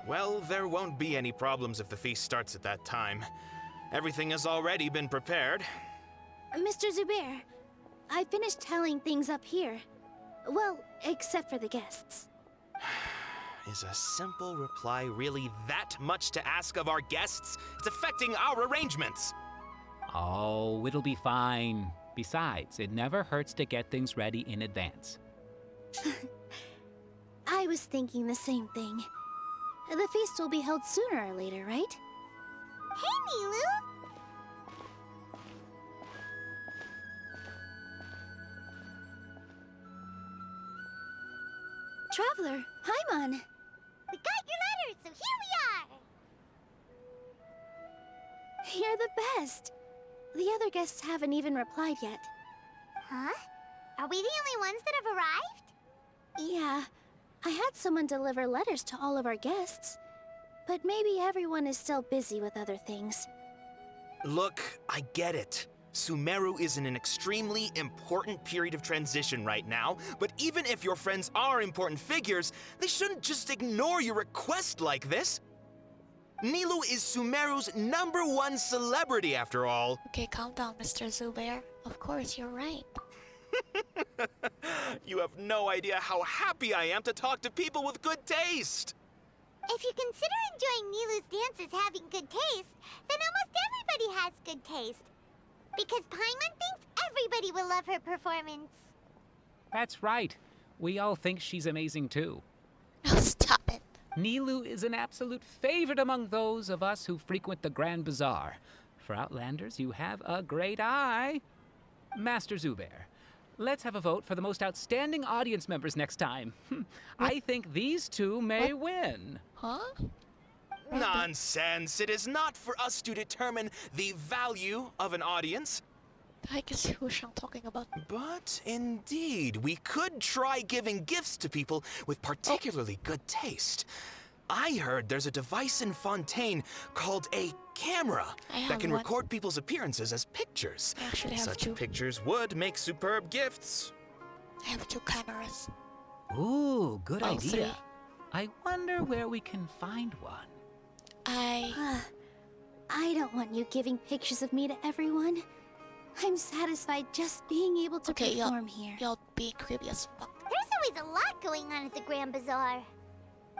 Well, there won't be any problems if the feast starts at that time. Everything has already been prepared. Mr. Zubair, I finished tallying things up here. Well, except for the guests. Is a simple reply really that much to ask of our guests? It's affecting our arrangements. Oh, it'll be fine. Besides, it never hurts to get things ready in advance. I was thinking the same thing. The feast will be held sooner or later, right? Hey, Nilu! Traveler, Paimon! We got your letters, so here we are! You're the best! The other guests haven't even replied yet. Huh? Are we the only ones that have arrived? Yeah, I had someone deliver letters to all of our guests. But maybe everyone is still busy with other things. Look, I get it. Sumeru is in an extremely important period of transition right now, but even if your friends are important figures, they shouldn't just ignore your request like this. Nilou is Sumeru's #1 celebrity after all. Okay, calm down, Mr. Zubair. Of course, you're right. You have no idea how happy I am to talk to people with good taste. If you consider enjoying Nilu's dances having good taste, then almost everybody has good taste. Because Paimon thinks everybody will love her performance. That's right. We all think she's amazing too. Oh, stop it. Nilou is an absolute favorite among those of us who frequent the Grand Bazaar. For Outlanders, you have a great eye. Master Zubair, let's have a vote for the most outstanding audience members next time. I think these two may win. Huh? Nonsense! It is not for us to determine the value of an audience. I can see who I'm talking about. But indeed, we could try giving gifts to people with particularly good taste. I heard there's a device in Fontaine called a camera that can record people's appearances as pictures. I actually have Such two. pictures would make superb gifts. I have 2 cameras. Ooh, good Oh, idea. 3. I wonder where we can find one. I don't want you giving pictures of me to everyone. I'm satisfied just being able to perform here. Y'all being creepy as fuck. There's always a lot going on at the Grand Bazaar.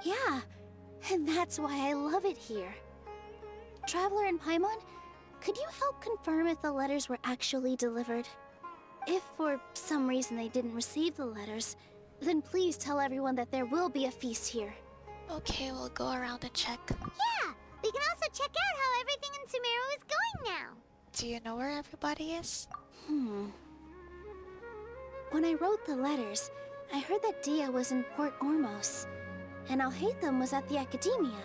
Yeah, and that's why I love it here. Traveler and Paimon, could you help confirm if the letters were actually delivered? If for some reason they didn't receive the letters, then please tell everyone that there will be a feast here. Okay, we'll go around and check. Yeah, we can also check out how everything in Sumeru is going now. Do you know where everybody is? When I wrote the letters, I heard that Dia was in Port Ormos, and Alhaitham was at the Academia.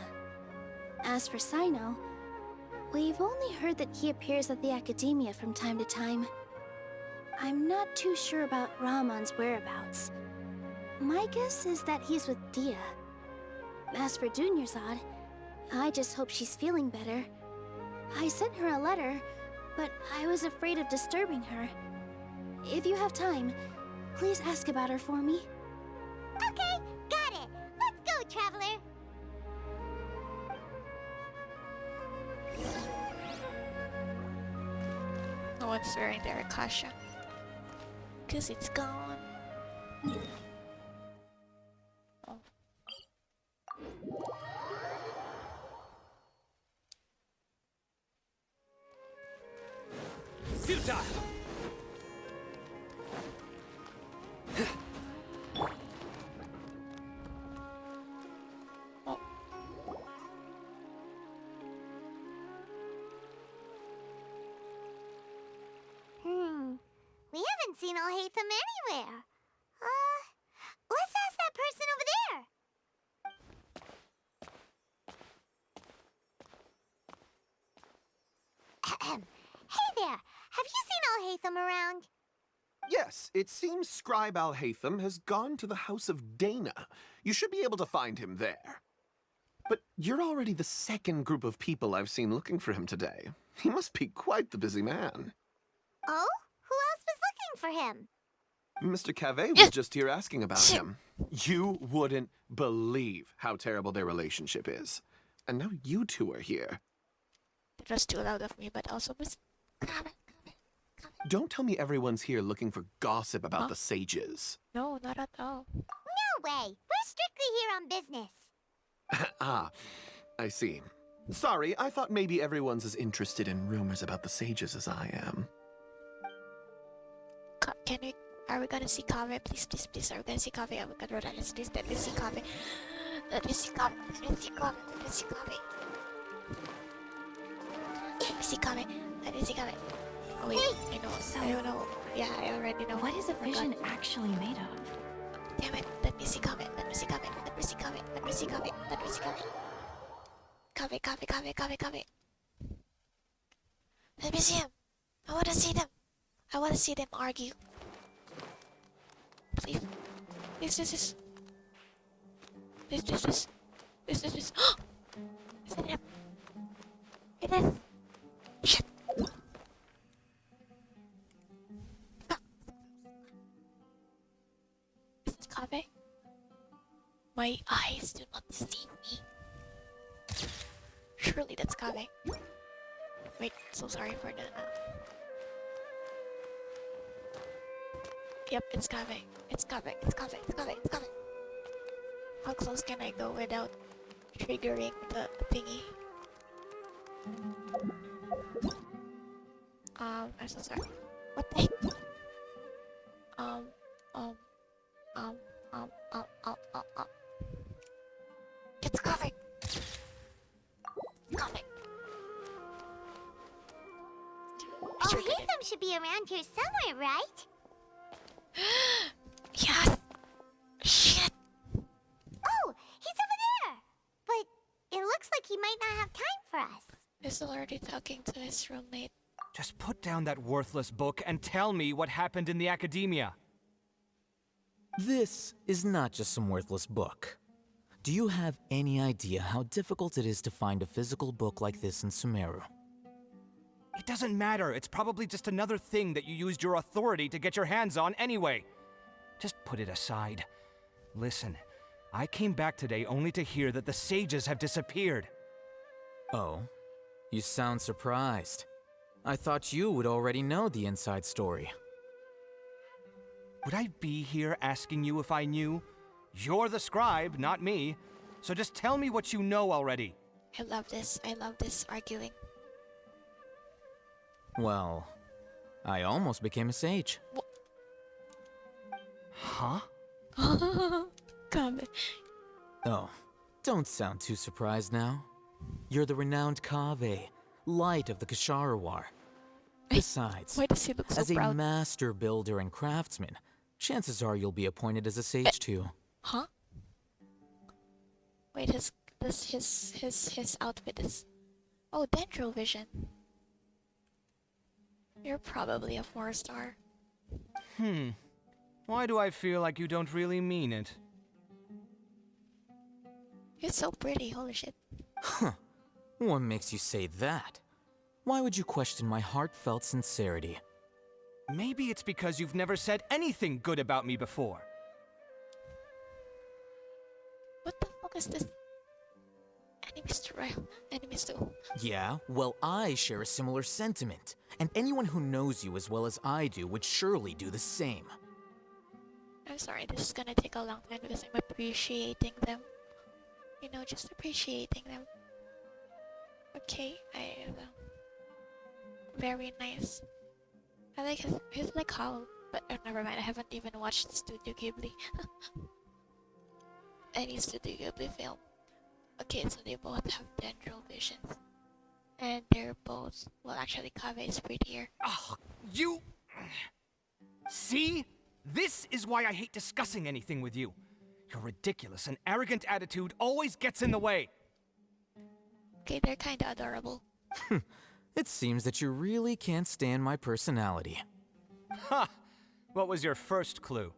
As for Cyno, we've only heard that he appears at the Academia from time to time. I'm not too sure about Ramon's whereabouts. My guess is that he's with Dia. As for Dunyarzad, I just hope she's feeling better. I sent her a letter, but I was afraid of disturbing her. If you have time, please ask about her for me. Okay, got it. Let's go, Traveler. one's wearing their akasha. Cause it's gone. Oh. Futile! We haven't seen Alhaitham anywhere. Let's ask that person over there. Hey there, have you seen Alhaitham around? Yes, it seems Scribe Alhaitham has gone to the House of Dana. You should be able to find him there. But you're already the second group of people I've seen looking for him today. He must be quite the busy man. Oh? Who else was looking for him? Mr. Cave was just here asking about him. You wouldn't believe how terrible their relationship is. And now you two are here. That was too loud of me, but also Miss. Don't tell me everyone's here looking for gossip about the sages. No, not at all. No way. We're strictly here on business. Ah, I see. Sorry, I thought maybe everyone's as interested in rumors about the sages as I am. Are we gonna see Kave? Please, please, please. Are we gonna see Kave? Oh my god, let us please, let me see Kave. Let me see Kave. Let me see Kave. Let me see Kave. Let me see Kave. Let me see Kave. Oh wait, I know. I don't know. Yeah, I already know. What is a vision actually made of? Damn it. Let me see Kave. Let me see Kave. Let me see Kave. Let me see Kave. Let me see Kave. Kave, Kave, Kave, Kave, Kave. Let me see him. I wanna see them. I wanna see them argue. Please. This. Is it him? It is. Shit. Is it Kave? My eyes do not deceive me. Surely that's Kave. Wait, so sorry for that. Yep, it's Kave. It's Kave. It's Kave. It's Kave. It's Kave. How close can I go without triggering the thingy? I'm so sorry. What the heck? It's Kave. Kave. Alhaitham should be around here somewhere, right? Yes! Shit! Oh, he's over there! But it looks like he might not have time for us. He's already talking to his roommate. Just put down that worthless book and tell me what happened in the academia. This is not just some worthless book. Do you have any idea how difficult it is to find a physical book like this in Sumeru? It doesn't matter. It's probably just another thing that you used your authority to get your hands on anyway. Just put it aside. Listen, I came back today only to hear that the sages have disappeared. Oh, you sound surprised. I thought you would already know the inside story. Would I be here asking you if I knew? You're the scribe, not me. So just tell me what you know already. I love this. I love this arguing. Well, I almost became a sage. Huh? Come. Oh, don't sound too surprised now. You're the renowned Kave, light of the Ksharawar. Besides, Why does he look so as proud? a master builder and craftsman, chances are you'll be appointed as a sage too. Huh? Wait, his outfit is... Oh, Dendro Vision. You're probably a 4-star. Why do I feel like you don't really mean it? You're so pretty, holy shit. Huh. What makes you say that? Why would you question my heartfelt sincerity? Maybe it's because you've never said anything good about me before. What the fuck is this? Enemies to Enemies to... Yeah, well, I share a similar sentiment. And anyone who knows you as well as I do would surely do the same. I'm sorry, this is gonna take a long time because I'm appreciating them. You know, just appreciating them. Okay, very nice. I like his like howl, but never mind. I haven't even watched Studio Ghibli. Any Studio Ghibli film. Okay, so they both have tendril visions, and they're both well. Actually, Kaveh is prettier. Oh, you. See? This is why I hate discussing anything with you. Your ridiculous and arrogant attitude always gets in the way. Okay, they're kinda adorable. It seems that you really can't stand my personality. Ha! What was your first clue?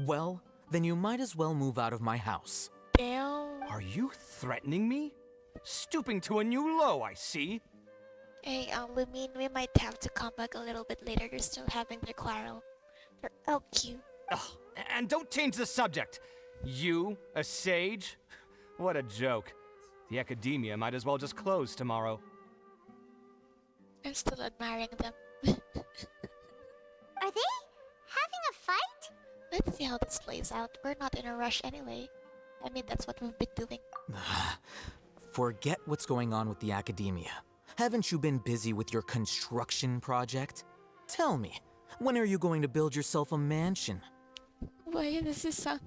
Well, then you might as well move out of my house. Damn. Are you threatening me? Stooping to a new low, I see. Hey, we might have to come back a little bit later. They're still having their quarrel. They're oh cute. Ugh, and don't change the subject. You, a sage? What a joke. The academia might as well just close tomorrow. I'm still admiring them. Are they having a fight? Let's see how this plays out. We're not in a rush anyway. I mean, that's what we've been doing. Forget what's going on with the academia. Haven't you been busy with your construction project? Tell me, when are you going to build yourself a mansion? Why does this sound...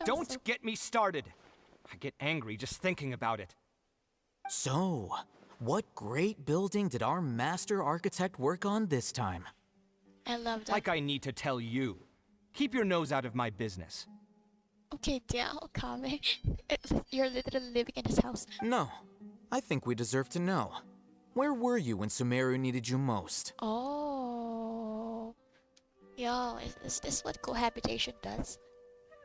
Don't get me started. I get angry just thinking about it. So, what great building did our master architect work on this time? I love that. Like I need to tell you. Keep your nose out of my business. Okay, down, Kaveh. You're literally living in his house. No, I think we deserve to know. Where were you when Sumeru needed you most? Oh. Yo, is this what cohabitation does?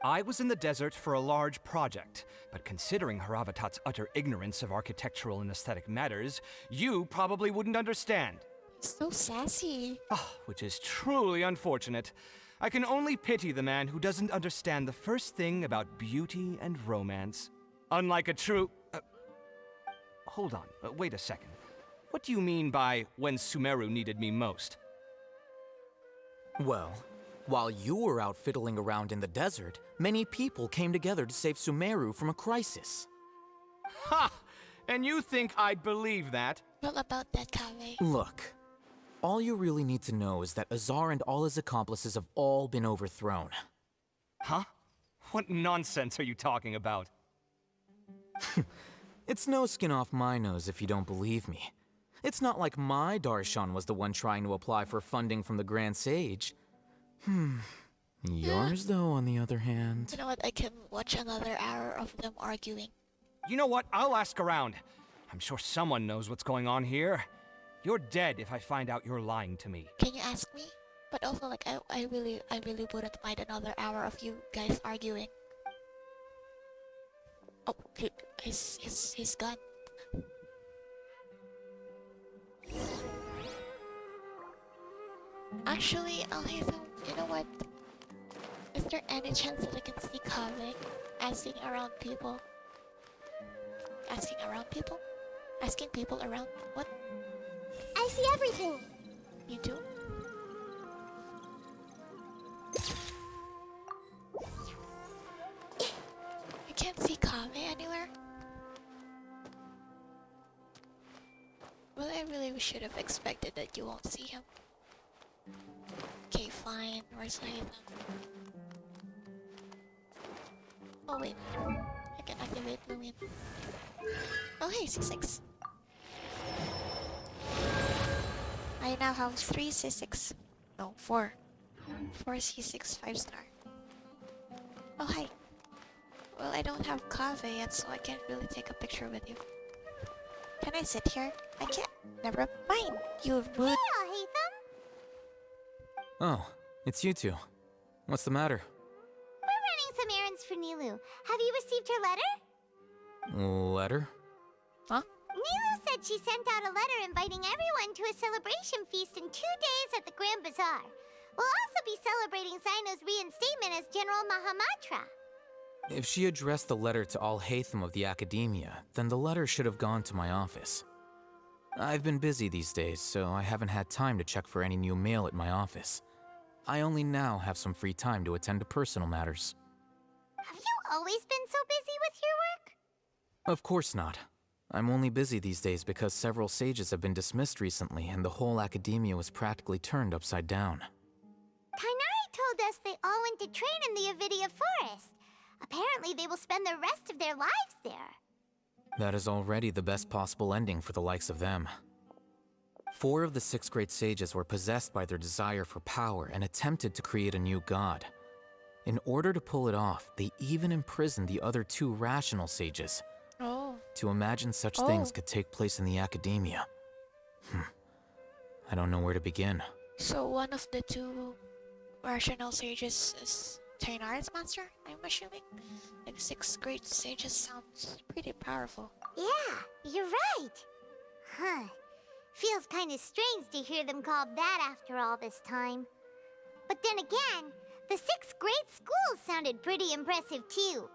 I was in the desert for a large project, but considering Haravatat's utter ignorance of architectural and aesthetic matters, you probably wouldn't understand. So sassy. Oh, which is truly unfortunate. I can only pity the man who doesn't understand the first thing about beauty and romance. Unlike a true... hold on, wait a second. What do you mean by when Sumeru needed me most? Well, while you were out fiddling around in the desert, many people came together to save Sumeru from a crisis. Ha! And you think I'd believe that? Well, about that, Kaveh. Look, all you really need to know is that Azar and all his accomplices have all been overthrown. Huh? What nonsense are you talking about? It's no skin off my nose if you don't believe me. It's not like my Darshan was the one trying to apply for funding from the Grand Sage. Yours, though, on the other hand... You know what? I can watch another hour of them arguing. You know what? I'll ask around. I'm sure someone knows what's going on here. You're dead if I find out you're lying to me. Can you ask me? But also, like, I really wouldn't mind another hour of you guys arguing. Oh, he's gone. Actually, Alhaitham, you know what? Is there any chance that I can see Kaveh asking around people? Asking around people? Asking people around what? I see everything. You do? You can't see Kaveh anywhere? Well, I really should have expected that you won't see him. Okay, fine. Where's Alhaitham? Oh wait, I can activate Lumion. Oh hey, C6. I now have 3 C6. No, 4. 4 C6 5-star. Oh hi. Well, I don't have Kaveh yet, so I can't really take a picture with you. Can I sit here? I can't. Never mind. You rude. Hey, Alhaitham. Oh, it's you two. What's the matter? We're running some errands for Nilu. Have you received her letter? Letter? Huh? Nilu said she sent out a letter inviting everyone to a celebration feast in 2 days at the Grand Bazaar. We'll also be celebrating Cyno's reinstatement as General Mahamatra. If she addressed the letter to Alhaitham of the Academia, then the letter should have gone to my office. I've been busy these days, so I haven't had time to check for any new mail at my office. I only now have some free time to attend to personal matters. Have you always been so busy with your work? Of course not. I'm only busy these days because several sages have been dismissed recently and the whole academia was practically turned upside down. Tighnari told us they all went to train in the Avidia Forest. Apparently they will spend the rest of their lives there. That is already the best possible ending for the likes of them. 4 of the 6 great sages were possessed by their desire for power and attempted to create a new god. In order to pull it off, they even imprisoned the other 2 rational sages. Oh. To imagine such things could take place in the academia. I don't know where to begin. So one of the 2 rational sages is Tighnari's master, I'm assuming? Like 6 great sages sounds pretty powerful. Yeah, you're right. Huh. Feels kind of strange to hear them called that after all this time. But then again, the 6 great schools sounded pretty impressive too.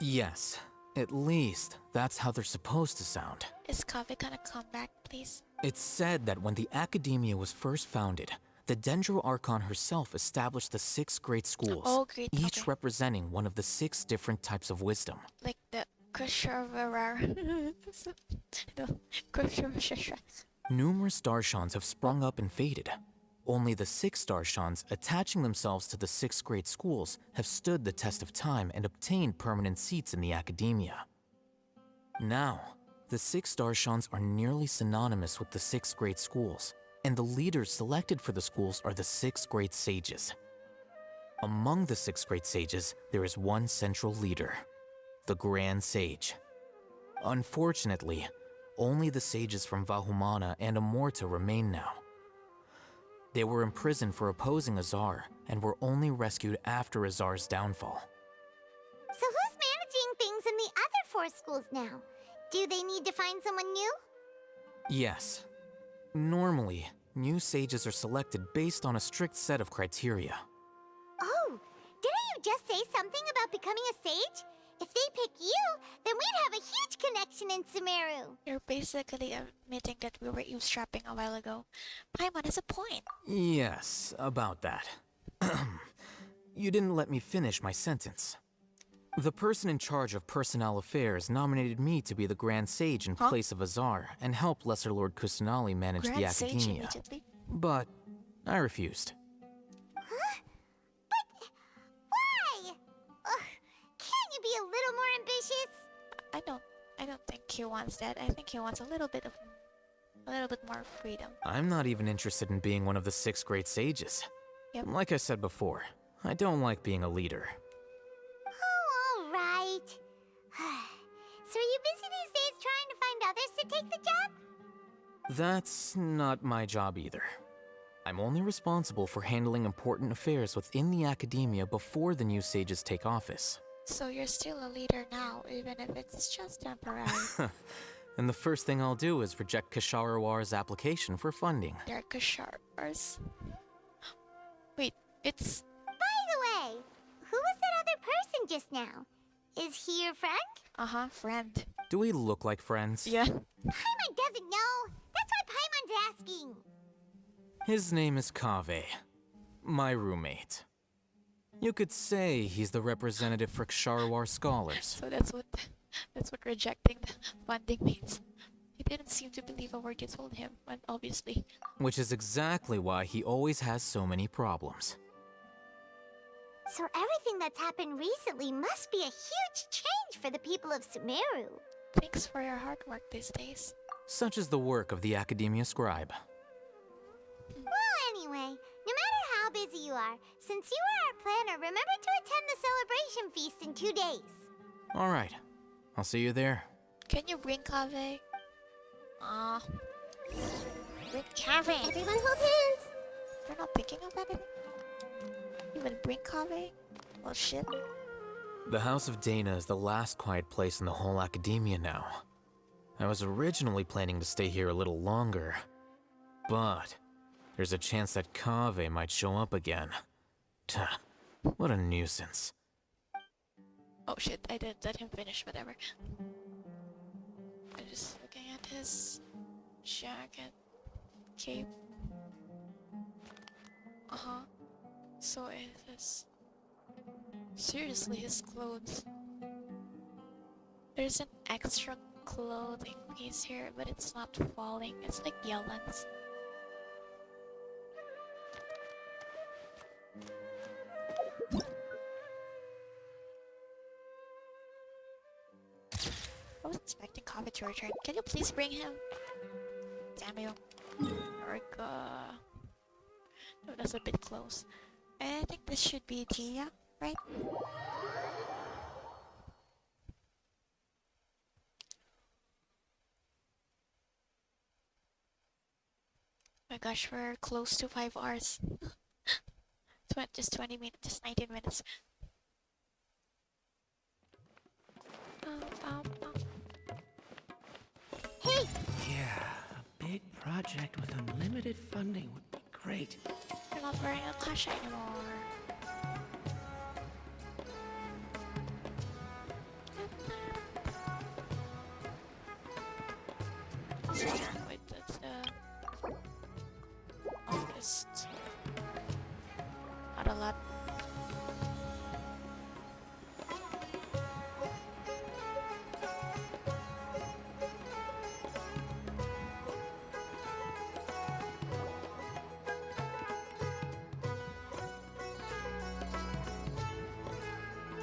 Yes, at least that's how they're supposed to sound. Is Kaveh gonna come back, please? It's said that when the academia was first founded, the Dendro Archon herself established the 6 great schools, each representing one of the 6 different types of wisdom. Like the Kushavarar. Numerous Darshans have sprung up and faded. Only the 6 Darshans, attaching themselves to the 6 great schools, have stood the test of time and obtained permanent seats in the academia. Now, the 6 Darshans are nearly synonymous with the 6 great schools, and the leaders selected for the schools are the 6 great sages. Among the 6 great sages, there is one central leader, the Grand Sage. Unfortunately, only the sages from Vahumana and Amorta remain now. They were imprisoned for opposing Azar, and were only rescued after Azar's downfall. So who's managing things in the other 4 schools now? Do they need to find someone new? Yes. Normally, new sages are selected based on a strict set of criteria. Oh, didn't you just say something about becoming a sage? If they pick you, then we'd have a huge connection in Sumeru. You're basically admitting that we were eavesdropping a while ago. Paimon has a point. Yes, about that. You didn't let me finish my sentence. The person in charge of personnel affairs nominated me to be the Grand Sage in place of Azar and help Lesser Lord Kusanali manage the academia. But I refused. Huh? But why? Can't you be a little more ambitious? I don't think he wants that. I think he wants a little bit more freedom. I'm not even interested in being one of the 6 great sages. Yep. Like I said before, I don't like being a leader. Oh, all right. So are you busy these days trying to find others to take the job? That's not my job either. I'm only responsible for handling important affairs within the academia before the new sages take office. So you're still a leader now, even if it's just temporary. And the first thing I'll do is reject Kasharawar's application for funding. They're Kasharas. Wait, it's... By the way, who was that other person just now? Is he your friend? Uh-huh, friend. Do we look like friends? Yeah. Paimon doesn't know. That's why Paimon's asking. His name is Kaveh, my roommate. You could say he's the representative for Ksharawar scholars. So that's what rejecting the funding means. He didn't seem to believe a word you told him, but obviously. Which is exactly why he always has so many problems. So everything that's happened recently must be a huge change for the people of Sumeru. Thanks for your hard work these days. Such is the work of the Academia Scribe. Well, anyway, no matter how busy you are, since you are our planner, remember to attend the celebration feast in 2 days. Alright, I'll see you there. Can you bring Kaveh? Bring Kaveh! Everyone hold hands! You're not thinking of anything? You will bring Kaveh? Well, shit. The House of Dana is the last quiet place in the whole academia now. I was originally planning to stay here a little longer, but there's a chance that Kaveh might show up again. Tuh, what a nuisance. Oh shit, I didn't let him finish, whatever. I'm just looking at his jacket, cape. So it is seriously his clothes. There's an extra clothing piece here, but it's not falling. It's like Yellen's. I was expecting Coffee to return. Can you please bring him? Damn you. Erica. No, that's a bit close. I think this should be Tia, right? My gosh, we're close to 5 hours. Just 20 minutes, just 19 minutes. Hey! Yeah, a big project with unlimited funding would be great. You're not wearing a clutch anymore. Wait, that's the August. Not a lot.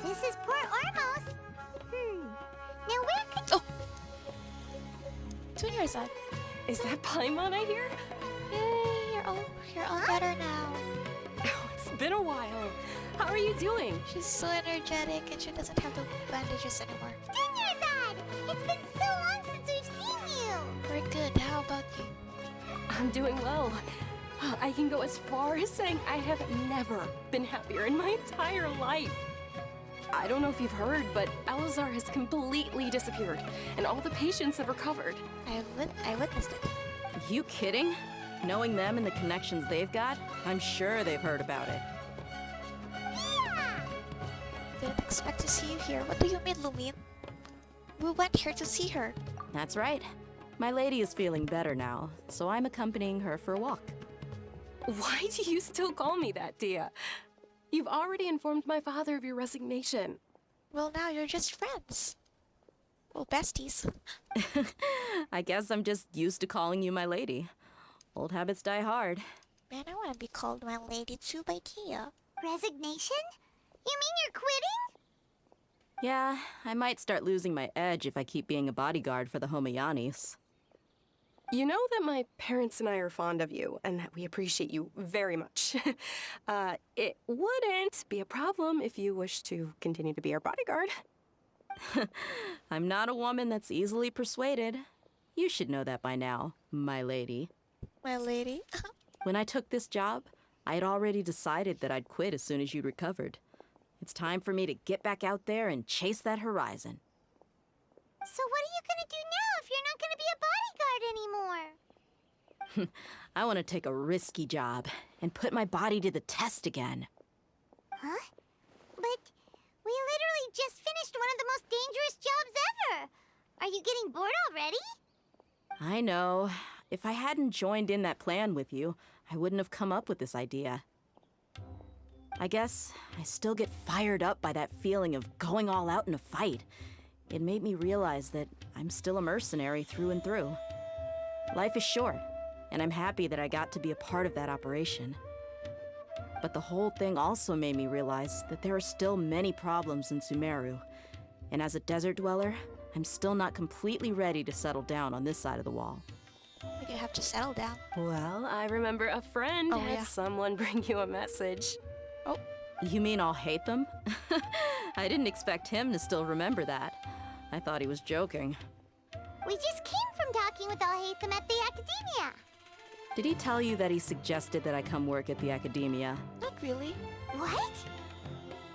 This is Port Ormos. Now where could you... 2 years on. Is that Paimon I hear? Yay, you're all better now. Oh, it's been a while. How are you doing? She's so energetic and she doesn't have the bandages anymore. Dinnerzad! It's been so long since we've seen you! We're good. How about you? I'm doing well. I can go as far as saying I have never been happier in my entire life. I don't know if you've heard, but Elazar has completely disappeared, and all the patients have recovered. I witnessed it. You kidding? Knowing them and the connections they've got, I'm sure they've heard about it. Yeah! Didn't expect to see you here. What do you mean, Lumine? We went here to see her. That's right. My lady is feeling better now, so I'm accompanying her for a walk. Why do you still call me that, Tia? You've already informed my father of your resignation. Well, now you're just friends. Well, besties. I guess I'm just used to calling you my lady. Old habits die hard. Man, I want to be called my lady too by Tia. Resignation? You mean you're quitting? Yeah, I might start losing my edge if I keep being a bodyguard for the Homayanis. You know that my parents and I are fond of you, and that we appreciate you very much. It wouldn't be a problem if you wish to continue to be our bodyguard. I'm not a woman that's easily persuaded. You should know that by now, my lady. My lady? When I took this job, I had already decided that I'd quit as soon as you'd recovered. It's time for me to get back out there and chase that horizon. So what are you gonna do now if you're not gonna be a bodyguard anymore? I want to take a risky job and put my body to the test again. Huh? But we literally just finished one of the most dangerous jobs ever! Are you getting bored already? I know. If I hadn't joined in that plan with you, I wouldn't have come up with this idea. I guess I still get fired up by that feeling of going all out in a fight. It made me realize that I'm still a mercenary through and through. Life is short, and I'm happy that I got to be a part of that operation. But the whole thing also made me realize that there are still many problems in Sumeru, and as a desert dweller, I'm still not completely ready to settle down on this side of the wall. You have to settle down. Well, I remember a friend had someone bring you a message. Oh. You mean Alhaitham? I didn't expect him to still remember that. I thought he was joking. We just came from talking with Alhaitham at the Academia. Did he tell you that he suggested that I come work at the Academia? Not really. What?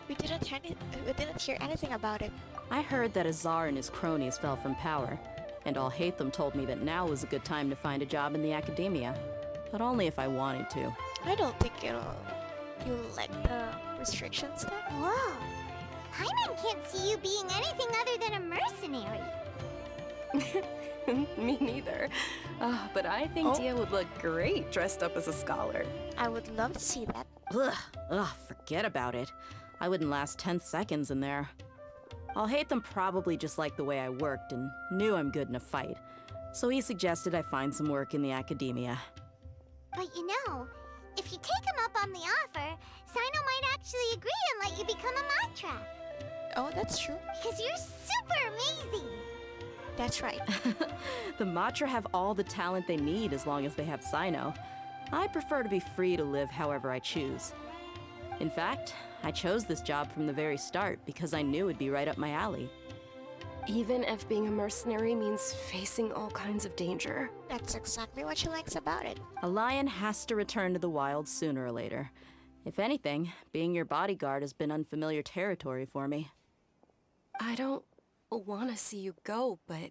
We didn't hear anything about it. I heard that Azar and his cronies fell from power, and Alhaitham told me that now was a good time to find a job in the Academia, but only if I wanted to. I don't think you'll like the restrictions there. Whoa. Paimon can't see you being anything other than a mercenary. Me neither. But I think Dia would look great dressed up as a scholar. I would love to see that. Ugh, forget about it. I wouldn't last 10 seconds in there. Alhaitham probably just liked the way I worked and knew I'm good in a fight. So he suggested I find some work in the academia. But you know, if you take him up on the offer, Cyno might actually agree and let you become a Matra. Oh, that's true. Because you're super amazing. That's right. The Matra have all the talent they need as long as they have Cyno. I prefer to be free to live however I choose. In fact, I chose this job from the very start because I knew it'd be right up my alley. Even if being a mercenary means facing all kinds of danger. That's exactly what she likes about it. A lion has to return to the wild sooner or later. If anything, being your bodyguard has been unfamiliar territory for me. I don't want to see you go, but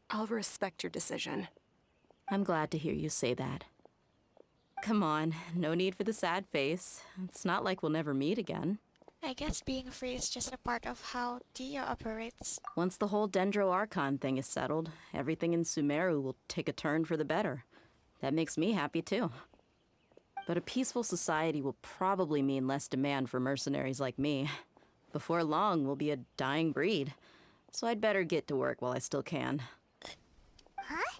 I'll respect your decision. I'm glad to hear you say that. Come on, no need for the sad face. It's not like we'll never meet again. I guess being free is just a part of how Dia operates. Once the whole Dendro Archon thing is settled, everything in Sumeru will take a turn for the better. That makes me happy too. But a peaceful society will probably mean less demand for mercenaries like me. Before long, we'll be a dying breed. So I'd better get to work while I still can. Huh?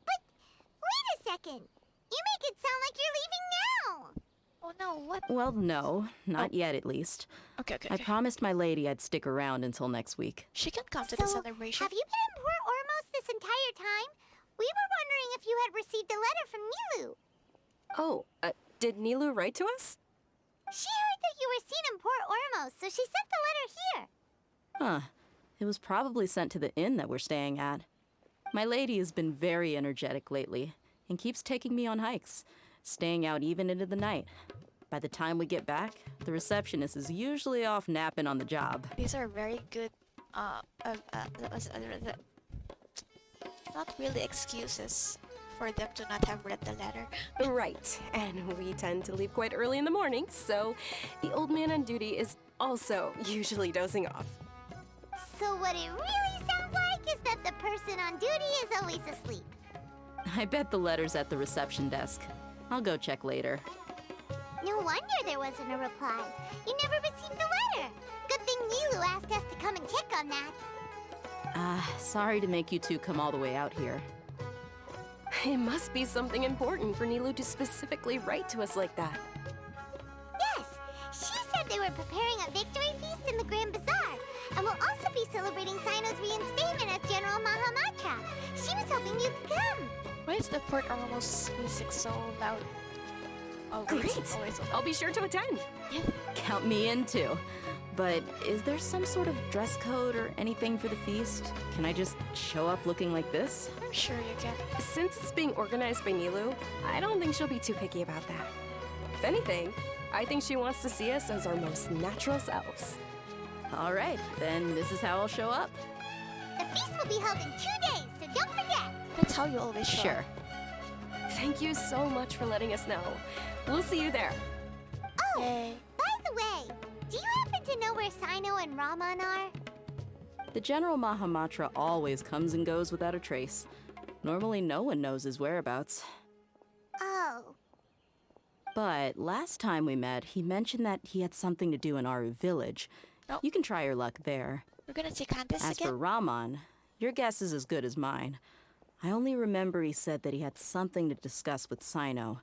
But wait a second. You make it sound like you're leaving now. Oh no, what? Well, no. Not yet, at least. Okay. I promised my lady I'd stick around until next week. She can come to the celebration. Have you been in Port Ormos this entire time? We were wondering if you had received a letter from Nilu. Oh, did Nilu write to us? She heard that you were seen in Port Ormos, so she sent the letter here. Huh. It was probably sent to the inn that we're staying at. My lady has been very energetic lately and keeps taking me on hikes, staying out even into the night. By the time we get back, the receptionist is usually off napping on the job. These are very good, not really excuses for them to not have read the letter. Right, and we tend to leave quite early in the morning, so the old man on duty is also usually dozing off. So what it really sounds like is that the person on duty is always asleep. I bet the letter's at the reception desk. I'll go check later. No wonder there wasn't a reply. You never received the letter. Good thing Nilu asked us to come and check on that. Sorry to make you two come all the way out here. It must be something important for Nilu to specifically write to us like that. Yes, she said they were preparing a victory feast in the Grand Bazaar, and will also be celebrating Cyno's reinstatement as General Mahamatra. She was hoping you could come. Why is the Port Ormos music so loud? Great! I'll be sure to attend. Yeah. Count me in too. But is there some sort of dress code or anything for the feast? Can I just show up looking like this? I'm sure you can. Since it's being organized by Nilu, I don't think she'll be too picky about that. If anything, I think she wants to see us as our most natural selves. All right, then this is how I'll show up. The feast will be held in 2 days, so don't forget. That's how you always show. Sure. Thank you so much for letting us know. We'll see you there. Oh, by the way, do you happen to know where Cyno and Raman are? The General Mahamatra always comes and goes without a trace. Normally no one knows his whereabouts. Oh. But last time we met, he mentioned that he had something to do in Aru village. You can try your luck there. We're gonna see Candace As again? for Raman, your guess is as good as mine. I only remember he said that he had something to discuss with Cyno.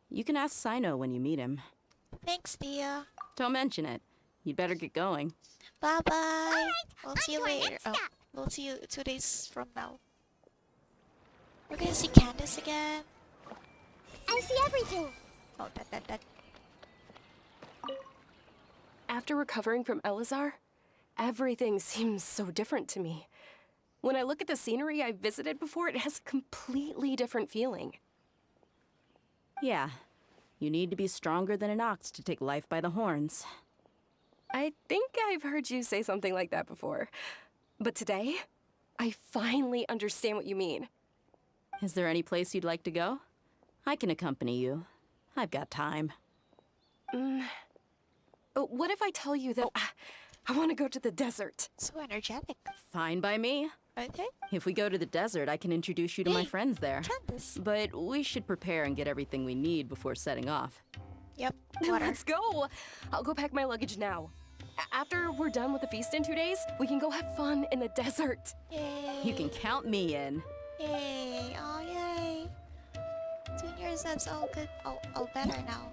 You can ask Cyno when you meet him. Thanks, Dia. Don't mention it. You'd better get going. Bye-bye. Right, we'll see you on to our later. next stop. We'll see you 2 days from now. We're gonna see Candace again. I see everything. Oh, that. After recovering from Elazar, everything seems so different to me. When I look at the scenery I visited before, it has a completely different feeling. Yeah. You need to be stronger than an ox to take life by the horns. I think I've heard you say something like that before. But today, I finally understand what you mean. Is there any place you'd like to go? I can accompany you. I've got time. What if I tell you that I want to go to the desert? So energetic. Fine by me. Okay. If we go to the desert, I can introduce you to my friends there. Candace. But we should prepare and get everything we need before setting off. Yep. Let's go! I'll go pack my luggage now. After we're done with the feast in 2 days, we can go have fun in the desert. Yay. You can count me in. Yay. Oh, yay. 2 years, that's all good. All better now.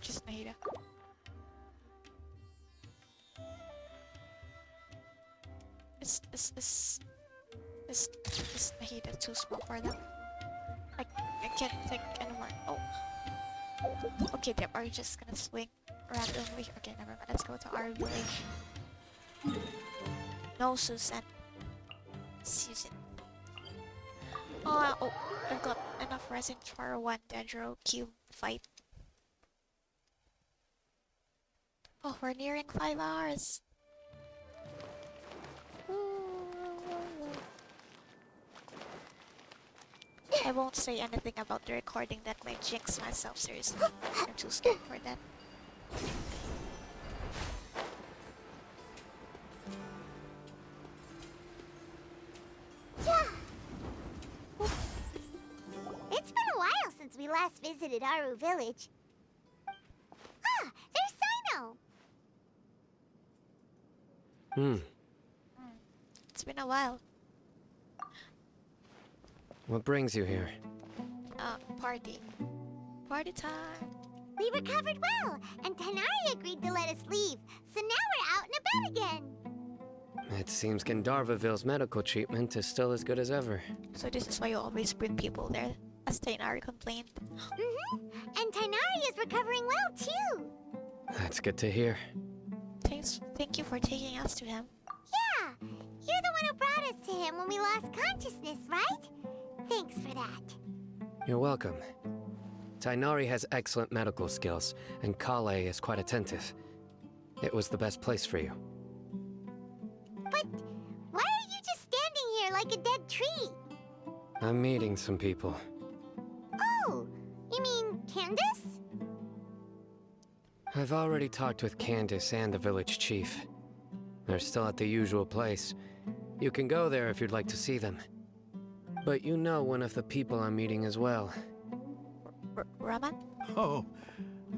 Just Nahida. Is Nahida too small for them? I can't take anymore. Oh. Okay, they are just gonna swing randomly. Okay, never mind. Let's go to our village. No, Susan. Susan. Oh, I've got enough resin for one Dendro cube fight. Oh, we're nearing 5 hours. I won't say anything about the recording that might jinx myself, seriously. I'm too scared for that. It's been a while since we last visited Aru Village. Ah, there's Cyno! It's been a while. What brings you here? Party. Party time. We recovered well, and Tighnari agreed to let us leave, so now we're out and about again. It seems Gandharvaville's medical treatment is still as good as ever. So this is why you always bring people there, as Tighnari complained. And Tighnari is recovering well, too. That's good to hear. Thank you for taking us to him. Yeah, you're the one who brought us to him when we lost consciousness, right? Thanks for that. You're welcome. Tighnari has excellent medical skills, and Kale is quite attentive. It was the best place for you. But why are you just standing here like a dead tree? I'm meeting some people. Oh, you mean Candace? I've already talked with Candace and the village chief. They're still at the usual place. You can go there if you'd like to see them. But you know one of the people I'm meeting as well. Raman? Oh,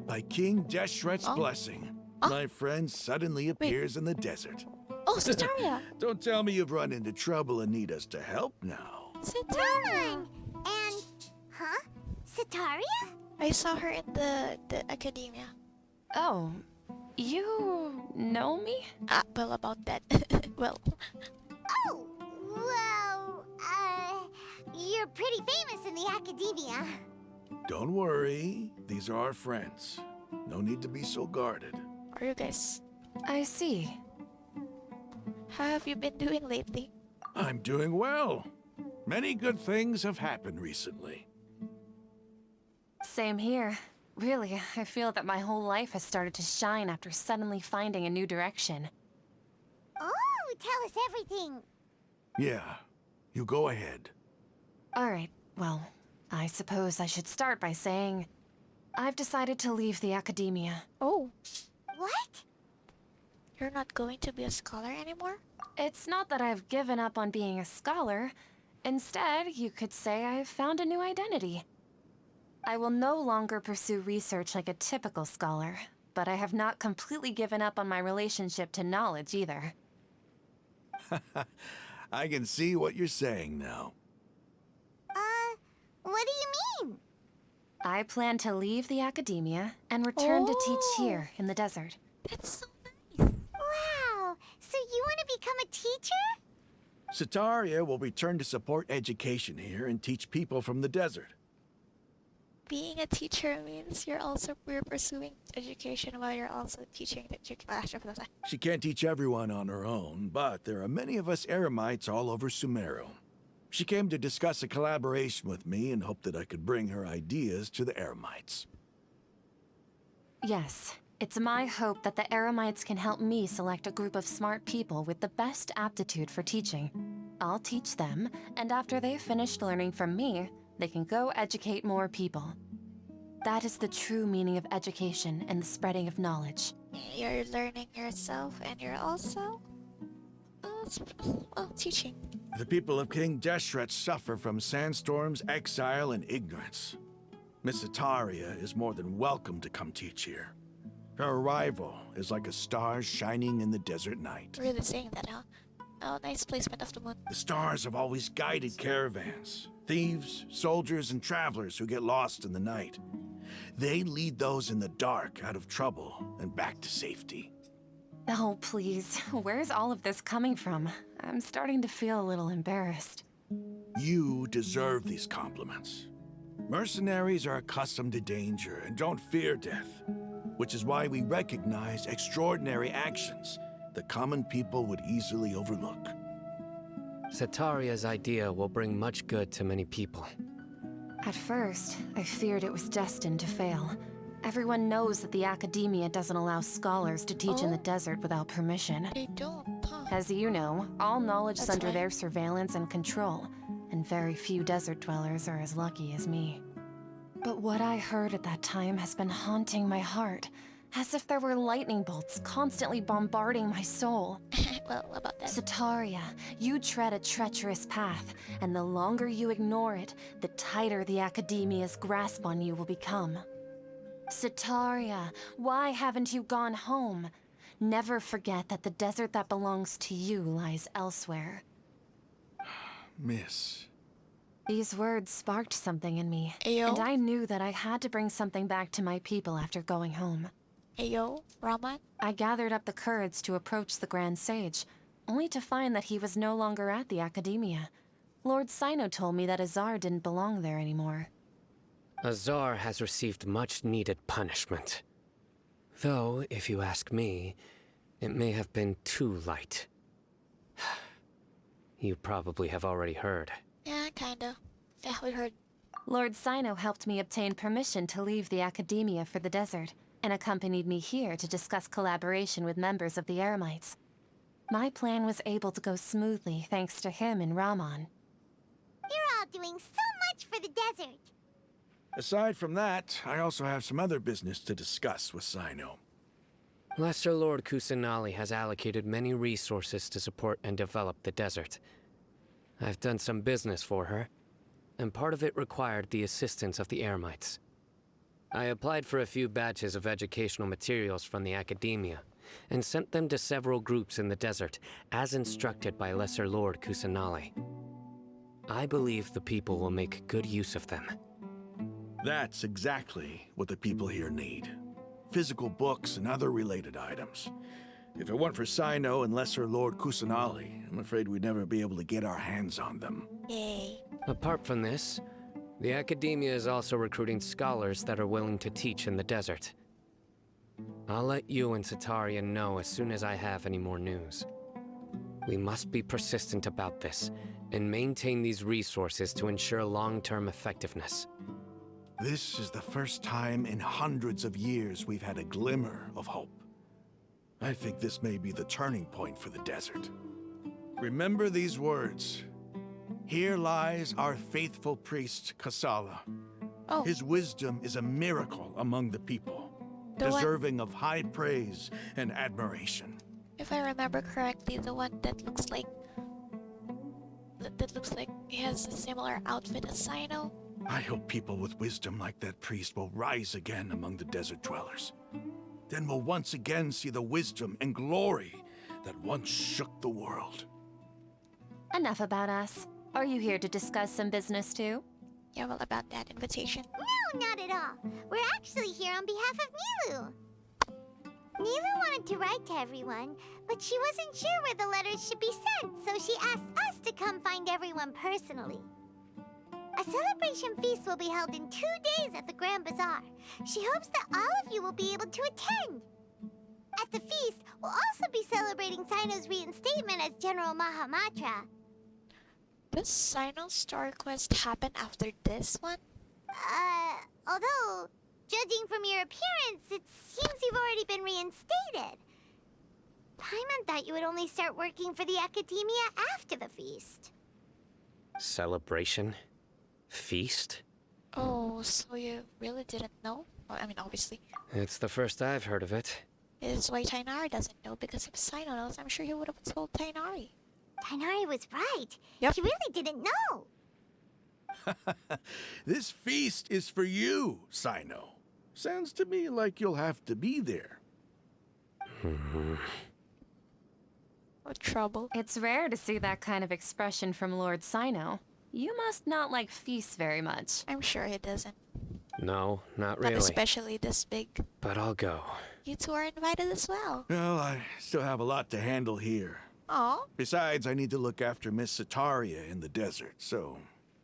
by King Deshret's blessing, my friend suddenly appears in the desert. Oh, Sitaria! Don't tell me you've run into trouble and need us to help now. Sitaria! And, huh? Sitaria? I saw her in the academia. Oh, you know me? Well, about that. Well. Oh, well, you're pretty famous in the academia. Don't worry, these are our friends. No need to be so guarded. Are you guys? I see. How have you been doing lately? I'm doing well. Many good things have happened recently. Same here. Really, I feel that my whole life has started to shine after suddenly finding a new direction. Oh, tell us everything. Yeah, you go ahead. Alright, well, I suppose I should start by saying I've decided to leave the academia. Oh. What? You're not going to be a scholar anymore? It's not that I've given up on being a scholar. Instead, you could say I've found a new identity. I will no longer pursue research like a typical scholar, but I have not completely given up on my relationship to knowledge either. I can see what you're saying now. What do you mean? I plan to leave the academia and return to teach here in the desert. That's so nice. Wow, so you want to become a teacher? Sitaria will return to support education here and teach people from the desert. Being a teacher means you're pursuing education while you're also teaching the education. She can't teach everyone on her own, but there are many of us eremites all over Sumeru. She came to discuss a collaboration with me and hoped that I could bring her ideas to the eremites. Yes, it's my hope that the eremites can help me select a group of smart people with the best aptitude for teaching. I'll teach them, and after they've finished learning from me, they can go educate more people. That is the true meaning of education and the spreading of knowledge. You're learning yourself, and you're also well, teaching. The people of King Deshret suffer from sandstorms, exile, and ignorance. Miss Itaria is more than welcome to come teach here. Her arrival is like a star shining in the desert night. Really saying that, huh? Oh, nice placement of the moon. The stars have always guided caravans, thieves, soldiers, and travelers who get lost in the night. They lead those in the dark out of trouble and back to safety. Oh, please. Where's all of this coming from? I'm starting to feel a little embarrassed. You deserve these compliments. Mercenaries are accustomed to danger and don't fear death, which is why we recognize extraordinary actions that common people would easily overlook. Setaria's idea will bring much good to many people. At first, I feared it was destined to fail. Everyone knows that the Academia doesn't allow scholars to teach in the desert without permission. They don't, huh? As you know, all knowledge is under their surveillance and control, and very few desert dwellers are as lucky as me. But what I heard at that time has been haunting my heart, as if there were lightning bolts constantly bombarding my soul. Well, about that. Setaria, you tread a treacherous path, and the longer you ignore it, the tighter the Academia's grasp on you will become. Setaria, why haven't you gone home? Never forget that the desert that belongs to you lies elsewhere. Miss. These words sparked something in me, Ayo. and I knew that I had to bring something back to my people after going home. Ayo, Raman? I gathered up the courage to approach the Grand Sage, only to find that he was no longer at the Academia. Lord Cyno told me that Azar didn't belong there anymore. Azar has received much-needed punishment. Though, if you ask me, it may have been too light. You probably have already heard. Yeah, kinda. Yeah, we heard. Lord Cyno helped me obtain permission to leave the Academia for the desert, and accompanied me here to discuss collaboration with members of the Eremites. My plan was able to go smoothly thanks to him and Raman. You're all doing so much for the desert. Aside from that, I also have some other business to discuss with Cyno. Lesser Lord Kusanali has allocated many resources to support and develop the desert. I've done some business for her, and part of it required the assistance of the Eremites. I applied for a few batches of educational materials from the Academia, and sent them to several groups in the desert, as instructed by Lesser Lord Kusanali. I believe the people will make good use of them. That's exactly what the people here need. Physical books and other related items. If it weren't for Cyno and Lesser Lord Kusanali, I'm afraid we'd never be able to get our hands on them. Yay. Apart from this, the Academia is also recruiting scholars that are willing to teach in the desert. I'll let you and Setaria know as soon as I have any more news. We must be persistent about this, and maintain these resources to ensure long-term effectiveness. This is the first time in hundreds of years we've had a glimmer of hope. I think this may be the turning point for the desert. Remember these words. Here lies our faithful priest, Kasala. Oh. His wisdom is a miracle among the people, The one- deserving of high praise and admiration. If I remember correctly, the one that looks like... That looks like he has a similar outfit as Cyno. I hope people with wisdom like that priest will rise again among the desert dwellers. Then we'll once again see the wisdom and glory that once shook the world. Enough about us. Are you here to discuss some business too? Yeah, well, about that invitation. No, not at all. We're actually here on behalf of Nilu. Nilu wanted to write to everyone, but she wasn't sure where the letters should be sent, so she asked us to come find everyone personally. A celebration feast will be held in 2 days at the Grand Bazaar. She hopes that all of you will be able to attend. At the feast, we'll also be celebrating Cyno's reinstatement as General Mahamatra. Does Cyno's Star Quest happen after this one? Although, judging from your appearance, it seems you've already been reinstated. Paimon thought you would only start working for the Academia after the feast. Celebration? Feast? Oh, so you really didn't know? Well, I mean, obviously. It's the first I've heard of it. It's why Tighnari doesn't know, because if Cyno knows, I'm sure he would have told Tighnari. Tighnari was right. Yep. He really didn't know. This feast is for you, Cyno. Sounds to me like you'll have to be there. What trouble? It's rare to see that kind of expression from Lord Cyno. You must not like feasts very much. I'm sure he doesn't. No, not Not really. especially this big. But I'll go. You two are invited as well. Well, I still have a lot to handle here. Aw. Besides, I need to look after Miss Sataria in the desert, so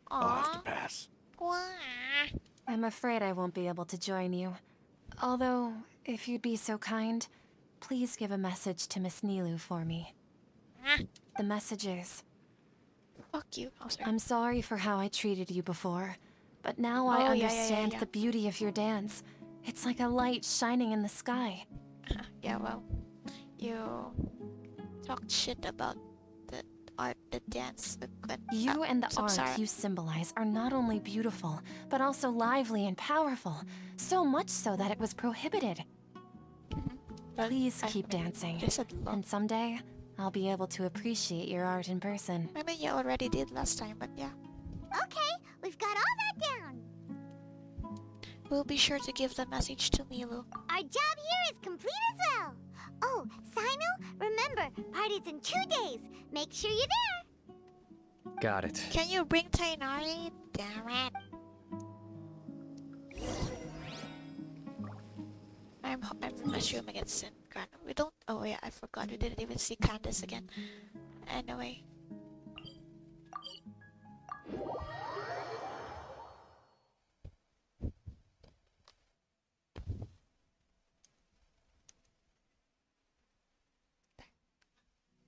I'll have to pass. I'm afraid I won't be able to join you. Although, if you'd be so kind, please give a message to Miss Nilu for me. The message is... Fuck you. Oh, sorry. I'm sorry for how I treated you before, but now I understand the beauty of your dance. It's like a light shining in the sky. Yeah, well, you talked shit about the art, the dance. You and the so art sorry. you symbolize are not only beautiful, but also lively and powerful. So much so that it was prohibited. Please keep dancing. And someday, I'll be able to appreciate your art in person. I mean, you already did last time, but yeah. Okay, we've got all that down. We'll be sure to give the message to Milu. Our job here is complete as well. Oh, Cyno, remember, party's in 2 days. Make sure you're there. Got it. Can you bring Tighnari? Damn it. I'm assuming it's in Grand. We don't. Oh yeah, I forgot. We didn't even see Candace again. Anyway.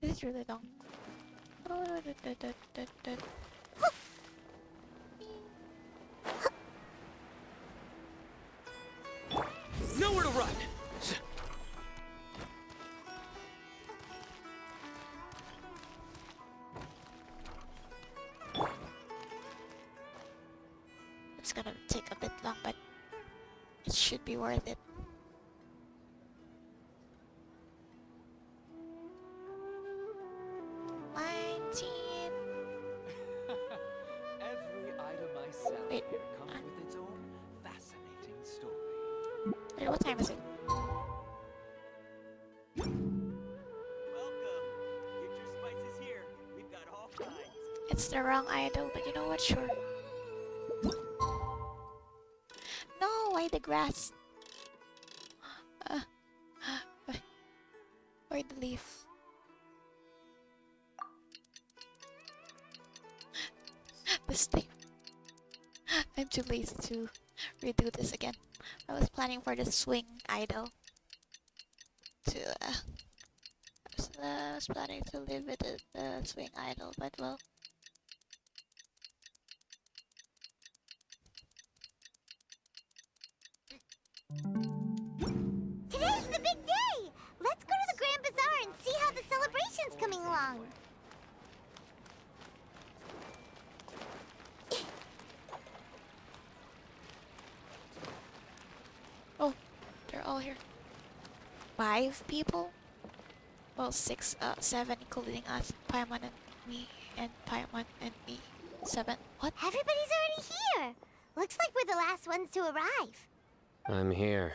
This is really long. Nowhere to run! It's gonna take a bit long, but it should be worth it. Every item I sell Wait. here comes with its own fascinating story. Wait, what time is it? Welcome. Get your spices here. We've got all kinds. It's the wrong idol, but you know what? Sure. No, why the grass? Why the leaf? This thing. I'm too lazy to redo this again. I was planning for the swing idol. I was planning to live with the swing idol, but well. Today's the big day. Let's go to the Grand Bazaar and see how the celebration's coming along. Oh, they're all here. 5 people? Well, 6, 7 including us. Paimon and me, and Paimon and me. 7. What? Everybody's already here. Looks like we're the last ones to arrive. I'm here.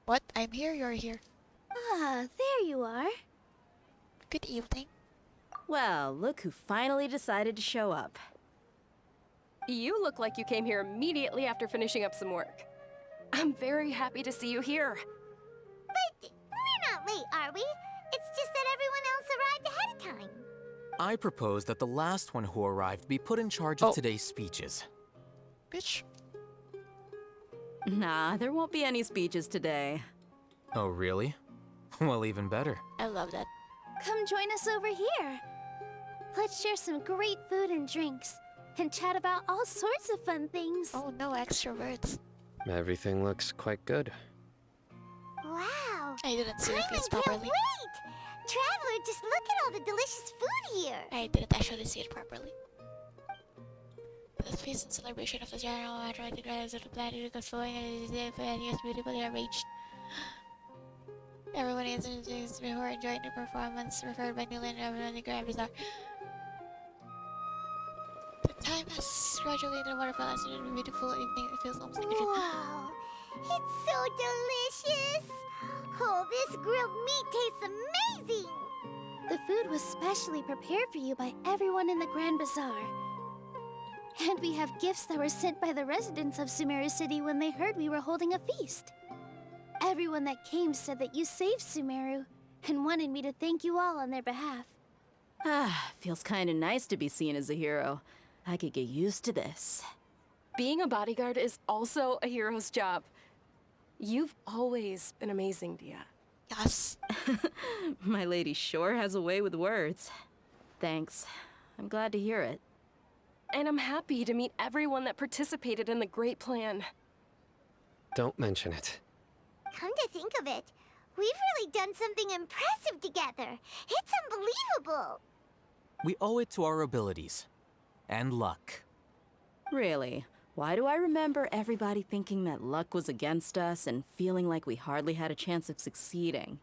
What? I'm here, you're here. Ah, there you are. Good evening. Well, look who finally decided to show up. You look like you came here immediately after finishing up some work. I'm very happy to see you here. But we're not late, are we? It's just that everyone else arrived ahead of time. I propose that the last one who arrived be put in charge of today's speeches. Bitch. Nah, there won't be any speeches today. Oh, really? Well, even better. I love that. Come join us over here. Let's share some great food and drinks, and chat about all sorts of fun things. Oh no, extroverts. Everything looks quite good. Wow. I didn't see the face Can't properly. wait! Traveler, just look at all the delicious food here. I didn't actually see it properly. The feast and celebration of the general the grass of the planet is flowing and is beautifully arranged. Everyone is introduced before enjoying the performance, referred by Newland and everyone in the Grand Bazaar. The time has gradually in the waterfall as a beautiful evening. It feels almost like a dream. Wow, it's so delicious! Oh, this grilled meat tastes amazing! The food was specially prepared for you by everyone in the Grand Bazaar. And we have gifts that were sent by the residents of Sumeru City when they heard we were holding a feast. Everyone that came said that you saved Sumeru and wanted me to thank you all on their behalf. Ah, feels kinda nice to be seen as a hero. I could get used to this. Being a bodyguard is also a hero's job. You've always been amazing, Dia. Yes. My lady sure has a way with words. Thanks. I'm glad to hear it. And I'm happy to meet everyone that participated in the great plan. Don't mention it. Come to think of it, we've really done something impressive together. It's unbelievable. We owe it to our abilities. And luck. Really? Why do I remember everybody thinking that luck was against us and feeling like we hardly had a chance of succeeding?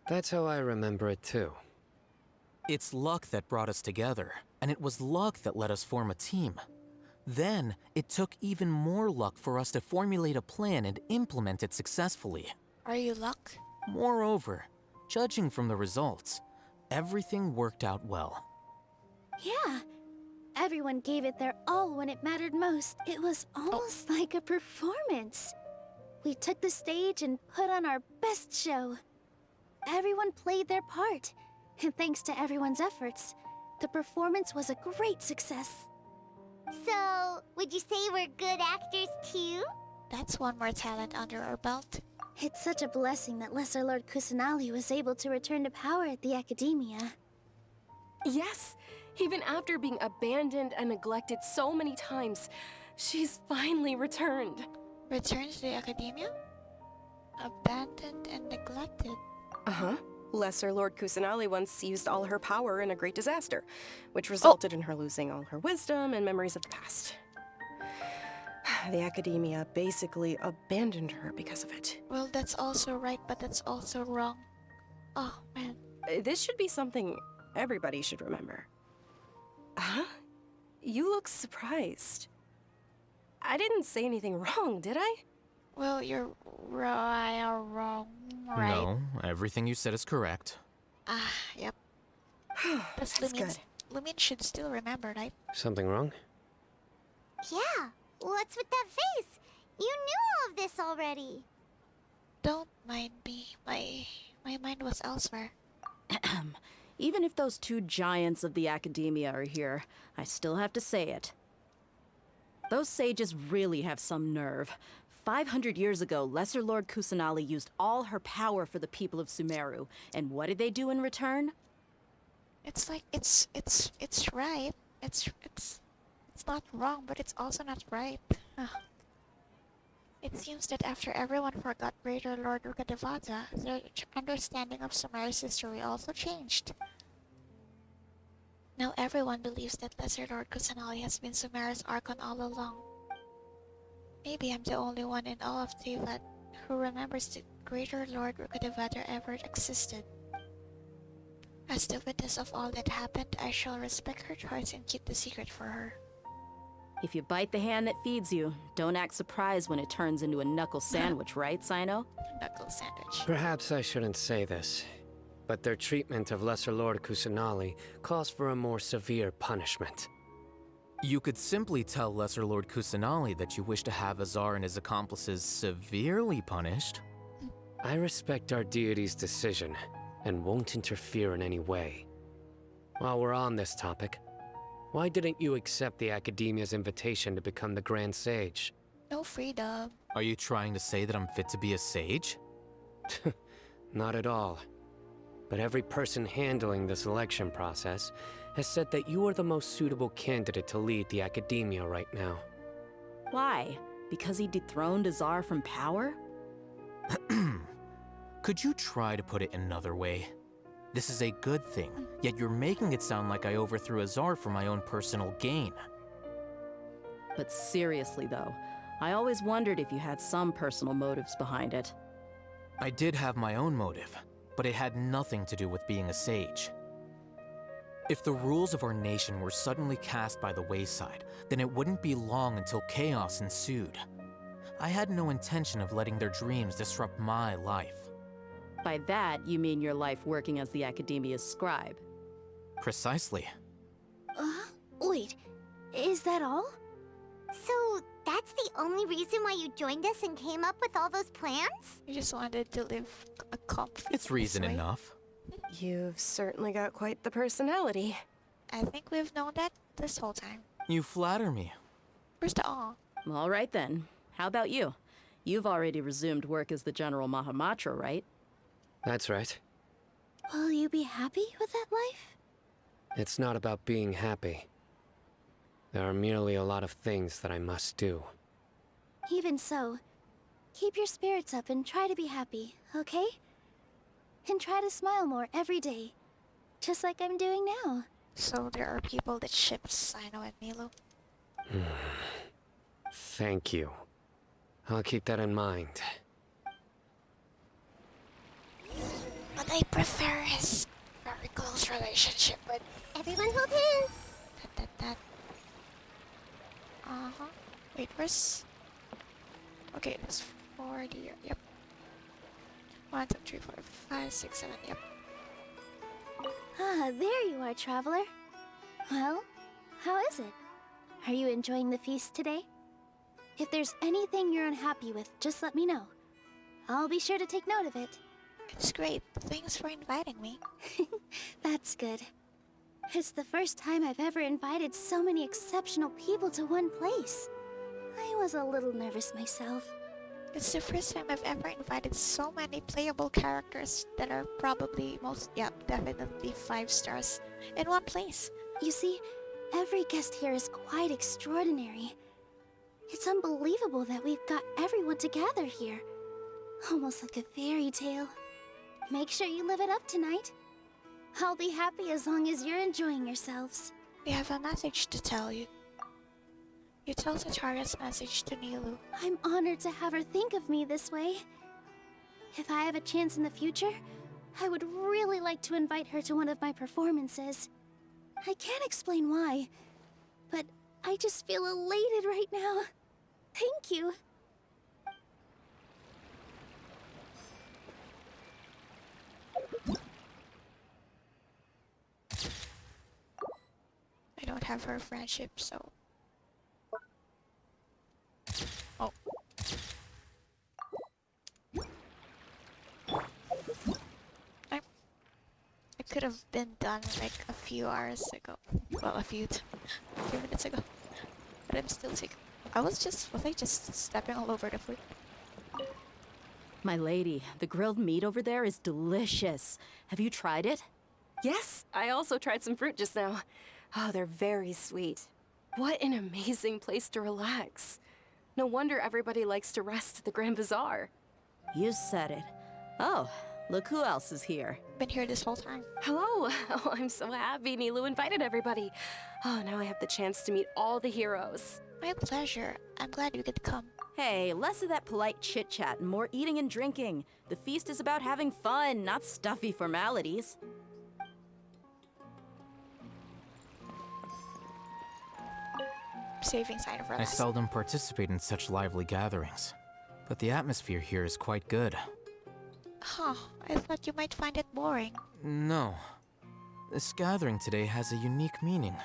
That's how I remember it too. It's luck that brought us together, and it was luck that let us form a team. Then, it took even more luck for us to formulate a plan and implement it successfully. Are you luck? Moreover, judging from the results, everything worked out well. Yeah. Everyone gave it their all when it mattered most. It was almost like a performance. We took the stage and put on our best show. Everyone played their part, and thanks to everyone's efforts, the performance was a great success. So, would you say we're good actors too? That's one more talent under our belt. It's such a blessing that Lesser Lord Kusanali was able to return to power at the Academia. Yes! Even after being abandoned and neglected so many times, she's finally returned. Returned to the Academia? Abandoned and neglected? Uh-huh. Lesser Lord Kusanali once used all her power in a great disaster, which resulted in her losing all her wisdom and memories of the past. The Academia basically abandoned her because of it. Well, that's also right, but that's also wrong. Oh, man. This should be something everybody should remember. Huh? You look surprised. I didn't say anything wrong, did I? Well, you're wrong, right? No, everything you said is correct. Yep. That's good. Lumion should still remember, right? Something wrong? Yeah, what's with that face? You knew all of this already. Don't mind me. My mind was elsewhere. Even if those two giants of the Academia are here, I still have to say it. Those sages really have some nerve. 500 years ago, Lesser Lord Kusanali used all her power for the people of Sumeru, and what did they do in return? It's like it's right. It's not wrong, but it's also not right. It seems that after everyone forgot Greater Lord Rukadevata, their understanding of Sumeru's history also changed. Now everyone believes that Lesser Lord Kusanali has been Sumeru's Archon all along. Maybe I'm the only one in all of Tevat who remembers that Greater Lord Rukadevata ever existed. As the witness of all that happened, I shall respect her choice and keep the secret for her. If you bite the hand that feeds you, don't act surprised when it turns into a knuckle sandwich, right, Cyno? Knuckle sandwich. Perhaps I shouldn't say this, but their treatment of Lesser Lord Kusanali calls for a more severe punishment. You could simply tell Lesser Lord Kusanali that you wish to have Azar and his accomplices severely punished. I respect our deity's decision, and won't interfere in any way. While we're on this topic, why didn't you accept the Academia's invitation to become the Grand Sage? No freedom. Are you trying to say that I'm fit to be a sage? Not at all. But every person handling the selection process has said that you are the most suitable candidate to lead the Academia right now. Why? Because he dethroned Azar from power? Could you try to put it another way? This is a good thing, yet you're making it sound like I overthrew Azar for my own personal gain. But seriously though, I always wondered if you had some personal motives behind it. I did have my own motive, but it had nothing to do with being a sage. If the rules of our nation were suddenly cast by the wayside, then it wouldn't be long until chaos ensued. I had no intention of letting their dreams disrupt my life. By that, you mean your life working as the Academia's scribe. Precisely. Wait, is that all? So that's the only reason why you joined us and came up with all those plans? You just wanted to live a comfy It's reason way. enough. You've certainly got quite the personality. I think we've known that this whole time. You flatter me. Where's the awe? All right then. How about you? You've already resumed work as the General Mahamatra, right? That's right. Will you be happy with that life? It's not about being happy. There are merely a lot of things that I must do. Even so, keep your spirits up and try to be happy, okay? And try to smile more every day, just like I'm doing now. So there are people that ship Cyno and Milo. Thank you. I'll keep that in mind. But I prefer his very close relationship with Everyone hold hands. that. Wait, where's... Okay, there's 40. Yep. 1, 2, 3, 4, 5, 6, 7. Yep. Ah, there you are, traveler. Well, how is it? Are you enjoying the feast today? If there's anything you're unhappy with, just let me know. I'll be sure to take note of it. It's great. Thanks for inviting me. That's good. It's the first time I've ever invited so many exceptional people to one place. I was a little nervous myself. It's the first time I've ever invited so many playable characters that are probably definitely 5 stars in one place. You see, every guest here is quite extraordinary. It's unbelievable that we've got everyone together here. Almost like a fairy tale. Make sure you live it up tonight. I'll be happy as long as you're enjoying yourselves. We have a message to tell you. You tell Satara's message to Nilu. I'm honored to have her think of me this way. If I have a chance in the future, I would really like to invite her to one of my performances. I can't explain why, but I just feel elated right now. Thank you. I don't have her friendship, so... Oh. I could have been done like a few hours ago. Well, a few minutes ago. But I'm still sick. Was I just stepping all over the food? My lady, the grilled meat over there is delicious. Have you tried it? Yes, I also tried some fruit just now. Oh, they're very sweet. What an amazing place to relax. No wonder everybody likes to rest at the Grand Bazaar. You said it. Oh, look who else is here. Been here this whole time. Hello. Oh, I'm so happy Nilu invited everybody. Oh, now I have the chance to meet all the heroes. My pleasure. I'm glad you could come. Hey, less of that polite chit-chat and more eating and drinking. The feast is about having fun, not stuffy formalities. Saving Cyno for I last. seldom participate in such lively gatherings, but the atmosphere here is quite good. Huh, I thought you might find it boring. No. This gathering today has a unique meaning.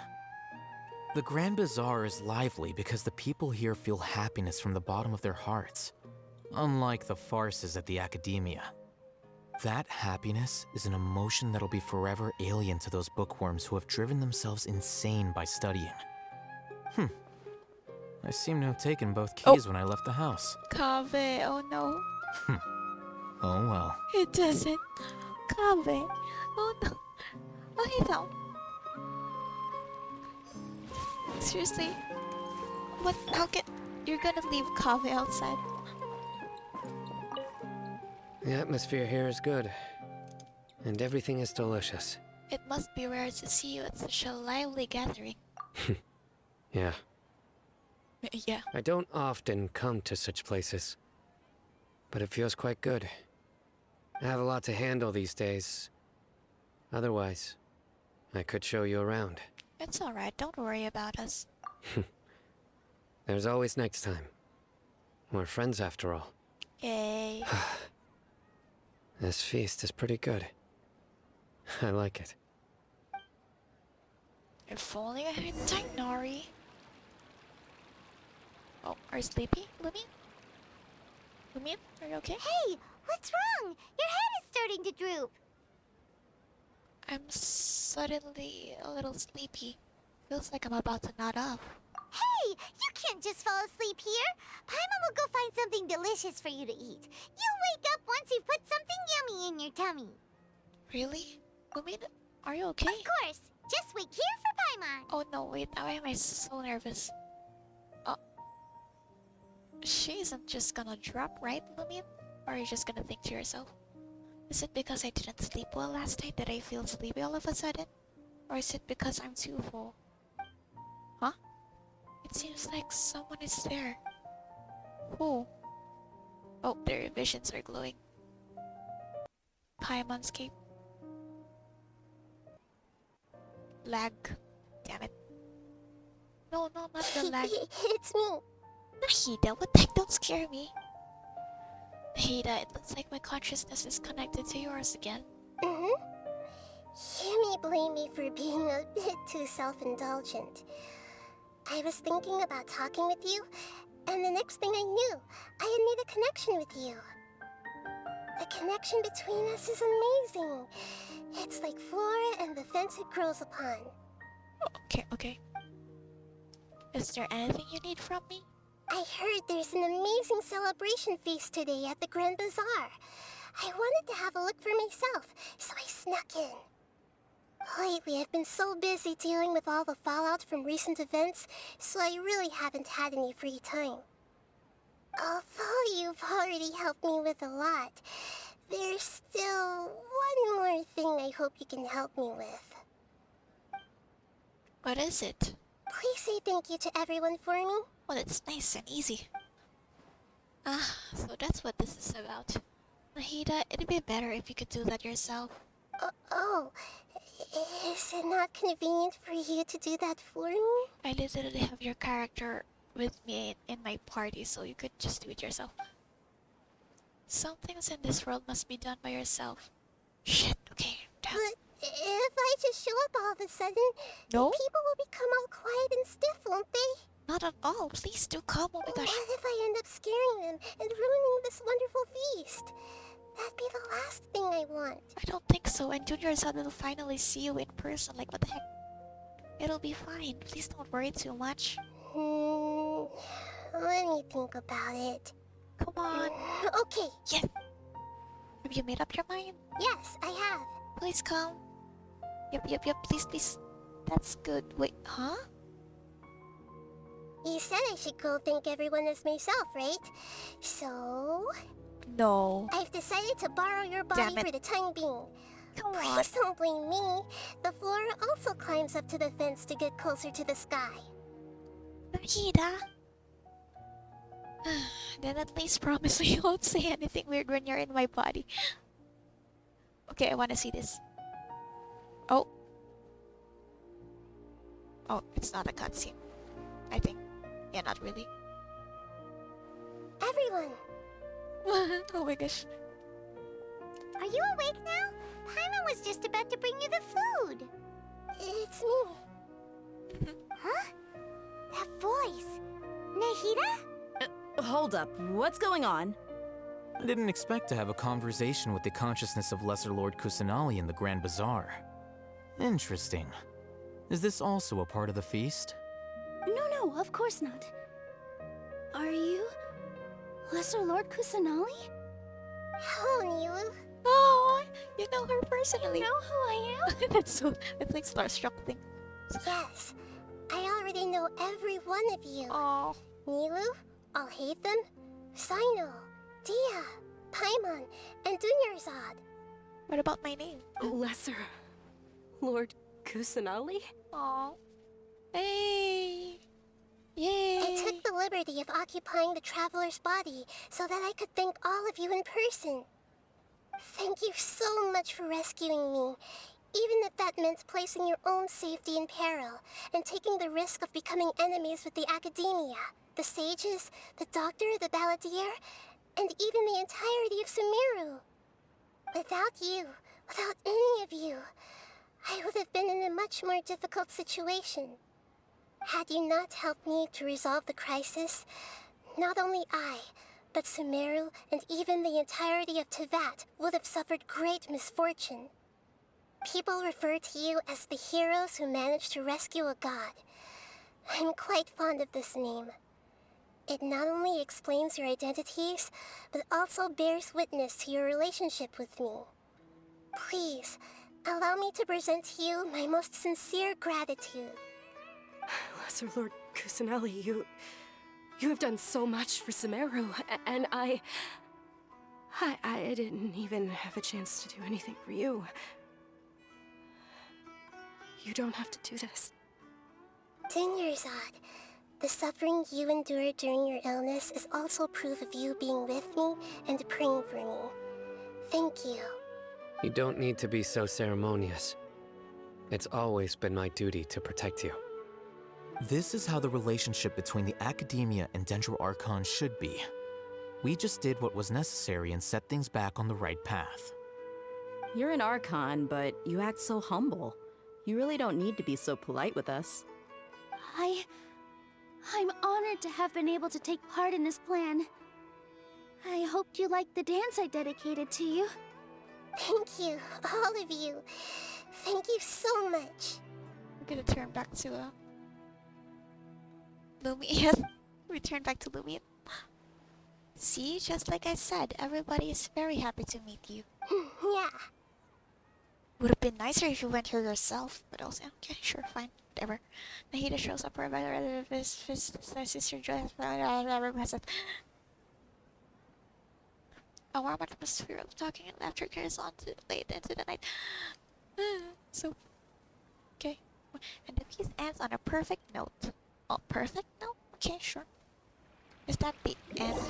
The Grand Bazaar is lively because the people here feel happiness from the bottom of their hearts, unlike the farces at the Academia. That happiness is an emotion that'll be forever alien to those bookworms who have driven themselves insane by studying. I seem to have taken both keys when I left the house. Kaveh, oh no. Oh well. It doesn't. Kaveh, oh no. Alhaitham. Seriously? What? How can... You're gonna leave Kaveh outside? The atmosphere here is good. And everything is delicious. It must be rare to see you at such a lively gathering. Yeah. Yeah. I don't often come to such places. But it feels quite good. I have a lot to handle these days. Otherwise, I could show you around. It's alright, don't worry about us. There's always next time. We're friends after all. Yay. This feast is pretty good. I like it. If only I had Tighnari. Oh, are you sleepy, Lumi? Lumi, are you okay? Hey, what's wrong? Your head is starting to droop. I'm suddenly a little sleepy. Feels like I'm about to nod off. Hey, you can't just fall asleep here. Paimon will go find something delicious for you to eat. You'll wake up once you've put something yummy in your tummy. Really? Lumi, are you okay? Of course. Just wait here for Paimon. Oh no, wait, why am I so nervous? Oh. She isn't just gonna drop, right, Lumi? Or are you just gonna think to yourself? Is it because I didn't sleep well last night that I feel sleepy all of a sudden? Or is it because I'm too full? Huh? It seems like someone is there. Who? Oh, their visions are glowing. Paimon's cape. Lag. Damn it. No, not the lag. It's me. Nahida, what the heck? Don't scare me. Nahida, it looks like my consciousness is connected to yours again. You may blame me for being a bit too self-indulgent. I was thinking about talking with you, and the next thing I knew, I had made a connection with you. The connection between us is amazing. It's like flora and the fence it grows upon. Okay. Is there anything you need from me? I heard there's an amazing celebration feast today at the Grand Bazaar. I wanted to have a look for myself, so I snuck in. Lately, I've been so busy dealing with all the fallout from recent events, so I really haven't had any free time. Although you've already helped me with a lot, there's still one more thing I hope you can help me with. What is it? Please say thank you to everyone for me. Well, it's nice and easy. So that's what this is about. Nahida, it'd be better if you could do that yourself. Is it not convenient for you to do that for me? I literally have your character with me in my party, so you could just do it yourself. Some things in this world must be done by yourself. Shit, okay, down. But if I just show up all of a sudden, No? people will become all quiet and stiff, won't they? Not at all, please do come, oh my gosh. What if I end up scaring them and ruining this wonderful feast? That'd be the last thing I want. I don't think so, and Junior-san will finally see you in person, like what the heck? It'll be fine, please don't worry too much. Let me think about it. Come on. Okay. Yes. Have you made up your mind? Yes, I have. Please come. Yep, please. That's good. Wait, huh? You said I should go thank everyone as myself, right? So... No. I've decided to borrow your body for the time being. Come on. Please don't blame me. The flora also climbs up to the fence to get closer to the sky. Nahida. Then at least promise me you won't say anything weird when you're in my body. Okay, I want to see this. Oh, it's not a cutscene. I think. Yeah, not really. Everyone! Oh my gosh. Are you awake now? Paimon was just about to bring you the food. It's me. Huh? That voice. Nahida? Hold up, what's going on? I didn't expect to have a conversation with the consciousness of Lesser Lord Kusanali in the Grand Bazaar. Interesting. Is this also a part of the feast? No, of course not. Are you Lesser Lord Kusanali? Hello, Nilu. Oh, you know her personally. You know who I am? It's like starstruck thing. Yes, I already know every one of you. Oh. Nilu, Alhaitham, Cyno, Dia, Paimon, and Dunyarzad. What about my name? Lesser Lord Kusanali? Aw. Hey. Yay. I took the liberty of occupying the traveler's body so that I could thank all of you in person. Thank you so much for rescuing me, even if that meant placing your own safety in peril and taking the risk of becoming enemies with the Academia, the sages, the doctor, the balladeer, and even the entirety of Sumeru. Without you, without any of you, I would have been in a much more difficult situation. Had you not helped me to resolve the crisis, not only I, but Sumeru and even the entirety of Teyvat would have suffered great misfortune. People refer to you as the heroes who managed to rescue a god. I'm quite fond of this name. It not only explains your identities, but also bears witness to your relationship with me. Please, allow me to present to you my most sincere gratitude. Lesser Lord Kusanali, you have done so much for Sumeru, and I didn't even have a chance to do anything for you. You don't have to do this. Dinyarzad, the suffering you endured during your illness is also proof of you being with me and praying for me. Thank you. You don't need to be so ceremonious. It's always been my duty to protect you. This is how the relationship between the Academia and Dendro Archon should be. We just did what was necessary and set things back on the right path. You're an Archon, but you act so humble. You really don't need to be so polite with us. I'm honored to have been able to take part in this plan. I hoped you liked the dance I dedicated to you. Thank you, all of you. Thank you so much. I'm gonna turn back to Lumi. Yes, we turn back to Lumi. See, just like I said, everybody is very happy to meet you. Yeah. Would have been nicer if you went here yourself, but also okay, sure, fine, whatever. Nahida shows up for his sister dress. A warm atmosphere of talking and laughter carries on to late into the night. So, okay, and the piece ends on a perfect note. Oh, perfect note? Okay, sure. Is that the end?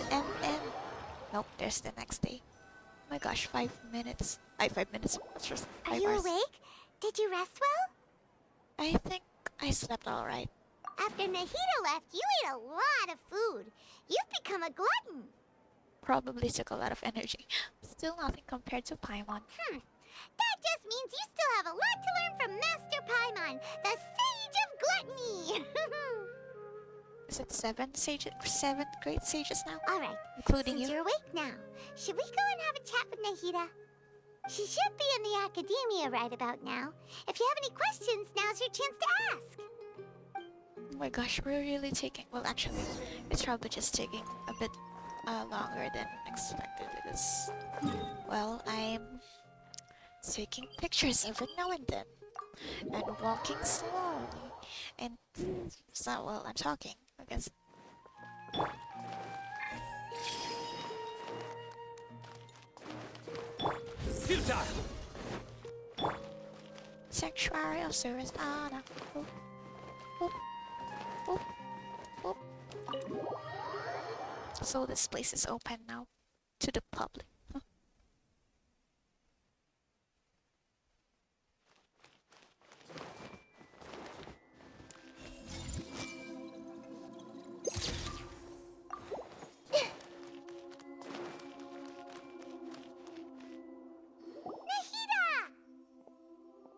Nope, there's the next day. Oh my gosh, 5 minutes. 5 minutes. That's just 5 Are you hours. awake? Did you rest well? I think I slept alright. After Nahida left, you ate a lot of food. You've become a glutton. Probably took a lot of energy. Still nothing compared to Paimon. That just means you still have a lot to learn from Master Paimon, the Sage of Gluttony. Is it 7 great sages now? Alright, including since you. You're awake now, should we go and have a chat with Nahida? She should be in the Academia right about now. If you have any questions, now's your chance to ask. Oh my gosh, we're really taking... Well, actually, it's probably just taking a bit longer than expected because... Well, I'm taking pictures every now and then. And walking slowly. And... So, well, I'm talking, I guess. Futile! Sanctuary of Service Anna. So this place is open now to the public. Huh?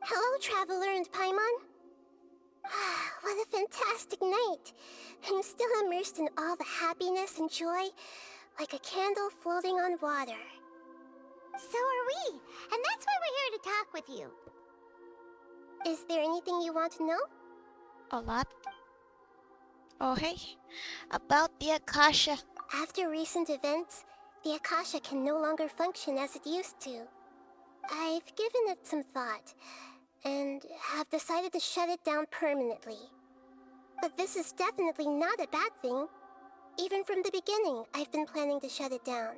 Hello, Traveler and Paimon. What a fantastic night. I'm still immersed in all the happiness and joy, like a candle floating on water. So are we, and that's why we're here to talk with you. Is there anything you want to know? A lot. Oh hey, about the Akasha. After recent events, the Akasha can no longer function as it used to. I've given it some thought, and have decided to shut it down permanently. But this is definitely not a bad thing. Even from the beginning, I've been planning to shut it down.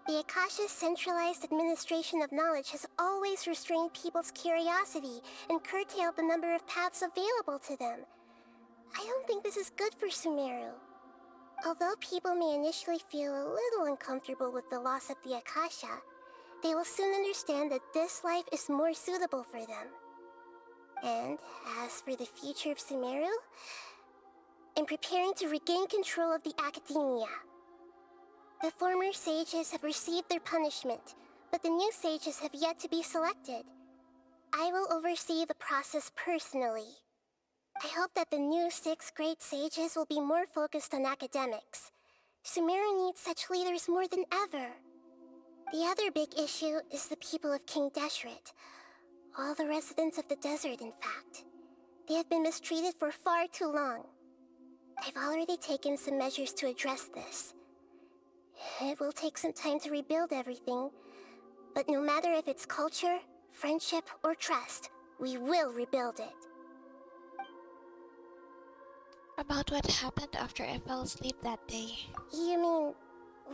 The Akasha's centralized administration of knowledge has always restrained people's curiosity and curtailed the number of paths available to them. I don't think this is good for Sumeru. Although people may initially feel a little uncomfortable with the loss of the Akasha, they will soon understand that this life is more suitable for them. And as for the future of Sumeru, I'm preparing to regain control of the academia. The former sages have received their punishment, but the new sages have yet to be selected. I will oversee the process personally. I hope that the new 6th grade sages will be more focused on academics. Sumeru needs such leaders more than ever. The other big issue is the people of King Deshret. All the residents of the desert, in fact. They have been mistreated for far too long. I've already taken some measures to address this. It will take some time to rebuild everything, but no matter if it's culture, friendship, or trust, we will rebuild it. About what happened after I fell asleep that day. You mean,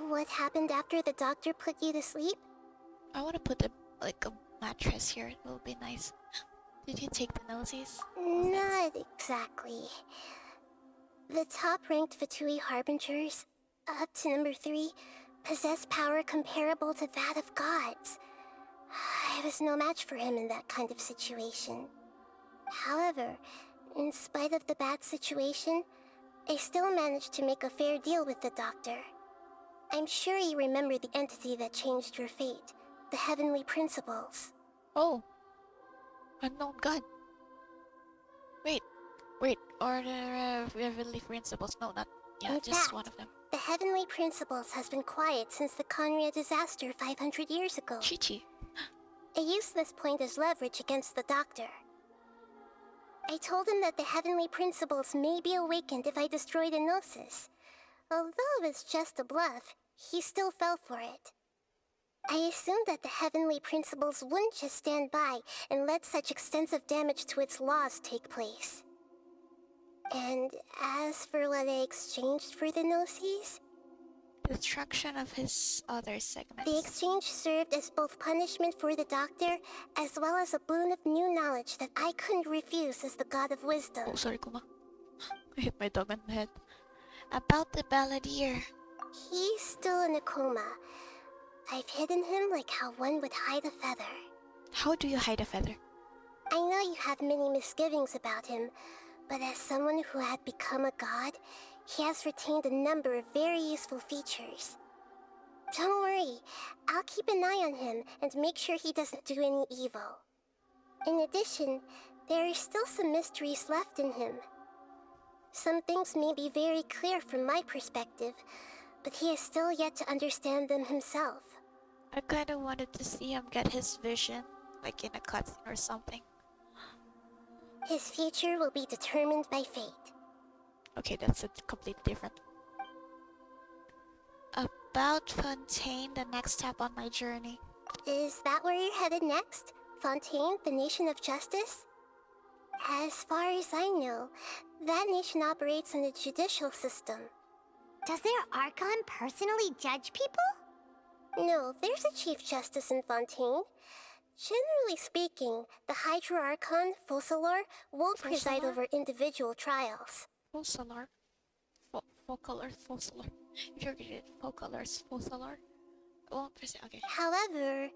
what happened after the doctor put you to sleep? I want to put a mattress here. It will be nice. Did you take the nosies? Not exactly. The top-ranked Fatui Harbingers, up to number 3, possess power comparable to that of gods. I was no match for him in that kind of situation. However, in spite of the bad situation, I still managed to make a fair deal with the doctor. I'm sure you remember the entity that changed your fate, the Heavenly Principles. Oh. Unknown God. Wait. Or the Heavenly Principles. No, not... Yeah, In just fact, one of them. The Heavenly Principles has been quiet since the Conria disaster 500 years ago. Chi-Chi. I used this point as leverage against the doctor. I told him that the Heavenly Principles may be awakened if I destroy the Gnosis. Although it's just a bluff, he still fell for it. I assumed that the Heavenly Principles wouldn't just stand by and let such extensive damage to its laws take place. And as for what I exchanged for the Gnosis, Destruction of his other segments. the exchange served as both punishment for the doctor, as well as a boon of new knowledge that I couldn't refuse as the god of wisdom. Oh, sorry, Kuma. I hit my dog on the head. About the balladeer. He's still in a coma. I've hidden him like how one would hide a feather. How do you hide a feather? I know you have many misgivings about him, but as someone who had become a god, he has retained a number of very useful features. Don't worry, I'll keep an eye on him and make sure he doesn't do any evil. In addition, there are still some mysteries left in him. Some things may be very clear from my perspective, but he is still yet to understand them himself. I kinda wanted to see him get his vision, like in a cutscene or something. His future will be determined by fate. Okay, that's a completely different. About Fontaine, the next step on my journey. Is that where you're headed next? Fontaine, the nation of justice? As far as I know, that nation operates on a judicial system. Does their Archon personally judge people? No, there's a Chief Justice in Fontaine. Generally speaking, the Hydra Archon, Focalor, won't preside over individual trials. Focalor? Focalor. If you're good at Focalor's Focalor. Won't preside, okay. However,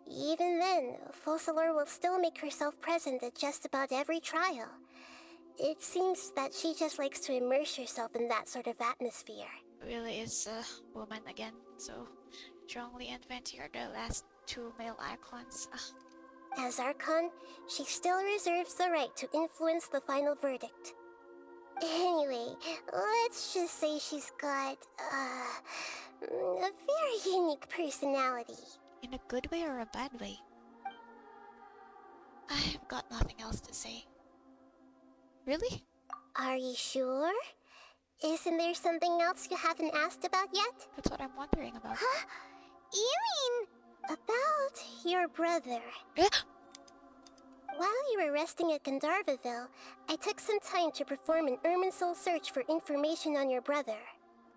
even then, Focalor will still make herself present at just about every trial. It seems that she just likes to immerse herself in that sort of atmosphere. Really is a woman again, so strongly advent here the last 2 male icons. As Archon, she still reserves the right to influence the final verdict. Anyway, let's just say she's got, a very unique personality. In a good way or a bad way? I've got nothing else to say. Really? Are you sure? Isn't there something else you haven't asked about yet? That's what I'm wondering about. Huh? You mean about your brother? While you were resting at Gandharvaville, I took some time to perform an Irminsul search for information on your brother.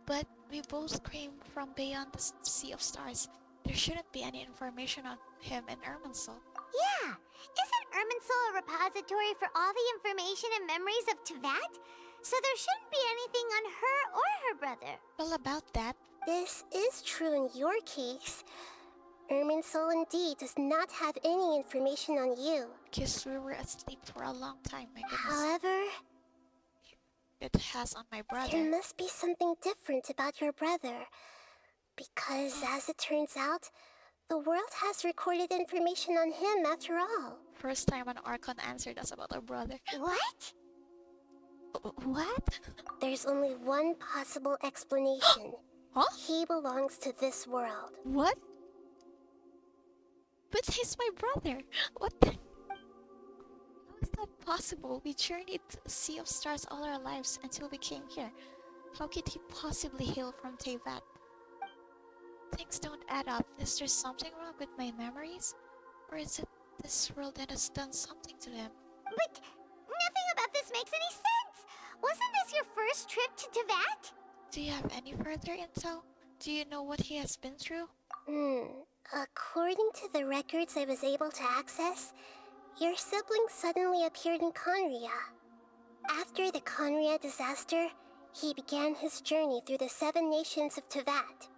But we both came from beyond the Sea of Stars. There shouldn't be any information on him in Irminsul. Yeah! Isn't Irminsul a repository for all the information and memories of Tevat? So there shouldn't be anything on her or her brother. Well, about that... This is true in your case, Irminsul indeed does not have any information on you. Because we were asleep for a long time, my goodness. However, it has on my brother. There must be something different about your brother. Because, as it turns out, the world has recorded information on him after all. First time an Archon answered us about our brother. What? What? There's only one possible explanation. Huh? He belongs to this world. What? But he's my brother. What the? How is that possible? We journeyed a sea of stars all our lives until we came here. How could he possibly hail from Teyvat? Things don't add up. Is there something wrong with my memories? Or is it this world that has done something to him? But nothing about this makes any sense! Wasn't this your first trip to Teyvat? Do you have any further intel? Do you know what he has been through? According to the records I was able to access, your sibling suddenly appeared in Conria. After the Conria disaster, he began his journey through the 7 nations of Teyvat.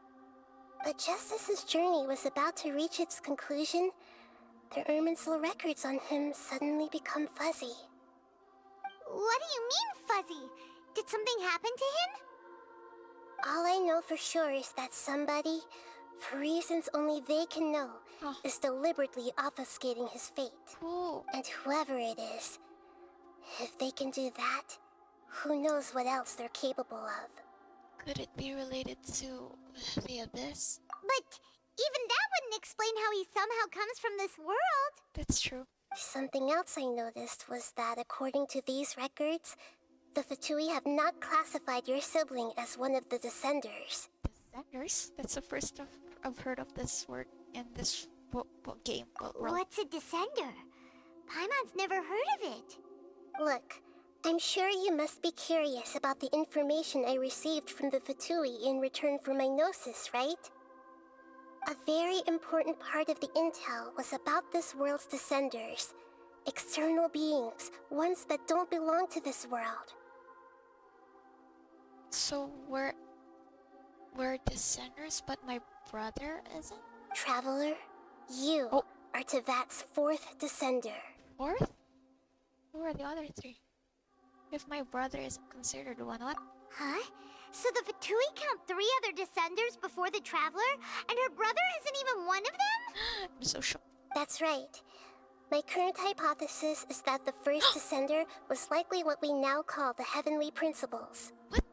But just as his journey was about to reach its conclusion, the Irminsul records on him suddenly become fuzzy. What do you mean, fuzzy? Did something happen to him? All I know for sure is that somebody, for reasons only they can know, is deliberately obfuscating his fate. Cool. And whoever it is, if they can do that, who knows what else they're capable of. Could it be related to the Abyss? But even that wouldn't explain how he somehow comes from this world. That's true. Something else I noticed was that according to these records, the Fatui have not classified your sibling as one of the Descenders. Descenders? That's the first I've heard of this word in this game. What's a Descender? Paimon's never heard of it. Look, I'm sure you must be curious about the information I received from the Fatui in return for my gnosis, right? A very important part of the intel was about this world's Descenders. External beings, ones that don't belong to this world. So we're Descenders, but my brother isn't? Traveler, you are Teyvat's 4th Descender. 4th? Who are the other 3? If my brother isn't considered one, what? Huh? So the Fatui count 3 other Descenders before the Traveler, and her brother isn't even one of them? I'm so shocked. That's right. My current hypothesis is that the first Descender was likely what we now call the Heavenly Principles. What?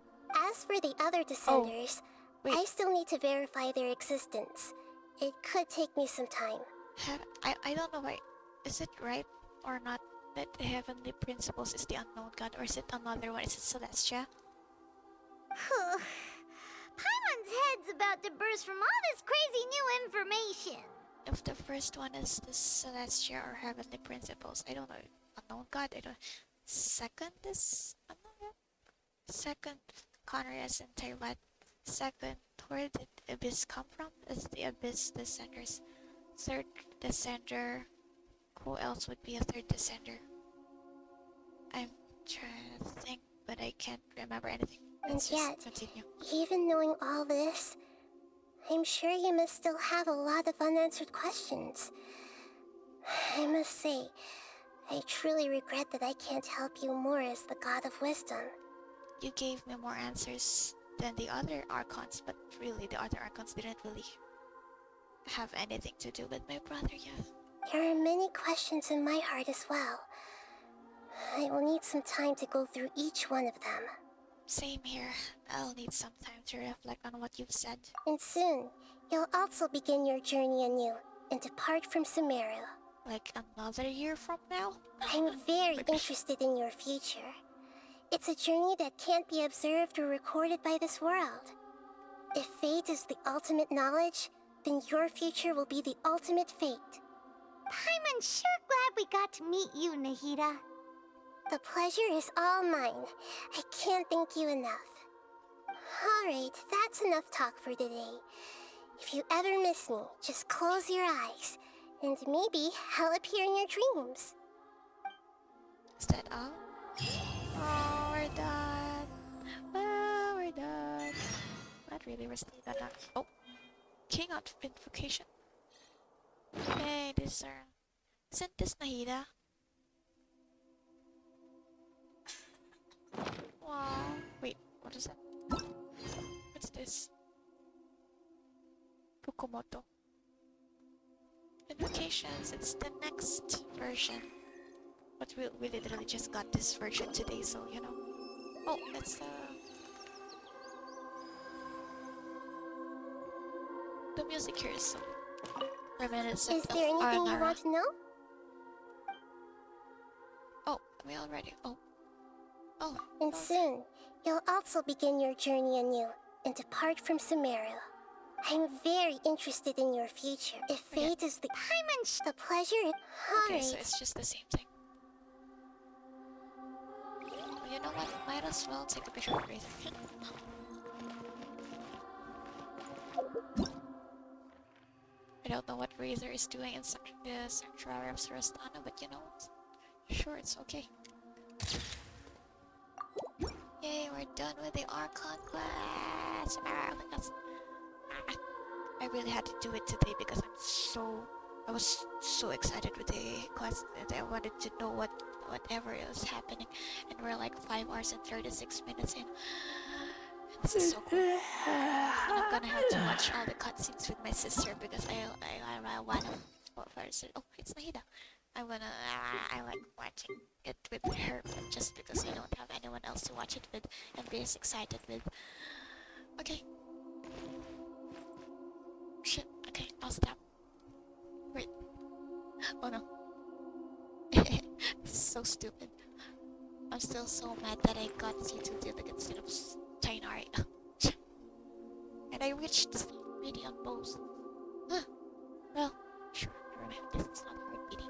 As for the other Descenders, I still need to verify their existence. It could take me some time. I don't know why. Is it right or not that the Heavenly Principles is the unknown god, or is it another one? Is it Celestia? Paimon's head's about to burst from all this crazy new information. If the first one is the Celestia or Heavenly Principles, I don't know. Unknown god, I don't. Second is unknown. Second, Conria is in Teyvat. Second, where did Abyss come from? Is the Abyss Descenders. Third Descender. Who else would be a third Descender? I'm trying to think, but I can't remember anything. Let's And just yet, continue. even knowing all this, I'm sure you must still have a lot of unanswered questions. I must say, I truly regret that I can't help you more as the God of Wisdom. You gave me more answers than the other Archons, but really the other Archons didn't really have anything to do with my brother yet. There are many questions in my heart as well. I will need some time to go through each one of them. Same here. I'll need some time to reflect on what you've said. And soon, you'll also begin your journey anew and depart from Sumeru. Like another year from now? I'm very interested in your future. It's a journey that can't be observed or recorded by this world. If fate is the ultimate knowledge, then your future will be the ultimate fate. Paimon's sure glad we got to meet you, Nahida. The pleasure is all mine. I can't thank you enough. Alright, that's enough talk for today. If you ever miss me, just close your eyes, and maybe I'll appear in your dreams. Is that all? Oh, we're done. Well, we're done. Not really, we're still done. Oh, King of Invocation. Hey, this isn't this Nahida? Wow. Wait, what is that? What's this? Fukumoto. Invocations, it's the next version. But we literally just got this version today, so you know. Oh, that's the music here is so reminiscent Is there of anything you Aranara. want to know? Oh, we already. Oh. Oh. And soon, you'll also begin your journey anew and depart from Sumeru. I'm very interested in your future. If fate is the pleasure, Okay, so alright. it's just the same thing. Well, you know what? Might as well take a picture of everything. I don't know what Razor is doing in the Sanctuary of Sarastana, but you know what? Sure, it's okay. Yay, we're done with the Archon class! I really had to do it today because I was so excited with the class that I wanted to know whatever was happening, and we're like 5 hours and 36 minutes in. This is so cool. And I'm gonna have to watch all the cutscenes with my sister because I wanna. Oh, it's Nahida. I like watching it with her, but just because I don't have anyone else to watch it with and be as excited with. Okay. Shit. Okay, I'll stop. Wait. Oh no. This is so stupid. I'm still so mad that I got C2 Dilig instead of Tighnari. And I reached medium bows. Huh. Well, sure, this is not hard beating.